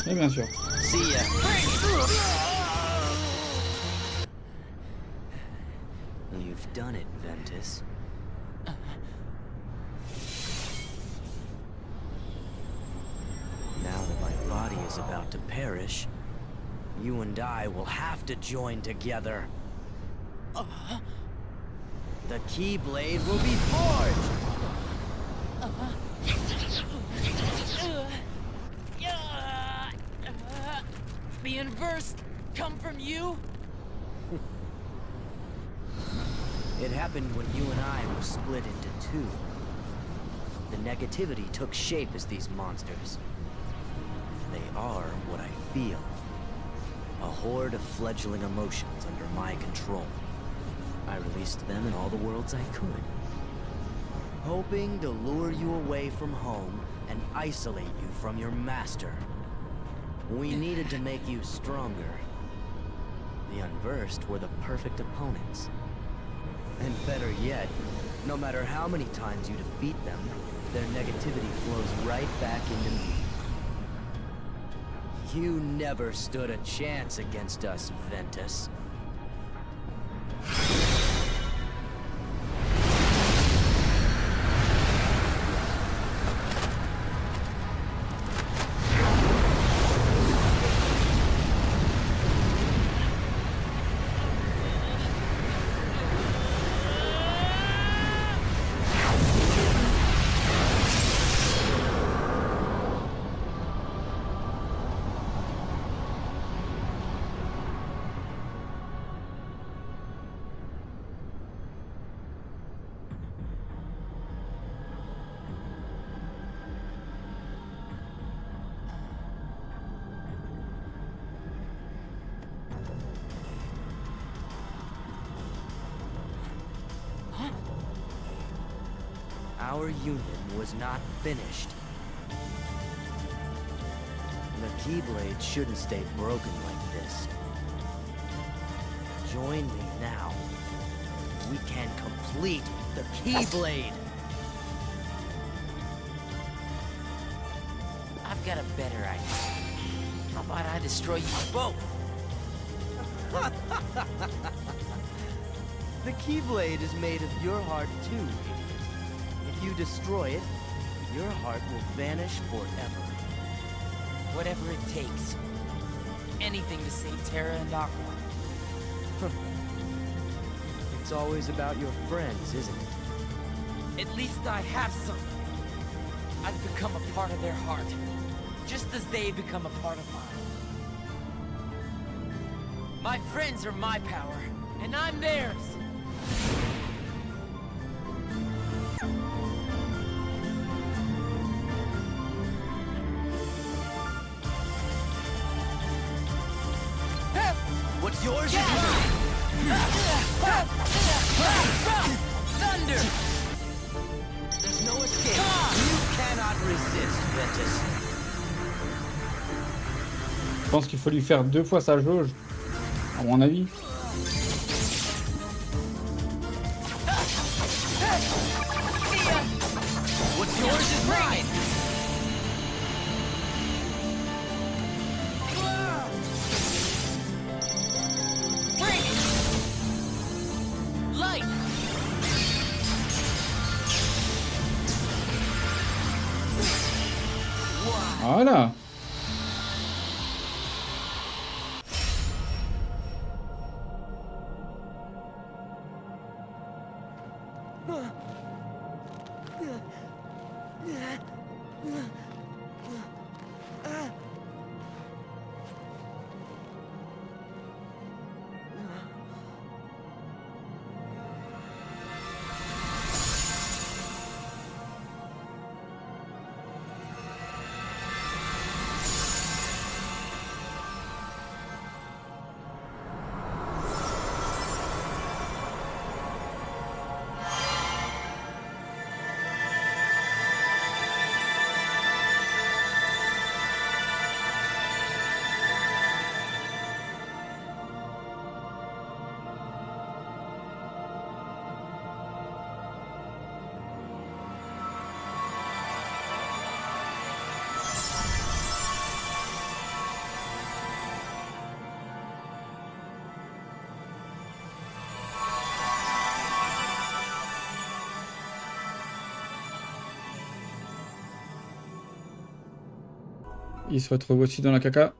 [SPEAKER 2] Et bien sûr.
[SPEAKER 3] See ya. You've done it, Ventus. Now that my body is about to perish, you and I will have to join together. The Keyblade will be forged!
[SPEAKER 5] The inverse come from you?
[SPEAKER 3] It happened when you and I were split into two. The negativity took shape as these monsters. They are what I feel. A horde of fledgling emotions under my control. I released them in all the worlds I could. Hoping to lure you away from home and isolate you from your master. We needed to make you stronger. The Unversed were the perfect opponents. And better yet, no matter how many times you defeat them, their negativity flows right back into me. You never stood a chance against us, Ventus. Our union was not finished. The Keyblade shouldn't stay broken like this. Join me now. We can complete the Keyblade!
[SPEAKER 5] I've got a better idea. How about I destroy you both?
[SPEAKER 3] The Keyblade is made of your heart too, idiot. If you destroy it, your heart will vanish forever.
[SPEAKER 5] Whatever it takes. Anything to save Terra and Aqua.
[SPEAKER 3] It's always about your friends, isn't it?
[SPEAKER 5] At least I have some. I've become a part of their heart. Just as they become a part of mine. My friends are my power, and I'm theirs.
[SPEAKER 3] What's yours is
[SPEAKER 5] Thunder!
[SPEAKER 3] There's no escape. You cannot resist, Ventus.
[SPEAKER 2] Je pense qu'il faut lui faire 2 fois sa jauge, à mon avis.
[SPEAKER 3] What's yours is mine.
[SPEAKER 5] Light!
[SPEAKER 2] Voilà. Il se retrouve aussi dans la caca.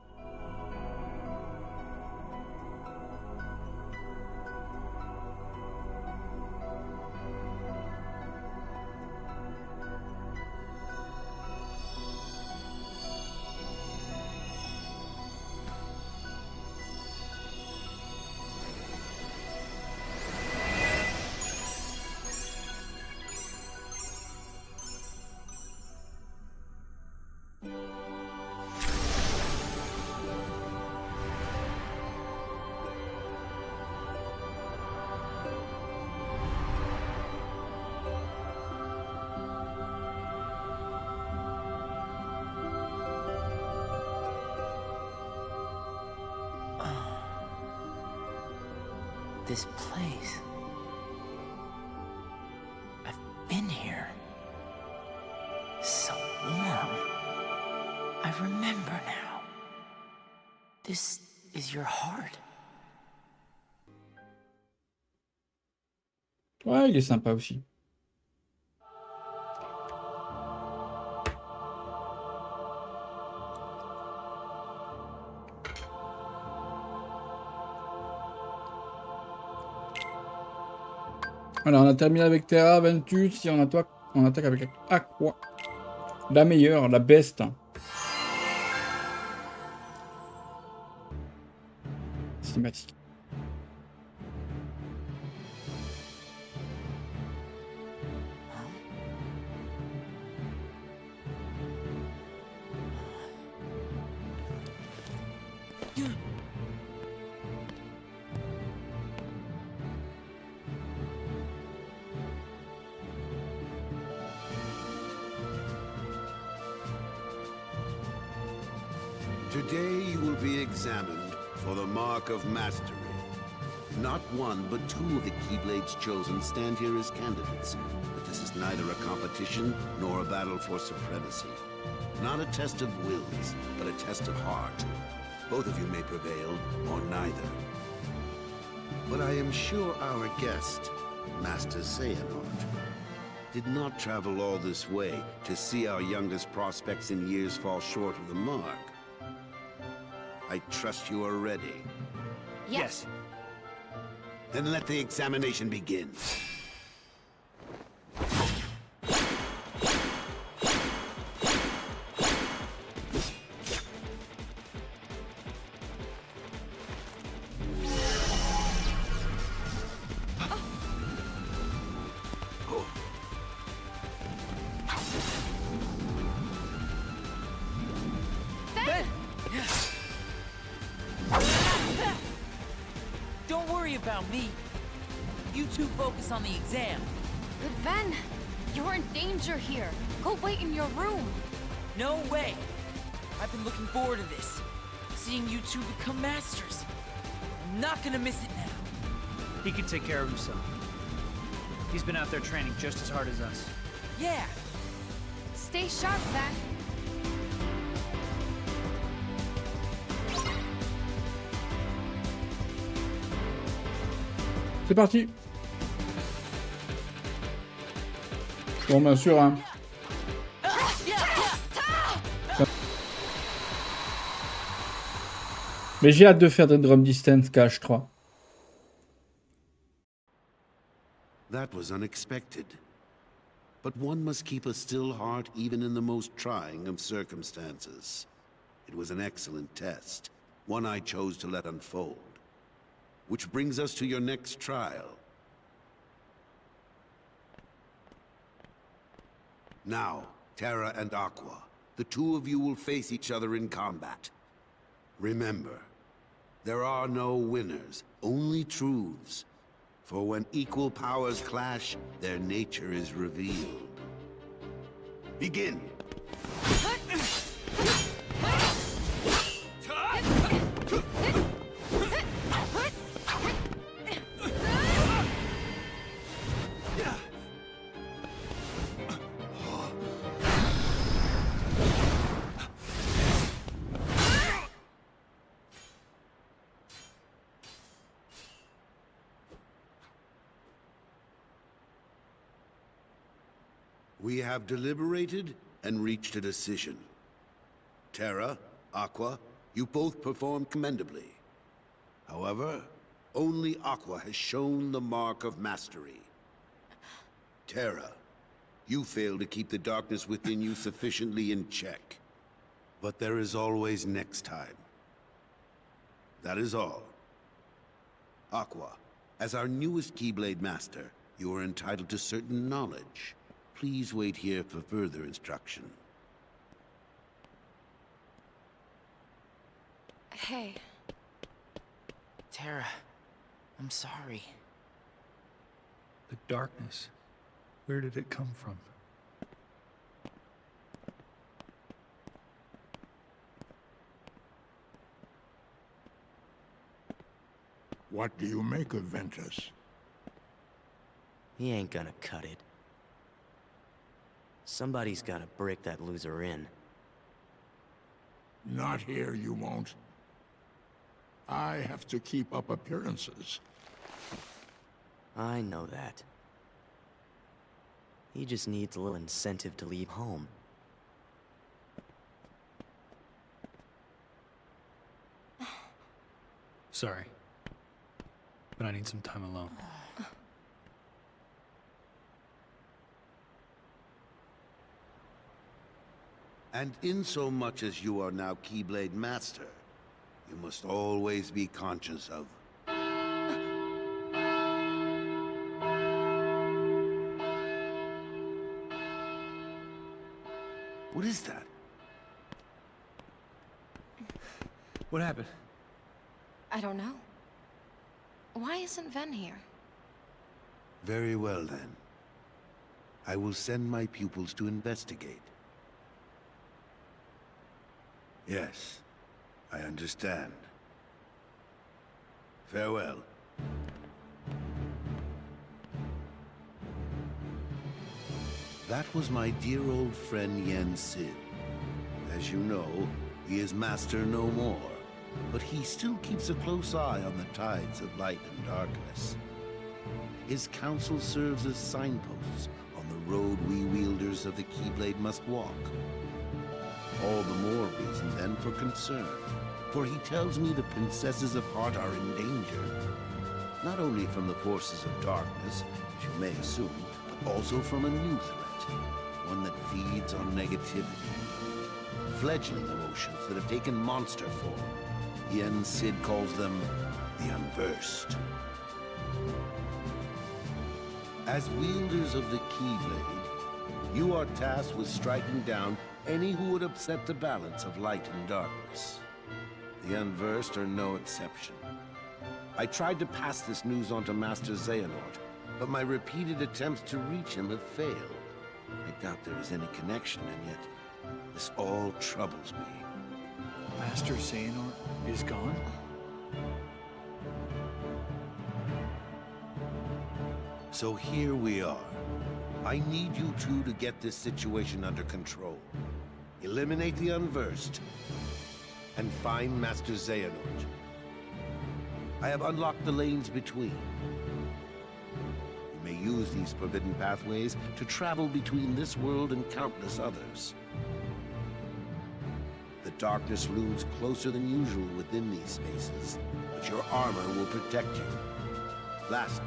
[SPEAKER 5] This place. I've been here. So warm. I remember now. This is your heart.
[SPEAKER 2] Ouais, il est sympa aussi. Alors, on a terminé avec Terra, Ventus, et on attaque avec Aqua. La meilleure, la best. Cinématique.
[SPEAKER 4] Today you will be examined for the mark of mastery. Not one, but two of the Keyblades chosen stand here as candidates. But this is neither a competition nor a battle for supremacy. Not a test of wills, but a test of heart. Both of you may prevail, or neither. But I am sure our guest, Master Xehanort, did not travel all this way to see our youngest prospects in years fall short of the mark. I trust you are ready.
[SPEAKER 5] Yes.
[SPEAKER 4] Then let the examination begin.
[SPEAKER 5] Don't worry about me. You two focus on the exam.
[SPEAKER 7] But Ven, you're in danger here. Go wait in your room.
[SPEAKER 5] No way. I've been looking forward to this. Seeing you two become masters. I'm not gonna miss it now.
[SPEAKER 12] He can take care of himself. He's been out there training just as hard as us.
[SPEAKER 5] Yeah.
[SPEAKER 7] Stay sharp, Ven.
[SPEAKER 2] C'est parti. Bon, bien sûr, hein. Mais j'ai hâte de faire des drum distance KH3.
[SPEAKER 4] That was unexpected. But one must keep a still heart even in the most trying of circumstances. It was an excellent test, one I chose to let unfold. Which brings us to your next trial. Now, Terra and Aqua, the two of you will face each other in combat. Remember, there are no winners, only truths. For when equal powers clash, their nature is revealed. Begin! We have deliberated and reached a decision. Terra, Aqua, you both performed commendably. However, only Aqua has shown the mark of mastery. Terra, you failed to keep the darkness within you sufficiently in check. But there is always next time. That is all. Aqua, as our newest Keyblade Master, you are entitled to certain knowledge. Please wait here for further instruction.
[SPEAKER 7] Hey.
[SPEAKER 5] Terra, I'm sorry.
[SPEAKER 19] The darkness. Where did it come from?
[SPEAKER 11] What do you make of Ventus?
[SPEAKER 3] He ain't gonna cut it. Somebody's gotta break that loser in.
[SPEAKER 11] Not here, you won't. I have to keep up appearances.
[SPEAKER 3] I know that. He just needs a little incentive to leave home.
[SPEAKER 19] Sorry. But I need some time alone.
[SPEAKER 4] And insomuch as you are now Keyblade Master, you must always be conscious of... What is that?
[SPEAKER 19] What happened?
[SPEAKER 7] I don't know. Why isn't Ven here?
[SPEAKER 4] Very well, then. I will send my pupils to investigate. Yes, I understand. Farewell. That was my dear old friend Yen Sid. As you know, he is master no more, but he still keeps a close eye on the tides of light and darkness. His counsel serves as signposts on the road we wielders of the Keyblade must walk. All the more reason then for concern, for he tells me the princesses of heart are in danger. Not only from the forces of darkness, as you may assume, but also from a new threat, one that feeds on negativity. Fledgling emotions that have taken monster form. Yen Sid calls them the Unversed. As wielders of the Keyblade, you are tasked with striking down any who would upset the balance of light and darkness. The Unversed are no exception. I tried to pass this news on to Master Xehanort, but my repeated attempts to reach him have failed. I doubt there is any connection, and yet this all troubles me.
[SPEAKER 19] Master Xehanort is gone?
[SPEAKER 4] So here we are. I need you two to get this situation under control. Eliminate the Unversed, and find Master Xehanort. I have unlocked the lanes between. You may use these forbidden pathways to travel between this world and countless others. The darkness looms closer than usual within these spaces, but your armor will protect you. Lastly,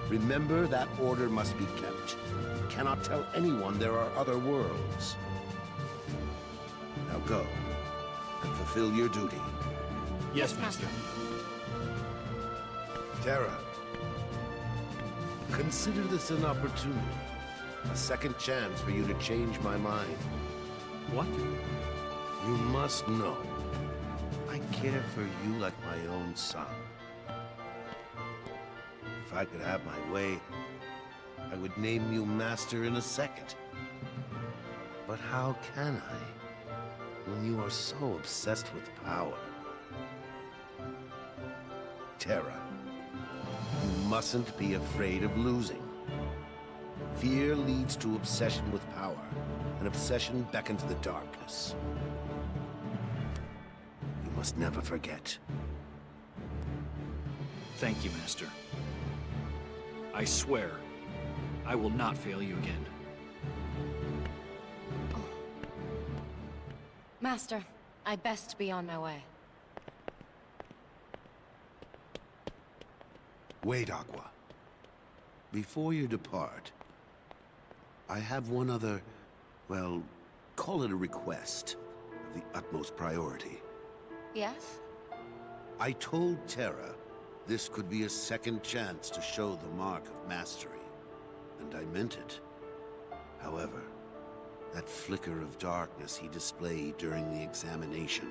[SPEAKER 4] remember that order must be kept. You cannot tell anyone there are other worlds. Now go, and fulfill your duty.
[SPEAKER 19] Yes, Master.
[SPEAKER 4] Terra, consider this an opportunity. A second chance for you to change my mind.
[SPEAKER 19] What?
[SPEAKER 4] You must know, I care for you like my own son. If I could have my way, I would name you Master in a second. But how can I, when you are so obsessed with power? Terra, you mustn't be afraid of losing. Fear leads to obsession with power, and obsession beckons the darkness. You must never forget.
[SPEAKER 19] Thank you, Master. I swear, I will not fail you again.
[SPEAKER 7] Master, I best be on my way.
[SPEAKER 4] Wait, Aqua. Before you depart, I have one other, well, call it a request of the utmost priority.
[SPEAKER 7] Yes?
[SPEAKER 4] I told Terra this could be a second chance to show the mark of mastery, and I meant it. However, that flicker of darkness he displayed during the examination,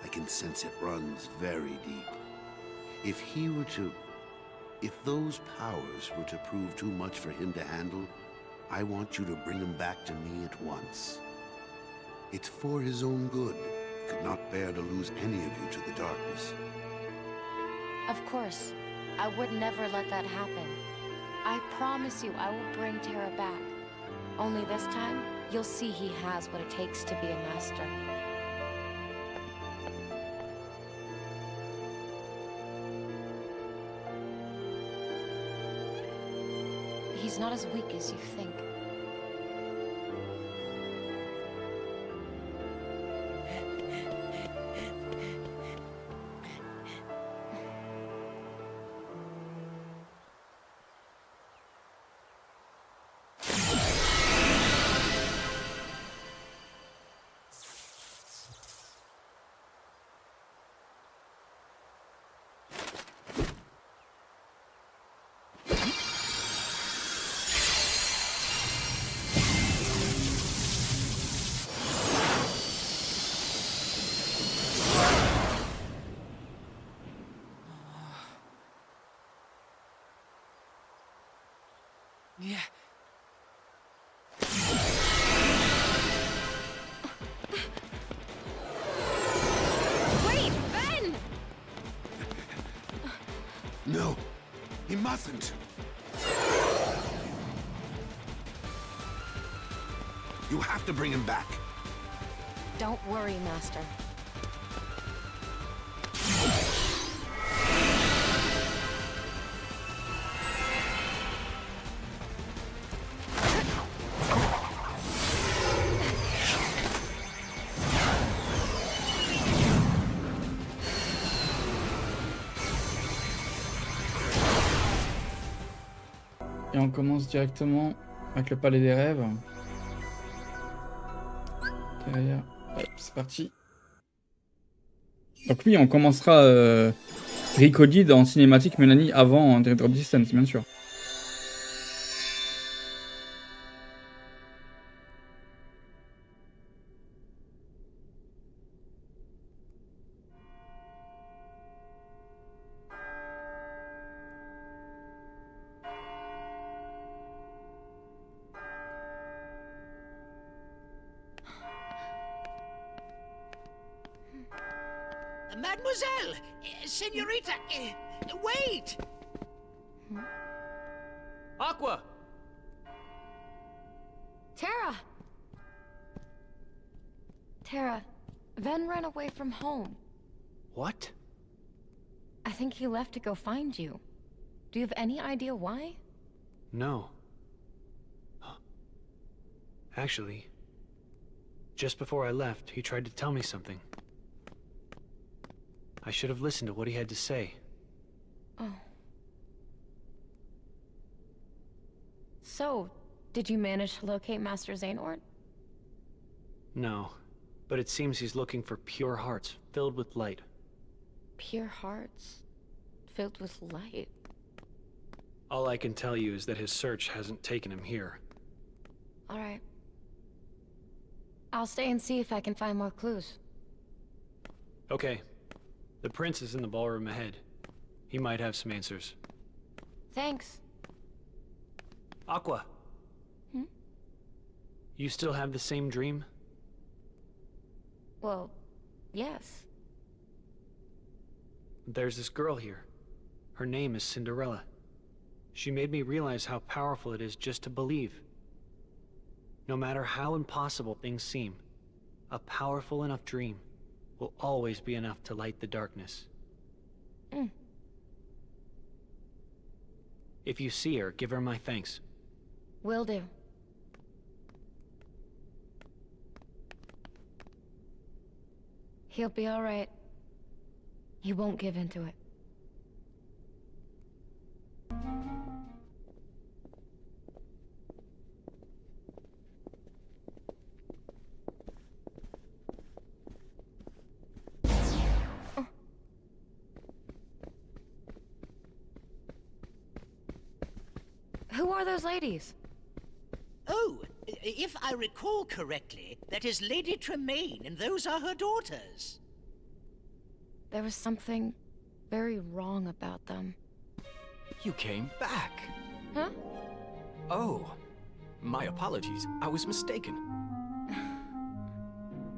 [SPEAKER 4] I can sense it runs very deep. If those powers were to prove too much for him to handle, I want you to bring him back to me at once. It's for his own good. He could not bear to lose any of you to the darkness.
[SPEAKER 7] Of course. I would never let that happen. I promise you I will bring Terra back. Only this time, you'll see he has what it takes to be a master. He's not as weak as you think.
[SPEAKER 5] Yeah.
[SPEAKER 7] Wait, Ben!
[SPEAKER 4] No, he mustn't. You have to bring him back.
[SPEAKER 7] Don't worry, Master.
[SPEAKER 2] Et on commence directement avec le palais des rêves. Derrière, hop, c'est parti. Donc oui, on commencera Recoded en cinématique Mélanie avant Drop Distance, bien sûr.
[SPEAKER 1] Mademoiselle! Senorita! Wait!
[SPEAKER 12] Aqua!
[SPEAKER 7] Terra! Terra, Ven ran away from home.
[SPEAKER 12] What?
[SPEAKER 7] I think he left to go find you. Do you have any idea why?
[SPEAKER 12] No. Actually, just before I left, he tried to tell me something. I should have listened to what he had to say.
[SPEAKER 7] Oh. So, did you manage to locate Master Xehanort?
[SPEAKER 12] No, but it seems he's looking for pure hearts filled with light.
[SPEAKER 7] Pure hearts filled with light.
[SPEAKER 12] All I can tell you is that his search hasn't taken him here.
[SPEAKER 7] All right. I'll stay and see if I can find more clues.
[SPEAKER 12] Okay. The prince is in the ballroom ahead. He might have some answers.
[SPEAKER 7] Thanks.
[SPEAKER 12] Aqua.
[SPEAKER 7] Hmm?
[SPEAKER 12] You still have the same dream?
[SPEAKER 7] Well, yes.
[SPEAKER 12] There's this girl here. Her name is Cinderella. She made me realize how powerful it is just to believe. No matter how impossible things seem, a powerful enough dream will always be enough to light the darkness.
[SPEAKER 7] Mm.
[SPEAKER 12] If you see her, give her my thanks.
[SPEAKER 7] Will do. He'll be all right. He won't give into it. Who are those ladies?
[SPEAKER 17] Oh, if I recall correctly, that is Lady Tremaine, and those are her daughters.
[SPEAKER 7] There was something very wrong about them.
[SPEAKER 20] You came back.
[SPEAKER 7] Huh?
[SPEAKER 20] Oh, my apologies. I was mistaken.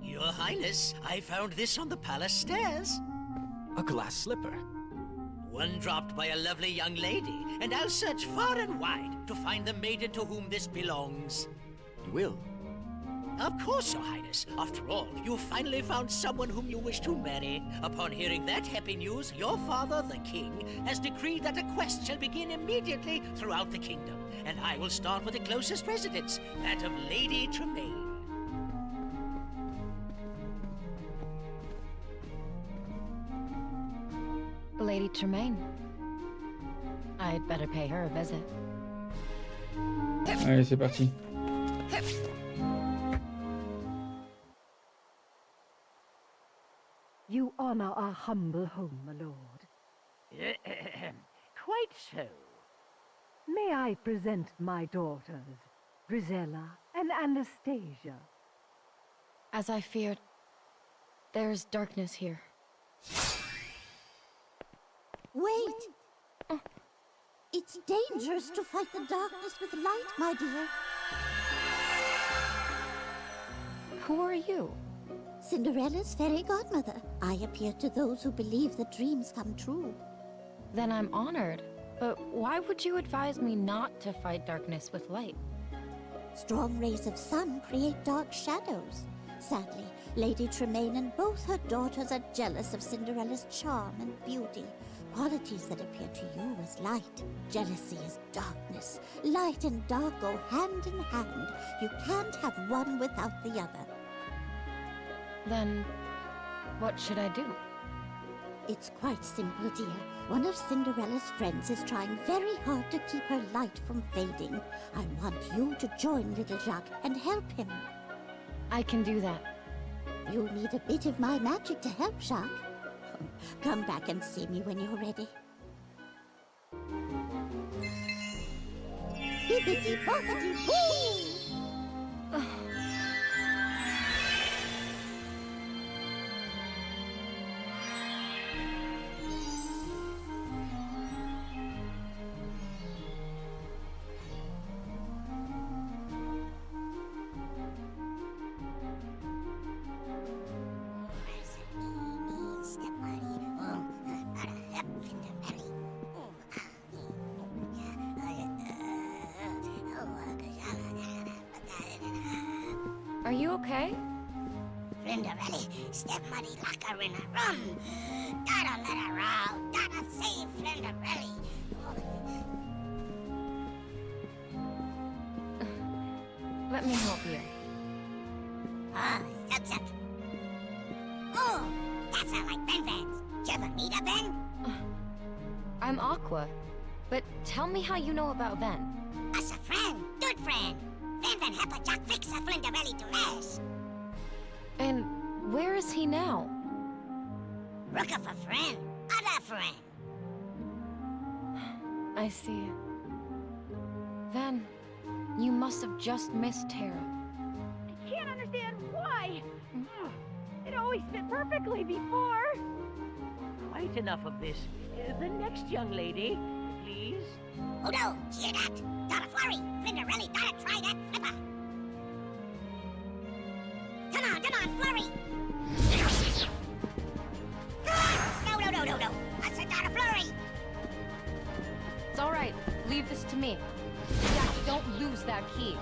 [SPEAKER 17] Your Highness, I found this on the palace stairs.
[SPEAKER 20] A glass slipper.
[SPEAKER 17] One dropped by a lovely young lady, and I'll search far and wide to find the maiden to whom this belongs.
[SPEAKER 20] You will?
[SPEAKER 17] Of course, Your Highness. After all, you finally found someone whom you wish to marry. Upon hearing that happy news, your father, the king, has decreed that a quest shall begin immediately throughout the kingdom, and I will start with the closest residence, that of Lady Tremaine.
[SPEAKER 7] Lady Tremaine. I'd better pay her a visit.
[SPEAKER 2] Allez, c'est parti.
[SPEAKER 23] You honor our humble home, my lord.
[SPEAKER 17] Quite so.
[SPEAKER 23] May I present my daughters, Grisella and Anastasia?
[SPEAKER 7] As I feared, there's darkness here.
[SPEAKER 15] Wait! It's dangerous to fight the darkness with light, my dear.
[SPEAKER 7] Who are you?
[SPEAKER 15] Cinderella's fairy godmother. I appear to those who believe that dreams come true.
[SPEAKER 7] Then I'm honored. But why would you advise me not to fight darkness with light?
[SPEAKER 15] Strong rays of sun create dark shadows. Sadly, Lady Tremaine and both her daughters are jealous of Cinderella's charm and beauty, qualities that appear to you as light. Jealousy is darkness. Light and dark go hand in hand. You can't have one without the other.
[SPEAKER 7] Then, what should I do?
[SPEAKER 15] It's quite simple, dear. One of Cinderella's friends is trying very hard to keep her light from fading. I want you to join little Jacques and help him.
[SPEAKER 7] I can do that.
[SPEAKER 15] You'll need a bit of my magic to help, Jacques. Come back and see me when you're ready. Bippity-boppity-boo!
[SPEAKER 7] Are you okay?
[SPEAKER 15] Flinderelli, step muddy like her in a run. Gotta let her out. Gotta save Flinderelli.
[SPEAKER 7] Let me help you.
[SPEAKER 15] Zuck. Oh, that sounds like Ben-Vans. Did you ever meet a Ben?
[SPEAKER 7] I'm Aqua. But tell me how you know about Ven.
[SPEAKER 15] Us a friend. Good friend. Van help a Jack fix a Flinderelli to mess.
[SPEAKER 7] And where is he now?
[SPEAKER 15] Look up a friend. Other friend.
[SPEAKER 7] I see. Ven, you must have just missed Tara.
[SPEAKER 8] I can't understand why. It always fit perfectly before.
[SPEAKER 17] Quite enough of this. The next young lady, please.
[SPEAKER 15] Oh no, hear that? Gotta flurry. Flinderelli gotta try that flipper. Come on, flurry. No. I said gotta flurry.
[SPEAKER 7] It's all right. Leave this to me. Jack, don't lose that key.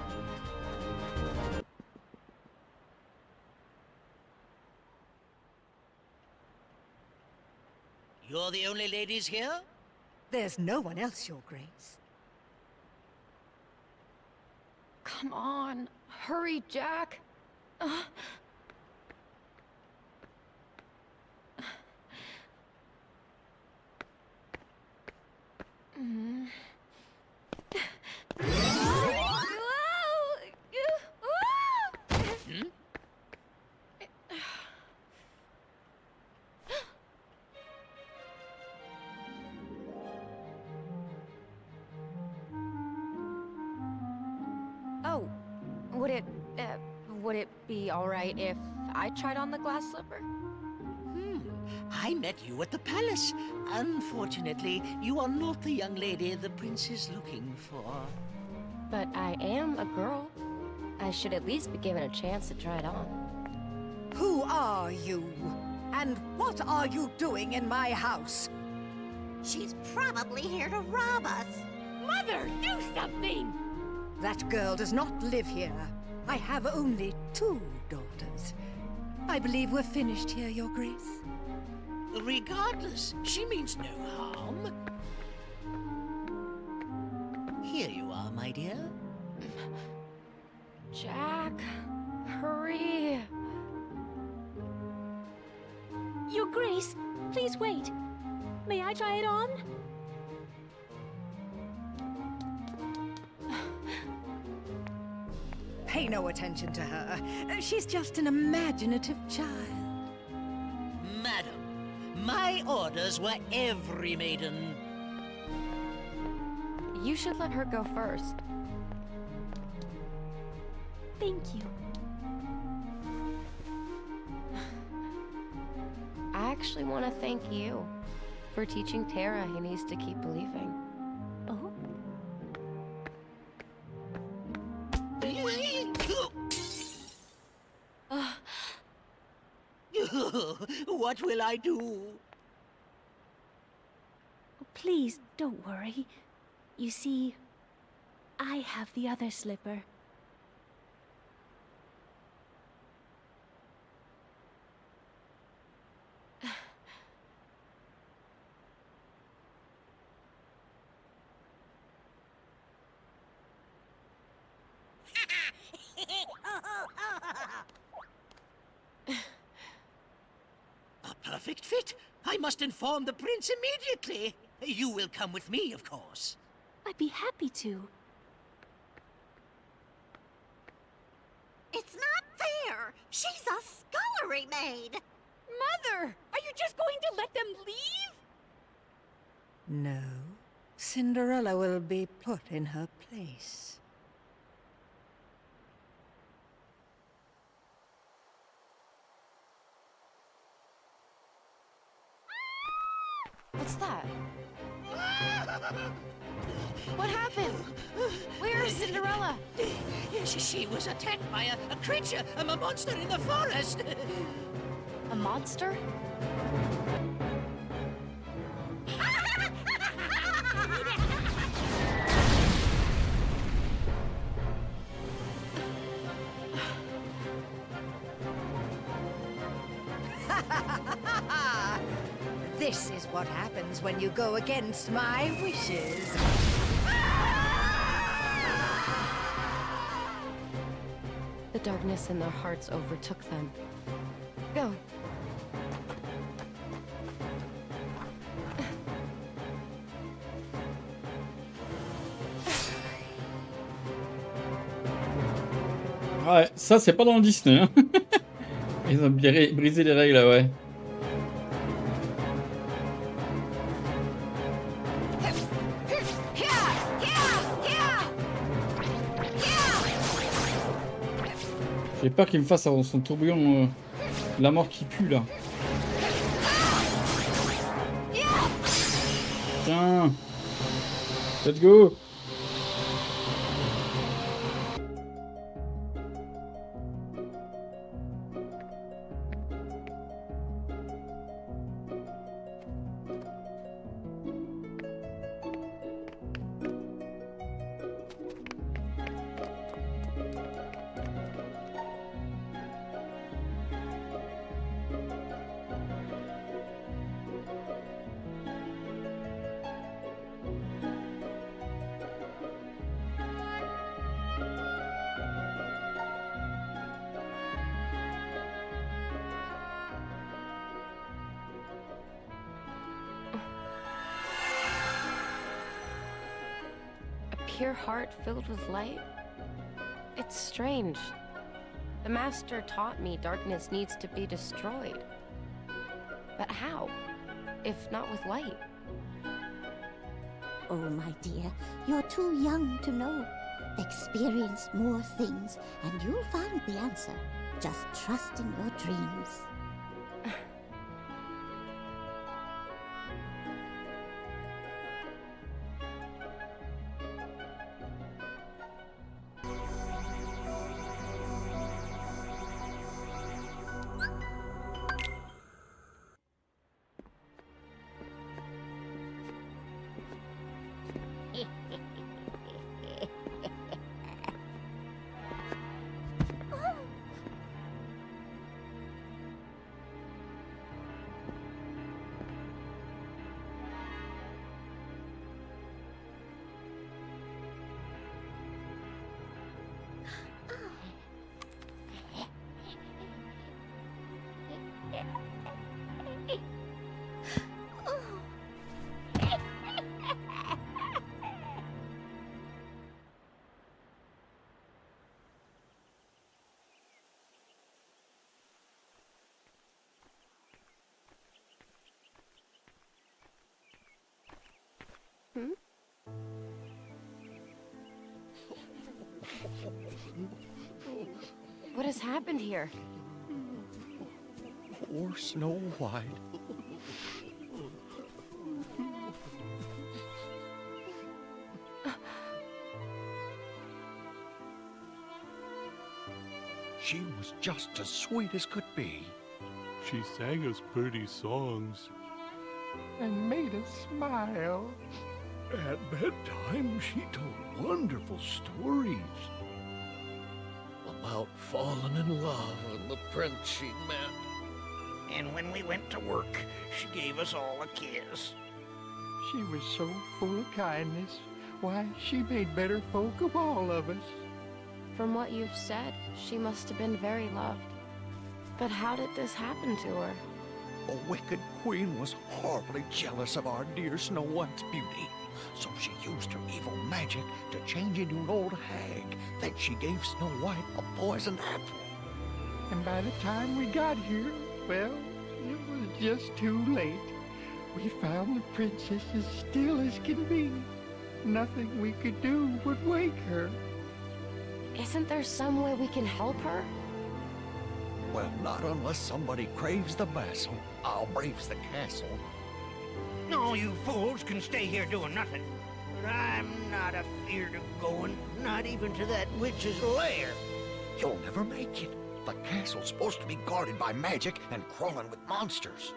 [SPEAKER 17] You're the only ladies here?
[SPEAKER 24] There's no one else, Your Grace.
[SPEAKER 7] Come on. Hurry, Jack. Oh, would it be all right if I tried on the glass slipper?
[SPEAKER 17] I met you at the palace. Unfortunately, you are not the young lady the prince is looking for.
[SPEAKER 7] But I am a girl. I should at least be given a chance to try it on.
[SPEAKER 24] Who are you? And what are you doing in my house?
[SPEAKER 15] She's probably here to rob us.
[SPEAKER 8] Mother, do something!
[SPEAKER 23] That girl does not live here. I have only 2 daughters. I believe we're finished here, Your Grace.
[SPEAKER 17] Regardless, she means no harm. Here you are, my dear.
[SPEAKER 7] Jack, hurry.
[SPEAKER 8] Your Grace, please wait. May I try it on?
[SPEAKER 23] Pay no attention to her. She's just an imaginative child.
[SPEAKER 17] Madam, my orders were every maiden.
[SPEAKER 7] You should let her go first.
[SPEAKER 8] Thank you.
[SPEAKER 7] I actually want to thank you for teaching Tara he needs to keep believing.
[SPEAKER 8] Oh?
[SPEAKER 17] What will I do?
[SPEAKER 8] Please, don't worry. You see, I have the other slipper.
[SPEAKER 17] A perfect fit. I must inform the prince immediately. You will come with me, of course.
[SPEAKER 8] I'd be happy to.
[SPEAKER 15] It's not fair. She's a scullery maid.
[SPEAKER 8] Mother, are you just going to let them leave?
[SPEAKER 23] No. Cinderella will be put in her place.
[SPEAKER 7] What's that? What happened? Where is Cinderella?
[SPEAKER 17] She was attacked by a creature, a monster in the forest.
[SPEAKER 7] A monster?
[SPEAKER 23] This is what happens when you go against my wishes.
[SPEAKER 7] The darkness in their hearts overtook them. Go.
[SPEAKER 2] Ouais, ça c'est pas dans le Disney. Hein. Ils ont brisé les règles, ouais. J'ai peur qu'il me fasse avant son tourbillon la mort qui pue là. Tiens, let's go.
[SPEAKER 7] pure heart filled with light? It's strange. The Master taught me darkness needs to be destroyed. But how, if not with light?
[SPEAKER 15] Oh, my dear, you're too young to know. Experience more things, and you'll find the answer. Just trust in your dreams.
[SPEAKER 7] What has happened here?
[SPEAKER 10] Poor Snow White. She was just as sweet as could be.
[SPEAKER 16] She sang us pretty songs.
[SPEAKER 10] And made us smile.
[SPEAKER 11] At bedtime, she told wonderful stories.
[SPEAKER 18] About falling in love with the prince she'd met. And when we went to work, she gave us all a kiss.
[SPEAKER 10] She was so full of kindness. Why, she made better folk of all of us.
[SPEAKER 7] From what you've said, she must have been very loved. But how did this happen to her?
[SPEAKER 10] A wicked queen was horribly jealous of our dear Snow White's beauty. So she used her evil magic to change into an old hag. Then she gave Snow White a poisoned apple. And by the time we got here, well, it was just too late. We found the princess as still as can be. Nothing we could do would wake her.
[SPEAKER 7] Isn't there some way we can help her?
[SPEAKER 10] Well, not unless somebody craves the basil. I'll braves the castle.
[SPEAKER 18] No, you fools can stay here doing nothing. But I'm not afeard of going, not even to that witch's lair.
[SPEAKER 10] You'll never make it. The castle's supposed to be guarded by magic and crawling with monsters.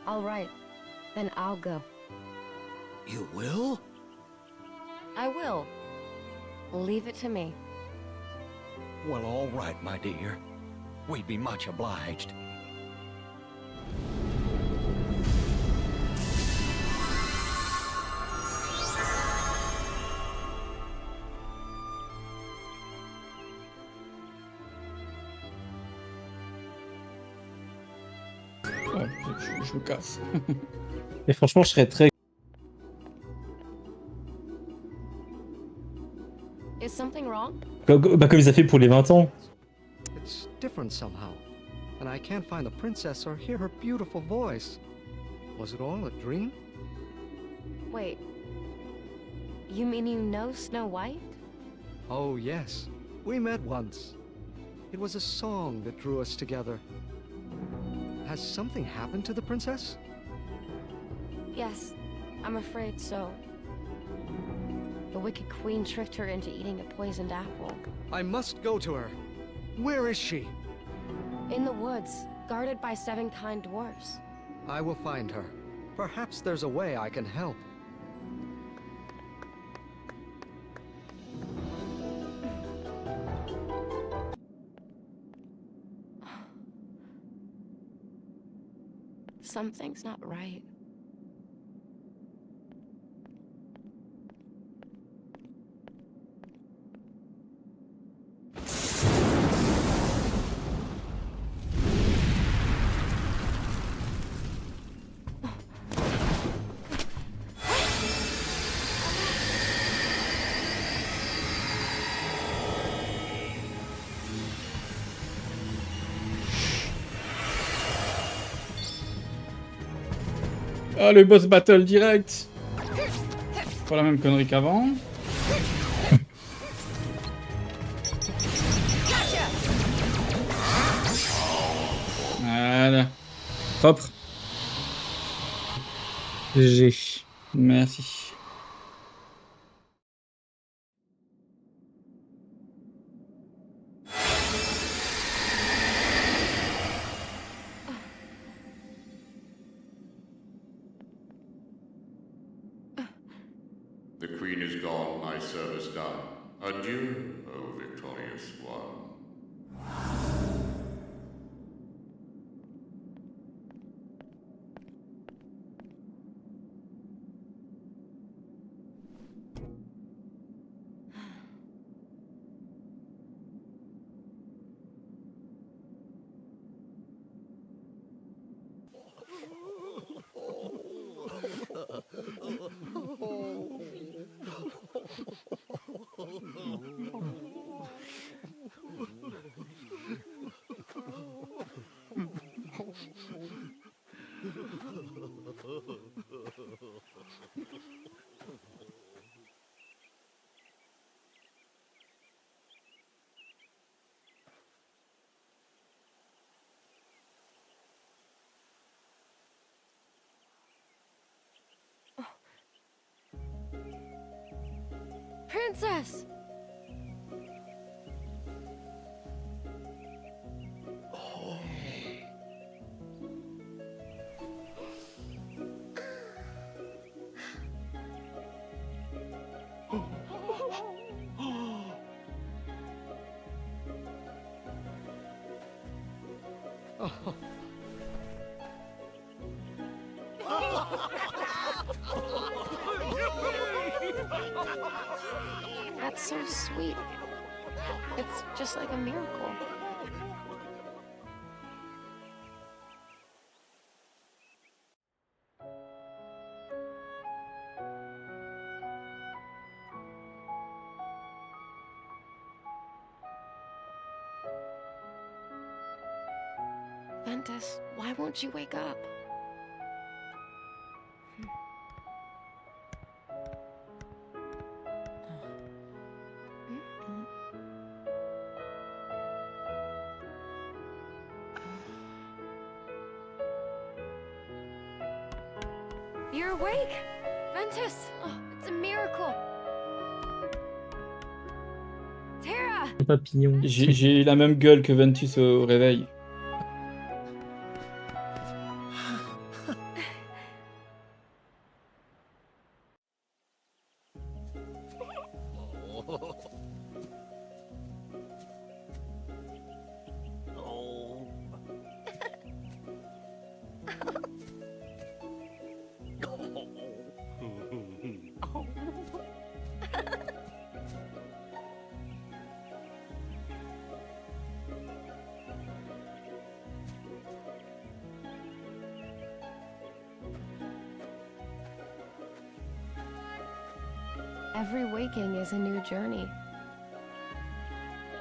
[SPEAKER 7] All right, then I'll go.
[SPEAKER 10] You will?
[SPEAKER 7] I will. Leave it to me.
[SPEAKER 10] Well, all right, my dear. We'd be much obliged.
[SPEAKER 2] Ouais, je me casse.
[SPEAKER 21] Et franchement, je serais très...
[SPEAKER 7] Is something wrong?
[SPEAKER 21] Bah, comme ils ont fait pour les 20 ans.
[SPEAKER 12] It's different somehow, and I can't find the princess or hear her beautiful voice. Was it all a dream?
[SPEAKER 7] Wait. You mean you know Snow White?
[SPEAKER 12] Oh, yes. We met once. It was a song that drew us together. Has something happened to the princess?
[SPEAKER 7] Yes, I'm afraid so. The wicked queen tricked her into eating a poisoned apple.
[SPEAKER 12] I must go to her. Where is she?
[SPEAKER 7] In the woods, guarded by 7 kind dwarfs.
[SPEAKER 12] I will find her. Perhaps there's a way I can help.
[SPEAKER 7] Something's not right.
[SPEAKER 2] Ah, le boss battle direct. Pas la même connerie qu'avant. Voilà. Propre. G. Merci.
[SPEAKER 9] The queen is gone, my service done. Adieu, O victorious one.
[SPEAKER 7] Princess! That's so sweet. It's just like a miracle. Ventus, why won't you wake up? You're awake! Ventus! Oh, it's a miracle! Terra!
[SPEAKER 21] Papillon.
[SPEAKER 2] J'ai la même gueule que Ventus au réveil.
[SPEAKER 7] Every waking is a new journey.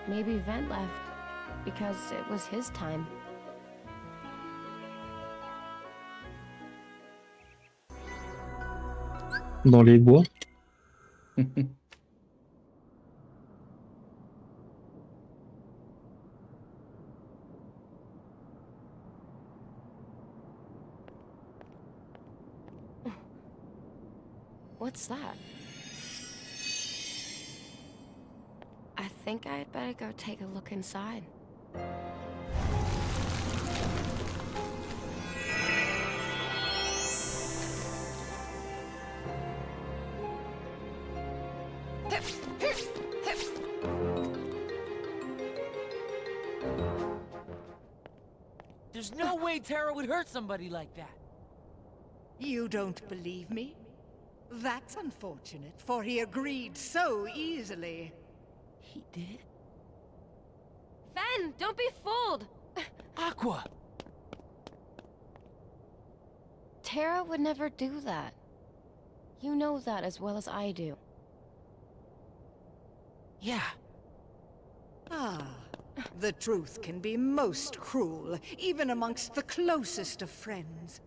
[SPEAKER 7] Maybe Vent left because it was his time.
[SPEAKER 21] Dans les bois.
[SPEAKER 7] What's that? I think I'd better go take a look inside.
[SPEAKER 5] There's no way Terra would hurt somebody like that.
[SPEAKER 23] You don't believe me? That's unfortunate, for he agreed so easily.
[SPEAKER 5] He did?
[SPEAKER 7] Fen, don't be fooled!
[SPEAKER 5] Aqua!
[SPEAKER 7] Terra would never do that. You know that as well as I do.
[SPEAKER 5] Yeah.
[SPEAKER 23] Ah, the truth can be most cruel, even amongst the closest of friends.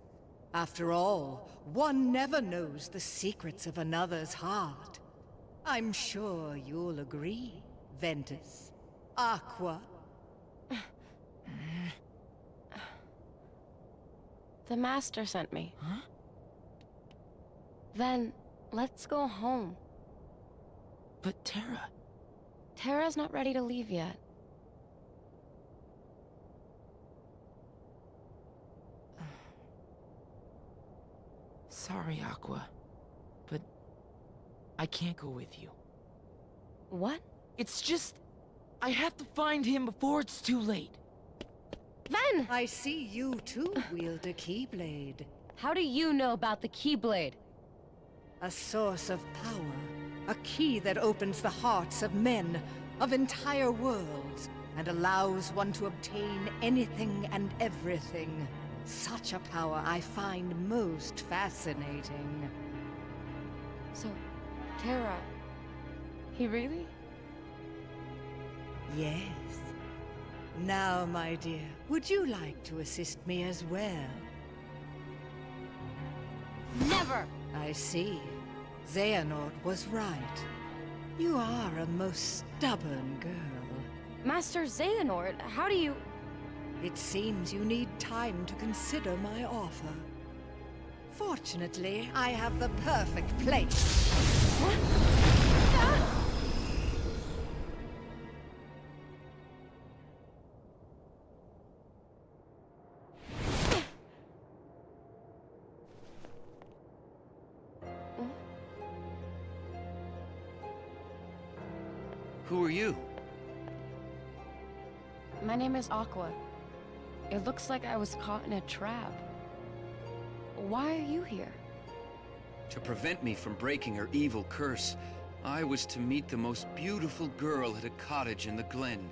[SPEAKER 23] After all, one never knows the secrets of another's heart. I'm sure you'll agree, Ventus. Aqua.
[SPEAKER 7] The master sent me. Huh? Then, let's go home.
[SPEAKER 5] But Terra...
[SPEAKER 7] Terra's not ready to leave yet.
[SPEAKER 5] Sorry, Aqua, but I can't go with you.
[SPEAKER 7] What?
[SPEAKER 5] It's just... I have to find him before it's too late.
[SPEAKER 7] Ven!
[SPEAKER 23] I see you too wield a Keyblade.
[SPEAKER 7] How do you know about the Keyblade?
[SPEAKER 23] A source of power. A key that opens the hearts of men, of entire worlds, and allows one to obtain anything and everything. Such a power I find most fascinating.
[SPEAKER 7] So, Terra... he really?
[SPEAKER 23] Yes. Now, my dear, would you like to assist me as well?
[SPEAKER 7] Never!
[SPEAKER 23] I see. Xehanort was right. You are a most stubborn girl.
[SPEAKER 7] Master Xehanort, how do you...
[SPEAKER 23] It seems you need time to consider my offer. Fortunately, I have the perfect place.
[SPEAKER 7] What? Ah!
[SPEAKER 3] Who are you?
[SPEAKER 7] My name is Aqua. It looks like I was caught in a trap. Why are you here?
[SPEAKER 3] To prevent me from breaking her evil curse, I was to meet the most beautiful girl at a cottage in the glen.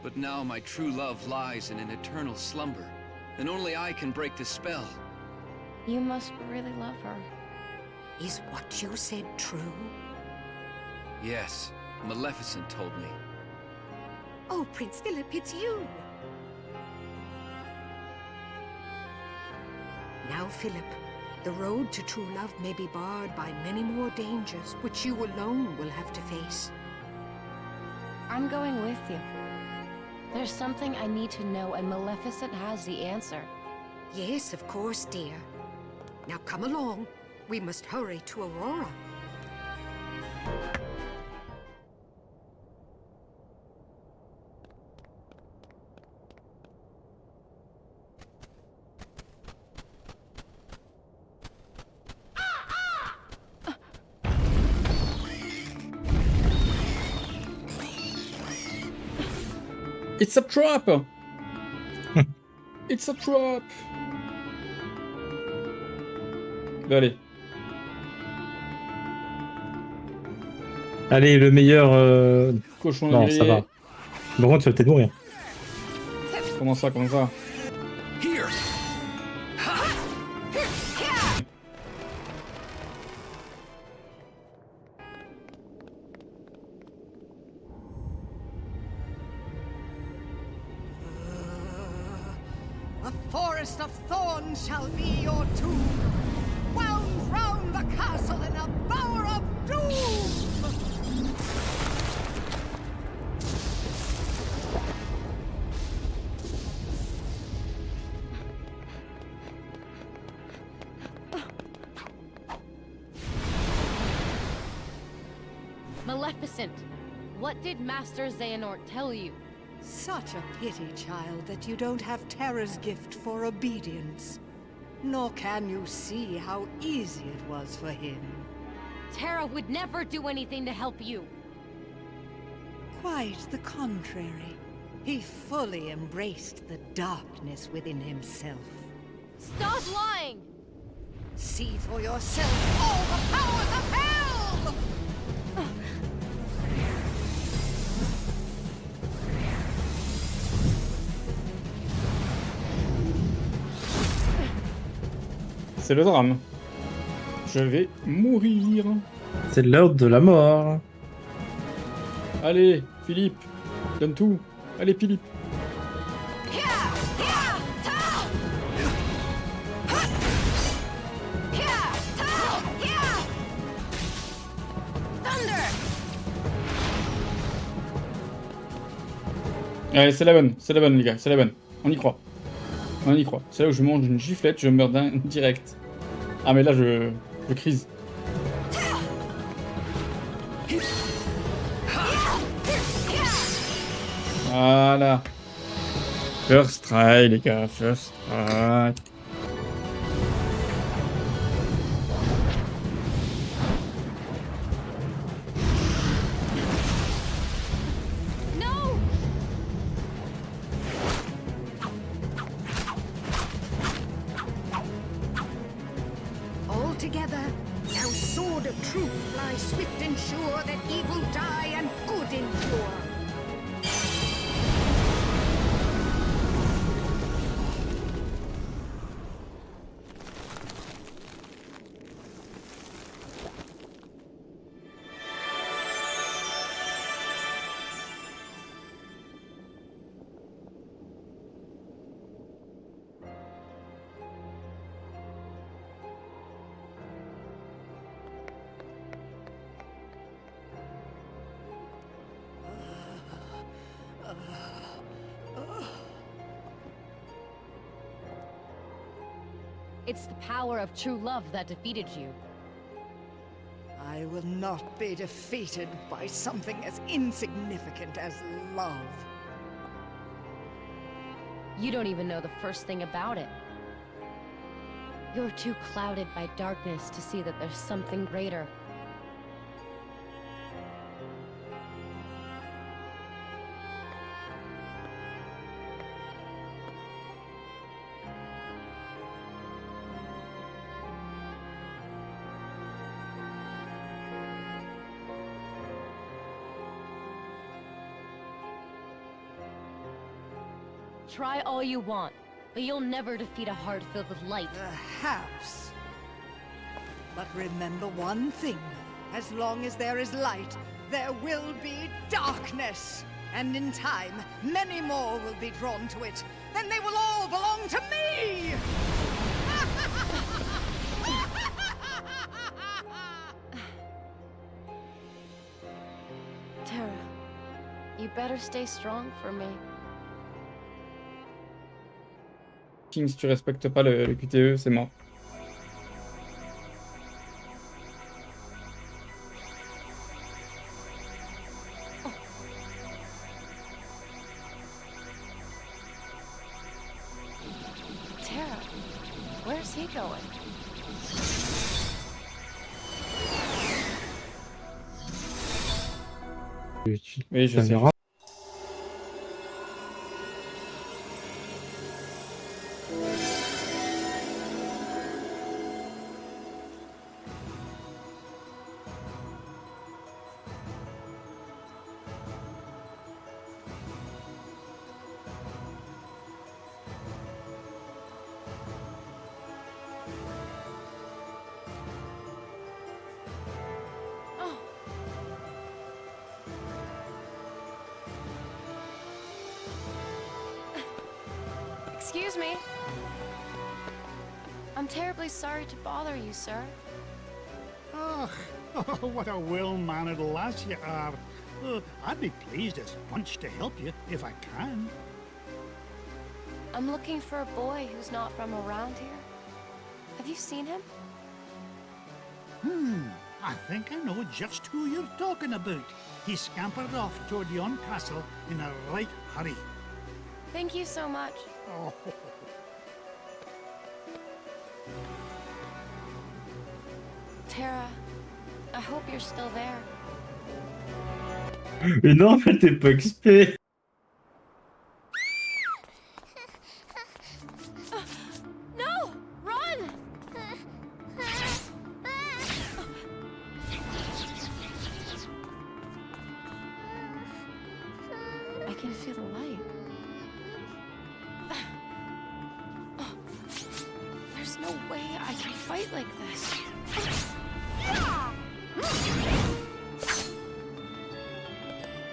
[SPEAKER 3] But now my true love lies in an eternal slumber, and only I can break the spell.
[SPEAKER 7] You must really love her.
[SPEAKER 23] Is what you said true?
[SPEAKER 3] Yes, Maleficent told me.
[SPEAKER 23] Oh, Prince Philip, it's you! Now, Philip, the road to true love may be barred by many more dangers, which you alone will have to face.
[SPEAKER 7] I'm going with you. There's something I need to know, and Maleficent has the answer.
[SPEAKER 23] Yes, of course, dear. Now come along. We must hurry to Aurora.
[SPEAKER 2] It's a trap! It's a trap! Bah, allez.
[SPEAKER 21] Allez, le meilleur...
[SPEAKER 2] Cochon
[SPEAKER 21] non,
[SPEAKER 2] grillé.
[SPEAKER 21] ça va. Par contre, tu vas peut-être mourir.
[SPEAKER 2] Comment ça, comment ça?
[SPEAKER 3] Here.
[SPEAKER 23] A forest of thorns shall be your tomb, wound round the castle in a bower of doom!
[SPEAKER 7] Maleficent, what did Master Xehanort tell you?
[SPEAKER 23] Such a pity, child, that you don't have Terra's gift for obedience. Nor can you see how easy it was for him.
[SPEAKER 7] Terra would never do anything to help you.
[SPEAKER 23] Quite the contrary. He fully embraced the darkness within himself.
[SPEAKER 7] Stop lying!
[SPEAKER 23] See for yourself all the powers of hell!
[SPEAKER 2] C'est le drame. Je vais mourir.
[SPEAKER 21] C'est l'heure de la mort.
[SPEAKER 2] Allez, Philippe, donne tout. Allez, Philippe. Allez, c'est la bonne, les gars, c'est la bonne. On y croit. On y croit. C'est là où je mange une giflette, je meurs d'un direct. Ah, mais là, je crise. Voilà. First try, les gars, first try.
[SPEAKER 23] All together, now sword of truth fly swift and sure, that evil die and good endure.
[SPEAKER 6] It's the power of true love that defeated you.
[SPEAKER 23] I will not be defeated by something as insignificant as love.
[SPEAKER 6] You don't even know the first thing about it. You're too clouded by darkness to see that there's something greater. Try all you want, but you'll never defeat a heart filled with light.
[SPEAKER 23] Perhaps. But remember one thing. As long as there is light, there will be darkness. And in time, many more will be drawn to it. Then they will all belong to me!
[SPEAKER 6] Tara, you better stay strong for me.
[SPEAKER 2] King, si tu respectes pas le QTE, c'est mort.
[SPEAKER 6] Tara, where's he going?
[SPEAKER 2] Oui, je sais.
[SPEAKER 6] Excuse me. I'm terribly sorry to bother you, sir.
[SPEAKER 13] Oh, what a well-mannered lass you are. I'd be pleased as punch to help you, if I can.
[SPEAKER 6] I'm looking for a boy who's not from around here. Have you seen him?
[SPEAKER 13] I think I know just who you're talking about. He scampered off toward yon castle in a right hurry.
[SPEAKER 6] Thank you so much.
[SPEAKER 13] Oh.
[SPEAKER 6] Tara, I hope you're still there.
[SPEAKER 21] Mais non, en fait, t'es pas XP.
[SPEAKER 6] No! Run! I can feel the light. There's no way I can fight like this.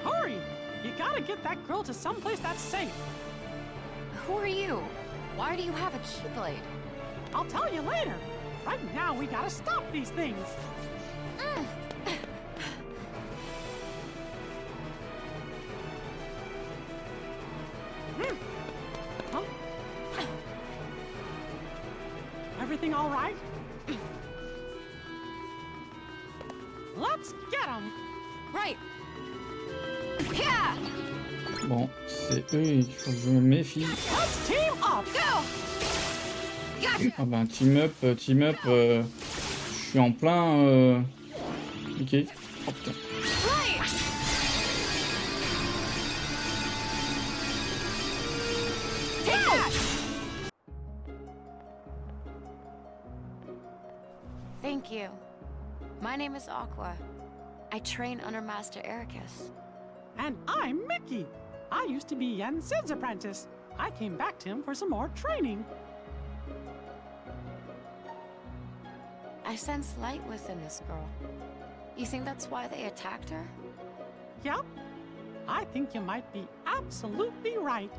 [SPEAKER 14] Hurry! You gotta get that girl to someplace that's safe.
[SPEAKER 6] Who are you? Why do you have a keyblade?
[SPEAKER 14] I'll tell you later. Right now, we gotta stop these things.
[SPEAKER 6] Mm.
[SPEAKER 2] Bon, c'est eux, il faut que je me méfie.
[SPEAKER 14] Let's team up.
[SPEAKER 2] Ah ben, team up, je suis en plein... Ok. Oh putain.
[SPEAKER 7] Thank you. My name is Aqua. I train under Master Ericus.
[SPEAKER 14] And I'm Mickey. I used to be Yen Sid's apprentice. I came back to him for some more training.
[SPEAKER 7] I sense light within this girl. You think that's why they attacked her?
[SPEAKER 14] Yep. I think you might be absolutely right.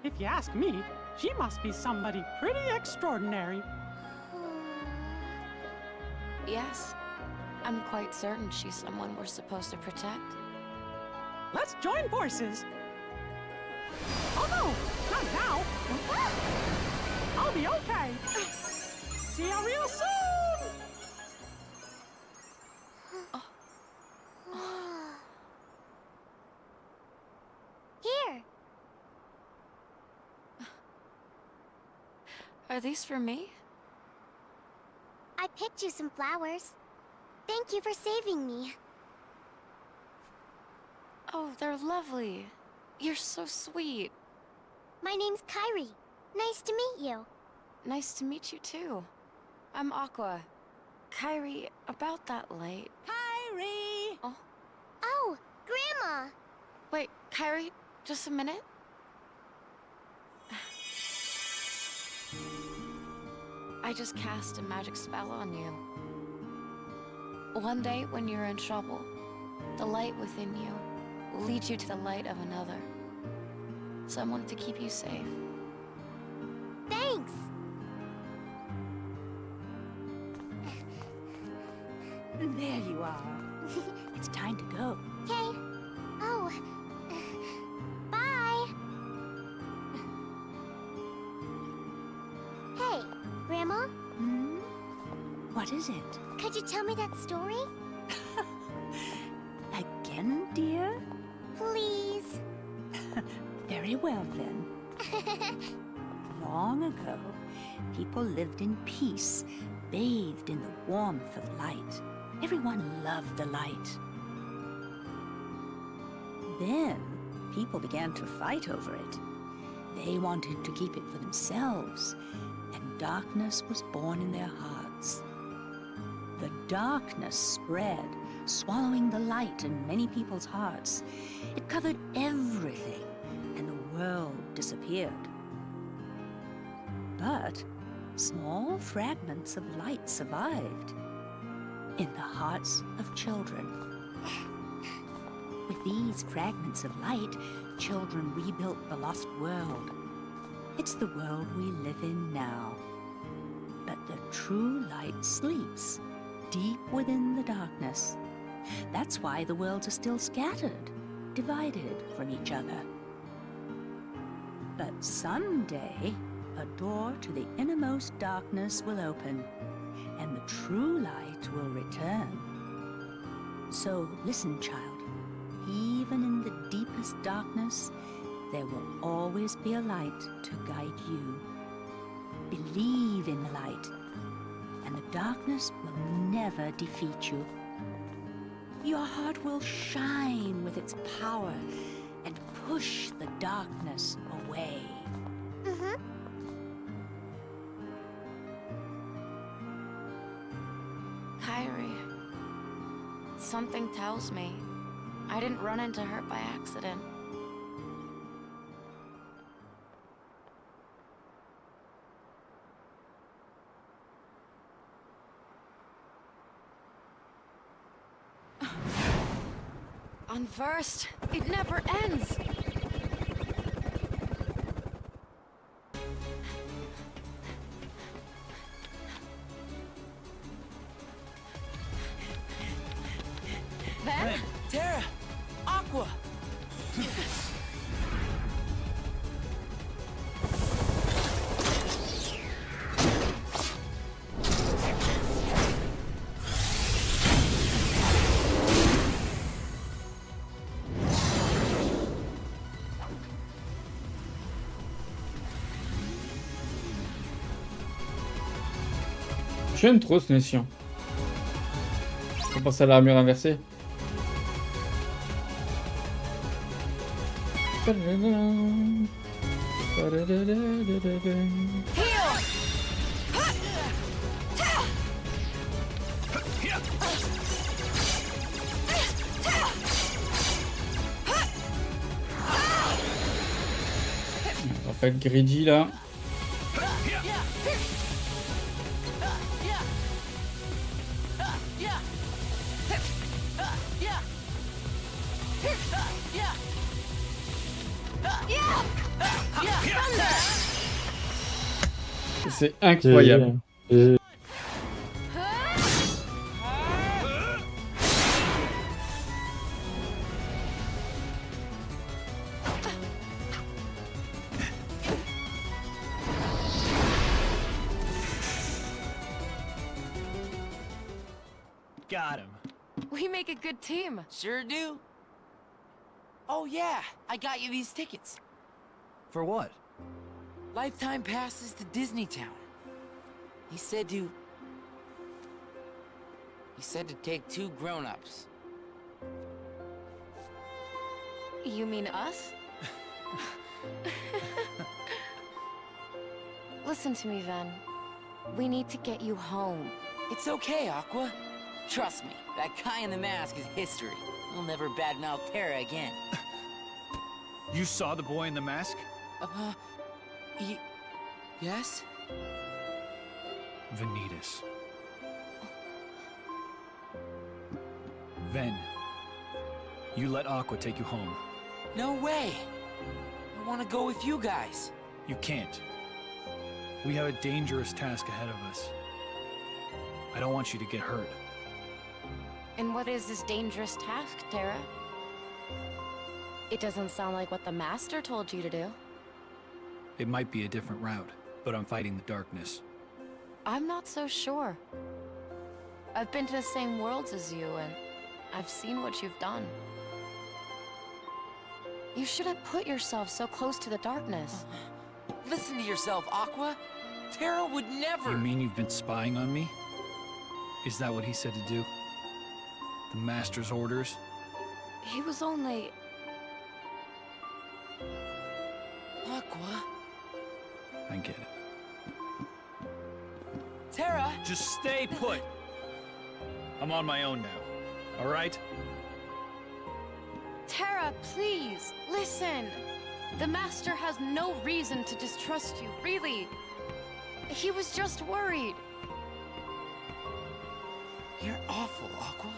[SPEAKER 14] If you ask me, she must be somebody pretty extraordinary.
[SPEAKER 7] Yes. I'm quite certain she's someone we're supposed to protect.
[SPEAKER 14] Let's join forces. Oh no, not now. I'll be okay. See you real soon.
[SPEAKER 7] Here. Are these for me?
[SPEAKER 15] I picked you some flowers. Thank you for saving me.
[SPEAKER 7] Oh, they're lovely. You're so sweet.
[SPEAKER 15] My name's Kyrie. Nice to meet you.
[SPEAKER 7] Nice to meet you too. I'm Aqua. Kyrie, about that light.
[SPEAKER 23] Kyrie!
[SPEAKER 15] Oh, Grandma!
[SPEAKER 7] Wait, Kyrie, just a minute. I just cast a magic spell on you. One day, when you're in trouble, the light within you will lead you to the light of another. Someone to keep you safe.
[SPEAKER 15] Thanks!
[SPEAKER 8] There you are. It's time to go.
[SPEAKER 15] Okay. Oh. Bye! Hey, Grandma?
[SPEAKER 8] What is it?
[SPEAKER 15] Could you tell me that story?
[SPEAKER 8] Again, dear?
[SPEAKER 15] Please.
[SPEAKER 8] Very well, then. Long ago, people lived in peace, bathed in the warmth of light. Everyone loved the light. Then, people began to fight over it. They wanted to keep it for themselves, and darkness was born in their hearts. The darkness spread, swallowing the light in many people's hearts. It covered everything, and the world disappeared. But small fragments of light survived in the hearts of children. With these fragments of light, children rebuilt the lost world. It's the world we live in now. But the true light sleeps deep within the darkness. That's why the worlds are still scattered, divided from each other. But someday, a door to the innermost darkness will open, and the true light will return. So listen, child. Even in the deepest darkness, there will always be a light to guide you. Believe in the light, and the darkness will never defeat you. Your heart will shine with its power and push the darkness away.
[SPEAKER 7] Kyrie, something tells me I didn't run into her by accident. Unversed, it never ends.
[SPEAKER 5] Ren, Terra, Aqua.
[SPEAKER 2] J'aime trop ce mission. On pense à l'armure inversée. On va pas être greedy là. C'est incroyable.
[SPEAKER 12] Got him.
[SPEAKER 6] We make a good team.
[SPEAKER 5] Sure do. Oh yeah, I got you these tickets.
[SPEAKER 12] For what?
[SPEAKER 5] Lifetime passes to Disney Town. He said to take 2 grown-ups.
[SPEAKER 6] You mean us? Listen to me, Ven. We need to get you home.
[SPEAKER 5] It's okay, Aqua. Trust me, that guy in the mask is history. We'll never badmouth Terra again.
[SPEAKER 12] You saw the boy in the mask?
[SPEAKER 5] Yes?
[SPEAKER 12] Vanitas. Ven, you let Aqua take you home.
[SPEAKER 5] No way! I want to go with you guys.
[SPEAKER 12] You can't. We have a dangerous task ahead of us. I don't want you to get hurt.
[SPEAKER 6] And what is this dangerous task, Terra? It doesn't sound like what the Master told you to do.
[SPEAKER 12] It might be a different route, but I'm fighting the darkness.
[SPEAKER 6] I'm not so sure. I've been to the same worlds as you, and I've seen what you've done. You shouldn't put yourself so close to the darkness.
[SPEAKER 5] Listen to yourself, Aqua. Terra would never...
[SPEAKER 12] You mean you've been spying on me? Is that what he said to do? The Master's orders?
[SPEAKER 6] He was only...
[SPEAKER 5] Aqua?
[SPEAKER 12] I get it.
[SPEAKER 5] Terra!
[SPEAKER 12] Just stay put! I'm on my own now, alright?
[SPEAKER 6] Terra, please, listen! The Master has no reason to distrust you, really. He was just worried.
[SPEAKER 5] You're awful, Aqua.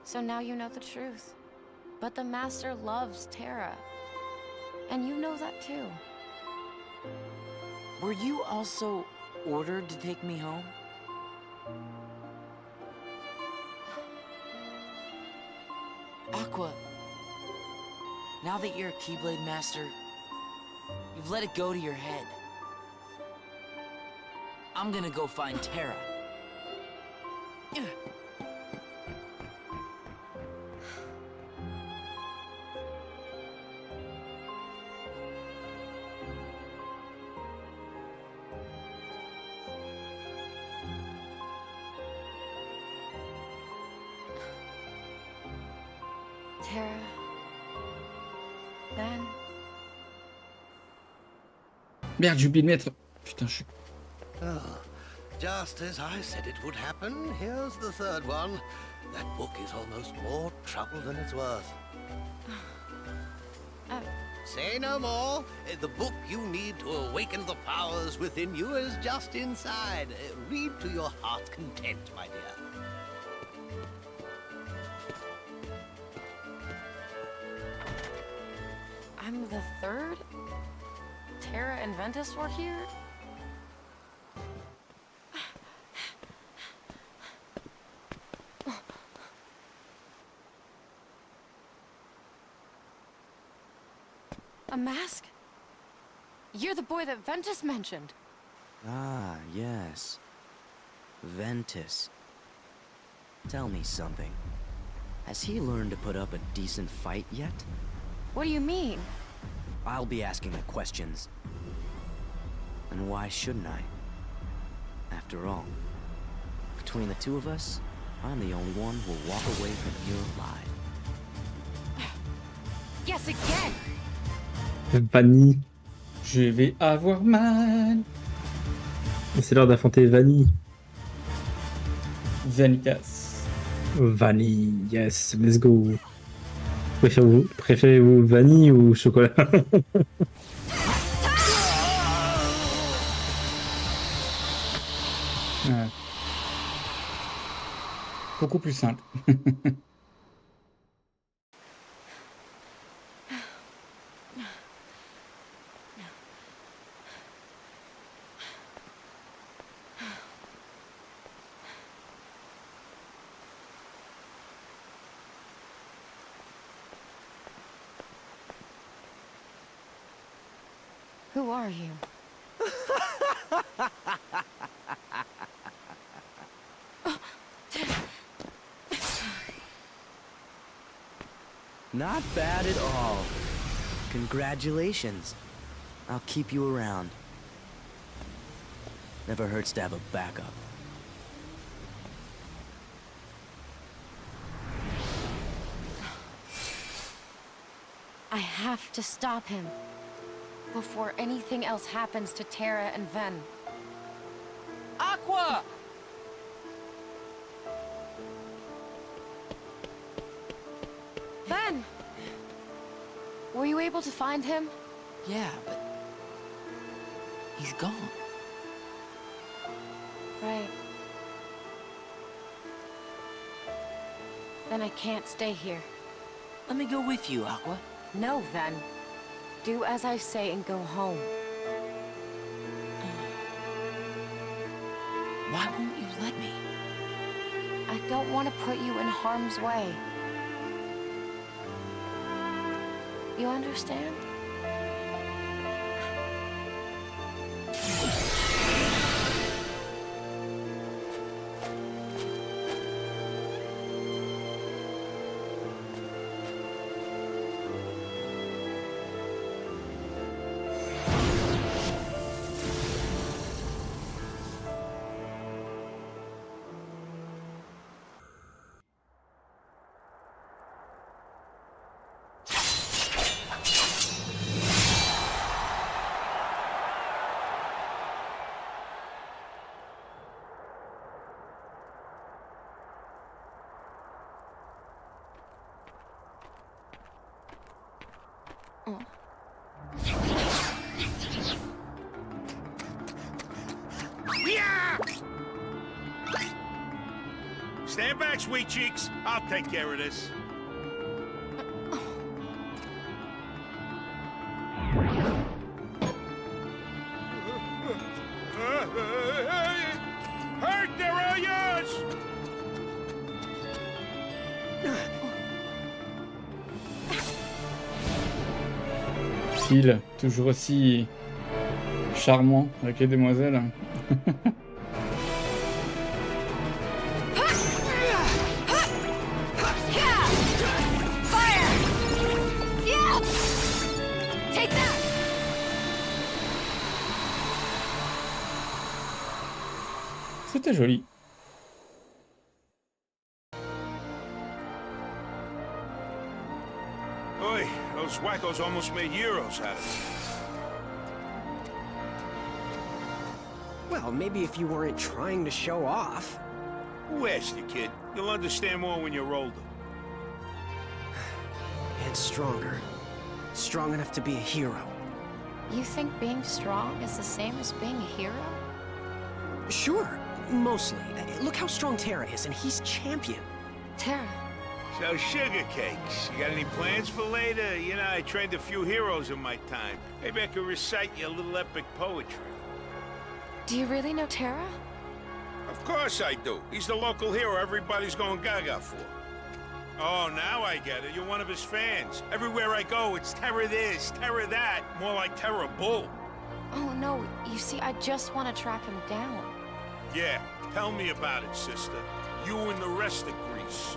[SPEAKER 6] So now you know the truth. But the Master loves Terra. And you know that too.
[SPEAKER 5] Were you also ordered to take me home? Aqua, now that you're a Keyblade Master, you've let it go to your head. I'm gonna go find Terra.
[SPEAKER 6] Terra... Ven...
[SPEAKER 2] Merde, j'ai oublié de mettre... Putain, je suis...
[SPEAKER 18] Oh, just as I said it would happen, here's the third one. That book is almost more trouble than it's worth. Say no more. The book you need to awaken the powers within you is just inside. Read to your heart's content, my dear.
[SPEAKER 6] I'm the third? Terra and Ventus were here? A mask? You're the boy that Ventus mentioned.
[SPEAKER 3] Ah, yes. Ventus. Tell me something. Has he learned to put up a decent fight yet?
[SPEAKER 6] What do you mean?
[SPEAKER 3] I'll be asking the questions. And why shouldn't I? After all, between the two of us, I'm the only one who will walk away from here alive.
[SPEAKER 6] Yes, again!
[SPEAKER 21] Vanille.
[SPEAKER 2] Je vais avoir mal.
[SPEAKER 21] C'est l'heure d'affronter Vanille.
[SPEAKER 2] Vanitas.
[SPEAKER 21] Vanille, yes, let's go. Préférez-vous vanille ou chocolat?
[SPEAKER 2] Ouais. Beaucoup plus simple.
[SPEAKER 6] Who are you?
[SPEAKER 3] Not bad at all. Congratulations. I'll keep you around. Never hurts to have a backup.
[SPEAKER 6] I have to stop him before anything else happens to Terra and Ven.
[SPEAKER 5] Aqua!
[SPEAKER 6] Ven! Were you able to find him?
[SPEAKER 5] Yeah, but he's gone.
[SPEAKER 6] Right. Then I can't stay here.
[SPEAKER 5] Let me go with you, Aqua.
[SPEAKER 6] No, Ven. Do as I say and go home.
[SPEAKER 5] Why won't you let me?
[SPEAKER 6] I don't want to put you in harm's way. You understand?
[SPEAKER 11] Stand back, sweet cheeks. I'll take care of this. Hurt, they're all yours!
[SPEAKER 2] Phil, toujours aussi charmant avec les demoiselles. C'était joli.
[SPEAKER 11] Oi, those wackos almost made heroes out of us.
[SPEAKER 1] Well, maybe if you weren't trying to show off.
[SPEAKER 11] Who asked you, kid? You'll understand more when you're older.
[SPEAKER 1] And stronger. Strong enough to be a hero.
[SPEAKER 6] You think being strong is the same as being a hero?
[SPEAKER 1] Sure, mostly. Look how strong Terra is, and he's champion.
[SPEAKER 6] Terra.
[SPEAKER 11] So, sugar cakes, you got any plans for later? You know, I trained a few heroes in my time. Maybe I could recite you a little epic poetry.
[SPEAKER 6] Do you really know Terra?
[SPEAKER 11] Of course I do. He's the local hero everybody's going gaga for. Oh, now I get it. You're one of his fans. Everywhere I go, it's Terra this, Terra that. More like Terra Bull.
[SPEAKER 6] Oh, no. You see, I just want to track him down.
[SPEAKER 11] Yeah,
[SPEAKER 4] Tell me about it, sister. You and the rest of Greece.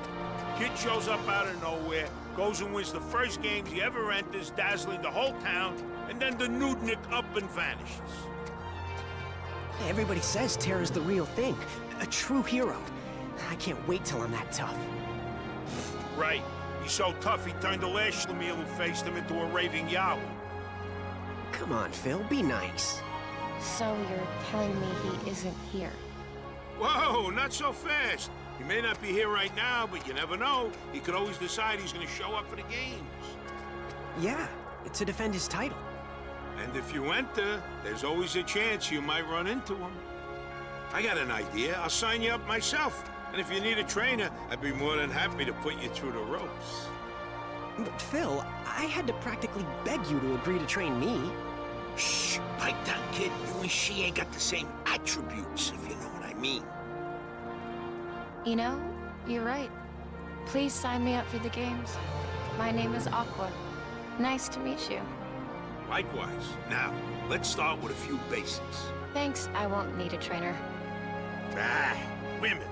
[SPEAKER 4] Kid shows up out of nowhere, goes and wins the first games he ever enters, dazzling the whole town, and then the nudnik up and vanishes.
[SPEAKER 1] Everybody says Terra's the real thing. A true hero. I can't wait till I'm that tough.
[SPEAKER 4] Right. He's so tough he turned the last Schlemiel who faced him into a raving Yahoo.
[SPEAKER 1] Come on, Phil, be nice.
[SPEAKER 7] So you're telling me he isn't here?
[SPEAKER 4] Whoa, not so fast. He may not be here right now, but you never know. He could always decide he's going to show up for the games.
[SPEAKER 1] Yeah, to defend his title.
[SPEAKER 4] And if you enter, there's always a chance you might run into him. I got an idea. I'll sign you up myself. And if you need a trainer, I'd be more than happy to put you through the ropes.
[SPEAKER 1] But Phil, I had to practically beg you to agree to train me.
[SPEAKER 11] Shh, pipe down, kid. You and she ain't got the same attributes, if you know what I mean.
[SPEAKER 7] You know, you're right. Please sign me up for the games. My name is Aqua. Nice to meet you.
[SPEAKER 4] Likewise. Now, let's start with a few basics.
[SPEAKER 7] Thanks, I won't need a trainer.
[SPEAKER 4] Ah, women.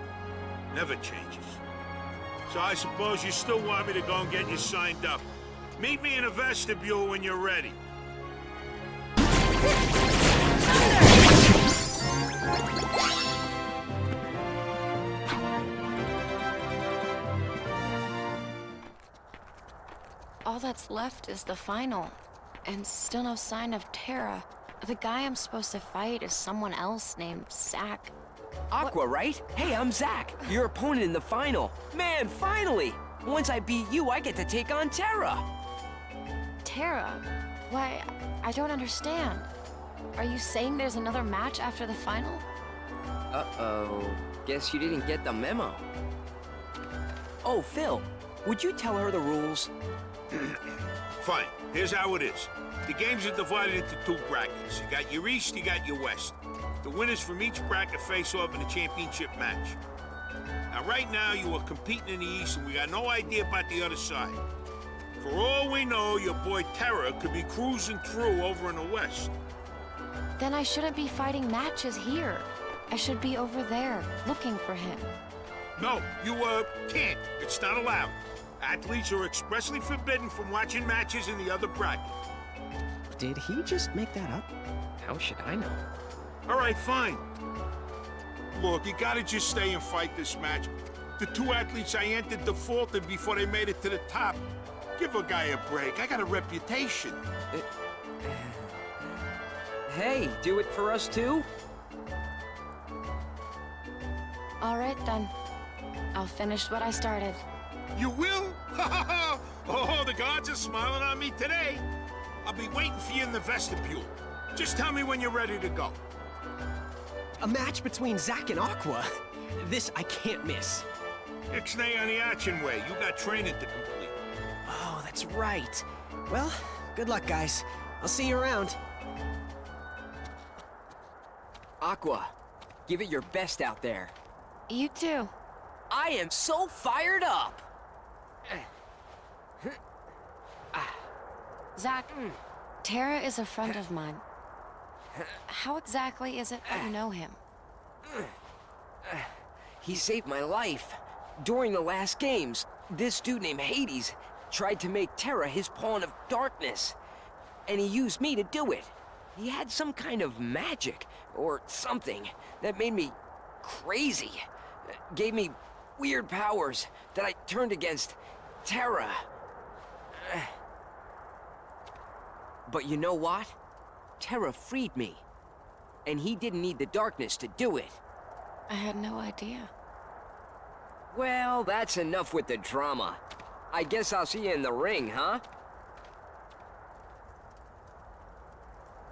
[SPEAKER 4] Never changes. So I suppose you still want me to go and get you signed up. Meet me in a vestibule when you're ready.
[SPEAKER 7] All that's left is the final. And still no sign of Terra. The guy I'm supposed to fight is someone else named Zack.
[SPEAKER 19] Aqua, right? Hey, I'm Zack, your opponent in the final. Man, finally! Once I beat you, I get to take on Terra.
[SPEAKER 7] Terra? Why, I don't understand. Are you saying there's another match after the final?
[SPEAKER 19] Uh-oh. Guess you didn't get the memo. Oh, Phil, would you tell her the rules?
[SPEAKER 4] Fine. Here's how it is. The games are divided into two brackets. You got your East, you got your West. The winners from each bracket face off in a championship match. Now, right now, you are competing in the East, and we got no idea about the other side. For all we know, your boy Terra could be cruising through over in the West.
[SPEAKER 7] Then I shouldn't be fighting matches here. I should be over there, looking for him.
[SPEAKER 4] No, you, can't. It's not allowed. Athletes are expressly forbidden from watching matches in the other bracket.
[SPEAKER 1] Did he just make that up? How should I know?
[SPEAKER 4] All right, fine. Look, you gotta just stay and fight this match. The two athletes I entered defaulted before they made it to the top. Give a guy a break. I got a reputation.
[SPEAKER 19] Hey, do it for us too?
[SPEAKER 7] All right, then. I'll finish what I started.
[SPEAKER 4] You will? Oh, the gods are smiling on me today. I'll be waiting for you in the vestibule. Just tell me when you're ready to go.
[SPEAKER 1] A match between Zack and Aqua? This I can't miss.
[SPEAKER 4] Ixnay on the action way. You got training to complete.
[SPEAKER 1] Oh, that's right. Well, good luck, guys. I'll see you around.
[SPEAKER 19] Aqua, give it your best out there.
[SPEAKER 7] You too.
[SPEAKER 19] I am so fired up!
[SPEAKER 7] Zack, Terra is a friend of mine. How exactly is it that you know him?
[SPEAKER 19] He saved my life. During the last games, this dude named Hades tried to make Terra his pawn of darkness. And he used me to do it. He had some kind of magic, or something, that made me crazy. Gave me weird powers that I turned against Terra. But you know what? Terra freed me. And he didn't need the darkness to do it.
[SPEAKER 7] I had no idea.
[SPEAKER 19] Well, that's enough with the drama. I guess I'll see you in the ring, huh?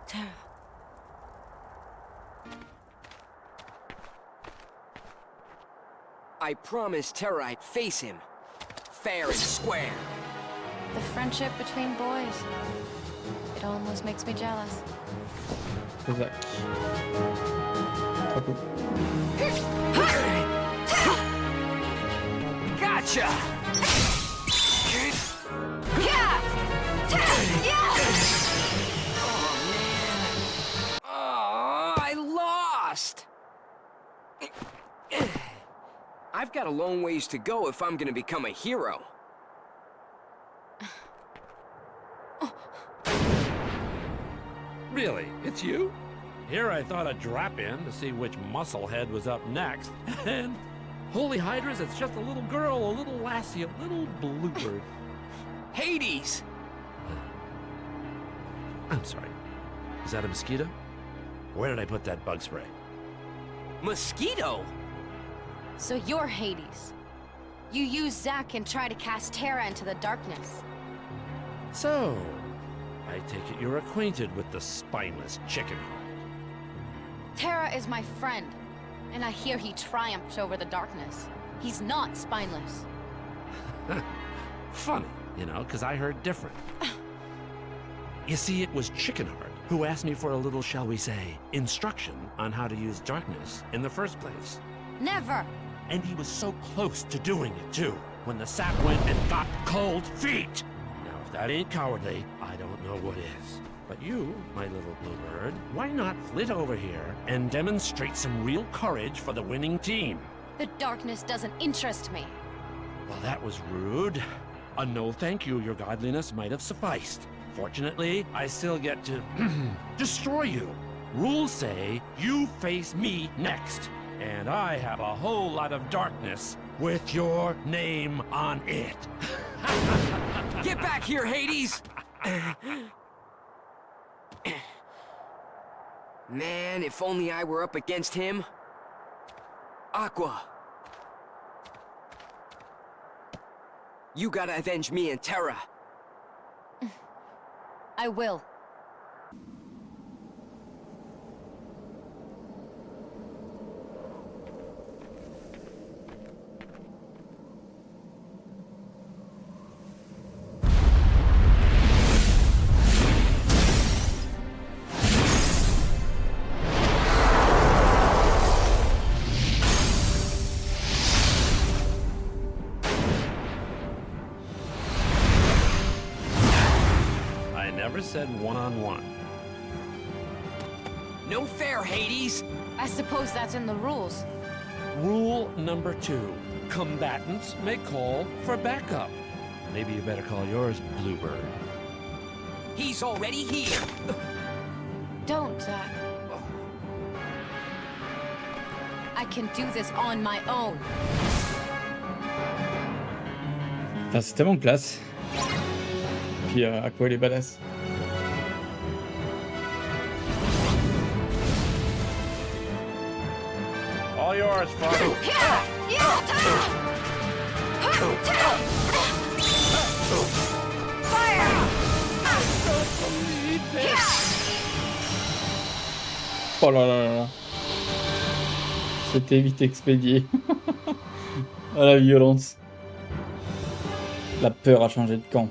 [SPEAKER 7] Terra.
[SPEAKER 19] I promised Terra I'd face him. Fair and square.
[SPEAKER 7] The friendship between boys. It almost makes me jealous.
[SPEAKER 21] Zack. Trop cool.
[SPEAKER 19] Gotcha! Oh, man. Oh, I lost! I've got a long ways to go if I'm gonna become a hero.
[SPEAKER 17] Really? It's you? Here I thought I'd drop in to see which musclehead was up next, and holy hydras, it's just a little girl, a little lassie, a little bluebird.
[SPEAKER 19] Hades!
[SPEAKER 17] I'm sorry. Is that a mosquito? Where did I put that bug spray?
[SPEAKER 19] Mosquito?
[SPEAKER 7] So you're Hades. You use Zack and try to cast Terra into the darkness.
[SPEAKER 17] So, I take it you're acquainted with the spineless chicken heart.
[SPEAKER 7] Terra is my friend, and I hear he triumphed over the darkness. He's not spineless.
[SPEAKER 17] Funny, you know, because I heard different. You see, it was Chickenheart who asked me for a little, shall we say, instruction on how to use darkness in the first place.
[SPEAKER 7] Never!
[SPEAKER 17] And he was so close to doing it, too, when the sap went and got cold feet! Now, if that ain't cowardly, I don't know what is. But you, my little bluebird, why not flit over here and demonstrate some real courage for the winning team?
[SPEAKER 7] The darkness doesn't interest me.
[SPEAKER 17] Well, that was rude. A no thank you, your godliness might have sufficed. Fortunately, I still get to destroy you. Rules say you face me next. And I have a whole lot of darkness with your name on it.
[SPEAKER 19] Get back here, Hades! Man, if only I were up against him. Aqua. You gotta avenge me and Terra.
[SPEAKER 7] I will.
[SPEAKER 17] Said one-on-one.
[SPEAKER 19] No fair, Hades!
[SPEAKER 7] I suppose that's in the rules.
[SPEAKER 17] Rule number 2. Combatants may call for backup. Maybe you better call yours Bluebird.
[SPEAKER 19] He's already here!
[SPEAKER 7] Don't, Zack. I can do this on my own.
[SPEAKER 2] Enfin, c'est tellement classe. Puis Aqua, elle est badass.
[SPEAKER 17] All yours, Father.
[SPEAKER 2] Oh là là là là. C'était vite expédié. Oh la violence. La peur a changé de camp.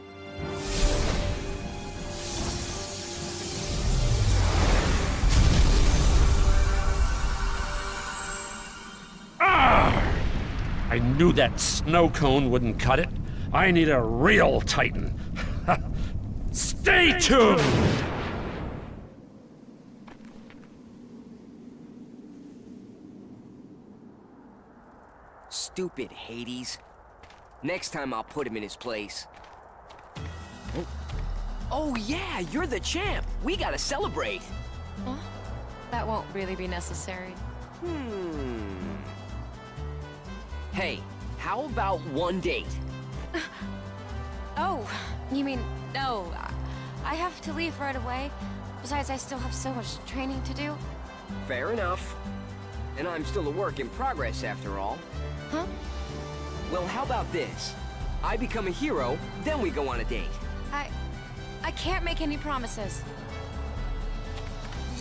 [SPEAKER 17] I knew that snow cone wouldn't cut it. I need a real Titan. Stay tuned!
[SPEAKER 19] Stupid Hades. Next time I'll put him in his place. Oh yeah, you're the champ. We gotta celebrate.
[SPEAKER 7] Huh? That won't really be necessary.
[SPEAKER 19] Hey, how about one date?
[SPEAKER 7] Oh, you mean, no. I have to leave right away. Besides, I still have so much training to do.
[SPEAKER 19] Fair enough. And I'm still a work in progress after all.
[SPEAKER 7] Huh?
[SPEAKER 19] Well, how about this? I become a hero, then we go on a date.
[SPEAKER 7] I can't make any promises.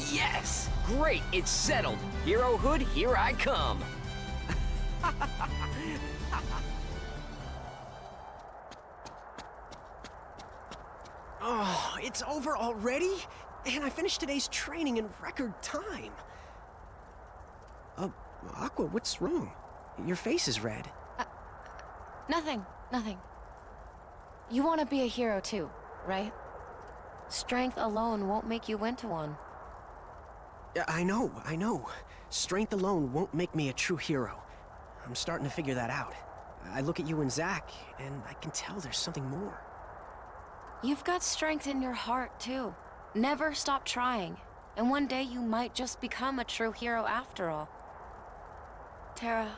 [SPEAKER 19] Yes! Great, it's settled. Herohood, here I come.
[SPEAKER 1] Oh, it's over already? And I finished today's training in record time. Aqua, what's wrong? Your face is red.
[SPEAKER 7] Nothing. You want to be a hero too, right? Strength alone won't make you into one.
[SPEAKER 1] I know. Strength alone won't make me a true hero. I'm starting to figure that out. I look at you and Zack, and I can tell there's something more.
[SPEAKER 7] You've got strength in your heart, too. Never stop trying. And one day you might just become a true hero after all. Terra,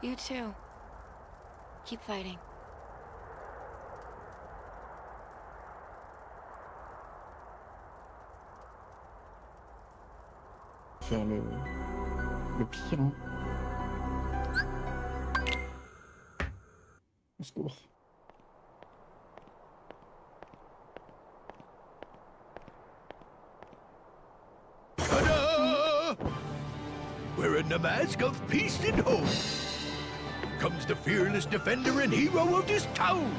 [SPEAKER 7] you too. Keep fighting.
[SPEAKER 2] Faire le pire, hein. Au secours.
[SPEAKER 11] Ta-da! Wearing the mask of peace and hope comes the fearless defender and hero of this town.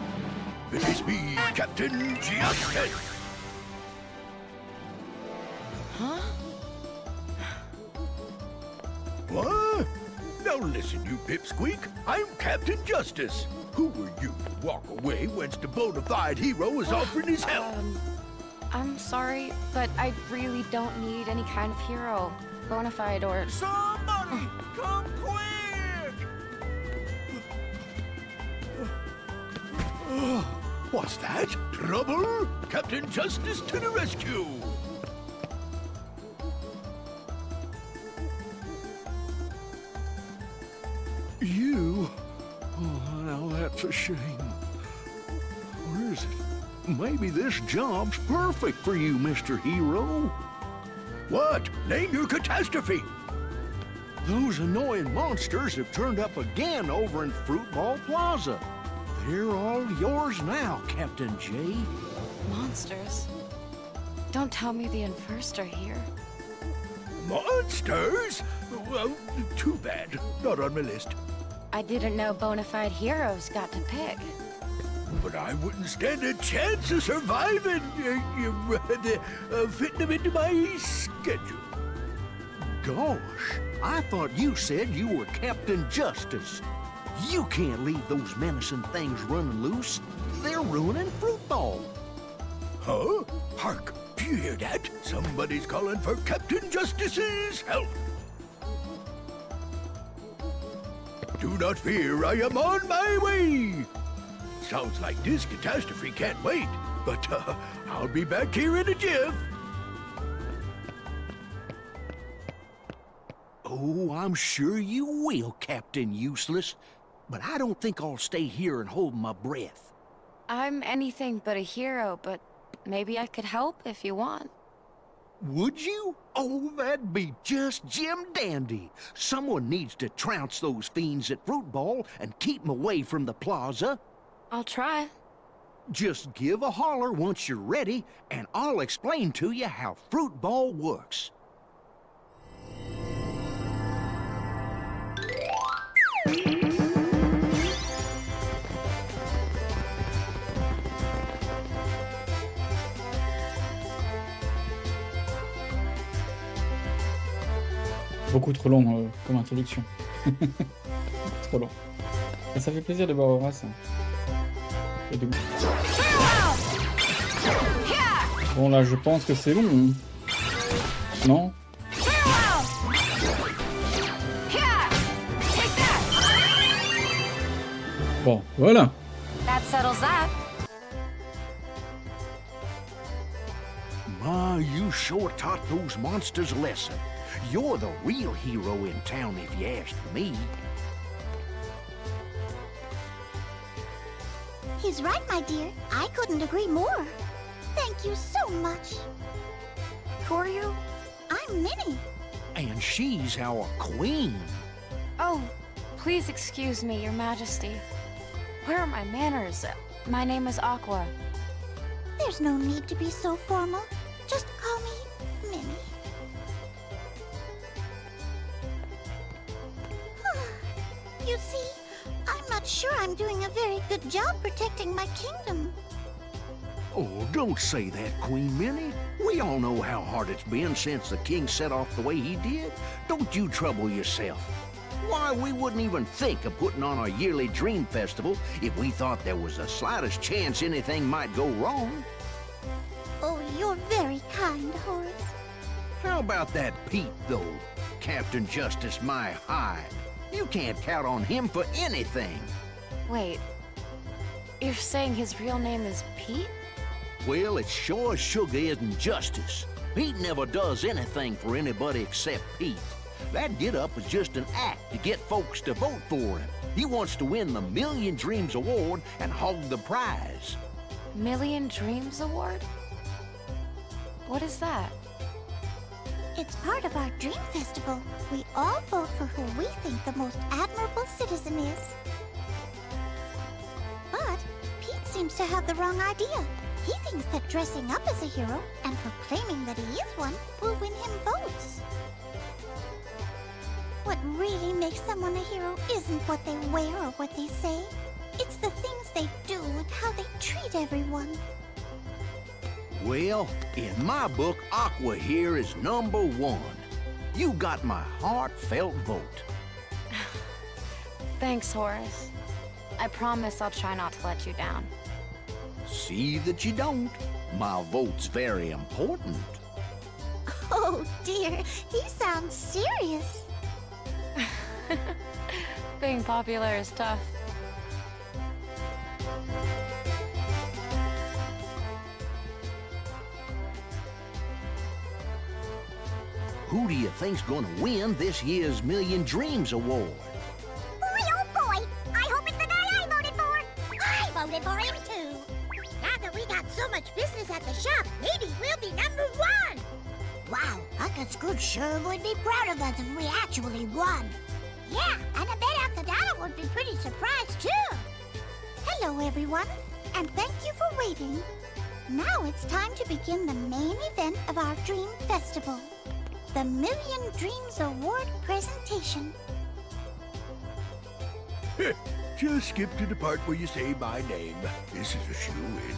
[SPEAKER 11] It is me, Captain Justice.
[SPEAKER 7] Huh?
[SPEAKER 11] What? Now listen, you pipsqueak. I'm Captain Justice. Who were you to walk away whence the bona fide hero is offering his help?
[SPEAKER 7] I'm sorry, but I really don't need any kind of hero. Bona fide or...
[SPEAKER 11] Somebody, come quick! What's that? Trouble? Captain Justice to the rescue! You? Oh, now that's a shame. Or is it? Maybe this job's perfect for you, Mr. Hero. What? Name your catastrophe! Those annoying monsters have turned up again over in Fruitball Plaza. They're all yours now, Captain J.
[SPEAKER 7] Monsters? Don't tell me the Infirst are here.
[SPEAKER 11] Monsters? Well, too bad. Not on my list.
[SPEAKER 7] I didn't know bona fide heroes got to pick.
[SPEAKER 11] But I wouldn't stand a chance of surviving, fitting them into my schedule. Gosh, I thought you said you were Captain Justice. You can't leave those menacing things running loose. They're ruining Fruitball. Huh? Hark, do you hear that? Somebody's calling for Captain Justice's help. Do not fear, I am on my way. Sounds like this catastrophe can't wait, but I'll be back here in a jiff. Oh, I'm sure you will, Captain Useless. But I don't think I'll stay here and hold my breath.
[SPEAKER 7] I'm anything but a hero, but maybe I could help if you want.
[SPEAKER 11] Would you? Oh, that'd be just Jim Dandy. Someone needs to trounce those fiends at Fruitball and keep 'em away from the plaza.
[SPEAKER 7] I'll try.
[SPEAKER 11] Just give a holler once you're ready, and I'll explain to you how Fruitball works.
[SPEAKER 2] Beaucoup trop long comme introduction. Trop long. Et ça fait plaisir de voir Horace. Et de... Bon là je pense que c'est long. Non? Bon, voilà.
[SPEAKER 7] That settles that.
[SPEAKER 11] Ma, you sure taught those monsters a lesson. You're the real hero in town, if you ask me.
[SPEAKER 15] He's right, my dear. I couldn't agree more. Thank you so much.
[SPEAKER 7] Who are you?
[SPEAKER 15] I'm Minnie.
[SPEAKER 11] And she's our queen.
[SPEAKER 7] Oh, please excuse me, Your Majesty. Where are my manners? My name is Aqua.
[SPEAKER 15] There's no need to be so formal. Just call me Minnie. You see, I'm not sure I'm doing a very good job protecting my kingdom.
[SPEAKER 11] Oh, don't say that, Queen Minnie. We all know how hard it's been since the king set off the way he did. Don't you trouble yourself. Why, we wouldn't even think of putting on our yearly Dream Festival if we thought there was the slightest chance anything might go wrong.
[SPEAKER 15] Oh, you're very kind, Horace.
[SPEAKER 11] How about that Pete, though? Captain Justice, my hide.
[SPEAKER 10] You can't count on him for anything.
[SPEAKER 7] Wait, you're saying his real name is Pete?
[SPEAKER 10] Well, it's sure as sugar isn't justice. Pete never does anything for anybody except Pete. That get-up was just an act to get folks to vote for him. He wants to win the Million Dreams Award and hog the prize.
[SPEAKER 7] Million Dreams Award? What is that?
[SPEAKER 15] It's part of our Dream Festival. We all vote for who we think the most admirable citizen is. But Pete seems to have the wrong idea. He thinks that dressing up as a hero and proclaiming that he is one will win him votes. What really makes someone a hero isn't what they wear or what they say. It's the things they do and how they treat everyone.
[SPEAKER 10] Well, in my book, Aqua here is #1. You got my heartfelt vote.
[SPEAKER 7] Thanks, Horace. I promise I'll try not to let you down.
[SPEAKER 10] See that you don't. My vote's very important.
[SPEAKER 15] Oh dear, he sounds serious.
[SPEAKER 7] Being popular is tough.
[SPEAKER 10] Who do you think's gonna win this year's Million Dreams Award?
[SPEAKER 15] Boy, oh boy! I hope it's the guy I voted for! I voted for him too! Now that we got so much business at the shop, maybe we'll be #1! Wow, Uncle Scrooge sure would be proud of us if we actually won. Yeah, and I bet Uncle Donald would be pretty surprised too! Hello everyone, and thank you for waiting. Now it's time to begin the main event of our Dream Festival. The Million Dreams Award presentation.
[SPEAKER 11] Just skip to the part where you say my name. This is a shoo-in.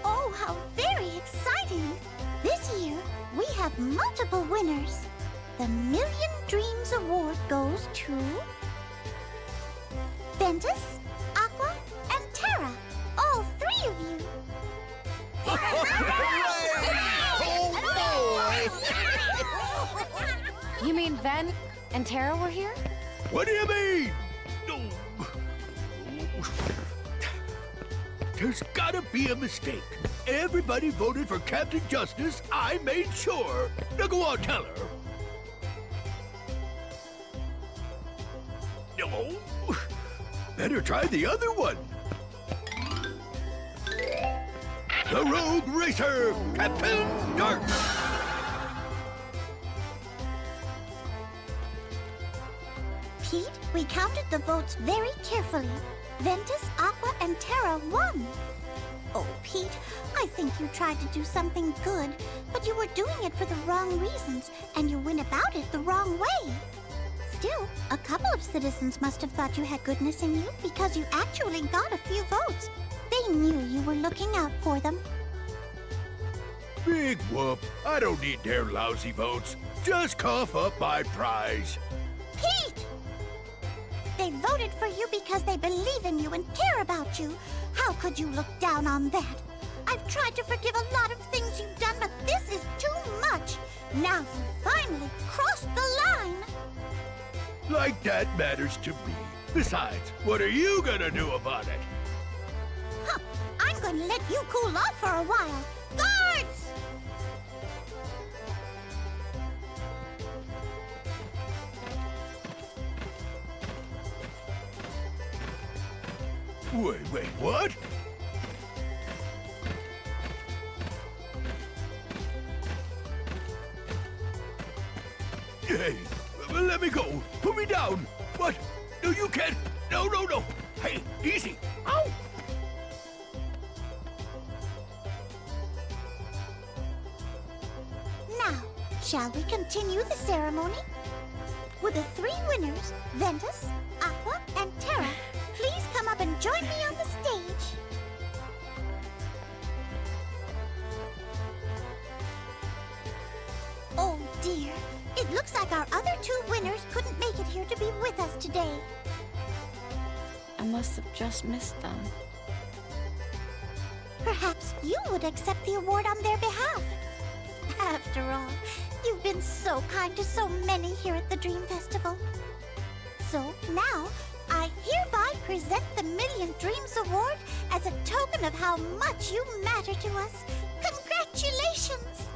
[SPEAKER 15] Oh, how very exciting! This year, we have multiple winners. The Million Dreams Award goes to Ventus, Aqua, and Terra. All 3 of you.
[SPEAKER 7] You mean Ven and Tara were here?
[SPEAKER 11] What do you mean? There's gotta be a mistake. Everybody voted for Captain Justice. I made sure. Now go on, tell her. No. Better try the other one. The Rogue Racer, Captain Dark.
[SPEAKER 15] Pete, we counted the votes very carefully. Ventus, Aqua, and Terra won. Oh, Pete, I think you tried to do something good, but you were doing it for the wrong reasons, and you went about it the wrong way. Still, a couple of citizens must have thought you had goodness in you because you actually got a few votes. They knew you were looking out for them.
[SPEAKER 11] Big whoop. I don't need their lousy votes. Just cough up my prize.
[SPEAKER 15] Pete! They voted for you because they believe in you and care about you. How could you look down on that? I've tried to forgive a lot of things you've done, but this is too much. Now you finally crossed the line.
[SPEAKER 11] Like that matters to me. Besides, what are you gonna do about it?
[SPEAKER 15] Huh, I'm gonna let you cool off for a while. Guards!
[SPEAKER 11] Wait, what? Hey, let me go. Put me down. What? No, you can't. No. Hey, easy. Ow!
[SPEAKER 15] Now, shall we continue the ceremony? With the 3 winners, Ventus, Aqua, and Terra, please come up and join me on the stage. Oh dear, it looks like our other 2 winners couldn't make it here to be with us today.
[SPEAKER 7] I must have just missed them.
[SPEAKER 15] Perhaps you would accept the award on their behalf. After all, you've been so kind to so many here at the Dream Festival. So now, I hereby present the Million Dreams Award as a token of how much you matter to us. Congratulations!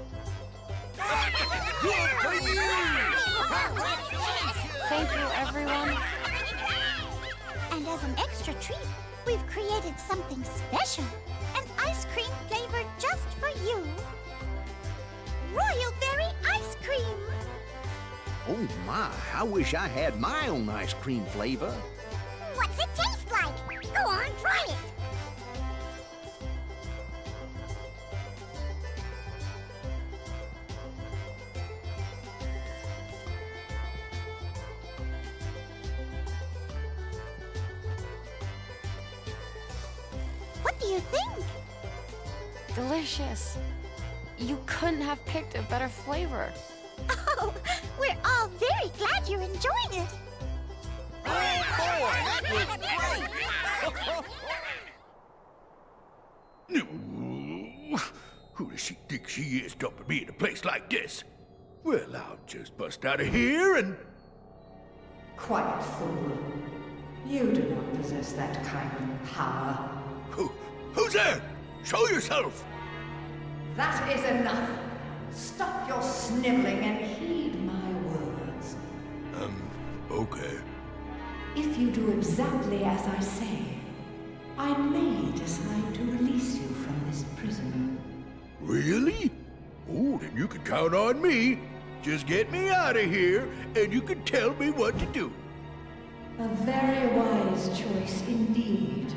[SPEAKER 7] Thank you, everyone.
[SPEAKER 15] And as an extra treat, we've created something special. An ice cream flavor just for you. Royal Berry Ice Cream!
[SPEAKER 11] Oh my, I wish I had my own ice cream flavor.
[SPEAKER 15] What's it taste like? Go on, try it! What do you think?
[SPEAKER 7] Delicious. You couldn't have picked a better flavor.
[SPEAKER 15] Oh, we're all very glad you're enjoying it.
[SPEAKER 11] Who does she think she is dumping me in a place like this? Well, I'll just bust out of here and...
[SPEAKER 16] Quiet, fool. You do not possess that kind of power.
[SPEAKER 11] Who's there? Show yourself!
[SPEAKER 16] That is enough. Stop your sniveling and heed my words.
[SPEAKER 11] Okay.
[SPEAKER 16] If you do exactly as I say, I may decide to release you from this prison.
[SPEAKER 11] Really? Oh, then you can count on me. Just get me out of here, and you can tell me what to do.
[SPEAKER 16] A very wise choice indeed.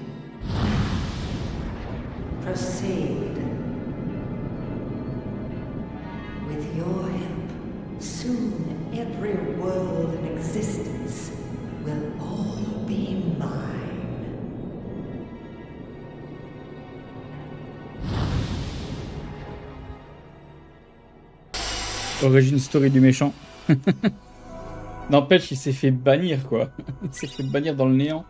[SPEAKER 16] Proceed. With your help, soon every world in existence will all be mine.
[SPEAKER 2] Origin story du méchant. N'empêche, il s'est fait bannir, quoi. Il s'est fait bannir dans le néant.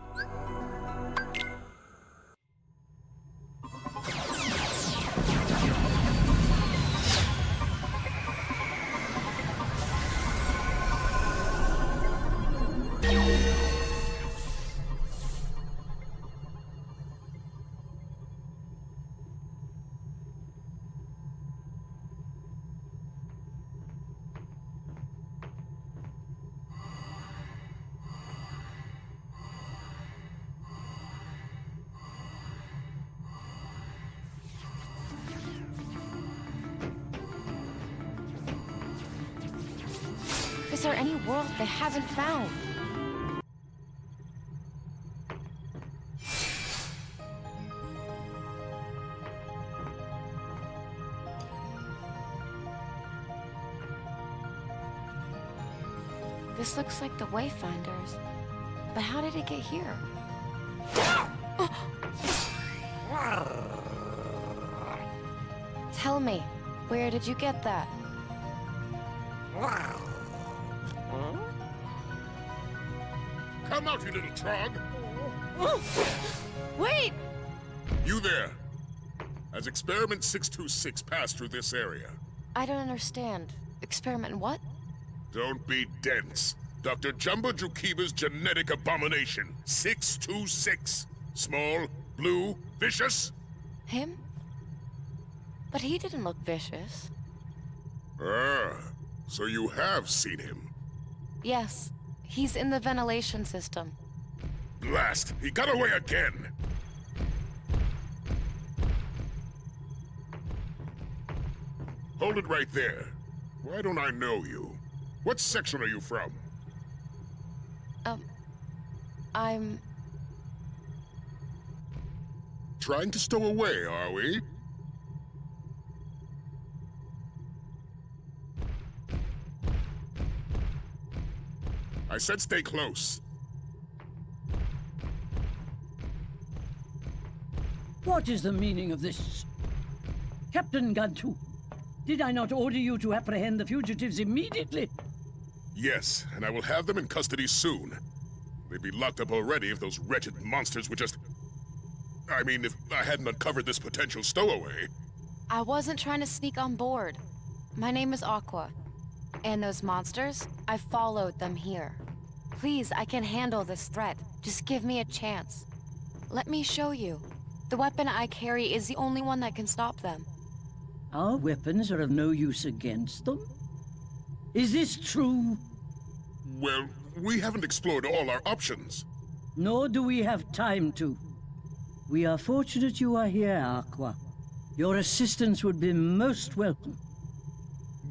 [SPEAKER 7] Is there any world they haven't found? This looks like the Wayfinders. But how did it get here? Tell me, where did you get that?
[SPEAKER 20] Come out, you little trog!
[SPEAKER 7] Wait!
[SPEAKER 20] You there! As Experiment 626 passed through this area.
[SPEAKER 7] I don't understand. Experiment what?
[SPEAKER 20] Don't be dense. Dr. Jumbo Jukiba's genetic abomination, 626. Small, blue, vicious?
[SPEAKER 7] Him? But he didn't look vicious.
[SPEAKER 20] Ah, so you have seen him.
[SPEAKER 7] Yes, he's in the ventilation system.
[SPEAKER 20] Blast! He got away again! Hold it right there. Why don't I know you? What section are you from?
[SPEAKER 7] I'm...
[SPEAKER 20] Trying to stow away, are we? I said stay close.
[SPEAKER 22] What is the meaning of this? Captain Gantu, did I not order you to apprehend the fugitives immediately?
[SPEAKER 20] Yes, and I will have them in custody soon. They'd be locked up already if those wretched monsters would just... I mean, if I hadn't uncovered this potential stowaway.
[SPEAKER 7] I wasn't trying to sneak on board. My name is Aqua. And those monsters, I followed them here. Please, I can handle this threat. Just give me a chance. Let me show you. The weapon I carry is the only one that can stop them.
[SPEAKER 22] Our weapons are of no use against them? Is this true?
[SPEAKER 20] Well, we haven't explored all our options.
[SPEAKER 22] Nor do we have time to. We are fortunate you are here, Aqua. Your assistance would be most welcome.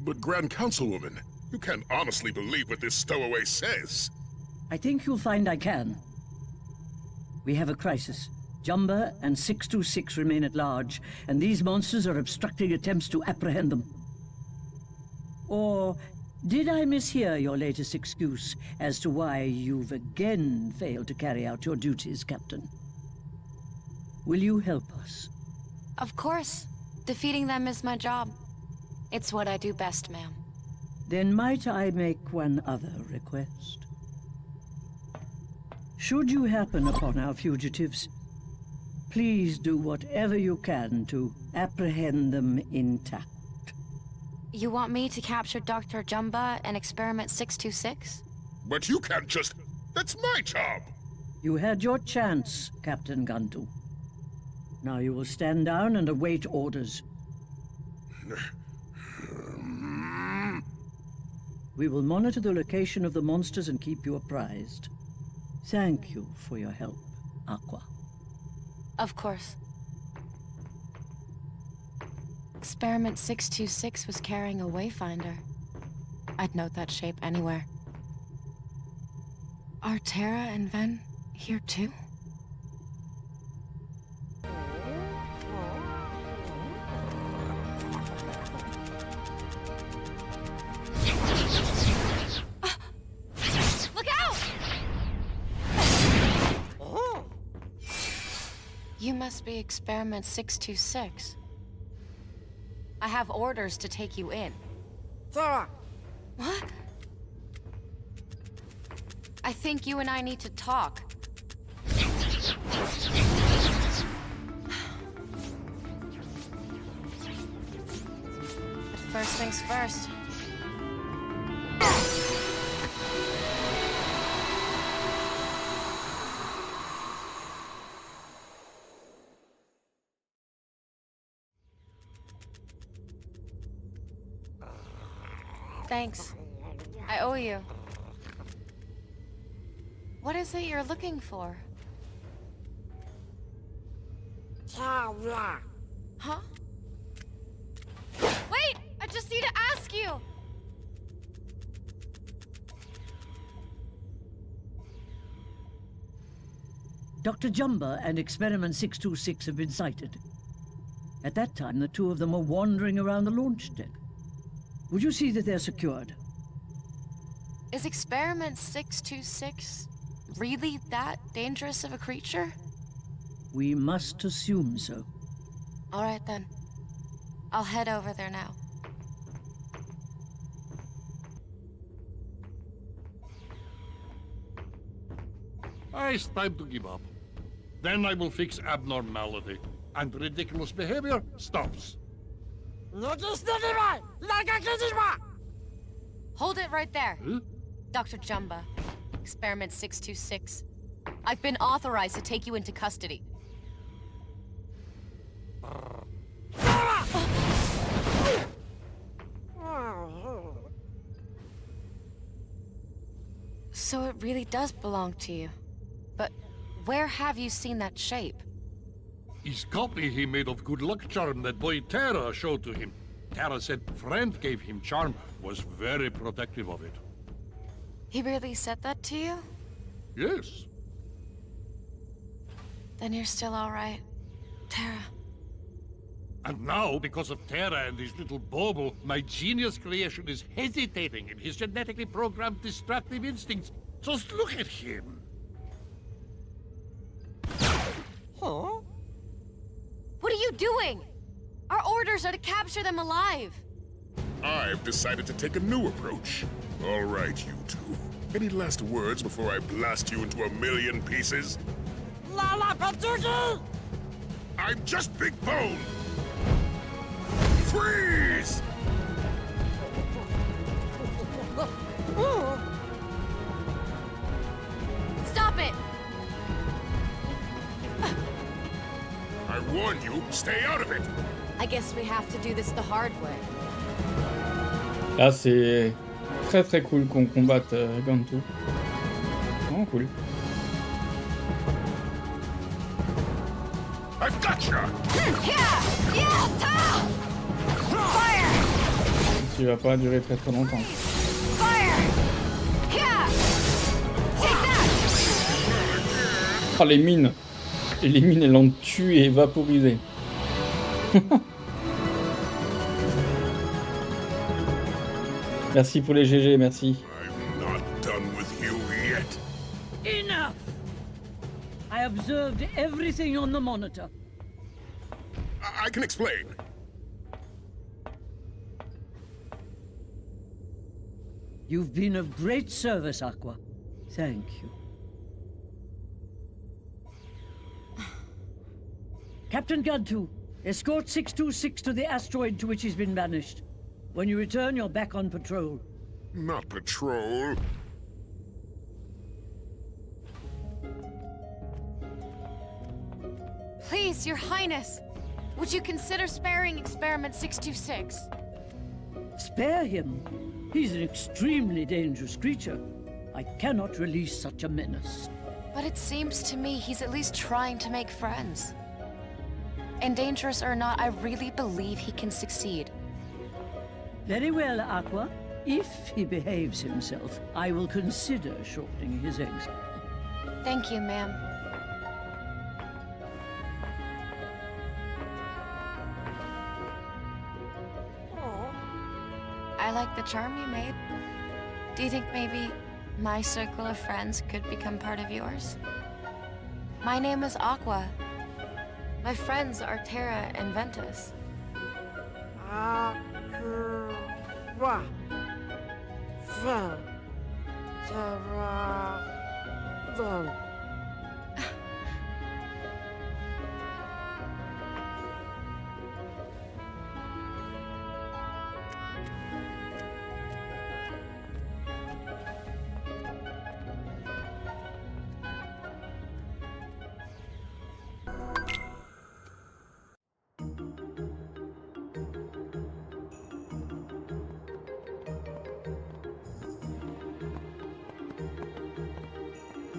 [SPEAKER 20] But Grand Councilwoman, you can't honestly believe what this stowaway says.
[SPEAKER 22] I think you'll find I can. We have a crisis. Jumba and 626 remain at large, and these monsters are obstructing attempts to apprehend them. Or did I mishear your latest excuse as to why you've again failed to carry out your duties, Captain? Will you help us?
[SPEAKER 7] Of course. Defeating them is my job. It's what I do best, ma'am.
[SPEAKER 22] Then might I make one other request? Should you happen upon our fugitives, please do whatever you can to apprehend them intact.
[SPEAKER 7] You want me to capture Dr. Jumba and Experiment 626?
[SPEAKER 20] But you can't just... That's my job!
[SPEAKER 22] You had your chance, Captain Gantu. Now you will stand down and await orders. We will monitor the location of the monsters and keep you apprised. Thank you for your help, Aqua.
[SPEAKER 7] Of course. Experiment 626 was carrying a wayfinder. I'd note that shape anywhere. Are Terra and Ven here too? Look out! You must be Experiment 626. I have orders to take you in.
[SPEAKER 9] Terra!
[SPEAKER 7] What? I think you and I need to talk. But first things first. Thanks. I owe you. What is it you're looking for?
[SPEAKER 9] Terra!
[SPEAKER 7] Huh? Wait! I just need to ask you!
[SPEAKER 22] Dr. Jumba and Experiment 626 have been sighted. At that time, the two of them were wandering around the launch deck. Would you see that they're secured?
[SPEAKER 7] Is Experiment 626 really that dangerous of a creature?
[SPEAKER 22] We must assume so.
[SPEAKER 7] All right then. I'll head over there now.
[SPEAKER 13] It's time to give up. Then I will fix abnormality, and ridiculous behavior stops.
[SPEAKER 7] Hold it right there.
[SPEAKER 13] Huh?
[SPEAKER 7] Dr. Jumba, Experiment 626. I've been authorized to take you into custody. So it really does belong to you. But where have you seen that shape?
[SPEAKER 13] His copy he made of good luck charm that boy Terra showed to him. Terra said friend gave him charm, was very protective of it.
[SPEAKER 7] He really said that to you?
[SPEAKER 13] Yes.
[SPEAKER 7] Then you're still all right, Terra.
[SPEAKER 13] And now, because of Terra and his little bauble, my genius creation is hesitating in his genetically programmed destructive instincts. Just look at him.
[SPEAKER 9] Huh?
[SPEAKER 7] What are you doing? Our orders are to capture them alive.
[SPEAKER 20] I've decided to take a new approach. All right, you two. Any last words before I blast you into a million pieces?
[SPEAKER 9] Lala Patuki!
[SPEAKER 20] I'm just Big Bone! Freeze! I warned you, stay out of it!
[SPEAKER 6] I guess we have to do this the hard way.
[SPEAKER 2] Là, c'est très très cool qu'on combatte Gantu. Vraiment cool.
[SPEAKER 20] I've gotcha!
[SPEAKER 2] Qui va pas durer très très longtemps. Ah, les mines! Et les mines, elles l'ont tué et vaporisé. Merci pour les GG, merci.
[SPEAKER 20] I'm not done with you yet.
[SPEAKER 22] Enough! I observed everything on the monitor.
[SPEAKER 20] I can explain.
[SPEAKER 22] You've been of great service, Aqua. Thank you. Captain Gantu, escort 626 to the asteroid to which he's been banished. When you return, you're back on patrol.
[SPEAKER 20] Not patrol.
[SPEAKER 6] Please, Your Highness, would you consider sparing Experiment 626?
[SPEAKER 22] Spare him. He's an extremely dangerous creature. I cannot release such a menace.
[SPEAKER 6] But it seems to me he's at least trying to make friends. And dangerous or not, I really believe he can succeed.
[SPEAKER 22] Very well, Aqua. If he behaves himself, I will consider shortening his exile.
[SPEAKER 6] Thank you, ma'am. I like the charm you made. Do you think maybe my circle of friends could become part of yours? My name is Aqua. My friends are Terra and Ventus.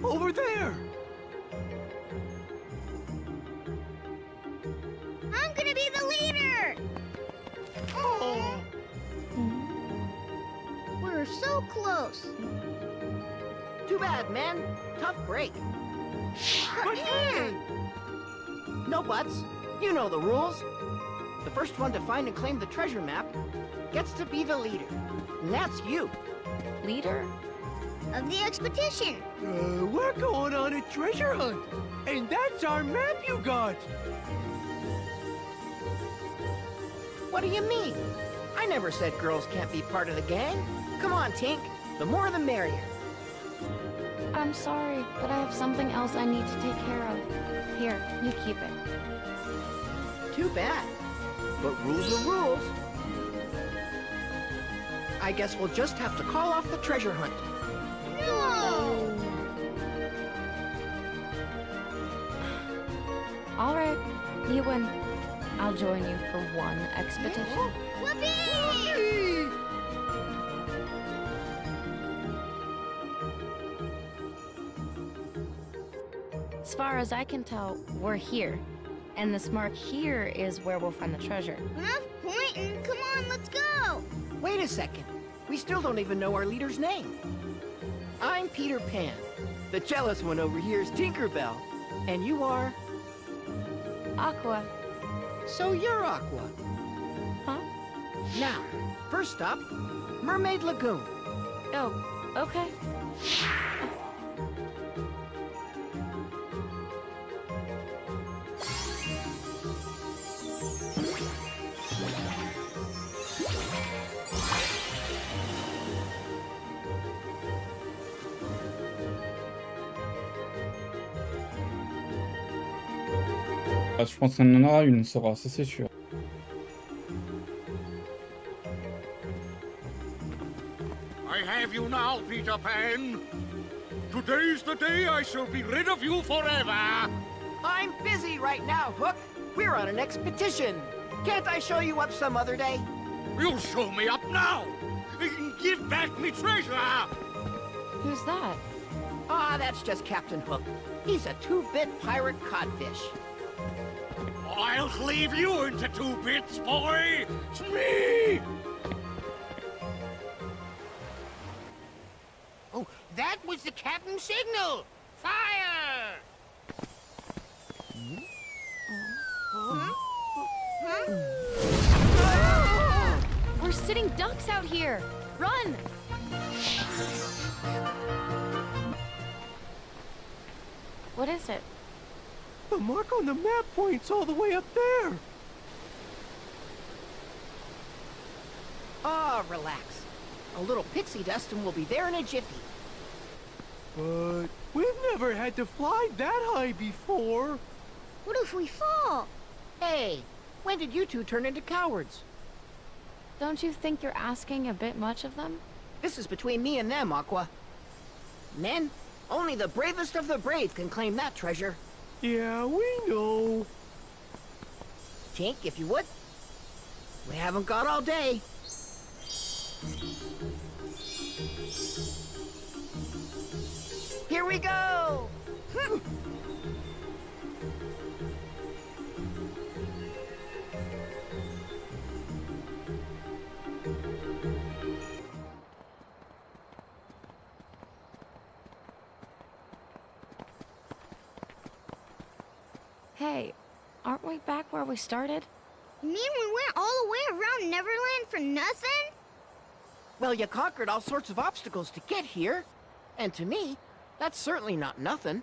[SPEAKER 10] Over there!
[SPEAKER 15] I'm gonna be the leader!
[SPEAKER 10] Oh!
[SPEAKER 15] We're so close.
[SPEAKER 9] Too bad, man. Tough break.
[SPEAKER 10] But hey!
[SPEAKER 9] No buts. You know the rules. The first one to find and claim the treasure map gets to be the leader. And that's you.
[SPEAKER 6] Leader?
[SPEAKER 15] Of the expedition.
[SPEAKER 10] We're going on a treasure hunt. And that's our map you got.
[SPEAKER 9] What do you mean? I never said girls can't be part of the gang. Come on, Tink. The more the merrier.
[SPEAKER 7] I'm sorry, but I have something else I need to take care of. Here, you keep it.
[SPEAKER 9] Too bad. But rules are rules. I guess we'll just have to call off the treasure hunt.
[SPEAKER 15] No!
[SPEAKER 7] All right, you win. I'll join you for one expedition.
[SPEAKER 15] Whoopee!
[SPEAKER 7] As far as I can tell, we're here. And this mark here is where we'll find the treasure.
[SPEAKER 15] Enough pointing. Come on, let's go.
[SPEAKER 9] Wait a second. We still don't even know our leader's name. I'm Peter Pan. The jealous one over here is Tinkerbell. And you are?
[SPEAKER 7] Aqua.
[SPEAKER 9] So you're Aqua.
[SPEAKER 7] Huh?
[SPEAKER 9] Now, first stop, Mermaid Lagoon.
[SPEAKER 7] Oh, okay.
[SPEAKER 2] Je pense qu'on en aura une, Sora, ça c'est sûr.
[SPEAKER 13] I have you now, Peter Pan. Today's the day I shall be rid of you forever.
[SPEAKER 9] I'm busy right now, Hook. We're on an expedition. Can't I show you up some other day?
[SPEAKER 13] You show me up now! Give back me treasure!
[SPEAKER 6] Who's that?
[SPEAKER 9] Ah, that's just Captain Hook. He's a 2-bit pirate codfish.
[SPEAKER 13] I'll cleave you into 2 bits, boy! It's me!
[SPEAKER 18] Oh, that was the captain's signal! Fire!
[SPEAKER 6] We're sitting ducks out here! Run! What is it?
[SPEAKER 9] The mark on the map points all the way up there. Ah, relax. A little pixie dust and we'll be there in a jiffy.
[SPEAKER 8] But we've never had to fly that high before.
[SPEAKER 15] What if we fall?
[SPEAKER 9] Hey, when did you two turn into cowards?
[SPEAKER 6] Don't you think you're asking a bit much of them?
[SPEAKER 9] This is between me and them, Aqua. Men, only the bravest of the brave can claim that treasure.
[SPEAKER 8] Yeah, we know.
[SPEAKER 9] Tink, if you would. We haven't got all day. Here we go!
[SPEAKER 6] Hey, aren't we back where we started?
[SPEAKER 15] You mean we went all the way around Neverland for nothing?
[SPEAKER 9] Well, you conquered all sorts of obstacles to get here. And to me, that's certainly not nothing.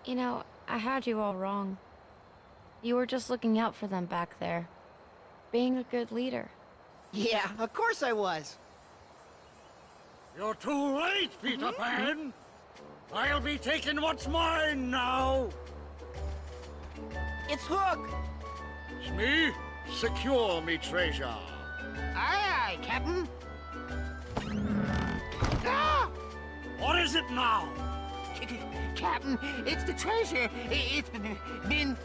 [SPEAKER 6] You know, I had you all wrong. You were just looking out for them back there. Being a good leader.
[SPEAKER 9] Yeah, of course I was.
[SPEAKER 13] You're too late, Peter Pan! I'll be taking what's mine now!
[SPEAKER 9] It's Hook!
[SPEAKER 13] It's me. Secure me treasure.
[SPEAKER 18] Aye, aye, Captain.
[SPEAKER 13] Ah! What is it now?
[SPEAKER 18] Captain, it's the treasure. It's been...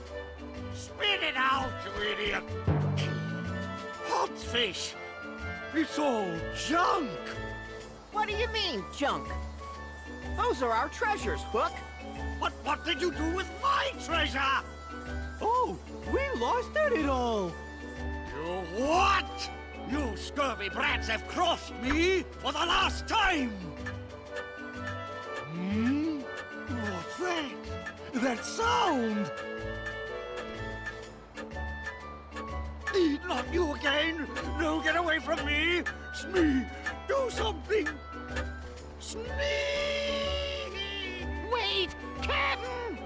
[SPEAKER 13] Spit it out, you idiot! Hot fish! It's all junk!
[SPEAKER 9] What do you mean, junk? Those are our treasures, Hook.
[SPEAKER 13] But what did you do with my treasure?
[SPEAKER 8] Oh, we lost it all.
[SPEAKER 13] You what? You scurvy brats have crossed me for the last time! What's that? That sound! Not you again! No, get away from me! Smee, do something! Smee!
[SPEAKER 18] Wait, Captain!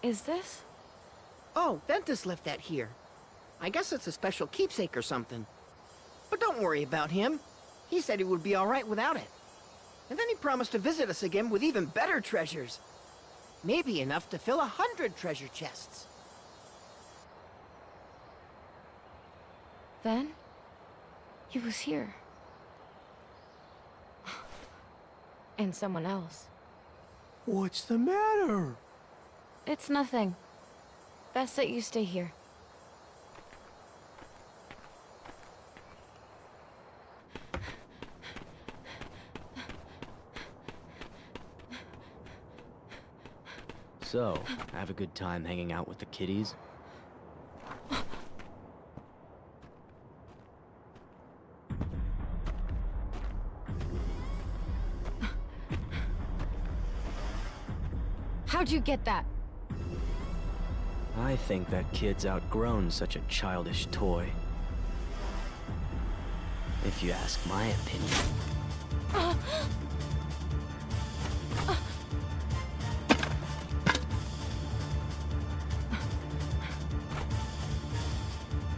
[SPEAKER 6] Is this?
[SPEAKER 9] Oh, Ventus left that here. I guess it's a special keepsake or something. But don't worry about him. He said he would be all right without it. And then he promised to visit us again with even better treasures. Maybe enough to fill 100 treasure chests.
[SPEAKER 6] Then, he was here. And someone else.
[SPEAKER 8] What's the matter?
[SPEAKER 6] It's nothing. Best that you stay here.
[SPEAKER 3] So, have a good time hanging out with the kiddies?
[SPEAKER 6] How'd you get that?
[SPEAKER 3] I think that kid's outgrown such a childish toy. If you ask my opinion.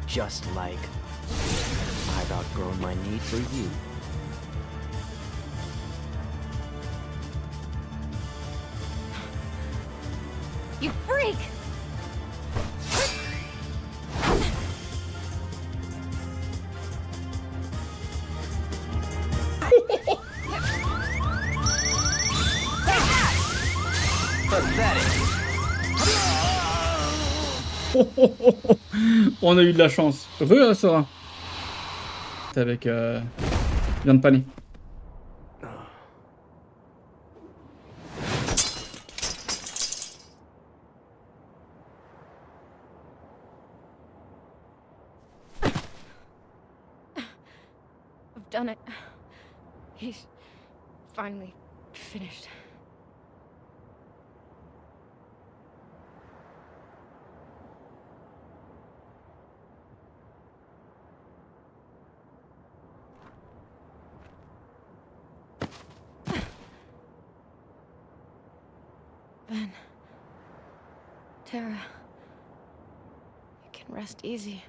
[SPEAKER 3] Just like I've outgrown my need for you.
[SPEAKER 6] You freak!
[SPEAKER 2] On a eu de la chance. Sora. C'est avec viande panée.
[SPEAKER 6] I've done it. He's finally finished. Ben, Tara, you can rest easy.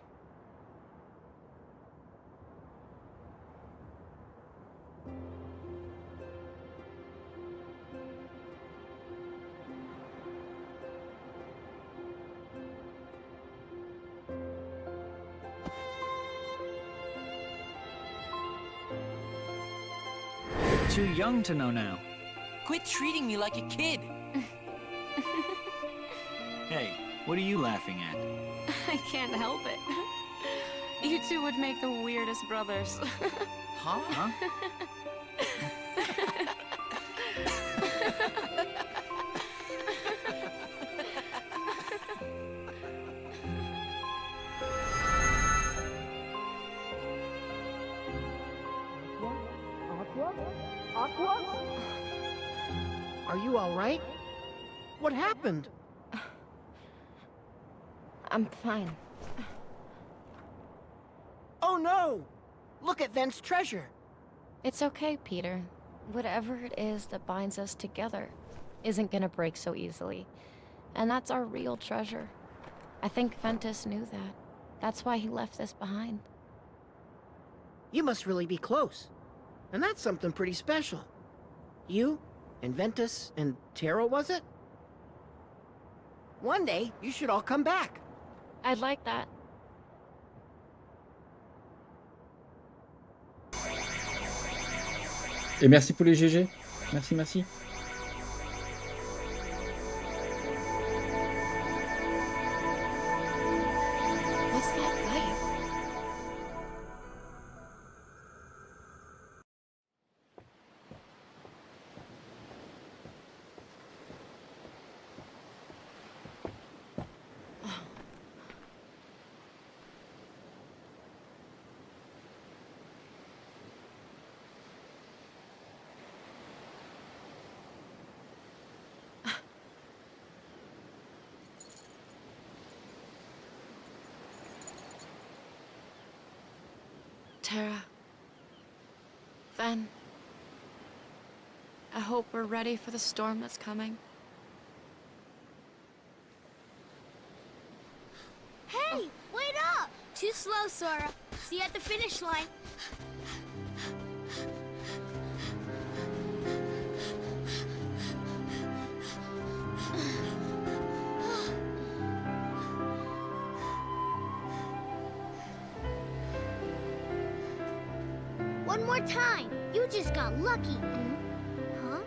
[SPEAKER 12] Too young to know now.
[SPEAKER 5] Quit treating me like a kid.
[SPEAKER 12] Hey, what are you laughing at?
[SPEAKER 6] I can't help it. You two would make the weirdest brothers.
[SPEAKER 12] Huh?
[SPEAKER 9] Are you all right? What happened?
[SPEAKER 6] I'm fine.
[SPEAKER 9] Oh no! Look at Ven's treasure.
[SPEAKER 6] It's okay, Peter. Whatever it is that binds us together isn't gonna break so easily. And that's our real treasure. I think Ventus knew that. That's why he left this behind.
[SPEAKER 9] You must really be close. And that's something pretty special. You, and Ventus, and Tara, was it? One day, you should all come back.
[SPEAKER 6] I'd like that.
[SPEAKER 2] Et merci pour les GG. Merci, merci.
[SPEAKER 6] What's that light? Tara. Ven. I hope we're ready for the storm that's coming.
[SPEAKER 15] Hey, wait up! Too slow, Sora. See you at the finish line. One more time. You just got lucky. Huh?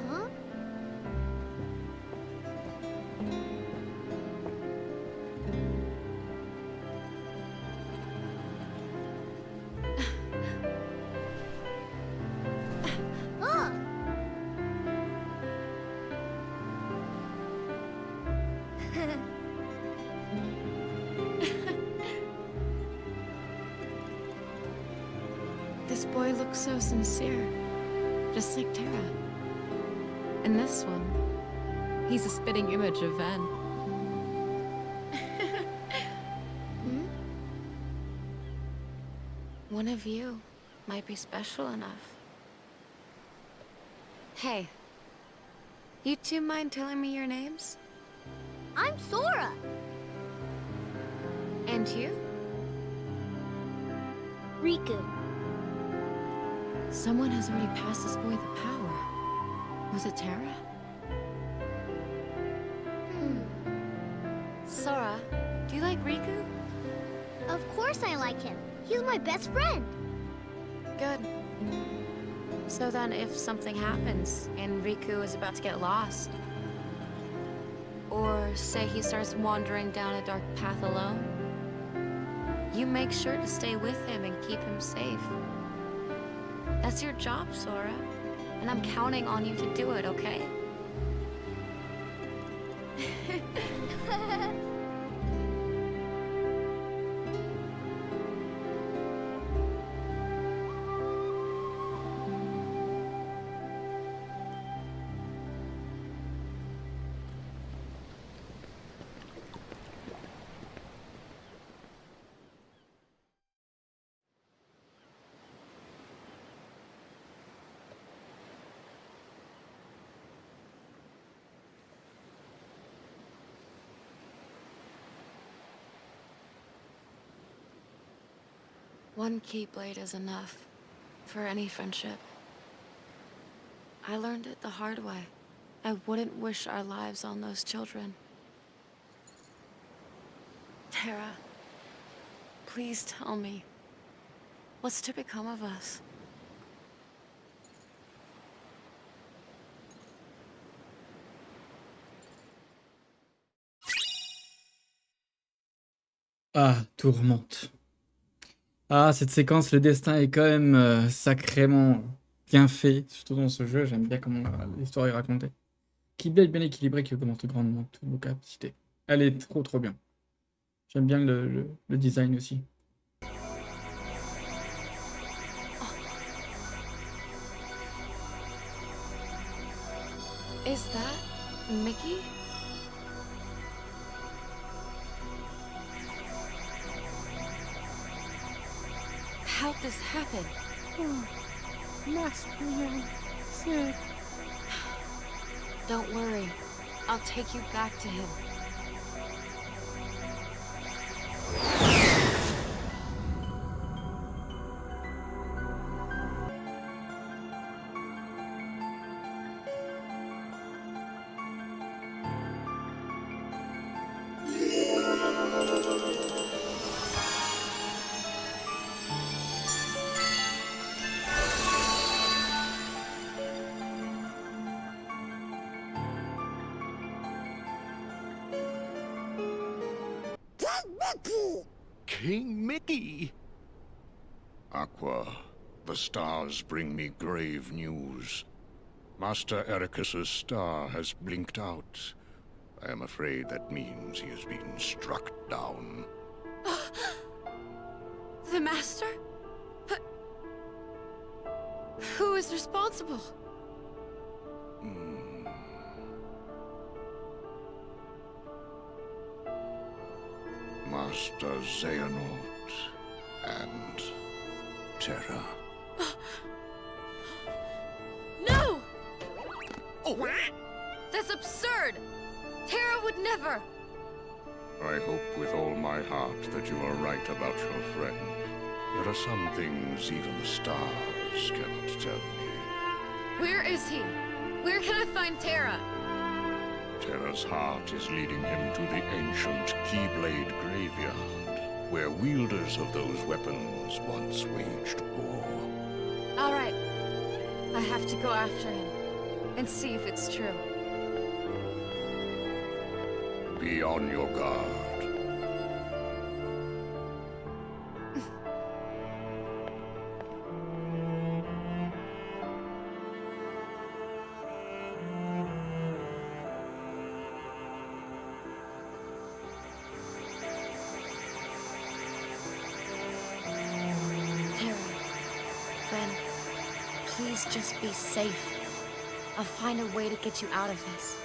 [SPEAKER 15] Huh? Oh.
[SPEAKER 6] This boy looks so sincere, just like Tara. And this one, he's a spitting image of Ven. One of you might be special enough. Hey, you two mind telling me your names?
[SPEAKER 15] I'm Sora.
[SPEAKER 6] And you?
[SPEAKER 15] Riku.
[SPEAKER 6] Someone has already passed this boy the power. Was it Tara? Sora, do you like Riku?
[SPEAKER 15] Of course I like him. He's my best friend.
[SPEAKER 6] Good. So then if something happens and Riku is about to get lost, Or say he starts wandering down a dark path alone. You make sure to stay with him and keep him safe. That's your job, Sora. And I'm counting on you to do it, okay? One Keyblade is enough for any friendship. I learned it the hard way. I wouldn't wish our lives on those children. Terra, please tell me, what's to become of us?
[SPEAKER 2] Ah, tourmente. Ah, cette séquence, le destin est quand même sacrément bien fait, surtout dans ce jeu. J'aime bien comment l'histoire est racontée. Keyblade bien équilibré qui augmente grandement toutes nos capacités. Elle est trop bien. J'aime bien le design aussi.
[SPEAKER 6] Is that Mickey? How'd this happen?
[SPEAKER 8] Oh, Master Yang said...
[SPEAKER 6] Don't worry. I'll take you back to him.
[SPEAKER 10] King Mickey! Aqua, the stars bring me grave news. Master Ericus's star has blinked out. I am afraid that means he has been struck down.
[SPEAKER 6] The Master? But... who is responsible?
[SPEAKER 10] Master Xehanort and Terra.
[SPEAKER 6] No! Oh. That's absurd! Terra would never!
[SPEAKER 10] I hope with all my heart that you are right about your friend. There are some things even the stars cannot tell me.
[SPEAKER 6] Where is he? Where can I find Terra?
[SPEAKER 10] Terra's heart is leading him to the ancient Keyblade graveyard, where wielders of those weapons once waged war.
[SPEAKER 6] All right. I have to go after him and see if it's true.
[SPEAKER 10] Be on your guard.
[SPEAKER 6] Please just be safe. I'll find a way to get you out of this.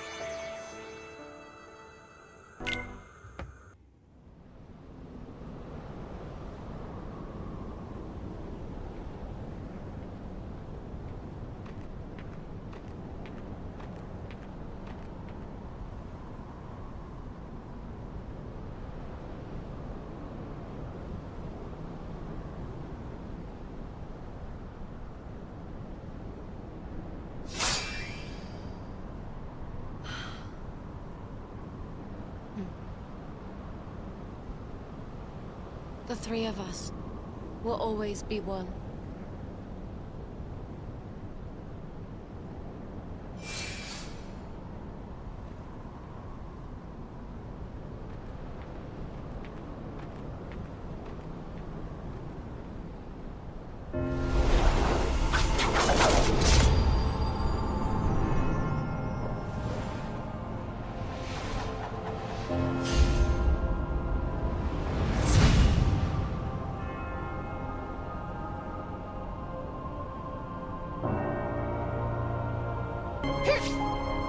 [SPEAKER 6] The three of us will always be one.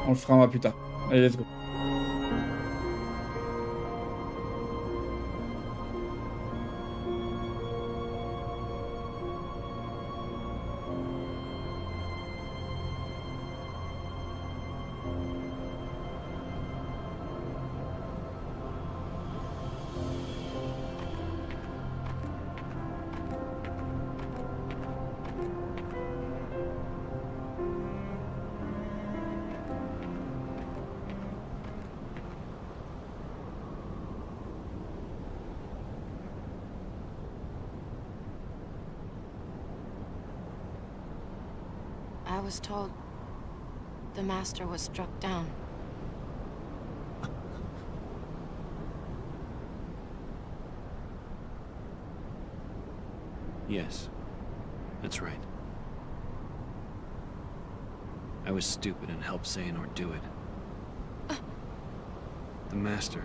[SPEAKER 2] On le fera plus tard. Allez, let's go.
[SPEAKER 6] I was told the master was struck down.
[SPEAKER 12] Yes, that's right. I was stupid and helped Xehanort do it. The master.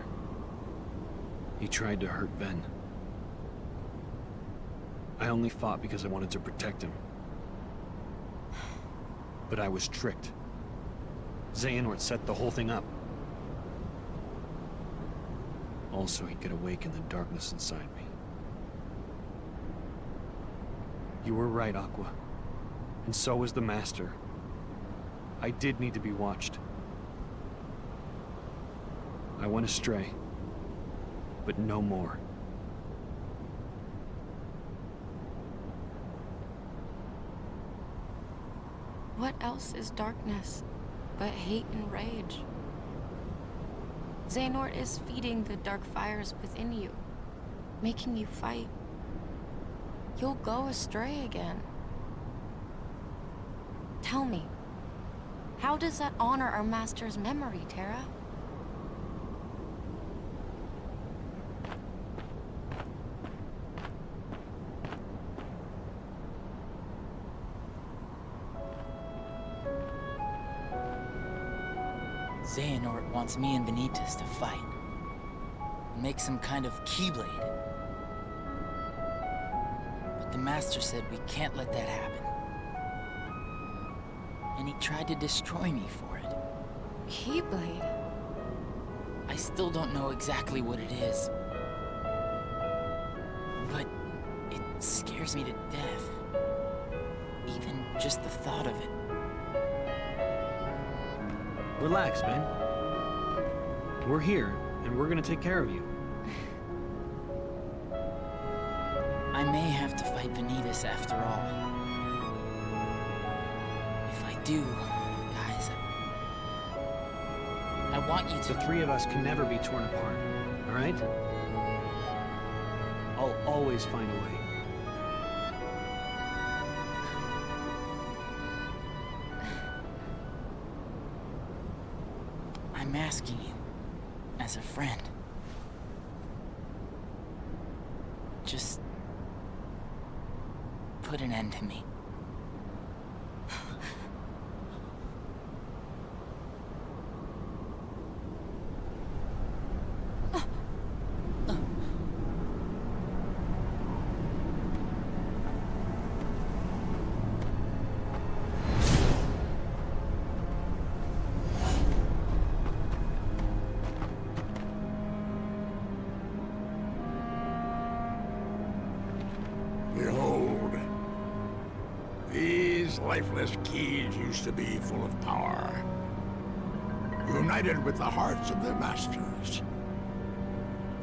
[SPEAKER 12] He tried to hurt Ven. I only fought because I wanted to protect him. But I was tricked. Xehanort set the whole thing up. Also, he could awaken the darkness inside me. You were right, Aqua. And so was the Master. I did need to be watched. I went astray. But no more.
[SPEAKER 6] What else is darkness but hate and rage? Xehanort is feeding the dark fires within you, making you fight. You'll go astray again. Tell me, how does that honor our master's memory, Terra?
[SPEAKER 5] Xehanort wants me and Vanitas to fight. Make some kind of keyblade. But the Master said we can't let that happen. And he tried to destroy me for it.
[SPEAKER 6] Keyblade?
[SPEAKER 5] I still don't know exactly what it is. But it scares me to death. Even just the thought of it.
[SPEAKER 12] Relax, man. We're here, and we're gonna take care of you.
[SPEAKER 5] I may have to fight Vanitas after all. If I do, guys, I want you to...
[SPEAKER 12] The three of us can never be torn apart, all right? I'll always find a way.
[SPEAKER 5] I'm asking you, as a friend. Just put an end to me.
[SPEAKER 11] Behold, these lifeless keys used to be full of power, united with the hearts of their masters.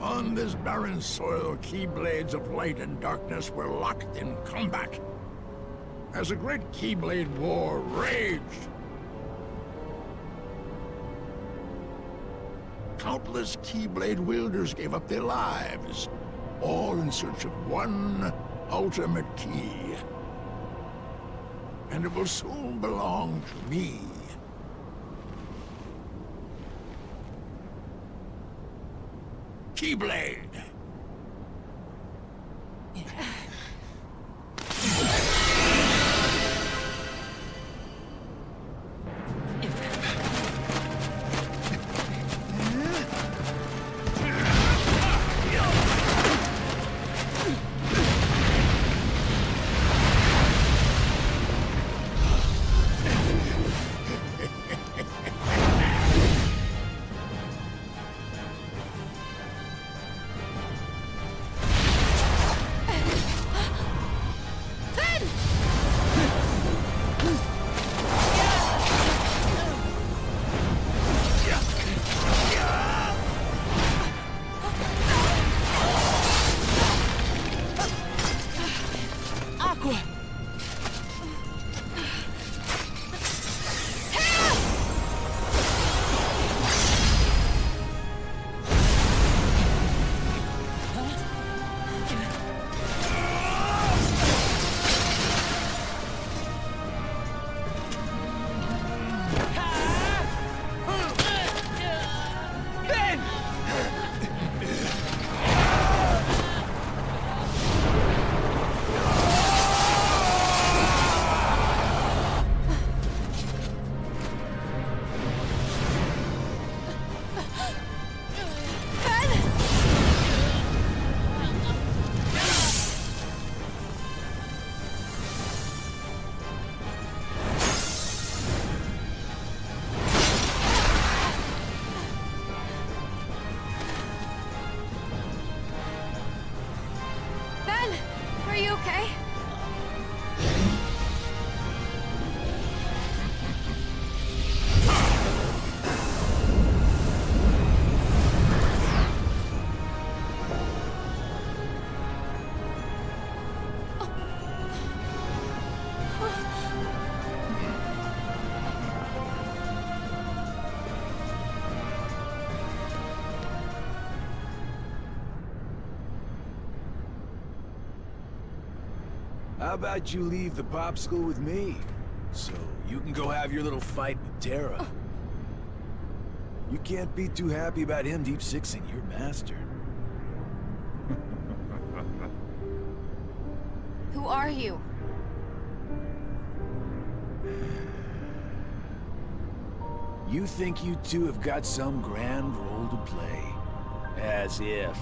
[SPEAKER 11] On this barren soil, keyblades of light and darkness were locked in combat, as a great keyblade war raged. Countless keyblade wielders gave up their lives, all in search of one ultimate key. And it will soon belong to me. Keyblade!
[SPEAKER 6] you okay?
[SPEAKER 4] How about you leave the popsicle with me, so you can go have your little fight with Terra? You can't be too happy about him deep sixing your master.
[SPEAKER 6] Who are you?
[SPEAKER 4] You think you two have got some grand role to play. As if.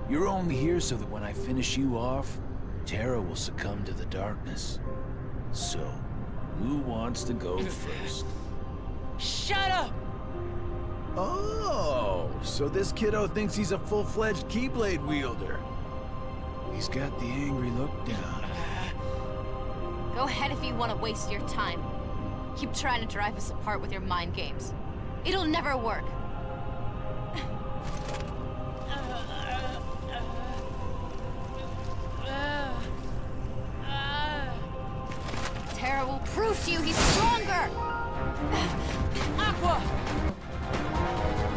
[SPEAKER 4] You're only here so that when I finish you off, Terra will succumb to the darkness. So, who wants to go first?
[SPEAKER 5] Shut up!
[SPEAKER 4] Oh, so this kiddo thinks he's a full-fledged Keyblade wielder. He's got the angry look down.
[SPEAKER 6] Go ahead if you want to waste your time. Keep trying to drive us apart with your mind games. It'll never work. Terra will prove to you he's stronger! Aqua!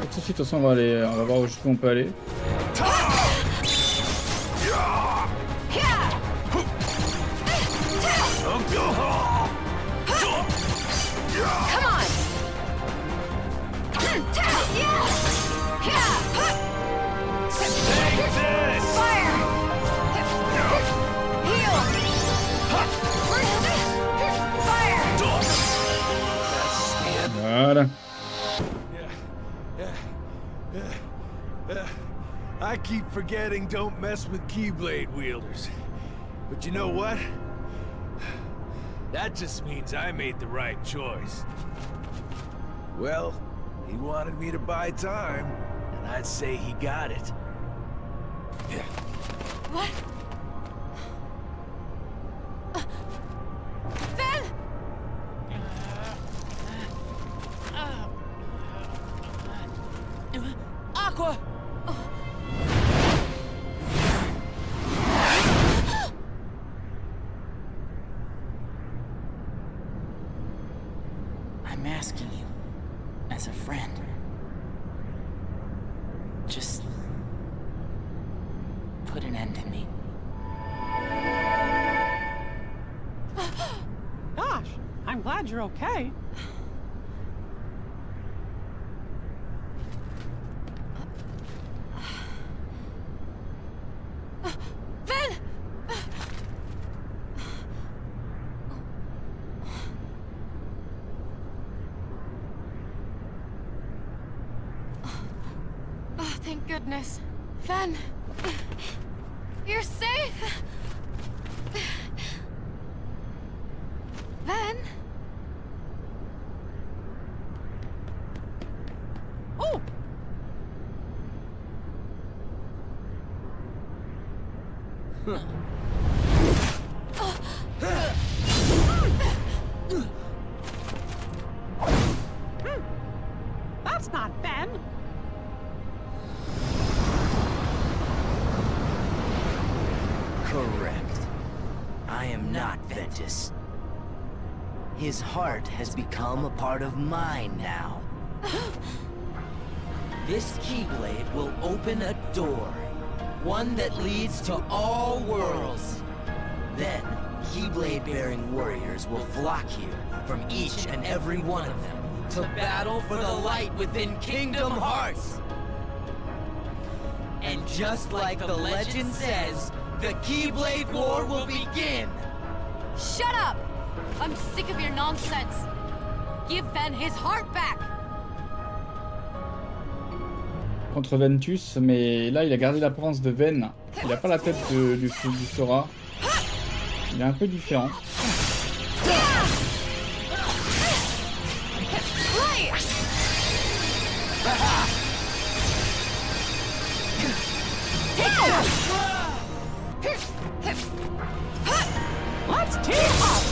[SPEAKER 2] Tout de suite, de toute façon, on va voir jusqu'où on peut aller.
[SPEAKER 6] Come on!
[SPEAKER 4] Take this!
[SPEAKER 6] Fire! Heal! Fire!
[SPEAKER 2] Voilà.
[SPEAKER 4] I keep forgetting don't mess with Keyblade wielders. But you know what? That just means I made the right choice. Well, he wanted me to buy time, and I'd say he got it.
[SPEAKER 6] What? Ven!
[SPEAKER 5] Aqua! I'm asking you, as a friend, just put an end to me.
[SPEAKER 14] Gosh, I'm glad you're okay.
[SPEAKER 6] Ven! Oh, thank goodness. Ven! You're safe! Ven?
[SPEAKER 14] Oh! That's not Ben.
[SPEAKER 1] Correct. I am not Ventus. His heart has become a part of mine now. This Keyblade will open a door. One that leads to all worlds. Then, Keyblade-bearing warriors will flock here from each and every one of them to battle for the light within Kingdom Hearts. And just like the legend says, the Keyblade War will begin!
[SPEAKER 6] Shut up! I'm sick of your nonsense. Give Ven his heart back!
[SPEAKER 2] Contre Ventus, mais là il a gardé l'apparence de Ven. Il a pas la tête du Sora. Il est un peu différent.
[SPEAKER 14] Let's team up!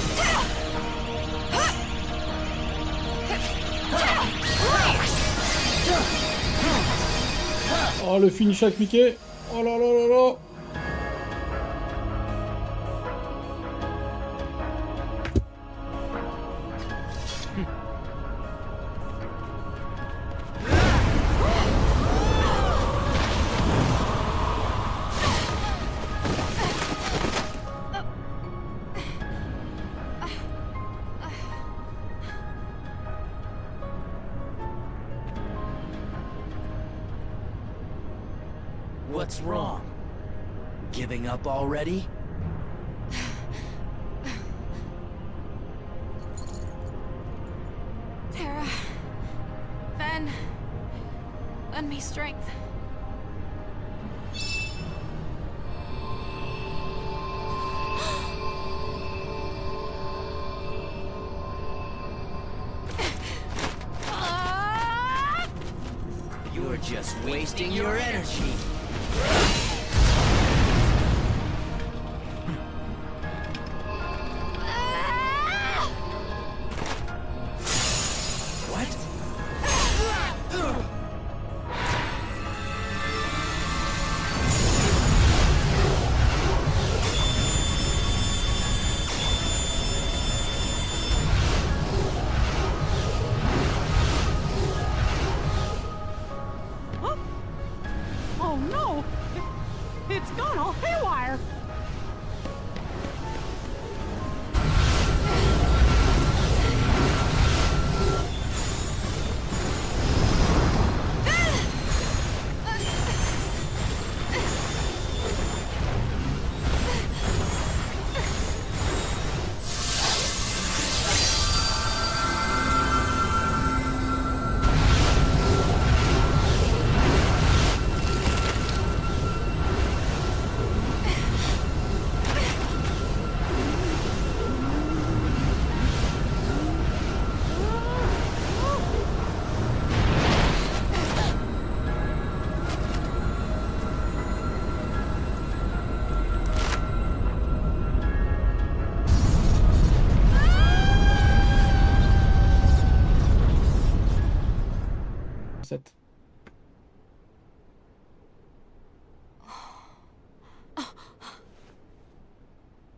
[SPEAKER 2] Oh, le finish avec Mickey. Oh là là là là.
[SPEAKER 1] What's wrong? Giving up already?
[SPEAKER 6] Terra. Ven. Lend me strength.
[SPEAKER 1] You're just wasting your energy.
[SPEAKER 14] Oh no! It's gone all haywire!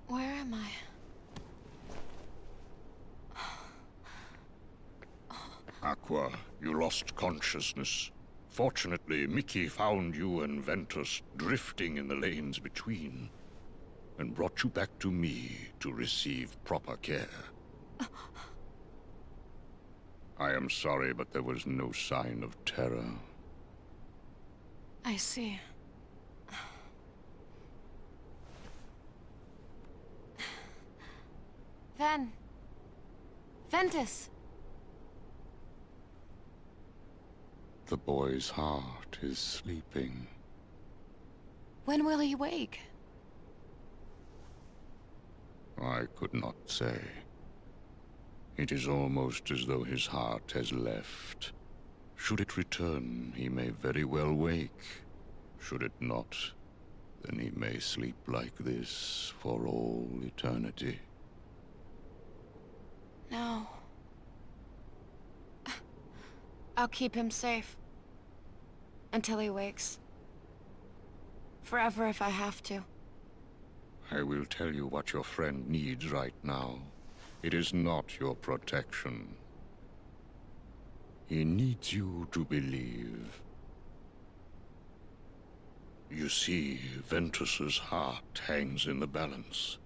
[SPEAKER 6] Where am I?
[SPEAKER 10] Aqua, you lost consciousness. Fortunately, Mickey found you and Ventus drifting in the lanes between, and brought you back to me to receive proper care. I am sorry, but there was no sign of terror.
[SPEAKER 6] I see. Ventus!
[SPEAKER 10] The boy's heart is sleeping.
[SPEAKER 6] When will he wake?
[SPEAKER 10] I could not say. It is almost as though his heart has left. Should it return, he may very well wake. Should it not, then he may sleep like this for all eternity.
[SPEAKER 6] No. I'll keep him safe. Until he wakes. Forever if I have to.
[SPEAKER 10] I will tell you what your friend needs right now. It is not your protection. He needs you to believe. You see, Ventus's heart hangs in the balance.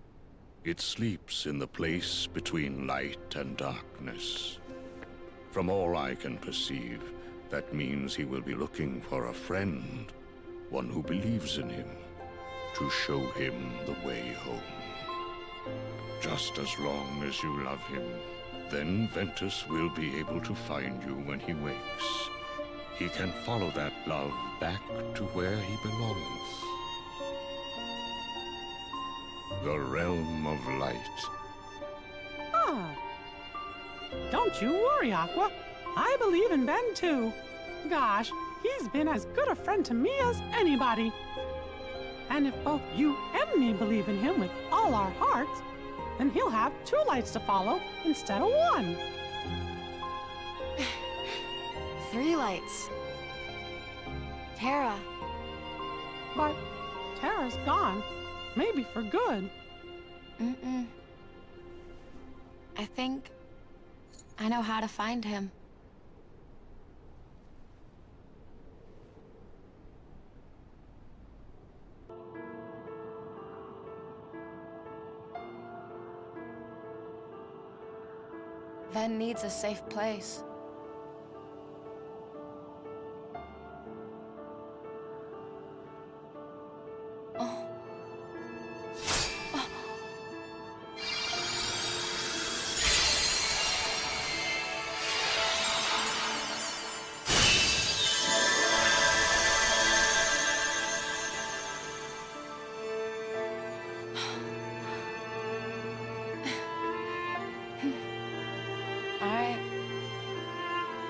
[SPEAKER 10] It sleeps in the place between light and darkness. From all I can perceive, that means he will be looking for a friend, one who believes in him, to show him the way home. Just as long as you love him, then Ventus will be able to find you when he wakes. He can follow that love back to where he belongs. The realm of light.
[SPEAKER 14] Ah. Don't you worry, Aqua. I believe in Ben too. Gosh, he's been as good a friend to me as anybody. And if both you and me believe in him with all our hearts, then he'll have 2 lights to follow instead of 1.
[SPEAKER 6] 3 lights. Terra.
[SPEAKER 14] But Terra's gone. Maybe for good.
[SPEAKER 6] I think I know how to find him. Ven needs a safe place.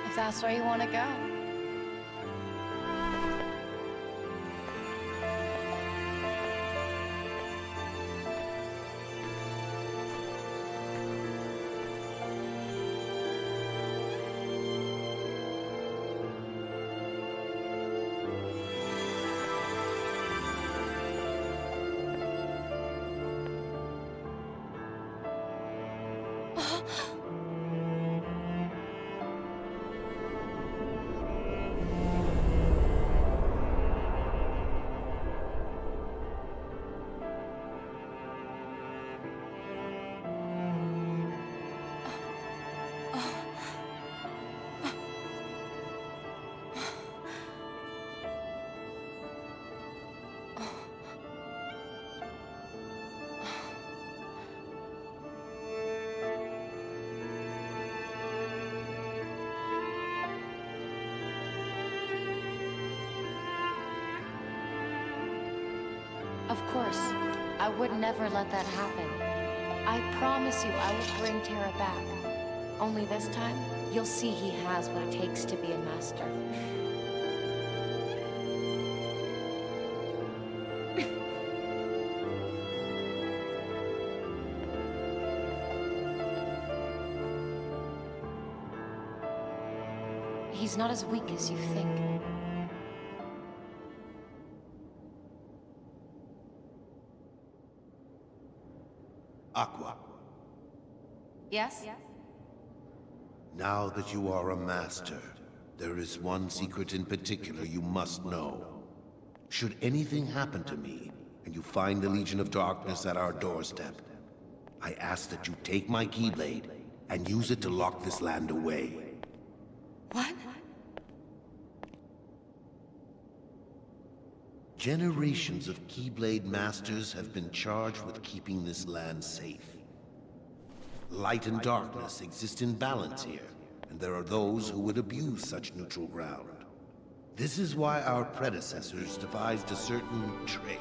[SPEAKER 6] If that's where you want to go. Of course, I would never let that happen. I promise you I will bring Terra back. Only this time, you'll see he has what it takes to be a master. He's not as weak as you think.
[SPEAKER 17] Aqua.
[SPEAKER 6] Yes?
[SPEAKER 17] Now that you are a master, there is one secret in particular you must know. Should anything happen to me, and you find the Legion of Darkness at our doorstep, I ask that you take my Keyblade and use it to lock this land away.
[SPEAKER 6] What?
[SPEAKER 17] Generations of Keyblade Masters have been charged with keeping this land safe. Light and darkness exist in balance here, and there are those who would abuse such neutral ground. This is why our predecessors devised a certain trick.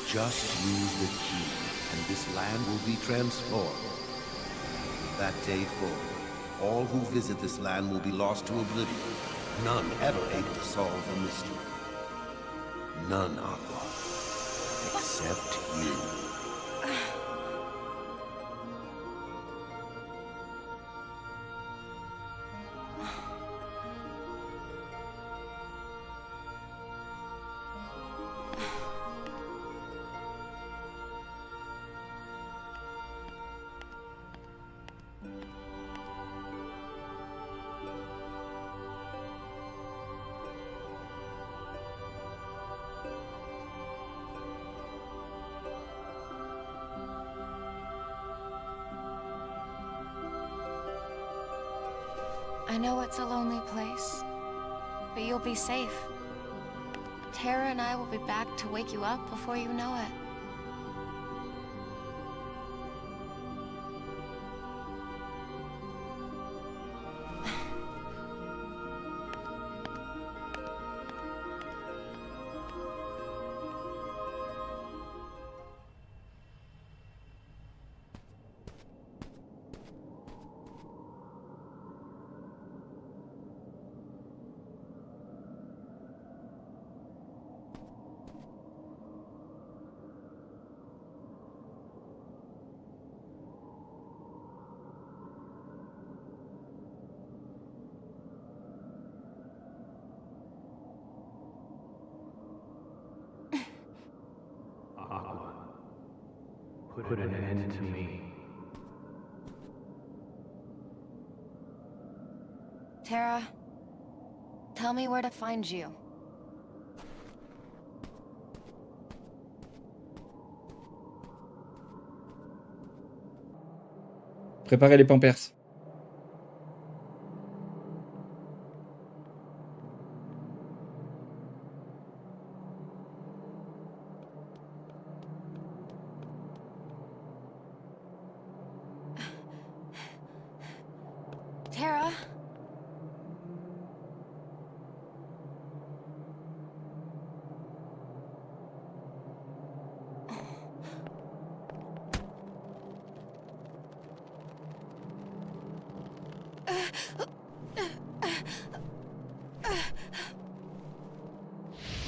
[SPEAKER 17] Just use the key, and this land will be transformed. From that day forward, all who visit this land will be lost to oblivion. None ever able to solve the mystery. None, Aqua. Except you.
[SPEAKER 6] I know it's a lonely place, but you'll be safe. Terra and I will be back to wake you up before you know it.
[SPEAKER 12] put an end to me.
[SPEAKER 6] Tara, tell me where to find you.
[SPEAKER 2] Préparez les pampers.
[SPEAKER 6] Tara?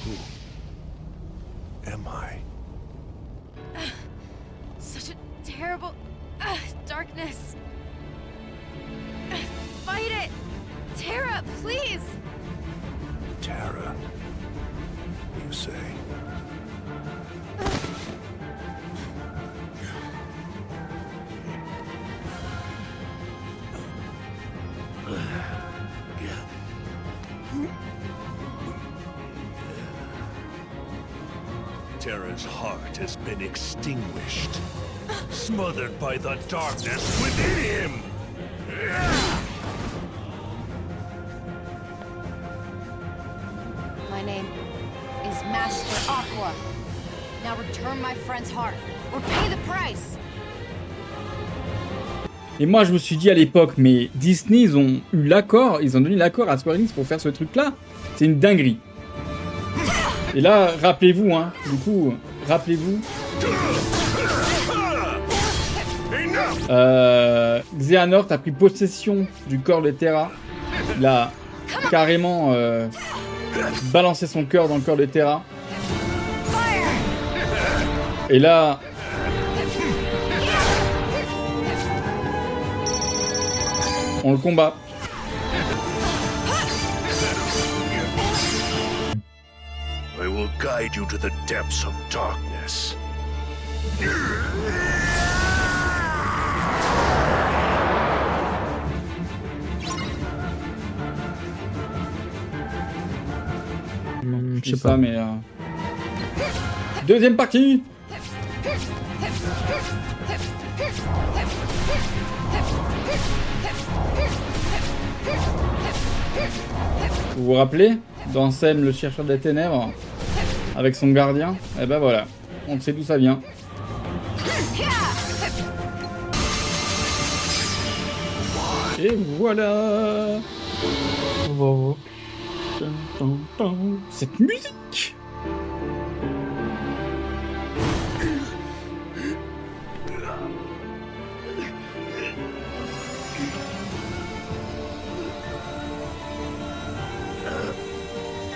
[SPEAKER 10] Who am I?
[SPEAKER 6] Such a terrible darkness. Fight it! Tara, please!
[SPEAKER 10] Tara, you say? Tara's heart has been extinguished, smothered by the darkness within him!
[SPEAKER 6] My name is Master Aqua. Now return my friend's heart, or pay the price!
[SPEAKER 2] Et moi je me suis dit à l'époque, mais Disney ils ont eu l'accord, ils ont donné l'accord à Square Enix pour faire ce truc là. C'est une dinguerie. Et là, rappelez-vous, hein, du coup, rappelez-vous. Xehanort a pris possession du corps de Terra. Il a carrément balancé son cœur dans le corps de Terra. Et là... on le combat.
[SPEAKER 10] I will guide you to the depths of darkness.
[SPEAKER 2] Je sais pas, mais... Deuxième partie. Vous vous rappelez, dans Sem, le chercheur des ténèbres, avec son gardien, et ben voilà, on sait d'où ça vient. Et voilà. Cette musique.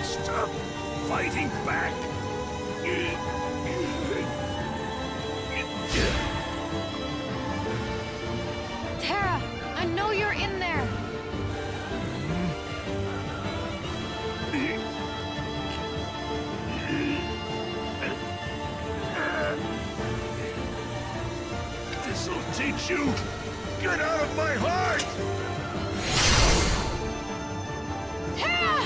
[SPEAKER 10] Stop fighting back.
[SPEAKER 6] Tara, I know you're in there.
[SPEAKER 10] This'll teach you. Get out of my heart.
[SPEAKER 6] Tara!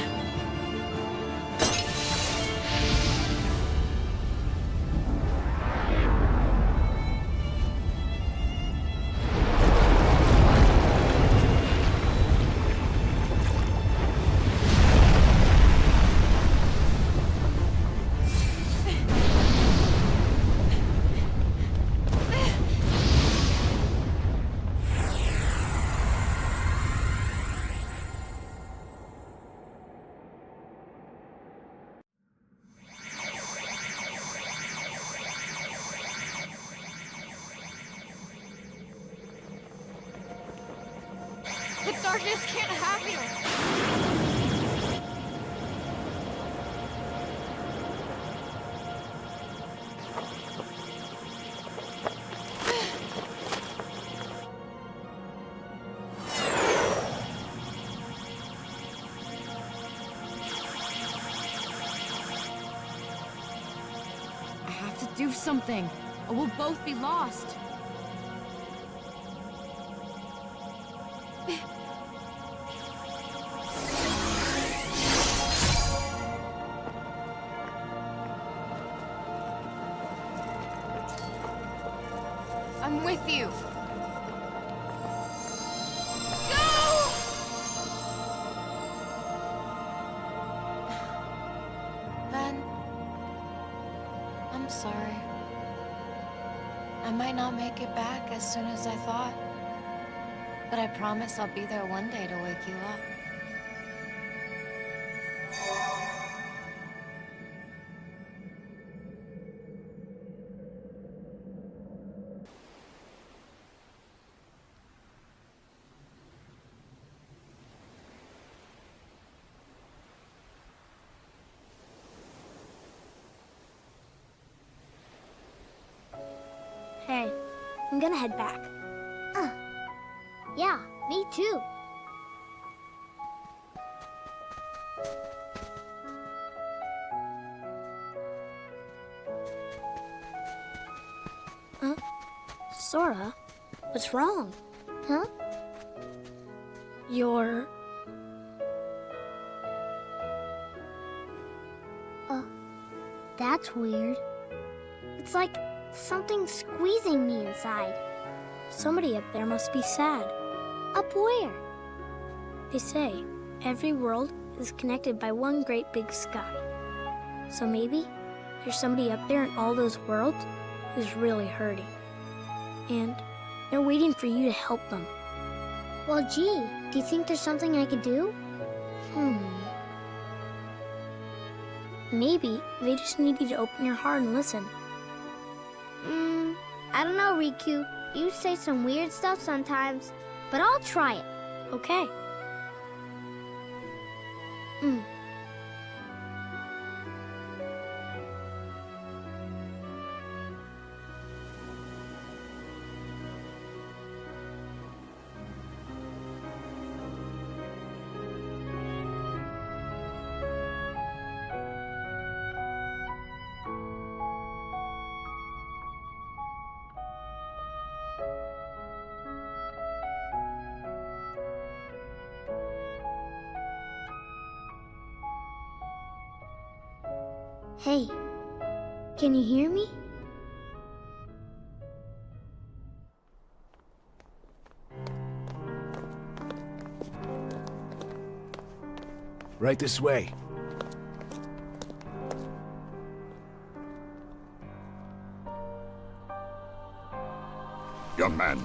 [SPEAKER 6] The darkness can't have you. I have to do something. or we'll both be lost. I'm with you. Go! Ben, I'm sorry. I might not make it back as soon as I thought, but I promise I'll be there one day to wake you up.
[SPEAKER 19] Hey, I'm gonna head back.
[SPEAKER 15] Yeah, me too.
[SPEAKER 19] Sora, what's wrong?
[SPEAKER 15] Huh?
[SPEAKER 19] You're...
[SPEAKER 15] That's weird. It's like something's squeezing me inside.
[SPEAKER 19] Somebody up there must be sad.
[SPEAKER 15] Up where?
[SPEAKER 19] They say every world is connected by one great big sky. So maybe there's somebody up there in all those worlds who's really hurting. And they're waiting for you to help them.
[SPEAKER 15] Well, gee, do you think there's something I could do?
[SPEAKER 19] Maybe they just need you to open your heart and listen.
[SPEAKER 15] I don't know, Riku. You say some weird stuff sometimes, but I'll try it.
[SPEAKER 19] Okay.
[SPEAKER 15] Hey, can you hear me?
[SPEAKER 4] Right this way.
[SPEAKER 13] Young man,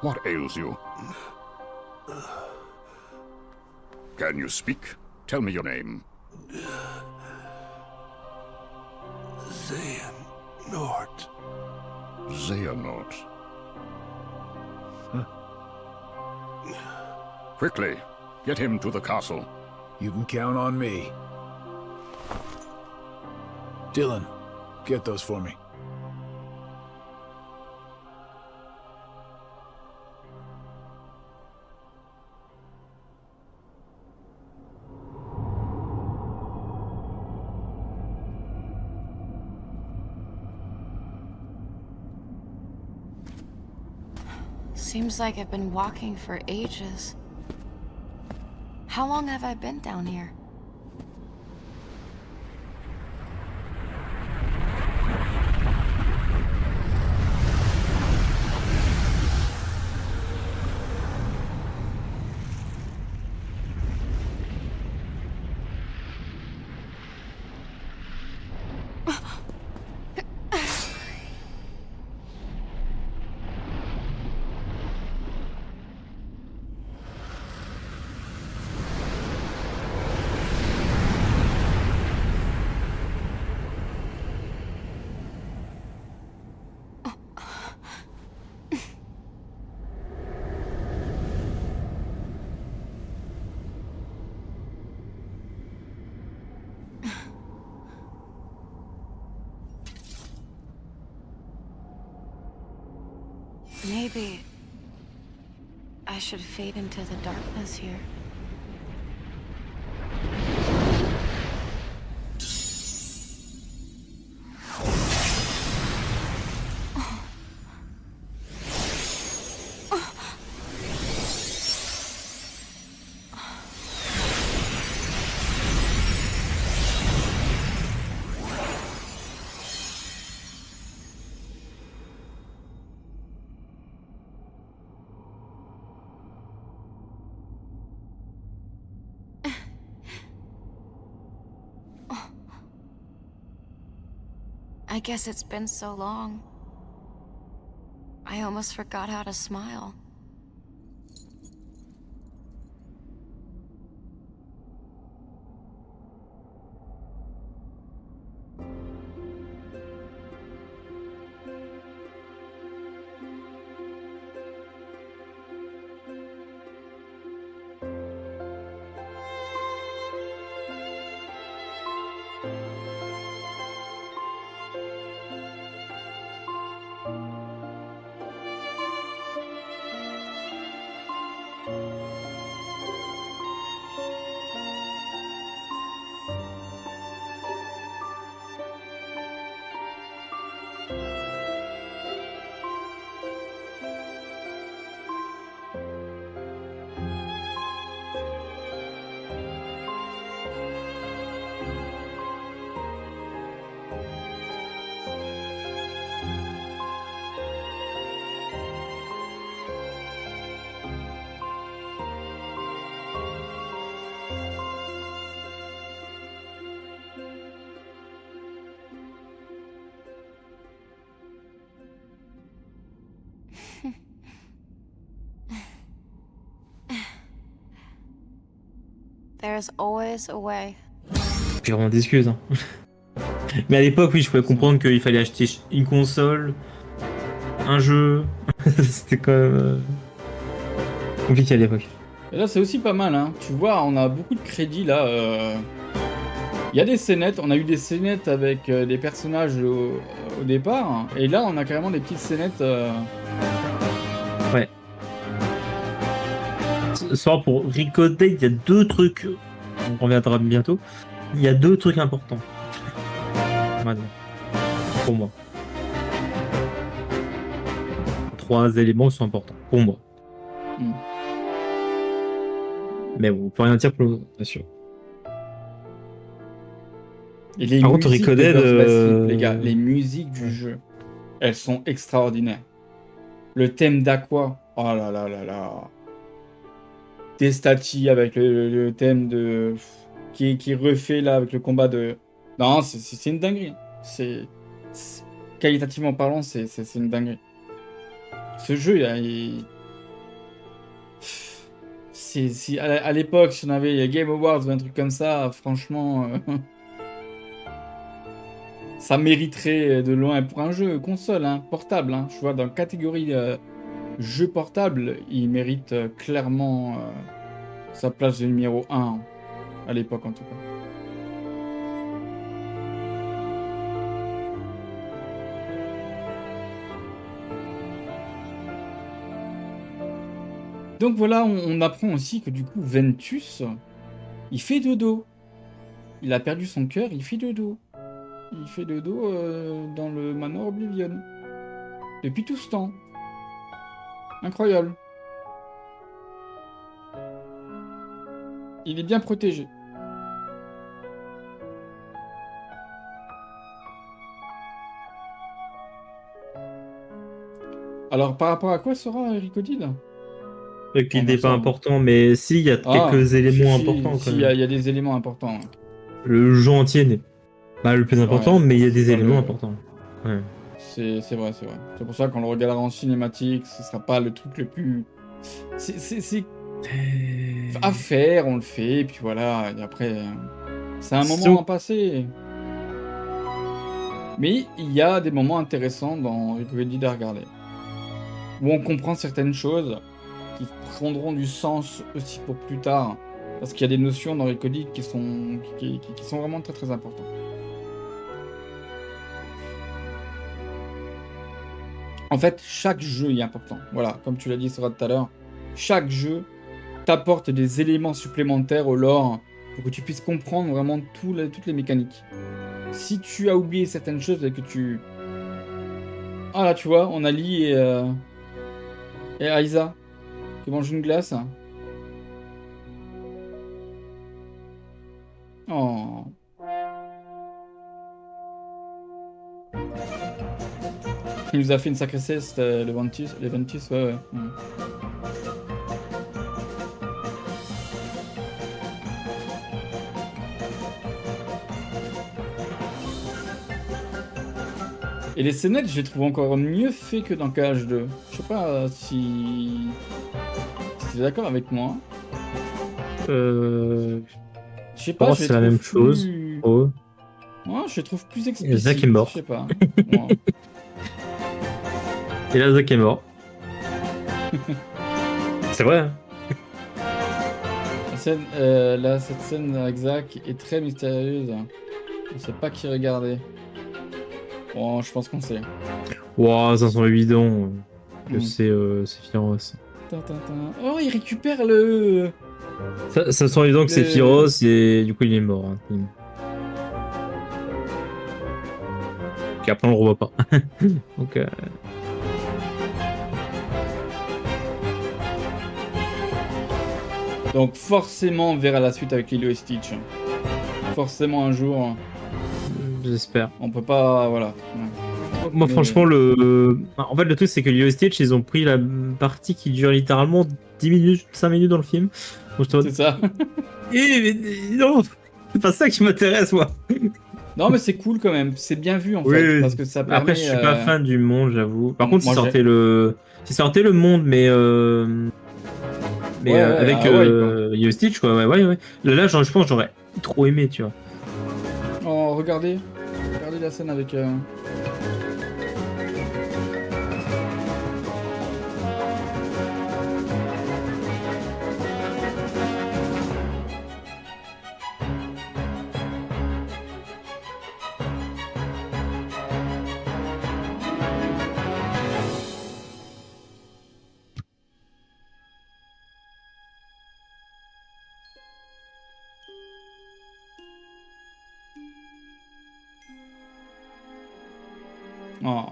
[SPEAKER 13] what ails you? Can you speak? Tell me your name.
[SPEAKER 4] Xehanort.
[SPEAKER 13] Xehanort. Quickly, get him to the castle.
[SPEAKER 4] You can count on me. Dylan, get those for me.
[SPEAKER 6] Seems like I've been walking for ages. How long have I been down here? Maybe I should fade into the darkness here. I guess it's been so long. I almost forgot how to smile. There's always a way.
[SPEAKER 16] J'ai vraiment d'excuses. Hein. Mais à l'époque, oui, je pouvais comprendre qu'il fallait acheter une console, un jeu. C'était quand même compliqué à l'époque.
[SPEAKER 2] Et là, c'est aussi pas mal, hein. Tu vois, on a beaucoup de crédits là. Il y a des scénettes, on a eu des scénettes avec des personnages au départ. Hein. Et là, on a carrément des petites scénettes.
[SPEAKER 16] Ouais. Ce soir, pour Recoded, il y a 2 trucs. On reviendra bientôt. Il y a 2 trucs importants. Maintenant. Pour moi. 3 éléments sont importants. Pour moi. Mais bon, on peut rien dire pour l'autre, bien sûr.
[SPEAKER 2] Et les
[SPEAKER 16] Par contre,
[SPEAKER 2] musiques
[SPEAKER 16] Recoded,
[SPEAKER 2] les gars, les musiques du jeu, elles sont extraordinaires. Le thème d'Aqua, oh là là là là. Des statues avec le thème de qui refait là avec le combat de. Non, c'est une dinguerie. C'est qualitativement parlant, c'est une dinguerie. Ce jeu, si à l'époque, si on avait Game Awards ou un truc comme ça, franchement, ça mériterait de loin pour un jeu console, hein, portable. Hein, je vois dans la catégorie jeu portable, il mérite clairement sa place de numéro 1 à l'époque en tout cas. Donc voilà, on apprend aussi que du coup Ventus, il fait dodo. Il a perdu son cœur, il fait dodo. Il fait dodo dans le manoir Oblivion. Depuis tout ce temps. Incroyable. Il est bien protégé. Alors par rapport à quoi sera Recoded?
[SPEAKER 16] Il n'est pas important, mais si, il y a quelques éléments importants.
[SPEAKER 2] Il y a des éléments importants. Ouais.
[SPEAKER 16] Le jeu entier n'est pas le plus important, mais il y a des éléments importants. Ouais.
[SPEAKER 2] C'est vrai, c'est vrai. C'est pour ça qu'on le regardera en cinématique, ce sera pas le truc le plus... C'est à faire, on le fait, et puis voilà, et après... C'est un moment à passer. Mais il y a des moments intéressants dans Recoded à regarder. Où on comprend certaines choses qui prendront du sens aussi pour plus tard. Parce qu'il y a des notions dans Recoded qui sont vraiment très très importantes. En fait, chaque jeu est important. Voilà, comme tu l'as dit, Sora, tout à l'heure. Chaque jeu t'apporte des éléments supplémentaires au lore pour que tu puisses comprendre vraiment toutes les mécaniques. Si tu as oublié certaines choses et que tu... Ah là, tu vois, on a Lee et Aiza qui mangent une glace. Oh. Il nous a fait une sacrée sieste, le Ventus, ouais. Et les scénettes, je les trouve encore mieux faits que dans KH2. Je sais pas si tu es d'accord avec moi.
[SPEAKER 16] Je
[SPEAKER 2] sais pas,
[SPEAKER 16] pense
[SPEAKER 2] je les
[SPEAKER 16] c'est la
[SPEAKER 2] trouve
[SPEAKER 16] même chose.
[SPEAKER 2] plus-
[SPEAKER 16] Oh.
[SPEAKER 2] Ouais, je les trouve plus
[SPEAKER 16] Et
[SPEAKER 2] explicites.
[SPEAKER 16] Zach est mort.
[SPEAKER 2] Je sais pas. Ouais.
[SPEAKER 16] Et là, Zach est mort. C'est vrai. Hein.
[SPEAKER 2] Cette scène avec Zach est très mystérieuse. On sait pas qui regarder. Bon, je pense qu'on sait.
[SPEAKER 16] Wow, ça semble évident que
[SPEAKER 2] Mm.
[SPEAKER 16] c'est Firos.
[SPEAKER 2] Oh, il récupère le...
[SPEAKER 16] Ça semble évident que c'est Firos et du coup il est mort. Hein. Puis après on le revoit pas. Donc
[SPEAKER 2] Donc forcément on verra la suite avec Lilo et Stitch. Forcément un jour.
[SPEAKER 16] J'espère.
[SPEAKER 2] On peut pas... Voilà.
[SPEAKER 16] Moi franchement en fait le truc c'est que Lilo et Stitch ils ont pris la partie qui dure littéralement 10 minutes, 5 minutes dans le film.
[SPEAKER 2] C'est ça.
[SPEAKER 16] Non, c'est pas ça qui m'intéresse moi.
[SPEAKER 2] Non mais c'est cool quand même, c'est bien vu en
[SPEAKER 16] Oui,
[SPEAKER 2] fait, parce que ça permet...
[SPEAKER 16] Après je suis pas fan du monde j'avoue. Par contre
[SPEAKER 2] Moi,
[SPEAKER 16] s'il sortait le monde mais
[SPEAKER 2] Ouais,
[SPEAKER 16] avec Lilo et Stitch quoi, ouais. Là je pense que j'aurais trop aimé tu vois.
[SPEAKER 2] Oh regardez la scène avec... Oh.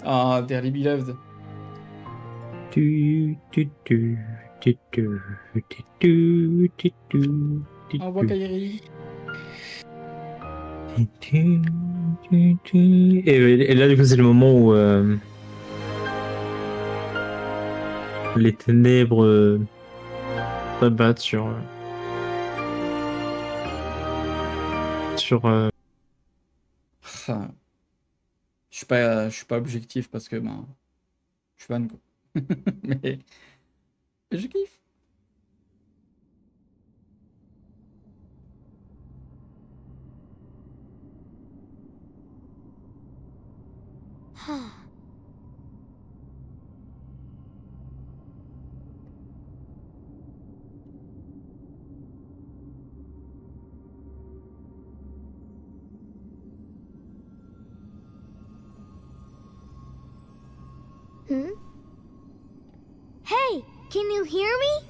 [SPEAKER 2] Ah, Dearly Beloved. Au revoir Kairi.
[SPEAKER 16] Et là du coup c'est le moment où les ténèbres s'abattent sur
[SPEAKER 2] Ah. Je suis pas objectif parce que ben, je suis fan quoi. Mais je kiffe.
[SPEAKER 19] Hmm? Hey, can you hear me?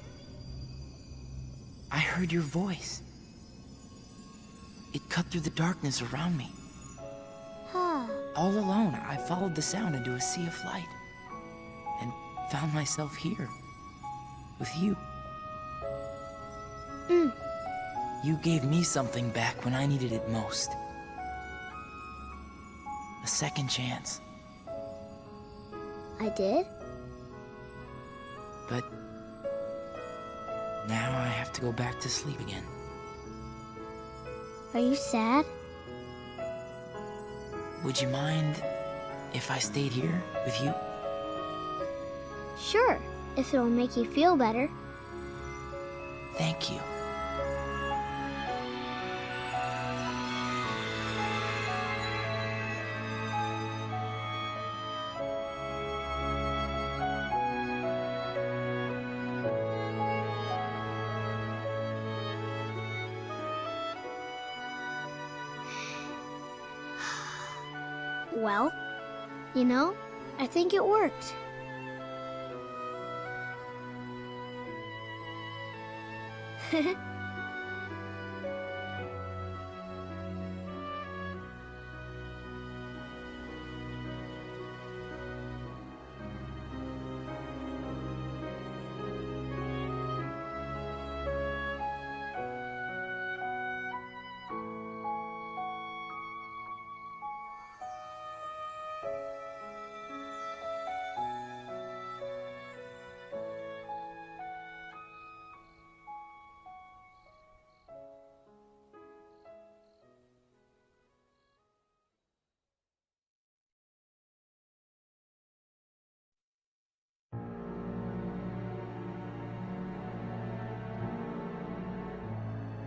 [SPEAKER 1] I heard your voice. It cut through the darkness around me. All alone, I followed the sound into a sea of light. And found myself here. With you. You gave me something back when I needed it most. A second chance.
[SPEAKER 19] I did?
[SPEAKER 1] But now I have to go back to sleep again.
[SPEAKER 19] Are you sad?
[SPEAKER 1] Would you mind if I stayed here with you?
[SPEAKER 19] Sure, if it'll make you feel better.
[SPEAKER 1] Thank you.
[SPEAKER 19] Well, you know, I think it worked.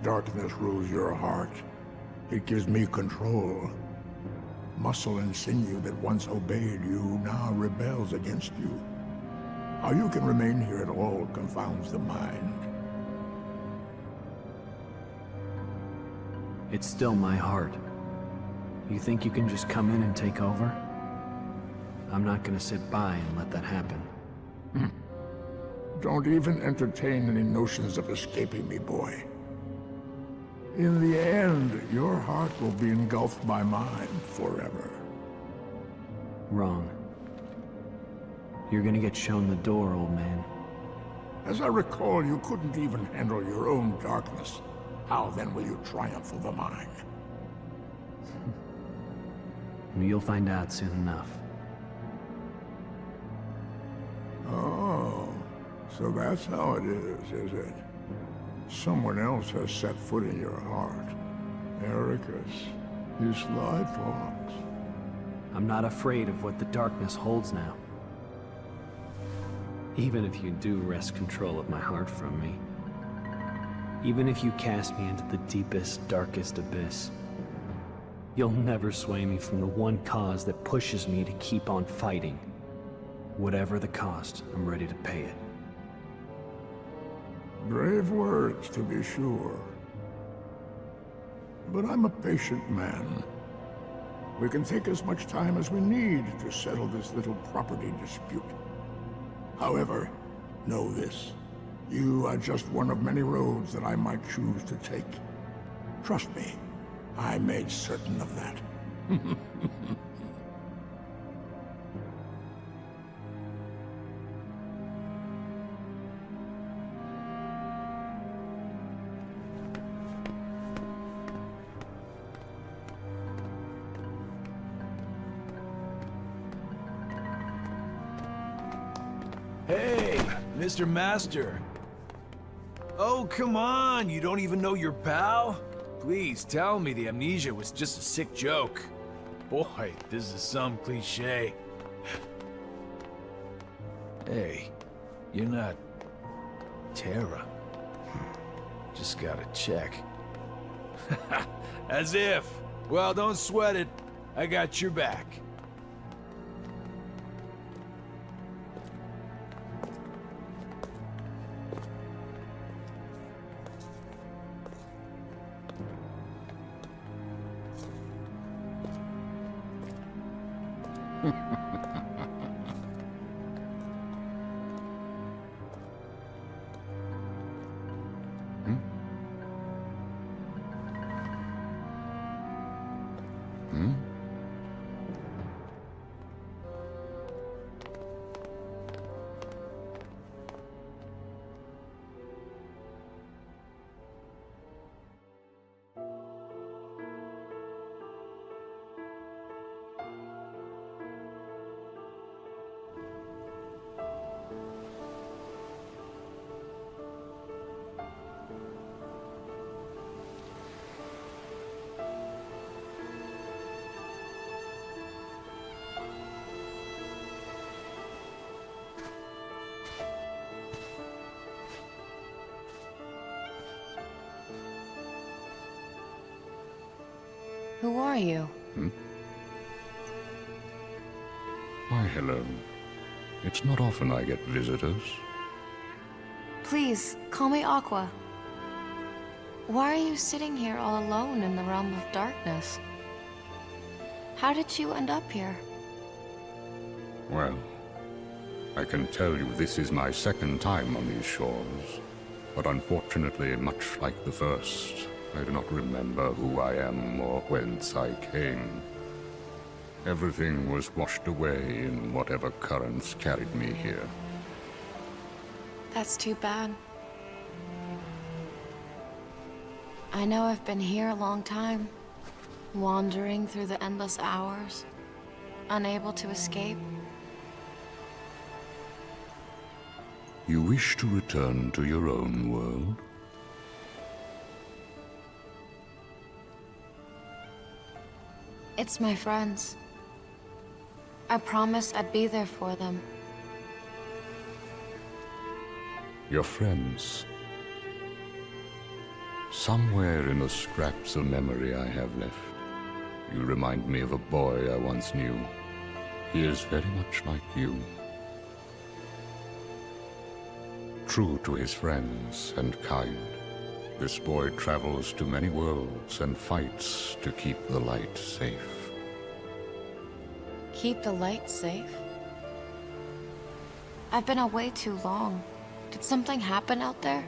[SPEAKER 20] Darkness rules your heart. It gives me control. Muscle and sinew that once obeyed you now rebels against you. How you can remain here at all confounds the mind.
[SPEAKER 12] It's still my heart. You think you can just come in and take over? I'm not gonna sit by and let that happen.
[SPEAKER 20] Don't even entertain any notions of escaping me, boy. In the end, your heart will be engulfed by mine forever.
[SPEAKER 12] Wrong. You're gonna get shown the door, old man.
[SPEAKER 20] As I recall, you couldn't even handle your own darkness. How then will you triumph over mine?
[SPEAKER 12] You'll find out soon enough.
[SPEAKER 20] Oh, so that's how it is it? Someone else has set foot in your heart. Ericus, you sly fox.
[SPEAKER 12] I'm not afraid of what the darkness holds now. Even if you do wrest control of my heart from me. Even if you cast me into the deepest, darkest abyss. You'll never sway me from the one cause that pushes me to keep on fighting. Whatever the cost, I'm ready to pay it.
[SPEAKER 20] Brave words, to be sure. But I'm a patient man. We can take as much time as we need to settle this little property dispute. However, know this. You are just one of many roads that I might choose to take. Trust me, I made certain of that.
[SPEAKER 4] Hey, Mr. Master. Oh, come on, you don't even know your pal? Please tell me the amnesia was just a sick joke. Boy, this is some cliche. Hey, you're not Terra. Just gotta check. As if. Well, don't sweat it. I got your back.
[SPEAKER 6] Who are you?
[SPEAKER 21] Why, hello. It's not often I get visitors.
[SPEAKER 6] Please, call me Aqua. Why are you sitting here all alone in the realm of darkness? How did you end up here?
[SPEAKER 21] Well, I can tell you this is my second time on these shores, but unfortunately, much like the first, I do not remember who I am or whence I came. Everything was washed away in whatever currents carried me here.
[SPEAKER 6] That's too bad. I know I've been here a long time, wandering through the endless hours, unable to escape.
[SPEAKER 21] You wish to return to your own world?
[SPEAKER 6] It's my friends. I promised I'd be there for them.
[SPEAKER 21] Your friends? Somewhere in the scraps of memory I have left, you remind me of a boy I once knew. He is very much like you. True to his friends and kind, this boy travels to many worlds and fights to keep the light safe.
[SPEAKER 6] Keep the light safe? I've been away too long. Did something happen out there?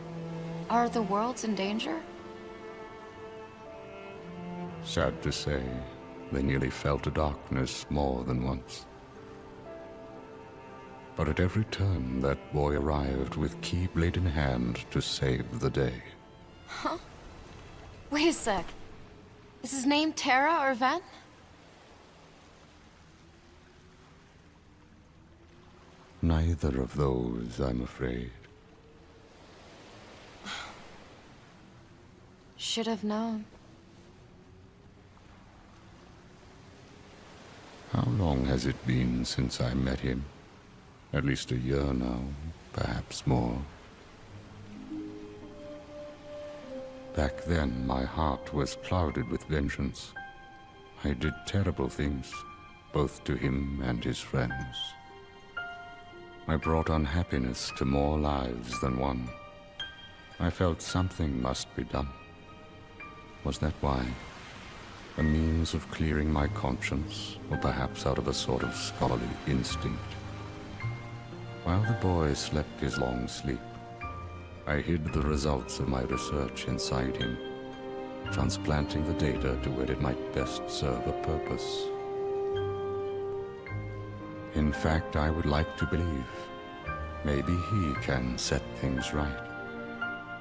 [SPEAKER 6] Are the worlds in danger?
[SPEAKER 21] Sad to say, they nearly fell to darkness more than once. But at every turn, that boy arrived with keyblade in hand to save the day.
[SPEAKER 6] Huh? Wait a sec. Is his name Terra or Ven?
[SPEAKER 21] Neither of those, I'm afraid.
[SPEAKER 6] Should have known.
[SPEAKER 21] How long has it been since I met him? At least a year now, perhaps more. Back then, my heart was clouded with vengeance. I did terrible things, both to him and his friends. I brought unhappiness to more lives than one. I felt something must be done. Was that why? A means of clearing my conscience, or perhaps out of a sort of scholarly instinct? While the boy slept his long sleep, I hid the results of my research inside him, transplanting the data to where it might best serve a purpose. In fact, I would like to believe maybe he can set things right.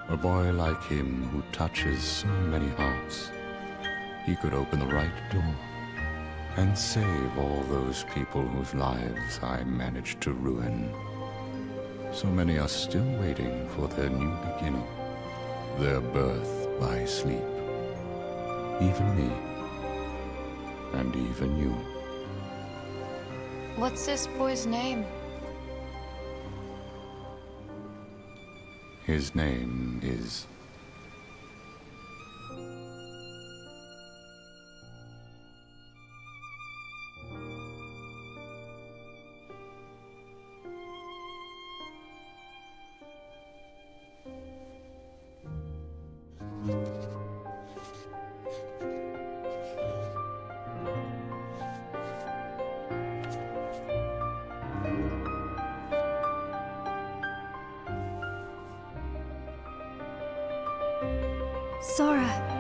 [SPEAKER 21] A boy like him who touches so many hearts, he could open the right door and save all those people whose lives I managed to ruin. So many are still waiting for their new beginning, their birth by sleep. Even me, and even you.
[SPEAKER 6] What's this boy's name?
[SPEAKER 21] His name is...
[SPEAKER 19] Sora.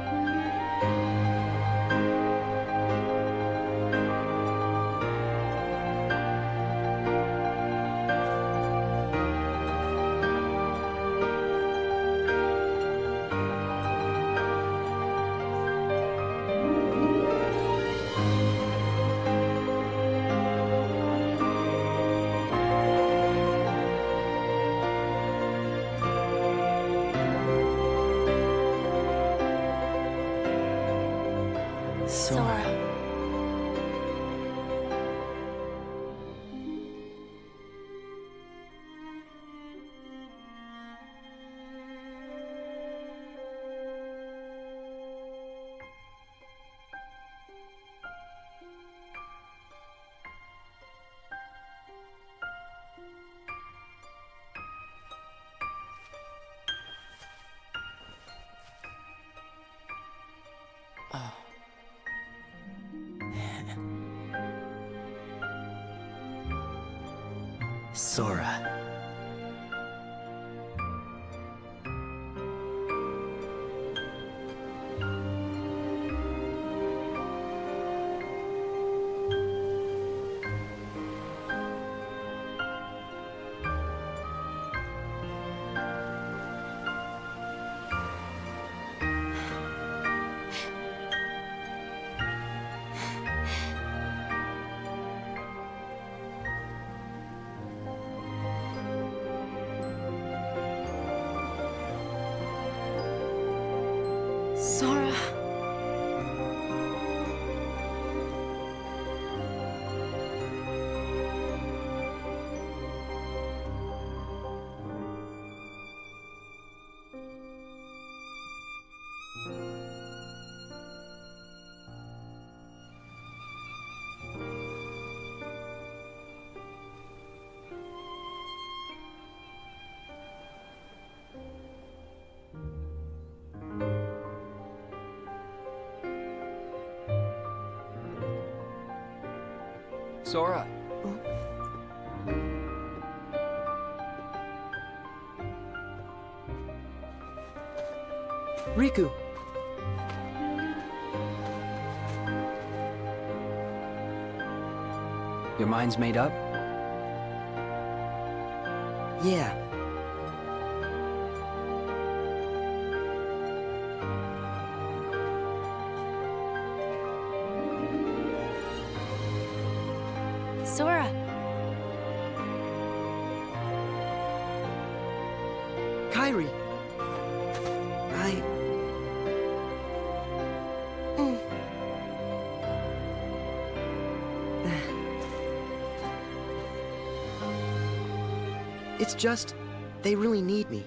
[SPEAKER 1] Sora.
[SPEAKER 7] Sora.
[SPEAKER 9] Riku.
[SPEAKER 7] Your mind's made up?
[SPEAKER 9] Yeah.
[SPEAKER 6] Sora.
[SPEAKER 9] Kairi. It's just, they really need me.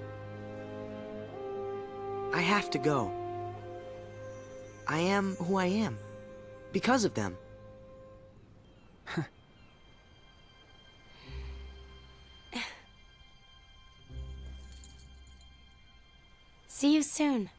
[SPEAKER 9] I have to go. I am who I am. Because of them.
[SPEAKER 6] See you soon.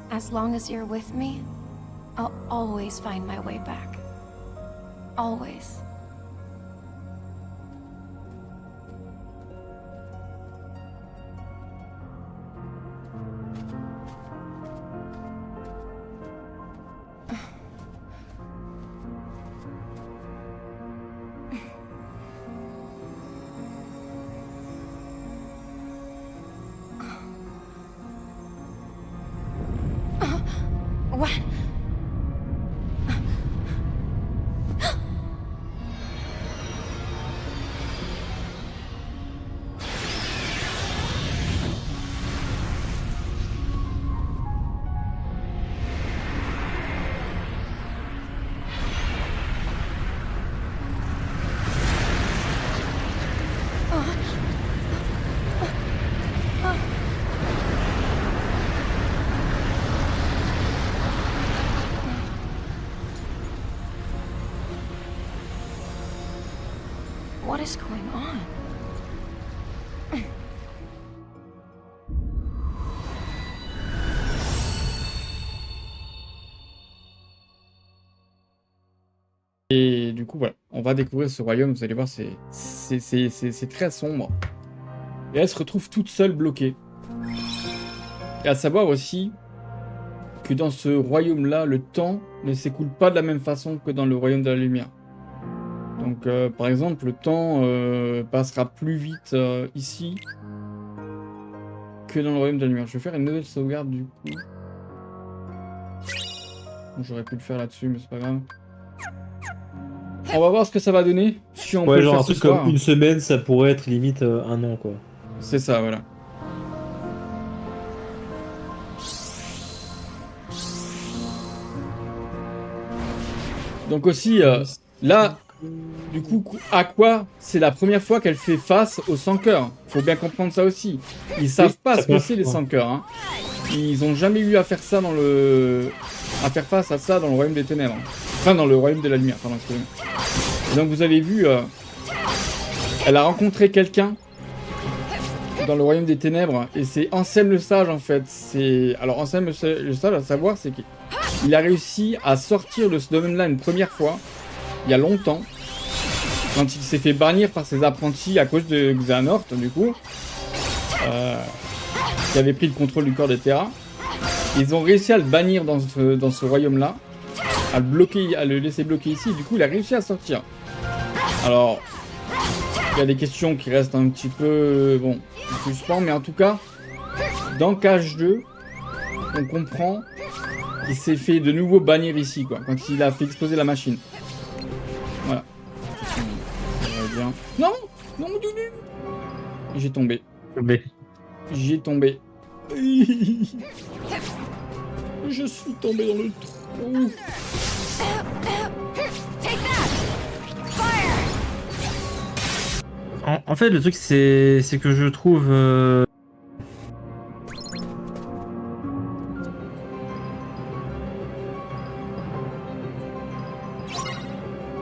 [SPEAKER 6] As long as you're with me, I'll always find my way back. Always. What? What is going on?
[SPEAKER 2] Et du coup, voilà, on va découvrir ce royaume, vous allez voir, c'est très sombre. Et elle se retrouve toute seule bloquée. Et à savoir aussi que dans ce royaume-là, le temps ne s'écoule pas de la même façon que dans le royaume de la lumière. Donc, par exemple, le temps passera plus vite ici que dans le royaume de la lumière. Je vais faire une nouvelle sauvegarde du coup. Bon, j'aurais pu le faire là-dessus, mais c'est pas grave. On va voir ce que ça va donner. Si on peut
[SPEAKER 16] genre
[SPEAKER 2] faire
[SPEAKER 16] un truc
[SPEAKER 2] ce soir.
[SPEAKER 16] comme une semaine, ça pourrait être limite un an, quoi.
[SPEAKER 2] C'est ça, voilà. Donc aussi, là, du coup, Aqua, c'est la première fois qu'elle fait face aux sans-cœurs. Faut bien comprendre ça aussi. Ils savent pas ce que c'est les sans-cœurs. Hein. Ils ont jamais eu à faire ça dans le à faire face à ça dans le royaume des ténèbres. Enfin, dans le royaume de la lumière, pardon, excusez-moi. Et donc vous avez vu, elle a rencontré quelqu'un dans le royaume des ténèbres, et c'est Anselme le Sage en fait. Alors Anselme le Sage, à savoir, c'est qu'il a réussi à sortir de ce domaine-là une première fois, il y a longtemps, quand il s'est fait bannir par ses apprentis à cause de Xehanort, du coup, qui avait pris le contrôle du corps de Terra. Ils ont réussi à le bannir dans ce royaume-là, à le laisser bloquer ici, et du coup il a réussi à sortir. Alors, il y a des questions qui restent un petit peu, bon, en suspens, mais en tout cas, dans KH2, on comprend qu'il s'est fait de nouveau bannir ici, quoi, quand il a fait exploser la machine. Voilà. Non, non, mon dieu. J'ai tombé. J'ai tombé. Je suis tombé dans le trou.
[SPEAKER 16] En fait, le truc, c'est que je trouve...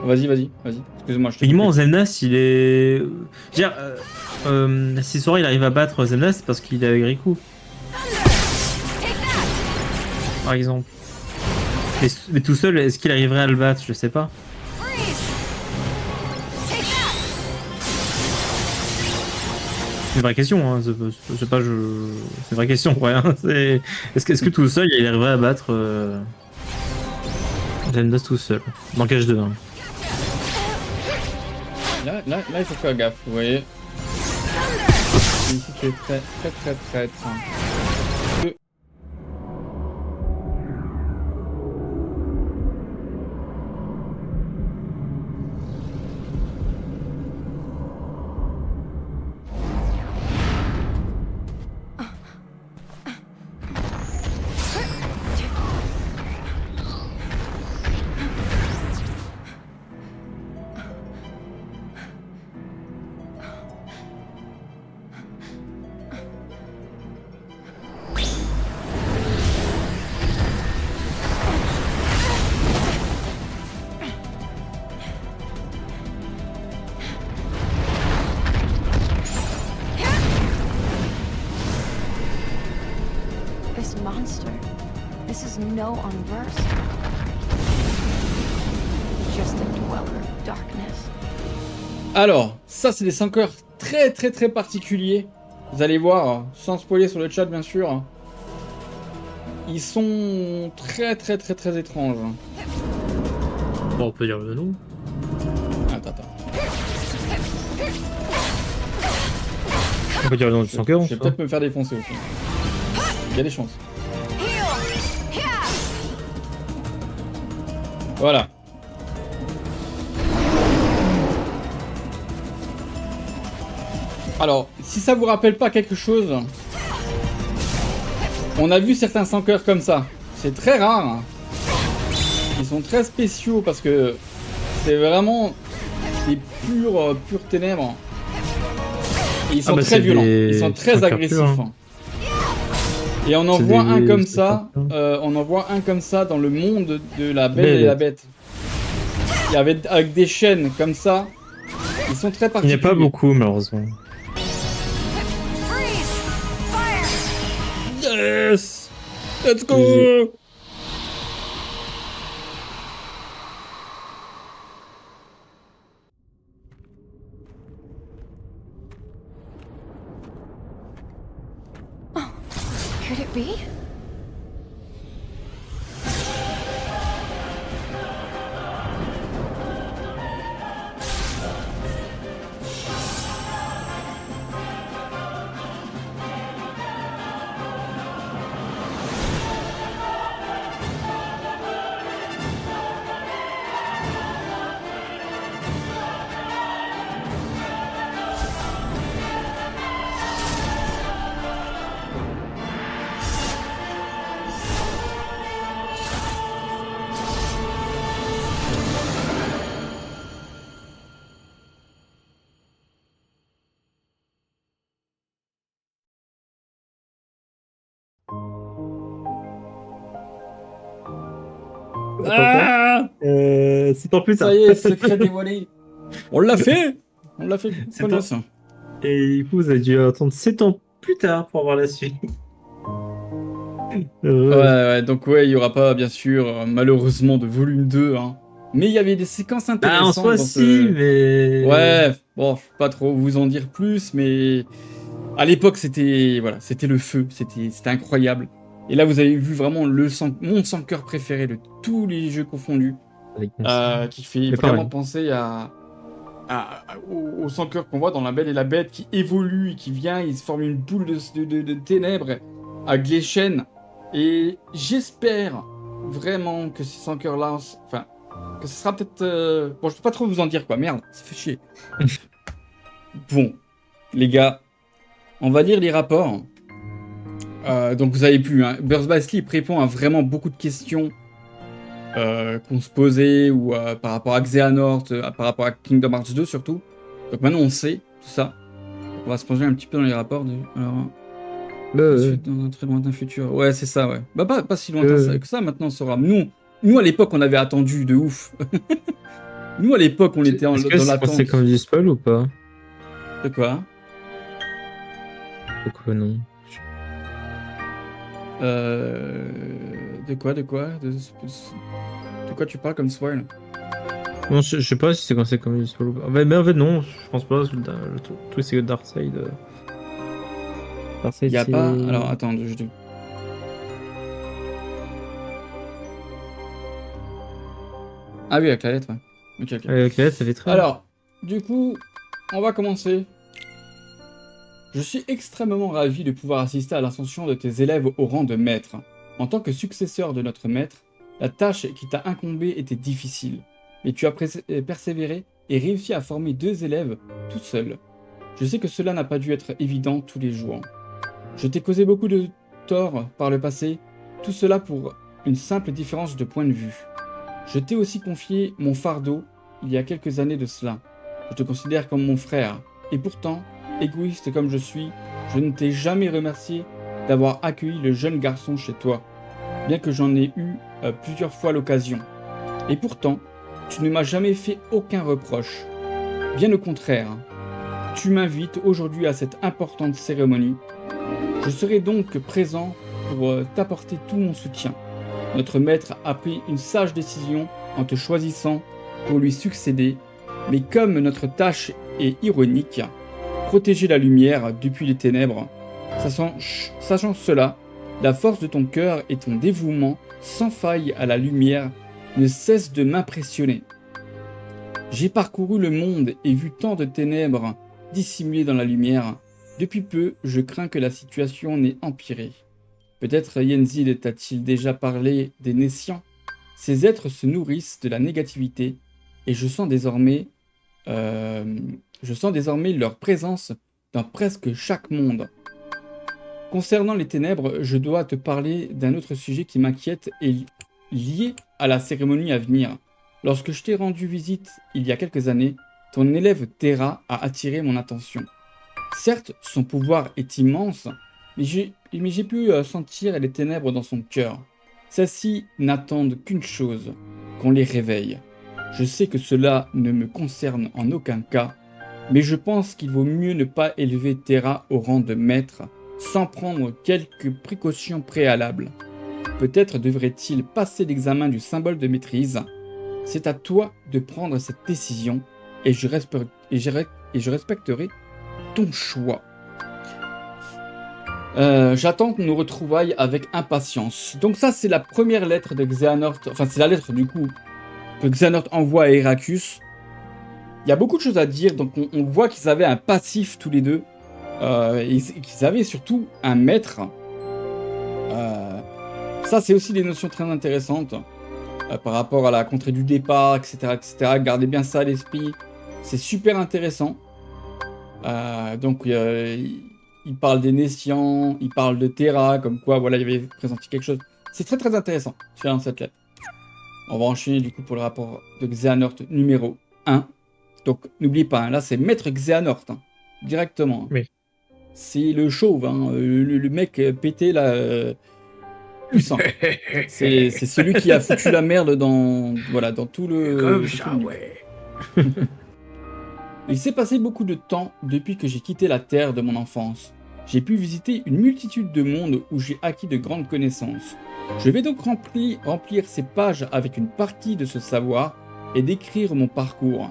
[SPEAKER 2] Vas-y. Excuse-moi, je te
[SPEAKER 16] Effectivement, Xemnas, il est... Je veux dire, si Sora, il arrive à battre Xemnas, c'est parce qu'il est avec Riku. Par exemple. Mais tout seul, est-ce qu'il arriverait à le battre? Je sais pas. C'est une vraie question, hein. C'est pas je... C'est une vraie question, quoi. Hein. Est-ce que tout seul, il arriverait à battre Xemnas tout seul? Dans KH2, hein.
[SPEAKER 2] Là, il faut faire gaffe, vous voyez. Ici, tu es très traître. Alors, ça c'est des 5 heures très particuliers. Vous allez voir, sans spoiler sur le chat bien sûr. Ils sont très étranges.
[SPEAKER 16] Bon, on peut dire le nom.
[SPEAKER 2] Attends.
[SPEAKER 16] On peut dire le nom du 5 heures.
[SPEAKER 2] Je vais peut-être me faire défoncer aussi. Il y a des chances. Voilà. Alors, si ça vous rappelle pas quelque chose, on a vu certains 5 heures comme ça. C'est très rare. Ils sont très spéciaux parce que c'est vraiment des pures ténèbres. Et ils sont très violents. Ils sont très agressifs. Et on en voit un comme ça. On en voit un comme ça dans le monde de la Belle et la Bête. Il y avait avec des chaînes comme ça. Ils sont très particuliers.
[SPEAKER 16] Il n'y a pas beaucoup malheureusement.
[SPEAKER 2] Yes! Let's go!
[SPEAKER 6] Oh, could it be?
[SPEAKER 2] Ah
[SPEAKER 16] 7 ans plus tard.
[SPEAKER 2] Ça y est, secret dévoilé. On l'a fait.
[SPEAKER 16] C'est pas ça. Et du coup, vous avez dû attendre 7 ans plus tard pour avoir la suite.
[SPEAKER 2] Ouais, donc ouais, il y aura pas, bien sûr, malheureusement, de volume 2, hein. Mais il y avait des séquences intéressantes.
[SPEAKER 16] En soi, si, mais...
[SPEAKER 2] Ouais, bon, faut pas trop vous en dire plus, mais... À l'époque, c'était le feu, c'était incroyable. Et là, vous avez vu vraiment mon sans cœur préféré de tous les jeux confondus, qui fait vraiment penser au sans cœur qu'on voit dans La Belle et la Bête, qui évolue, qui vient, il se forme une boule de ténèbres avec les chaînes. Et j'espère vraiment que ces sans cœurs-là, enfin, que ce sera peut-être... Bon, je peux pas trop vous en dire, quoi, merde, ça fait chier. Bon, les gars, on va lire les rapports. Donc vous avez pu, hein. Burst by Sleep répond à vraiment beaucoup de questions qu'on se posait, ou par rapport à Xehanort, par rapport à Kingdom Hearts 2 surtout. Donc maintenant on sait tout ça. On va se plonger un petit peu dans les rapports. Alors, dans un très lointain futur. Ouais, c'est ça, ouais. Bah pas si lointain que ça, maintenant on saura. Nous à l'époque on avait attendu de ouf. Nous à l'époque on était dans l'attente.
[SPEAKER 16] C'est comme du spoil ou pas?
[SPEAKER 2] De quoi?
[SPEAKER 16] Pourquoi non?
[SPEAKER 2] De quoi tu parles comme spoil?
[SPEAKER 16] Non, je sais pas si c'est quand c'est comme du spoil ou pas. Mais en fait, non, je pense pas. Le truc, c'est que Darkseid.
[SPEAKER 2] Il y a pas. Alors, attends, Ah oui, avec la lettre, ouais. Ok.
[SPEAKER 16] Avec la lettre, ça fait très.
[SPEAKER 2] Alors, du coup, on va commencer. Je suis extrêmement ravi de pouvoir assister à l'ascension de tes élèves au rang de maître. En tant que successeur de notre maître, la tâche qui t'a incombée était difficile, mais tu as persévéré et réussi à former 2 élèves tout seul. Je sais que cela n'a pas dû être évident tous les jours. Je t'ai causé beaucoup de tort par le passé, tout cela pour une simple différence de point de vue. Je t'ai aussi confié mon fardeau il y a quelques années de cela. Je te considère comme mon frère, et pourtant, égoïste comme je suis, je ne t'ai jamais remercié d'avoir accueilli le jeune garçon chez toi, bien que j'en ai eu plusieurs fois l'occasion. Et pourtant, tu ne m'as jamais fait aucun reproche. Bien au contraire, tu m'invites aujourd'hui à cette importante cérémonie. Je serai donc présent pour t'apporter tout mon soutien. Notre maître a pris une sage décision en te choisissant pour lui succéder, mais comme notre tâche est ironique, protéger la lumière depuis les ténèbres. Sachant cela, la force de ton cœur et ton dévouement sans faille à la lumière ne cessent de m'impressionner. J'ai parcouru le monde et vu tant de ténèbres dissimulées dans la lumière. Depuis peu, je crains que la situation n'ait empiré. Peut-être Yenzil t'a-t-il déjà parlé des Nessians. Ces êtres se nourrissent de la négativité et je sens désormais leur présence dans presque chaque monde. Concernant les ténèbres, je dois te parler d'un autre sujet qui m'inquiète et lié à la cérémonie à venir. Lorsque je t'ai rendu visite il y a quelques années, ton élève Terra a attiré mon attention. Certes, son pouvoir est immense, mais j'ai pu sentir les ténèbres dans son cœur. Celles-ci n'attendent qu'une chose, qu'on les réveille. Je sais que cela ne me concerne en aucun cas, mais je pense qu'il vaut mieux ne pas élever Terra au rang de maître sans prendre quelques précautions préalables. Peut-être devrait-il passer l'examen du symbole de maîtrise. C'est à toi de prendre cette décision et je respecterai ton choix. J'attends nos retrouvailles avec impatience. Donc ça, c'est la première lettre de Xehanort, enfin c'est la lettre du coup que Xehanort envoie à Heracus. Il y a beaucoup de choses à dire, donc on voit qu'ils avaient un passif tous les deux, et qu'ils avaient surtout un maître. Ça, c'est aussi des notions très intéressantes par rapport à la contrée du départ, etc., etc. Gardez bien ça à l'esprit, c'est super intéressant. Donc il parle des Nessians, il parle de Terra, comme quoi voilà, il avait présenté quelque chose. C'est très très intéressant dans cette lettre. On va enchaîner du coup pour le rapport de Xehanort numéro 1. Donc n'oubliez pas, hein, là c'est Maître Xehanort, hein, directement.
[SPEAKER 16] Oui.
[SPEAKER 2] C'est le chauve, hein, le mec pété là, puissant. C'est celui qui a foutu la merde dans tout le...
[SPEAKER 16] Comme ça, ouais.
[SPEAKER 2] Il s'est passé beaucoup de temps depuis que j'ai quitté la Terre de mon enfance. J'ai pu visiter une multitude de mondes où j'ai acquis de grandes connaissances. Je vais donc remplir ces pages avec une partie de ce savoir et décrire mon parcours.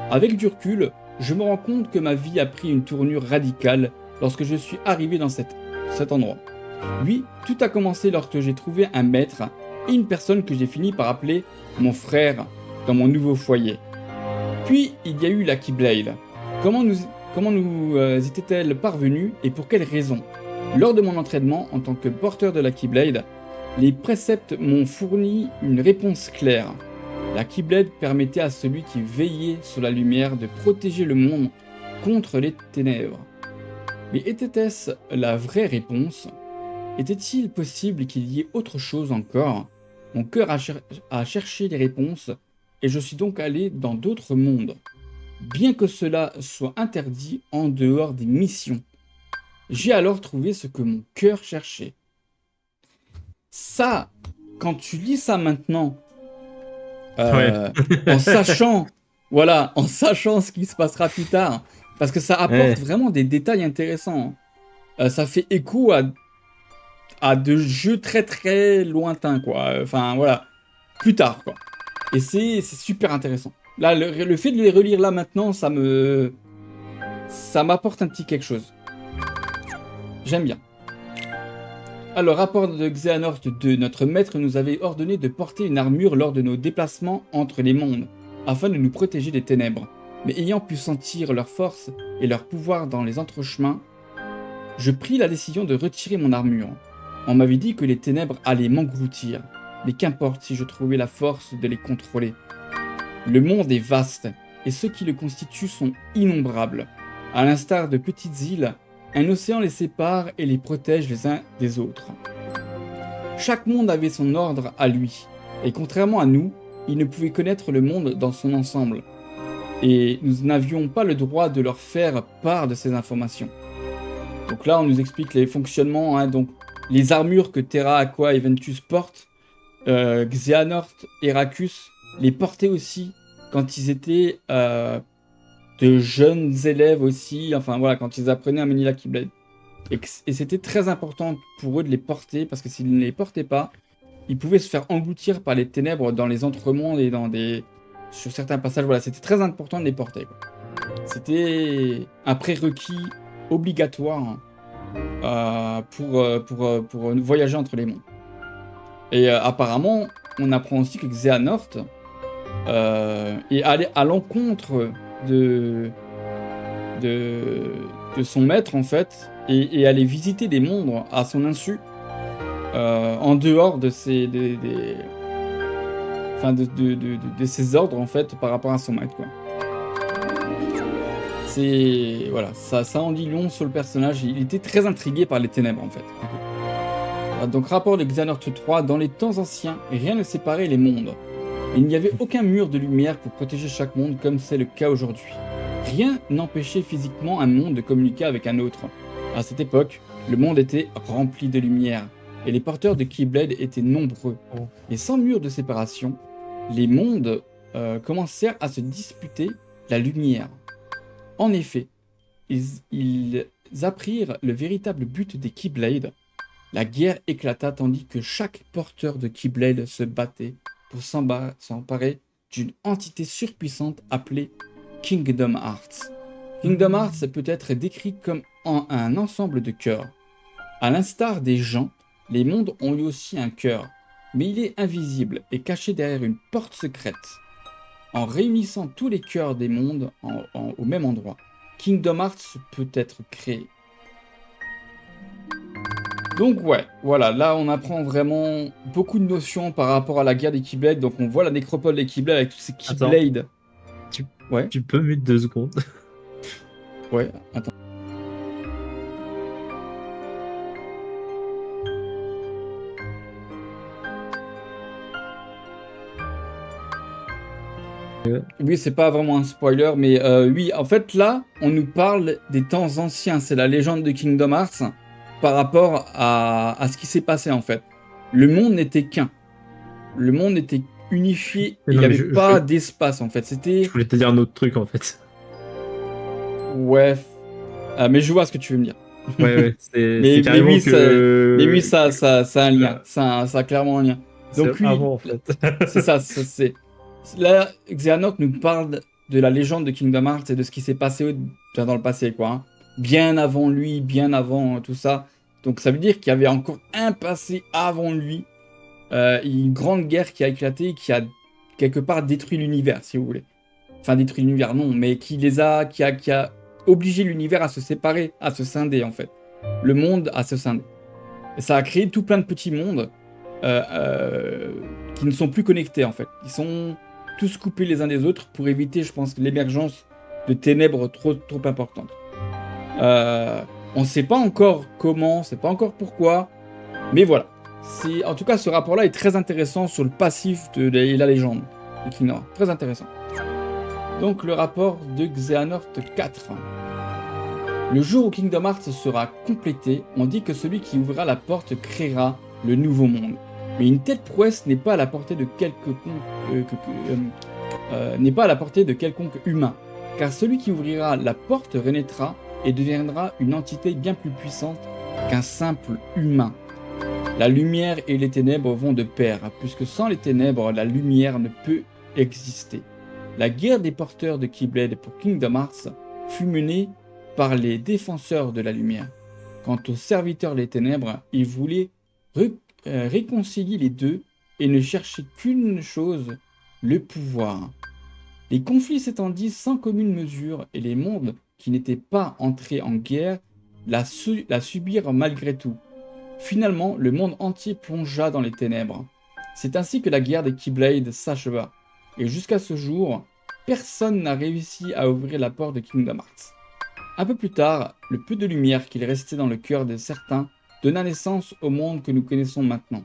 [SPEAKER 2] Avec du recul, je me rends compte que ma vie a pris une tournure radicale lorsque je suis arrivé dans cet endroit. Oui, tout a commencé lorsque j'ai trouvé un maître et une personne que j'ai fini par appeler mon frère dans mon nouveau foyer. Puis, il y a eu la Keyblade. Comment nous était-elle parvenue et pour quelles raisons? Lors de mon entraînement en tant que porteur de la Keyblade, les préceptes m'ont fourni une réponse claire. La Keyblade permettait à celui qui veillait sur la lumière de protéger le monde contre les ténèbres. Mais était-ce la vraie réponse? Était-il possible qu'il y ait autre chose encore? Mon cœur a cherché les réponses et je suis donc allé dans d'autres mondes. Bien que cela soit interdit en dehors des missions. J'ai alors trouvé ce que mon cœur cherchait. Ça, quand tu lis ça maintenant, en sachant ce qui se passera plus tard, parce que ça apporte vraiment des détails intéressants. Ça fait écho à de jeux très très lointains, quoi. Enfin voilà, plus tard, quoi. Et c'est super intéressant. Là, le fait de les relire là maintenant, ça m'apporte un petit quelque chose. J'aime bien. Alors, rapport de Xehanort 2, notre maître nous avait ordonné de porter une armure lors de nos déplacements entre les mondes, afin de nous protéger des ténèbres. Mais ayant pu sentir leur force et leur pouvoir dans les entrechemins, je pris la décision de retirer mon armure. On m'avait dit que les ténèbres allaient m'engloutir, mais qu'importe si je trouvais la force de les contrôler. Le monde est vaste, et ceux qui le constituent sont innombrables. À l'instar de petites îles, un océan les sépare et les protège les uns des autres. Chaque monde avait son ordre à lui, et contrairement à nous, il ne pouvait connaître le monde dans son ensemble. Et nous n'avions pas le droit de leur faire part de ces informations. Donc là, on nous explique les fonctionnements, hein, donc les armures que Terra, Aqua et Ventus portent, Xehanort et Racus les portaient aussi quand ils étaient de jeunes élèves aussi, enfin voilà, quand ils apprenaient à manier la Keyblade. Et c'était très important pour eux de les porter, parce que s'ils ne les portaient pas, ils pouvaient se faire engloutir par les ténèbres dans les entremondes et sur certains passages. Voilà, c'était très important de les porter, quoi. C'était un prérequis obligatoire pour voyager entre les mondes. Et apparemment, on apprend aussi que Xehanort est allé à l'encontre de son maître, en fait, et aller visiter des mondes à son insu, en dehors de ses ordres, en fait, par rapport à son maître, quoi. C'est... Voilà, ça en dit long sur le personnage. Il était très intrigué par les ténèbres, en fait. Donc, rapport de Xehanort 3, dans les temps anciens, rien ne séparait les mondes. Il n'y avait aucun mur de lumière pour protéger chaque monde comme c'est le cas aujourd'hui. Rien n'empêchait physiquement un monde de communiquer avec un autre. À cette époque, le monde était rempli de lumière, et les porteurs de Keyblade étaient nombreux. Et sans mur de séparation, les mondes commencèrent à se disputer la lumière. En effet, ils apprirent le véritable but des Keyblades. La guerre éclata tandis que chaque porteur de Keyblade se battait pour s'emparer d'une entité surpuissante appelée Kingdom Hearts. Kingdom Hearts peut être décrit comme un ensemble de cœurs. À l'instar des gens, les mondes ont eu aussi un cœur, mais il est invisible et caché derrière une porte secrète. En réunissant tous les cœurs des mondes au même endroit, Kingdom Hearts peut être créé. Donc ouais, voilà, là on apprend vraiment beaucoup de notions par rapport à la guerre des Keyblades. Donc on voit la nécropole des Keyblades avec tous ces Keyblades.
[SPEAKER 16] Tu peux mute 2 secondes.
[SPEAKER 2] Ouais, attends. Oui, c'est pas vraiment un spoiler, mais oui, en fait là, on nous parle des temps anciens. C'est la légende de Kingdom Hearts par rapport à ce qui s'est passé en fait. le monde n'était qu'un. Le monde était unifié, il n'y avait pas d'espace en fait. C'était.
[SPEAKER 16] Je voulais te dire un autre truc en fait.
[SPEAKER 2] Ouais. Mais je vois ce que tu veux me dire.
[SPEAKER 16] Ouais, c'est carrément que...
[SPEAKER 2] Mais oui, ça a un lien. Ça a clairement un lien. Donc oui,
[SPEAKER 16] avant, en fait.
[SPEAKER 2] c'est ça. Là, Xehanort nous parle de la légende de Kingdom Hearts et de ce qui s'est passé dans le passé, quoi. Hein. Bien avant lui, bien avant tout ça. Donc ça veut dire qu'il y avait encore un passé avant lui. Une grande guerre qui a éclaté, qui a quelque part détruit l'univers, si vous voulez. Enfin, détruit l'univers, non, mais qui a obligé l'univers à se séparer, à se scinder, en fait. Le monde à se scinder. Et ça a créé tout plein de petits mondes qui ne sont plus connectés, en fait. Ils sont tous coupés les uns des autres pour éviter, je pense, l'émergence de ténèbres trop importantes. On ne sait pas encore comment, on ne sait pas encore pourquoi, mais voilà. En tout cas, ce rapport-là est très intéressant sur le passif de la légende de Kingdom Hearts. Très intéressant. Donc, le rapport de Xehanort 4. Le jour où Kingdom Hearts sera complété, on dit que celui qui ouvrira la porte créera le nouveau monde. Mais une telle prouesse n'est pas à la portée de quelconque humain, car celui qui ouvrira la porte renaîtra et deviendra une entité bien plus puissante qu'un simple humain. La lumière et les ténèbres vont de pair, puisque sans les ténèbres, la lumière ne peut exister. La guerre des porteurs de Keyblade pour Kingdom Hearts fut menée par les défenseurs de la lumière. Quant aux serviteurs des ténèbres, ils voulaient réconcilier les deux et ne cherchaient qu'une chose, le pouvoir. Les conflits s'étendissent sans commune mesure et les mondes qui n'étaient pas entrés en guerre la subirent malgré tout. Finalement, le monde entier plongea dans les ténèbres. C'est ainsi que la guerre des Keyblade s'acheva. Et jusqu'à ce jour, personne n'a réussi à ouvrir la porte de Kingdom Hearts. Un peu plus tard, le peu de lumière qu'il restait dans le cœur de certains donna naissance au monde que nous connaissons maintenant,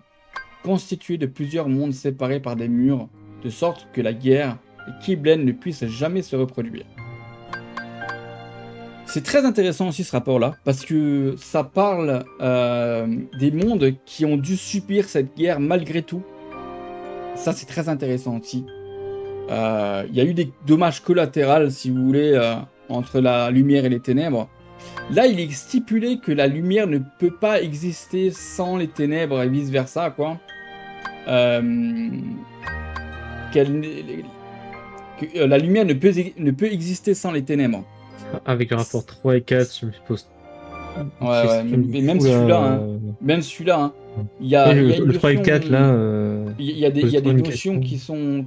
[SPEAKER 2] constitué de plusieurs mondes séparés par des murs, de sorte que la guerre des Keyblade ne puisse jamais se reproduire. C'est très intéressant aussi ce rapport-là, parce que ça parle des mondes qui ont dû subir cette guerre malgré tout. Ça, c'est très intéressant aussi. Il y a eu des dommages collatéraux, si vous voulez, entre la lumière et les ténèbres. Là, il est stipulé que la lumière ne peut pas exister sans les ténèbres et vice-versa, quoi. La lumière ne peut exister sans les ténèbres.
[SPEAKER 16] Avec le rapport 3 et 4, je me pose...
[SPEAKER 2] Ouais, mais même celui-là, hein, il y a
[SPEAKER 16] le 3 et 4, là...
[SPEAKER 2] Il y a des notions qui sont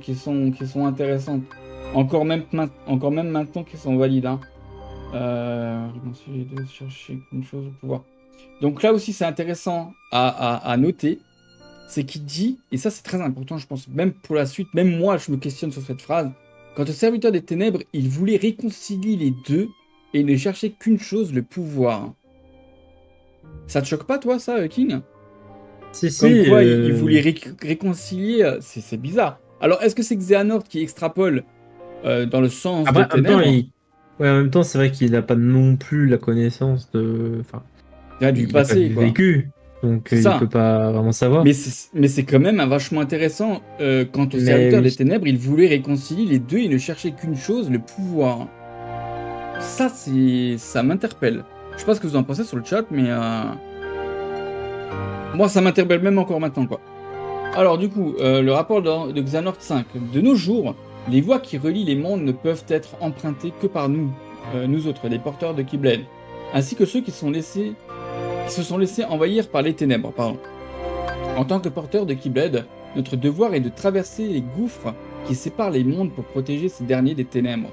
[SPEAKER 2] intéressantes. Encore même maintenant qui sont valides. Hein. De chercher une chose au pouvoir. Donc là aussi, c'est intéressant à noter. C'est qu'il dit, et ça c'est très important, je pense, même pour la suite, même moi, je me questionne sur cette phrase. Quant au serviteur des ténèbres, il voulait réconcilier les deux et ne cherchait qu'une chose, le pouvoir. Ça te choque pas, toi, ça, King?
[SPEAKER 16] Si,
[SPEAKER 2] Comme quoi, il voulait réconcilier, c'est bizarre. Alors, est-ce que c'est Xehanort qui extrapole dans le sens des ténèbres?
[SPEAKER 16] En même temps, c'est vrai qu'il n'a pas non plus la connaissance de... Enfin,
[SPEAKER 2] du passé, quoi.
[SPEAKER 16] Vécu, donc il peut pas vraiment savoir.
[SPEAKER 2] Mais c'est quand même vachement intéressant. Quant au serviteur des ténèbres, il voulait réconcilier les deux et ne cherchait qu'une chose, le pouvoir. Ça m'interpelle. Je sais pas ce que vous en pensez sur le chat, mais moi ça m'interpelle même encore maintenant, quoi. Alors du coup, le rapport de Xehanort 5. De nos jours, les voies qui relient les mondes ne peuvent être empruntées que par nous autres, les porteurs de Keyblade, ainsi que ceux qui se sont laissés envahir par les ténèbres. En tant que porteurs de Keyblade, notre devoir est de traverser les gouffres qui séparent les mondes pour protéger ces derniers des ténèbres.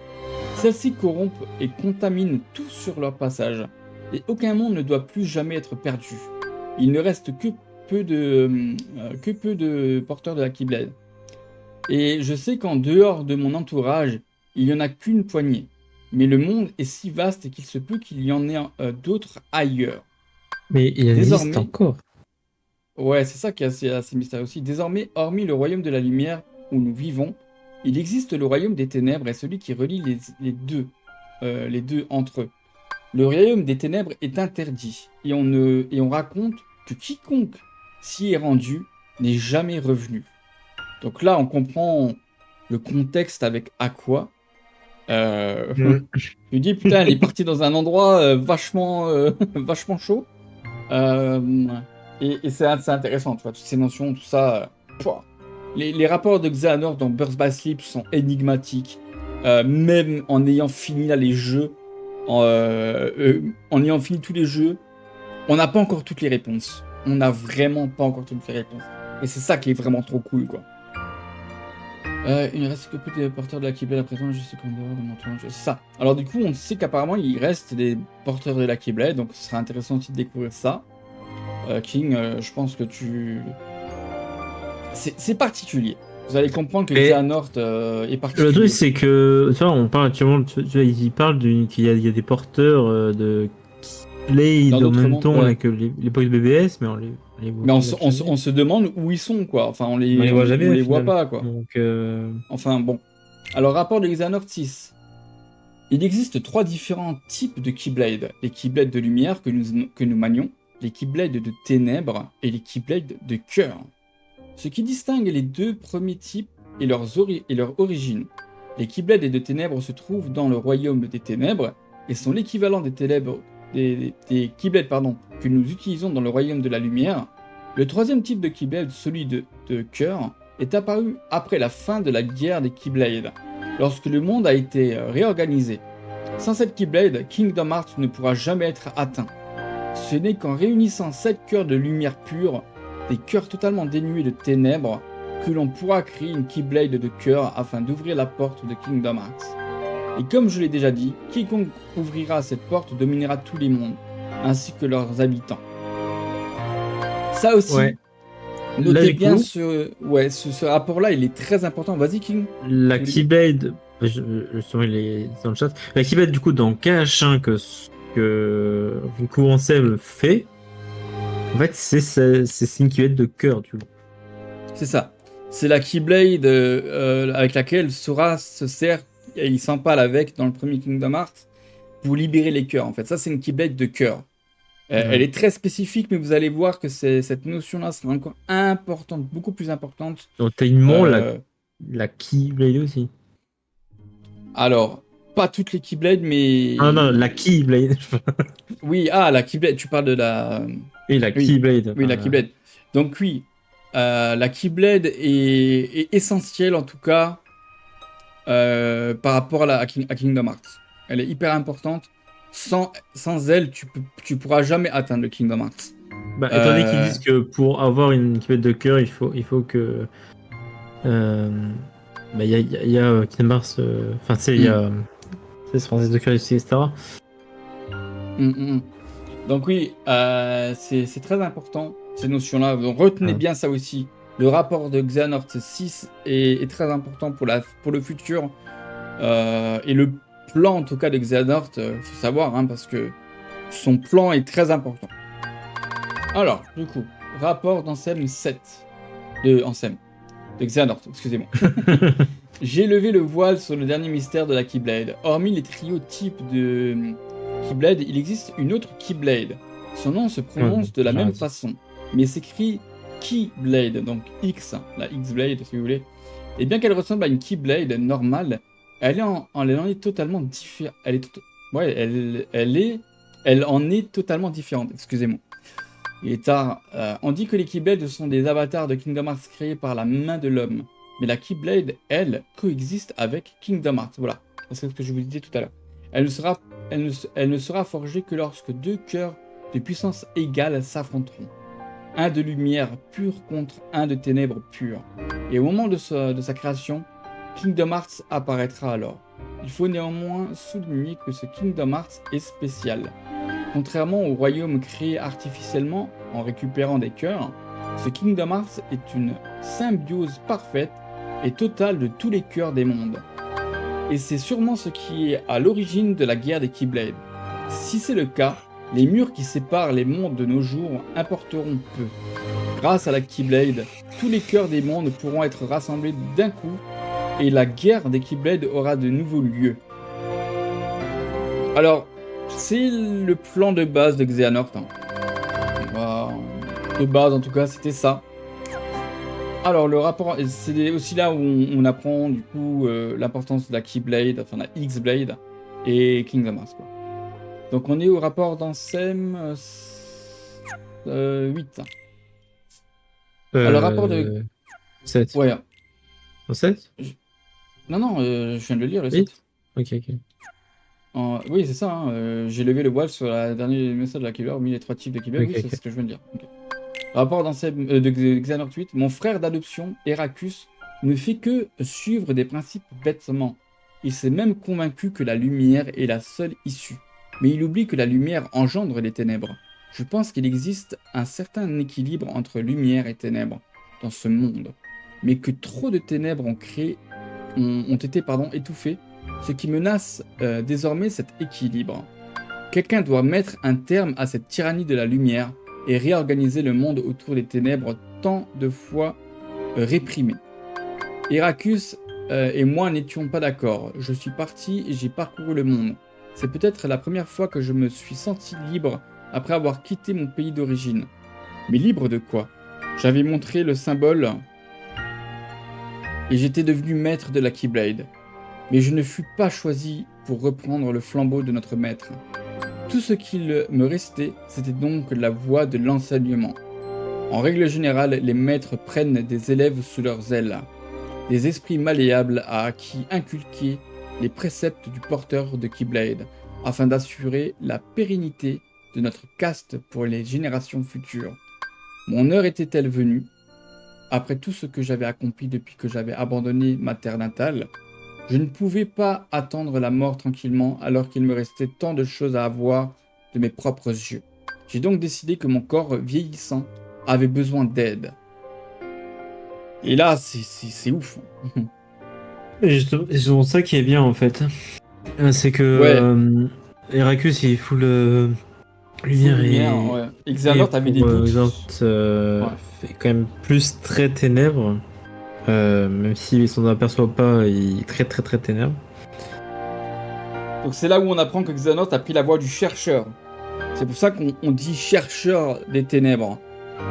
[SPEAKER 2] Celles-ci corrompent et contaminent tout sur leur passage, et aucun monde ne doit plus jamais être perdu. Il ne reste que peu de porteurs de la Keyblade. Et je sais qu'en dehors de mon entourage, il n'y en a qu'une poignée. Mais le monde est si vaste qu'il se peut qu'il y en ait d'autres ailleurs.
[SPEAKER 16] Mais il existe encore.
[SPEAKER 2] Ouais, c'est ça qui est assez mystérieux aussi. Désormais, hormis le royaume de la lumière où nous vivons, il existe le royaume des ténèbres et celui qui relie les deux entre eux. Le royaume des ténèbres est interdit et on raconte que quiconque s'y est rendu n'est jamais revenu. Donc là, on comprend le contexte avec Aqua. Je me dis, putain, elle est partie dans un endroit vachement chaud. Et c'est intéressant, tu vois, toutes ces notions, tout ça. Les rapports de Xehanort dans Birth by Sleep sont énigmatiques. Même en ayant fini là, les jeux, en ayant fini tous les jeux, on n'a pas encore toutes les réponses. On n'a vraiment pas encore toutes les réponses. Et c'est ça qui est vraiment trop cool, quoi. Il ne reste que peu de porteurs de la Keyblade à présent, je sais qu'on dehors de mon tournage. C'est ça. Alors du coup, on sait qu'apparemment, il reste des porteurs de la Keyblade, donc ce sera intéressant aussi de découvrir ça. King, je pense que tu... C'est particulier. Vous allez comprendre que Xehanort est particulier.
[SPEAKER 16] Le truc, c'est que, tu vois, on parle actuellement, il parle qu'il y a des porteurs de Keyblade en même temps avec l'époque de BBS, mais on
[SPEAKER 2] se demande où ils sont, quoi. Enfin, on les
[SPEAKER 16] voit jamais,
[SPEAKER 2] on les voit pas, quoi.
[SPEAKER 16] Donc,
[SPEAKER 2] Enfin, bon. Alors, rapport de Xehanort 6. Il existe 3 différents types de Keyblade. Les Keyblades de lumière que nous manions, les Keyblades de ténèbres et les Keyblades de cœur. Ce qui distingue les 2 premiers types est leur origine. Les Keyblades de ténèbres se trouvent dans le royaume des ténèbres et sont l'équivalent des Keyblades que nous utilisons dans le royaume de la lumière. Le 3e type de Keyblade, celui de cœur, est apparu après la fin de la guerre des Keyblades, lorsque le monde a été réorganisé. Sans cette Keyblade, Kingdom Hearts ne pourra jamais être atteint. Ce n'est qu'en réunissant 7 cœurs de lumière pure, des cœurs totalement dénués de ténèbres, que l'on pourra créer une Keyblade de cœur afin d'ouvrir la porte de Kingdom Hearts. Et comme je l'ai déjà dit, quiconque ouvrira cette porte dominera tous les mondes, ainsi que leurs habitants. Ça aussi, notez bien ce rapport-là, il est très important. Vas-y, King.
[SPEAKER 16] La Keyblade, justement, il est dans le chat. La Keyblade, du coup, dans KH1 que beaucoup en Sèvres fait, en fait, c'est une Keyblade de cœur, tu vois.
[SPEAKER 2] C'est ça. C'est la Keyblade avec laquelle Sora se sert, et il s'empale avec dans le premier Kingdom Hearts, pour libérer les cœurs, en fait. Ça, c'est une Keyblade de cœur. Elle est très spécifique, mais vous allez voir que cette notion-là sera encore importante, beaucoup plus importante.
[SPEAKER 16] Donc, t'as une la Keyblade aussi.
[SPEAKER 2] Alors, pas toutes les Keyblades, mais...
[SPEAKER 16] Ah non, la Keyblade.
[SPEAKER 2] Oui, la Keyblade, tu parles de la...
[SPEAKER 16] Oui, la Keyblade.
[SPEAKER 2] Oui, la Keyblade. Donc oui, la Keyblade est essentielle, en tout cas, par rapport à Kingdom Hearts. Elle est hyper importante. Sans elle, tu pourras jamais atteindre le Kingdom Hearts.
[SPEAKER 16] Étant donné qu'ils disent que pour avoir une Keyblade de cœur, il faut que... il y a Kingdom Hearts... Enfin, tu sais, il y a... C'est françaises de cœur ici, etc.
[SPEAKER 2] Donc oui, c'est très important, ces notions-là. Donc retenez bien ça aussi. Le rapport de Xehanort 6 est très important pour le futur. Et le plan, en tout cas, de Xehanort, faut savoir, parce que son plan est très important. Alors, du coup, rapport d'Ansem 7. De Xehanort, excusez-moi. J'ai levé le voile sur le dernier mystère de la Keyblade. Hormis les trios types de Keyblade, il existe une autre Keyblade. Son nom se prononce de la même façon, mais s'écrit Keyblade, donc X, la X-Blade si vous voulez. Et bien qu'elle ressemble à une Keyblade normale, elle en est totalement différente. Elle en est totalement différente, excusez-moi. Il est tard. On dit que les Keyblades sont des avatars de Kingdom Hearts créés par la main de l'homme. Mais la Keyblade, elle, coexiste avec Kingdom Hearts. Voilà, c'est ce que je vous disais tout à l'heure. Elle ne sera forgée que lorsque 2 cœurs de puissance égale s'affronteront. Un de lumière pure contre un de ténèbres pures. Et au moment de sa création, Kingdom Hearts apparaîtra alors. Il faut néanmoins souligner que ce Kingdom Hearts est spécial. Contrairement au royaume créé artificiellement en récupérant des cœurs, ce Kingdom Hearts est une symbiose parfaite et totale de tous les cœurs des mondes. Et c'est sûrement ce qui est à l'origine de la guerre des Keyblades. Si c'est le cas, les murs qui séparent les mondes de nos jours importeront peu. Grâce à la Keyblade, tous les cœurs des mondes pourront être rassemblés d'un coup et la guerre des Keyblades aura de nouveaux lieux. Alors, c'est le plan de base de Xehanort. De base, en tout cas, c'était ça. Alors, le rapport, c'est aussi là où on apprend du coup l'importance de la Keyblade, enfin la X-Blade et Kingdom Hearts, quoi. Donc, on est au rapport d'Ansem 8. Alors, rapport de.
[SPEAKER 16] 7.
[SPEAKER 2] Ouais.
[SPEAKER 16] 7
[SPEAKER 2] Non, je viens de le lire, le
[SPEAKER 16] 8
[SPEAKER 2] 7.
[SPEAKER 16] Ok.
[SPEAKER 2] Oui, c'est ça, hein, j'ai levé le voile sur la dernière message de la Keyblade, mis les 3 types de Keyblade, oui, c'est ce que je viens de dire. Okay. Rapport d'Ansem de Xehanort 8, mon frère d'adoption, Heracus, ne fait que suivre des principes bêtement. Il s'est même convaincu que la lumière est la seule issue. Mais il oublie que la lumière engendre les ténèbres. Je pense qu'il existe un certain équilibre entre lumière et ténèbres dans ce monde. Mais que trop de ténèbres ont été étouffées, ce qui menace désormais cet équilibre. Quelqu'un doit mettre un terme à cette tyrannie de la lumière et réorganiser le monde autour des ténèbres tant de fois réprimées. Heracus et moi n'étions pas d'accord. Je suis parti et j'ai parcouru le monde. C'est peut-être la première fois que je me suis senti libre après avoir quitté mon pays d'origine. Mais libre de quoi? J'avais montré le symbole et j'étais devenu maître de la Keyblade. Mais je ne fus pas choisi pour reprendre le flambeau de notre maître. Tout ce qu'il me restait, c'était donc la voie de l'enseignement. En règle générale, les maîtres prennent des élèves sous leurs ailes, des esprits malléables à qui inculquer les préceptes du porteur de Keyblade, afin d'assurer la pérennité de notre caste pour les générations futures. Mon heure était-elle venue? Après tout ce que j'avais accompli depuis que j'avais abandonné ma terre natale, je ne pouvais pas attendre la mort tranquillement alors qu'il me restait tant de choses à voir de mes propres yeux. J'ai donc décidé que mon corps vieillissant avait besoin d'aide. Et là, c'est ouf.
[SPEAKER 16] Et c'est ça qui est bien en fait. C'est que Heracus il est full lumière et.
[SPEAKER 2] Ouais. Xehanort avait des doutes.
[SPEAKER 16] Fait quand même plus très ténèbres. Même s'il s'en aperçoit pas, il est très ténèbres.
[SPEAKER 2] Donc c'est là où on apprend que Xehanort a pris la voie du chercheur. C'est pour ça qu'on dit chercheur des ténèbres.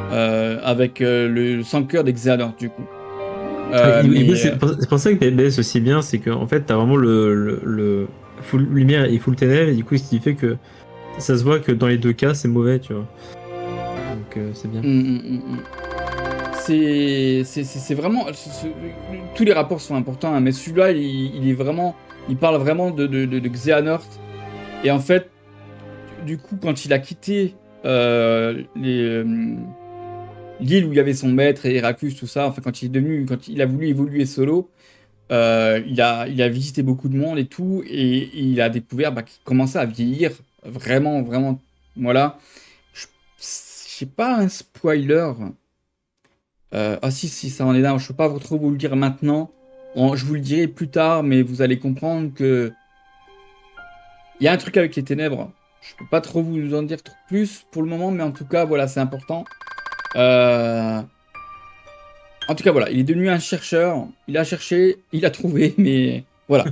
[SPEAKER 2] Avec le sans-cœur des Xehanort du coup.
[SPEAKER 16] C'est pour ça que PBS aussi bien, c'est qu'en fait t'as vraiment le full lumière et full ténèbres, et du coup ce qui fait que ça se voit que dans les deux cas c'est mauvais, tu vois. Donc c'est bien.
[SPEAKER 2] C'est vraiment... tous les rapports sont importants, hein, mais celui-là, il parle vraiment de Xehanort. Et en fait, du coup, quand il a quitté l'île où il y avait son maître et Heracus, tout ça, enfin, quand il a voulu évoluer solo, il a visité beaucoup de monde et tout, et il a découvert qu'il commençait à vieillir vraiment, voilà. C'est pas un spoiler. Si, ça en est là. Je peux pas trop vous le dire maintenant. Je vous le dirai plus tard, mais vous allez comprendre que il y a un truc avec les ténèbres. Je peux pas trop vous en dire plus pour le moment, mais en tout cas, voilà, c'est important. En tout cas, voilà, il est devenu un chercheur. Il a cherché, il a trouvé, mais voilà,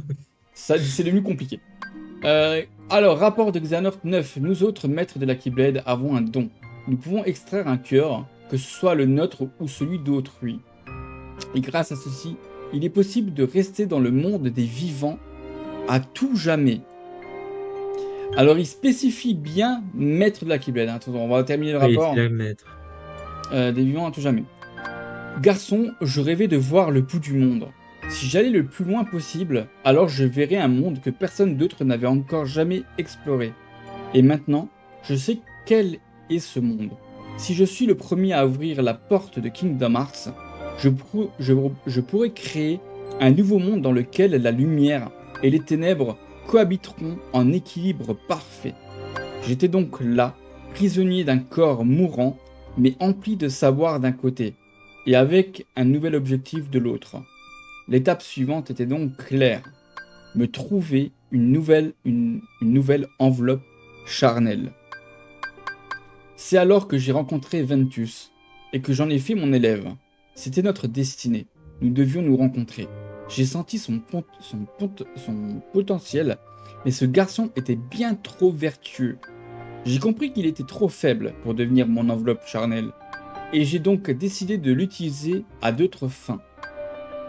[SPEAKER 2] c'est devenu compliqué. Alors, rapport de Xehanort 9. Nous autres maîtres de la Keyblade avons un don. Nous pouvons extraire un cœur, que ce soit le nôtre ou celui d'autrui. Et grâce à ceci, il est possible de rester dans le monde des vivants à tout jamais. Alors il spécifie bien maître de la Keyblade. Attends, on va terminer le rapport. Des vivants à tout jamais. Garçon, je rêvais de voir le bout du monde. Si j'allais le plus loin possible, alors je verrais un monde que personne d'autre n'avait encore jamais exploré. Et maintenant, je sais quel est ce monde. Si je suis le premier à ouvrir la porte de Kingdom Hearts, je pourrais créer un nouveau monde dans lequel la lumière et les ténèbres cohabiteront en équilibre parfait. J'étais donc là, prisonnier d'un corps mourant, mais empli de savoir d'un côté, et avec un nouvel objectif de l'autre. L'étape suivante était donc claire, me trouver une nouvelle enveloppe charnelle. C'est alors que j'ai rencontré Ventus, et que j'en ai fait mon élève. C'était notre destinée, nous devions nous rencontrer. J'ai senti son potentiel, mais ce garçon était bien trop vertueux. J'ai compris qu'il était trop faible pour devenir mon enveloppe charnelle. et j'ai donc décidé de l'utiliser à d'autres fins.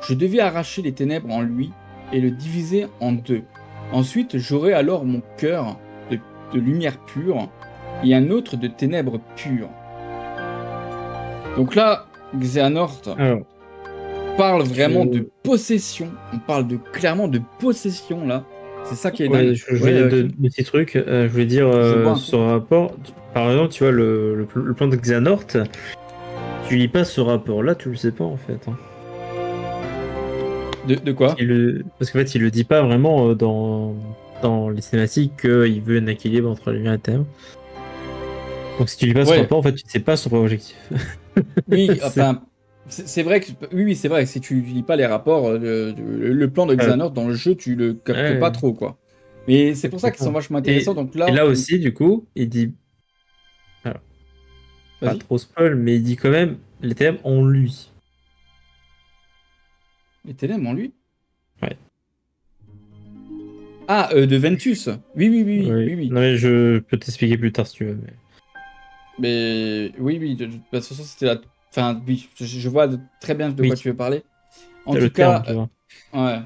[SPEAKER 2] Je devais arracher les ténèbres en lui et le diviser en deux. Ensuite, j'aurai alors mon cœur de lumière pure et un autre de ténèbres pures. Donc là, Xehanort parle vraiment de possession. On parle clairement de possession là. C'est ça qui est dingue.
[SPEAKER 16] Je voulais deux petits trucs. Je voulais dire ce rapport. Par exemple, tu vois, le plan de Xehanort, tu lis pas ce rapport-là, tu le sais pas en fait. Hein.
[SPEAKER 2] De quoi?
[SPEAKER 16] Parce qu'en fait, il le dit pas vraiment dans les cinématiques qu'il veut un équilibre entre la lumière et la ténèbres. Donc si tu lis pas ce rapport, en fait, tu ne sais pas son objectif.
[SPEAKER 2] Oui, enfin, c'est vrai que c'est vrai que si tu lis pas les rapports, le plan de Xehanort dans le jeu, tu le captes pas trop, quoi. Mais c'est pour ça qu'ils sont vachement intéressants. Donc là,
[SPEAKER 16] et là aussi, du coup, il dit, alors, pas trop spoil, mais il dit quand même les ténèbres en lui.
[SPEAKER 2] Les ténèbres en lui?
[SPEAKER 16] Ouais.
[SPEAKER 2] Ah, de Ventus. Oui.
[SPEAKER 16] Non mais je peux t'expliquer plus tard si tu veux.
[SPEAKER 2] Mais oui, de toute façon, c'était la... Enfin, oui, je vois très bien de quoi tu veux parler. En tout cas, ouais.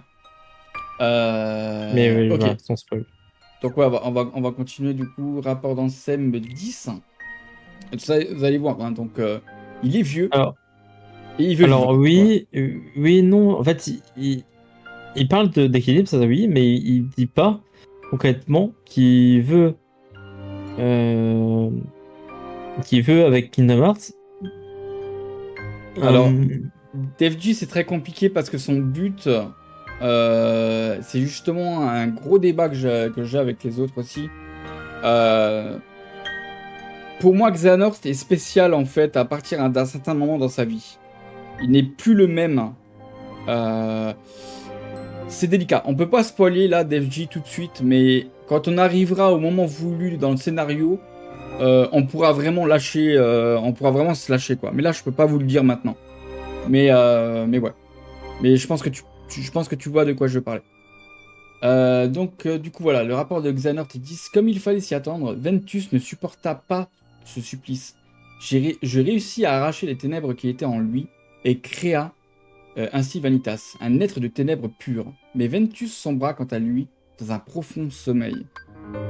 [SPEAKER 16] Mais oui,
[SPEAKER 2] ok.
[SPEAKER 16] voilà, sans spoil.
[SPEAKER 2] Donc ouais, on va continuer du coup. Rapport dans SEM 10. Vous allez voir, hein, donc il est vieux. Et il veut vivre,
[SPEAKER 16] oui, non. En fait, il parle d'équilibre, ça oui, mais il dit pas concrètement qu'il veut avec Kingdom Hearts.
[SPEAKER 2] Alors, DevG c'est très compliqué parce que son but, c'est justement un gros débat que j'ai avec les autres aussi. Pour moi, Xehanort est spécial en fait à partir d'un certain moment dans sa vie. Il n'est plus le même. C'est délicat. On peut pas spoiler là DevG tout de suite, mais quand on arrivera au moment voulu dans le scénario, on pourra vraiment lâcher, on pourra vraiment se lâcher quoi. Mais là, je peux pas vous le dire maintenant. Mais ouais. Mais je pense que tu vois de quoi je veux parler. Donc du coup voilà, le rapport de Xehanort dit comme il fallait s'y attendre, Ventus ne supporta pas ce supplice. Je réussis à arracher les ténèbres qui étaient en lui et créa ainsi Vanitas, un être de ténèbres pures. Mais Ventus sombra quant à lui dans un profond sommeil.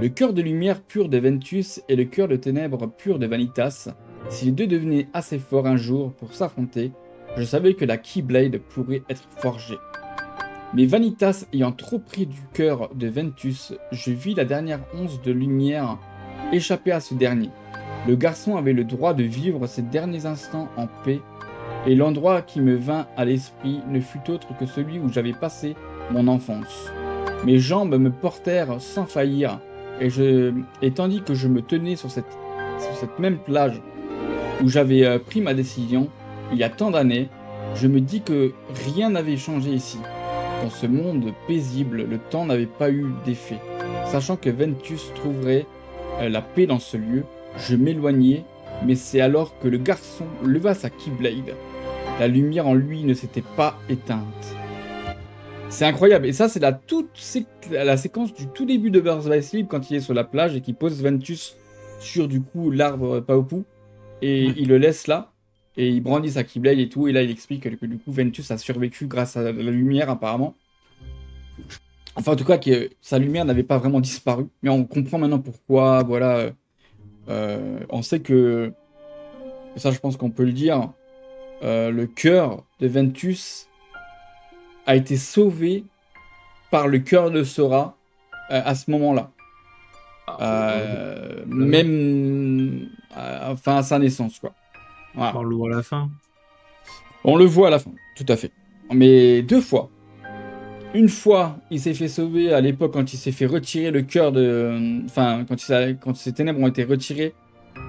[SPEAKER 2] Le cœur de lumière pure de Ventus et le cœur de ténèbres pures de Vanitas, si les deux devenaient assez forts un jour pour s'affronter, je savais que la Keyblade pourrait être forgée. Mais Vanitas ayant trop pris du cœur de Ventus, je vis la dernière once de lumière échapper à ce dernier. Le garçon avait le droit de vivre ses derniers instants en paix, et l'endroit qui me vint à l'esprit ne fut autre que celui où j'avais passé mon enfance. Mes jambes me portèrent sans faillir, et tandis que je me tenais sur cette même plage où j'avais pris ma décision, il y a tant d'années, je me dis que rien n'avait changé ici. Dans ce monde paisible, le temps n'avait pas eu d'effet. Sachant que Ventus trouverait la paix dans ce lieu, je m'éloignai, mais c'est alors que le garçon leva sa Keyblade. La lumière en lui ne s'était pas éteinte. C'est incroyable. Et ça, c'est la séquence du tout début de Birth by Sleep quand il est sur la plage et qu'il pose Ventus sur du coup l'arbre Paopu. Et il le laisse là. Et il brandit sa Keyblade et tout. Et là, il explique que du coup, Ventus a survécu grâce à la lumière apparemment. Enfin, en tout cas, que sa lumière n'avait pas vraiment disparu. Mais on comprend maintenant pourquoi. Voilà. On sait que... Ça, je pense qu'on peut le dire. Le cœur de Ventus a été sauvé par le cœur de Sora à ce moment-là. Même à sa naissance, quoi. Voilà.
[SPEAKER 16] On le voit à la fin.
[SPEAKER 2] On le voit à la fin, tout à fait. Mais 2 fois. Une fois, il s'est fait sauver à l'époque quand il s'est fait retirer le cœur de... Enfin, quand ses ténèbres ont été retirées.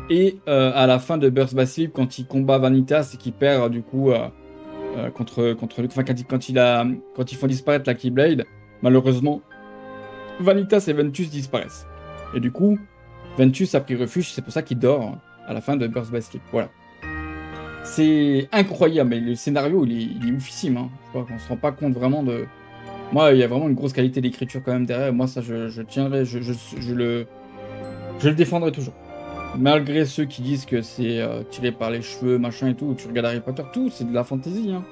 [SPEAKER 2] Et à la fin de Birth by Sleep, quand il combat Vanitas et qu'il perd du coup contre enfin, quand ils font disparaître la Keyblade, malheureusement, Vanitas et Ventus disparaissent. Et du coup, Ventus a pris refuge, c'est pour ça qu'il dort à la fin de Birth by Sleep. Voilà. C'est incroyable, mais le scénario il est oufissime. Hein. Je crois qu'on se rend pas compte vraiment de... Moi, il y a vraiment une grosse qualité d'écriture quand même derrière. Moi, ça, je tiendrai, je le défendrai toujours. Malgré ceux qui disent que c'est tiré par les cheveux, machin et tout, tu regardes Harry Potter, tout, c'est de la fantaisie. Hein.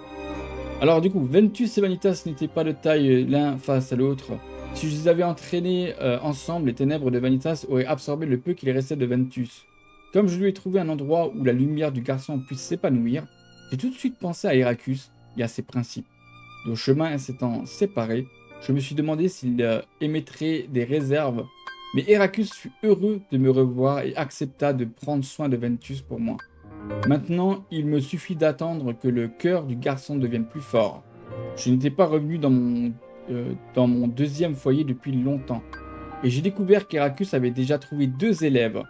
[SPEAKER 2] Alors du coup, Ventus et Vanitas n'étaient pas de taille l'un face à l'autre. Si je les avais entraînés ensemble, les ténèbres de Vanitas auraient absorbé le peu qu'il restait de Ventus. Comme je lui ai trouvé un endroit où la lumière du garçon puisse s'épanouir, j'ai tout de suite pensé à Heracus et à ses principes. Nos chemins s'étant séparés, je me suis demandé s'il émettrait des réserves, mais Heracus fut heureux de me revoir et accepta de prendre soin de Ventus pour moi. Maintenant, il me suffit d'attendre que le cœur du garçon devienne plus fort. Je n'étais pas revenu dans mon deuxième foyer depuis longtemps, et j'ai découvert qu'Heracus avait déjà trouvé 2 élèves.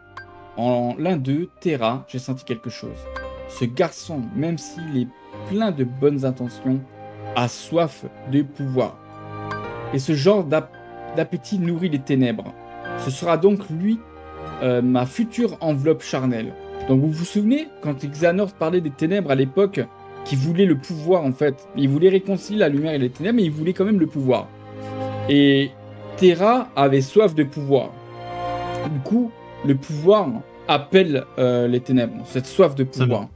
[SPEAKER 2] En l'un d'eux, Terra, j'ai senti quelque chose. Ce garçon, même s'il est plein de bonnes intentions, a soif de pouvoir. Et ce genre d'appétit nourrit les ténèbres. Ce sera donc lui, ma future enveloppe charnelle. Donc vous vous souvenez, quand Xehanort parlait des ténèbres à l'époque, qui voulait le pouvoir en fait. Il voulait réconcilier la lumière et les ténèbres, mais il voulait quand même le pouvoir. Et Terra avait soif de pouvoir. Du coup, le pouvoir appelle les ténèbres, cette soif de pouvoir.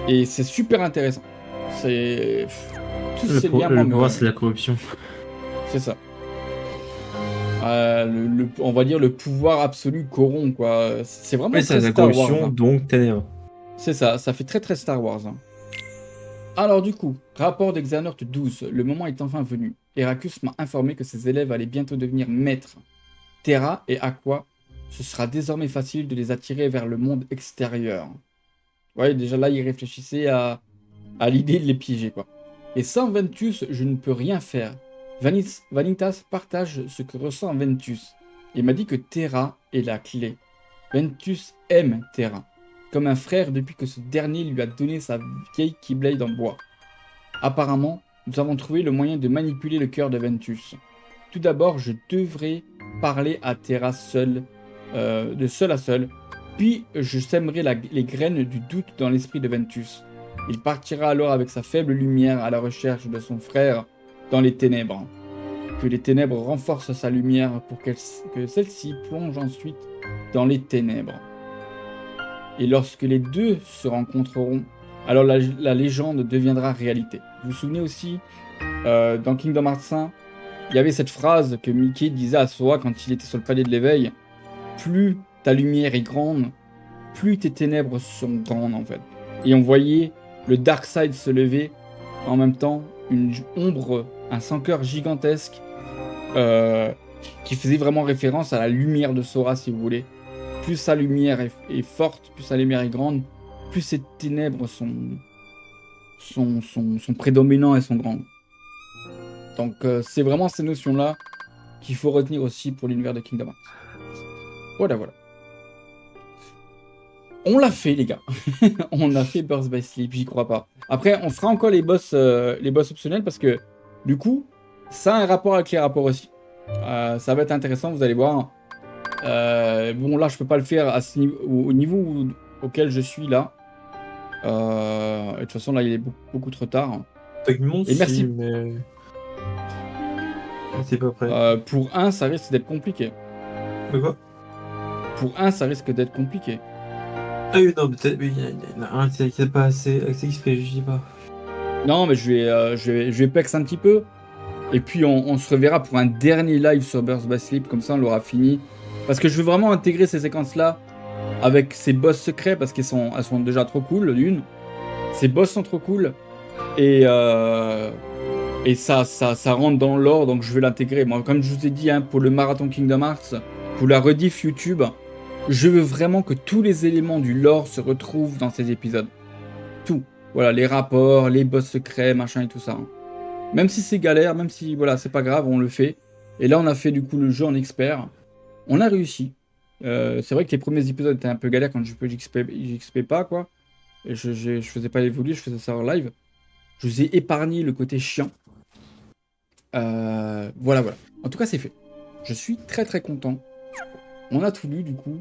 [SPEAKER 2] Et c'est super intéressant. C'est... Tous ces liens...
[SPEAKER 16] Le pouvoir, c'est la corruption.
[SPEAKER 2] C'est ça. On va dire le pouvoir absolu corrompt, quoi. C'est vraiment
[SPEAKER 16] oui,
[SPEAKER 2] très
[SPEAKER 16] c'est la
[SPEAKER 2] Star
[SPEAKER 16] corruption,
[SPEAKER 2] Wars. Hein.
[SPEAKER 16] Donc ténèbres.
[SPEAKER 2] C'est ça, ça fait très très Star Wars. Hein. Alors du coup, rapport d'Xehanort 12, le moment est enfin venu. Heracus m'a informé que ses élèves allaient bientôt devenir maîtres. Terra et Aqua, ce sera désormais facile de les attirer vers le monde extérieur. Ouais, déjà là, il réfléchissait à l'idée de les piéger, quoi. Et sans Ventus, je ne peux rien faire. Vanitas partage ce que ressent Ventus. Il m'a dit que Terra est la clé. Ventus aime Terra, comme un frère depuis que ce dernier lui a donné sa vieille Keyblade en bois. Apparemment, nous avons trouvé le moyen de manipuler le cœur de Ventus. Tout d'abord, je devrais parler à Terra seul, de seul à seul, puis je sèmerai les graines du doute dans l'esprit de Ventus. Il partira alors avec sa faible lumière à la recherche de son frère dans les ténèbres. Que les ténèbres renforcent sa lumière pour que celle-ci plonge ensuite dans les ténèbres. Et lorsque les deux se rencontreront, alors la légende deviendra réalité. Vous vous souvenez aussi, dans Kingdom Hearts 1, il y avait cette phrase que Mickey disait à Sora quand il était sur le palais de l'éveil. Plus ta lumière est grande, plus tes ténèbres sont grandes en fait. Et on voyait le Dark Side se lever, en même temps une ombre, un sans-cœur gigantesque qui faisait vraiment référence à la lumière de Sora si vous voulez. Plus sa lumière est forte, plus sa lumière est grande, plus ses ténèbres sont prédominants et sont grandes. Donc c'est vraiment ces notions-là qu'il faut retenir aussi pour l'univers de Kingdom Hearts. Voilà. On l'a fait les gars. On a fait Birth by Sleep, j'y crois pas. Après on fera encore les boss optionnels parce que du coup ça a un rapport avec les rapports aussi. Ça va être intéressant, vous allez voir. Bon là je peux pas le faire à au niveau auquel je suis là. Et de toute façon là il est beaucoup trop tard. Et merci.
[SPEAKER 16] Mais... C'est pas prêt.
[SPEAKER 2] Pour un ça risque d'être compliqué.
[SPEAKER 16] De quoi? Pour
[SPEAKER 2] un ça risque d'être compliqué.
[SPEAKER 16] Ah oui non peut-être mais il y en a un qui est pas assez XP, je dis pas.
[SPEAKER 2] Non mais je vais pex un petit peu. Et puis on se reverra pour un dernier live sur Birth by Sleep, comme ça on l'aura fini. Parce que je veux vraiment intégrer ces séquences-là avec ces boss secrets, parce qu'elles sont déjà trop cool, d'une. Ces boss sont trop cool. Et ça rentre dans l'or, donc je veux l'intégrer. Moi, comme je vous ai dit, hein, pour le marathon Kingdom Hearts, pour la rediff YouTube, je veux vraiment que tous les éléments du lore se retrouvent dans ces épisodes. Tout. Voilà, les rapports, les boss secrets, machin et tout ça. Hein. Même si c'est galère, même si, voilà, c'est pas grave, on le fait. Et là, on a fait du coup le jeu en expert. On a réussi. C'est vrai que les premiers épisodes étaient un peu galères quand j'XP pas, quoi. Et je faisais pas l'évoluer, je faisais ça en live. Je vous ai épargné le côté chiant. Voilà. En tout cas, c'est fait. Je suis très très content. On a tout lu, du coup.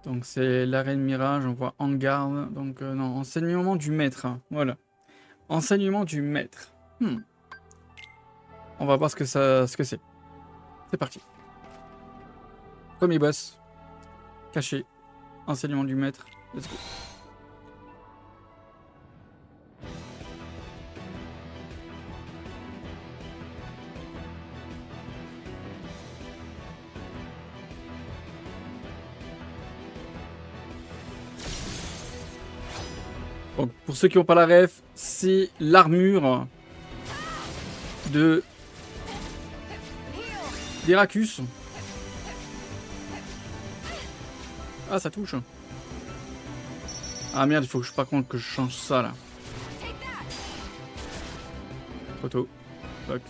[SPEAKER 2] Donc c'est l'arène mirage, on voit en garde. Donc non, enseignement du maître. Hein, voilà. Enseignement du maître. On va voir ce que c'est. C'est parti. Premier boss. Caché. Enseignement du maître. Let's go. Donc, pour ceux qui n'ont pas la ref, c'est l'armure de d'Heracus. Ah, ça touche. Ah merde, il faut que par contre que je change ça là. Photo. Toc.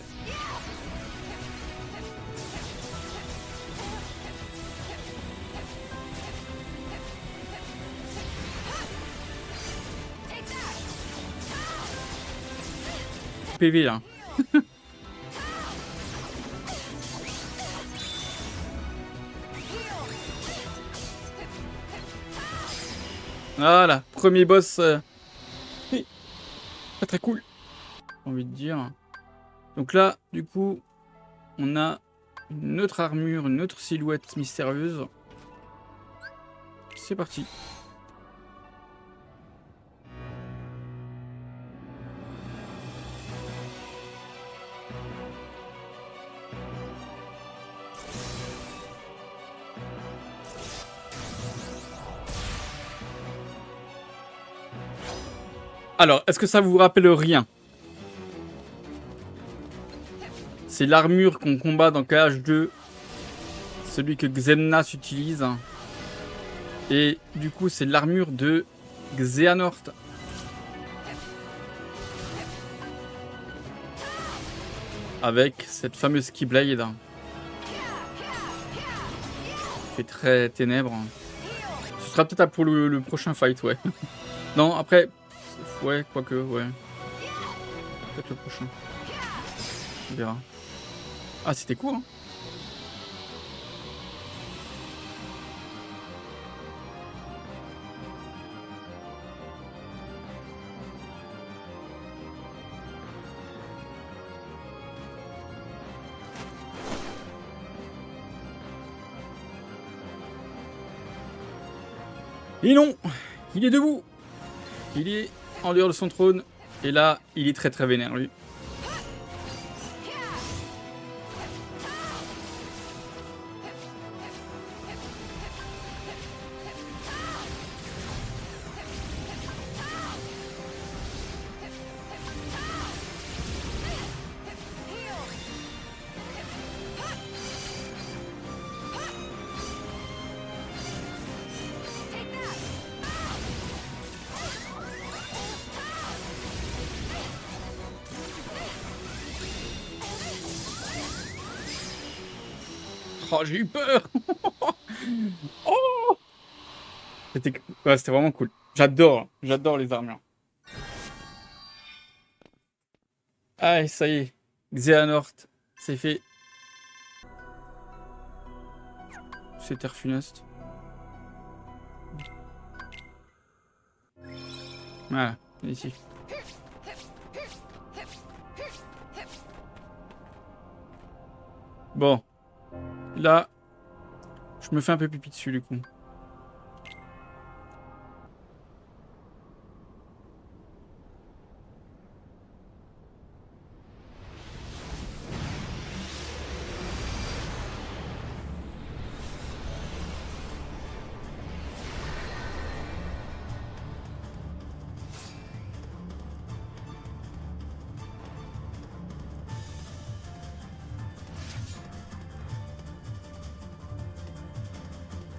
[SPEAKER 2] PV là. Voilà, premier boss. Pas très cool, j'ai envie de dire. Donc là, du coup, on a une autre armure, une autre silhouette mystérieuse. C'est parti. Alors, est-ce que ça vous rappelle rien? C'est l'armure qu'on combat dans KH2. Celui que Xemnas utilise. Et du coup, c'est l'armure de Xehanort. Avec cette fameuse Keyblade. Fait très ténèbres. Ce sera peut-être pour le prochain fight, ouais. Non, après... Ouais, quoique, ouais. Peut-être le prochain. On verra. Ah, c'était court, hein. Et non, il est debout. Il est en dehors de son trône. Et là, il est très vénère, lui. Oh, j'ai eu peur. Oh, c'était vraiment cool. J'adore les armures. Ah, ça y est. Xehanort, c'est fait. C'est terre funeste. Voilà, ici. Bon. Là, je me fais un peu pipi dessus du coup.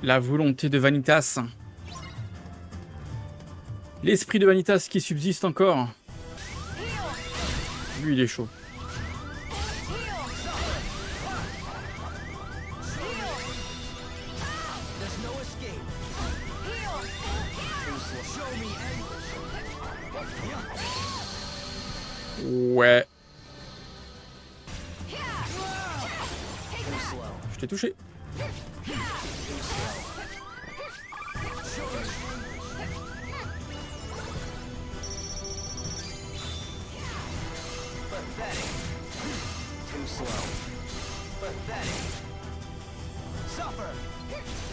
[SPEAKER 2] La volonté de Vanitas. L'esprit de Vanitas qui subsiste encore. Lui, il est chaud. Ouais. Je t'ai touché.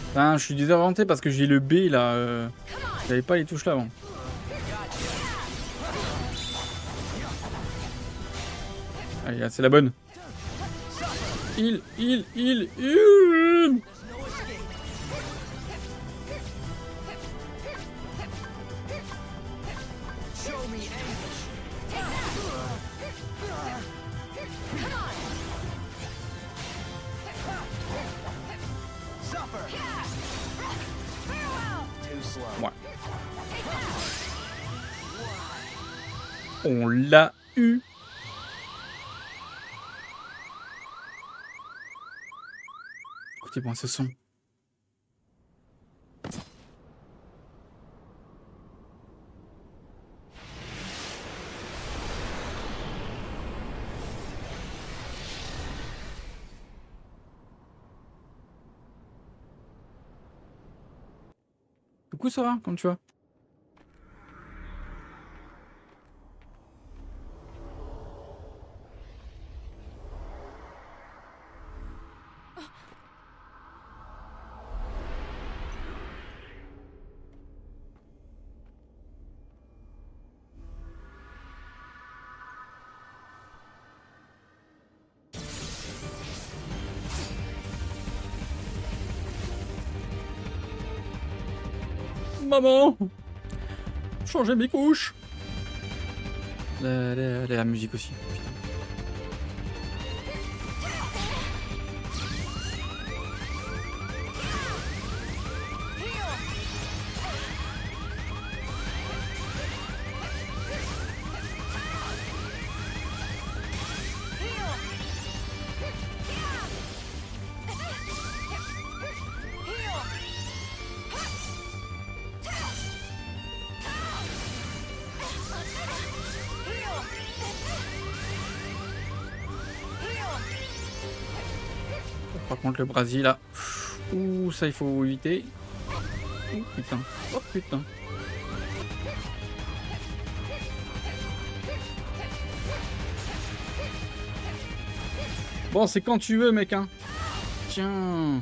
[SPEAKER 2] Putain, je suis désorienté parce que j'ai le B là. J'avais pas les touches là avant. Allez, là, c'est la bonne. Il. Ouais. On l'a eu. Écoutez-moi ce son. Du coup, ça va, comme tu vois. Maman, changer mes couches. La musique aussi. Putain. Par contre le Brésil là. Ouh, ça il faut éviter. Oh putain. Oh putain. Bon, c'est quand tu veux, mec, hein. Tiens.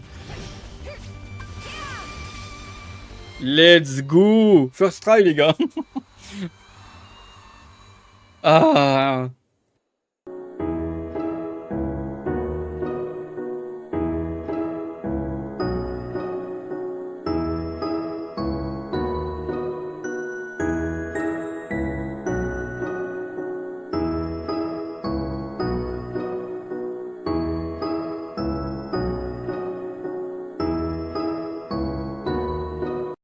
[SPEAKER 2] Let's go. First try, les gars. Ah.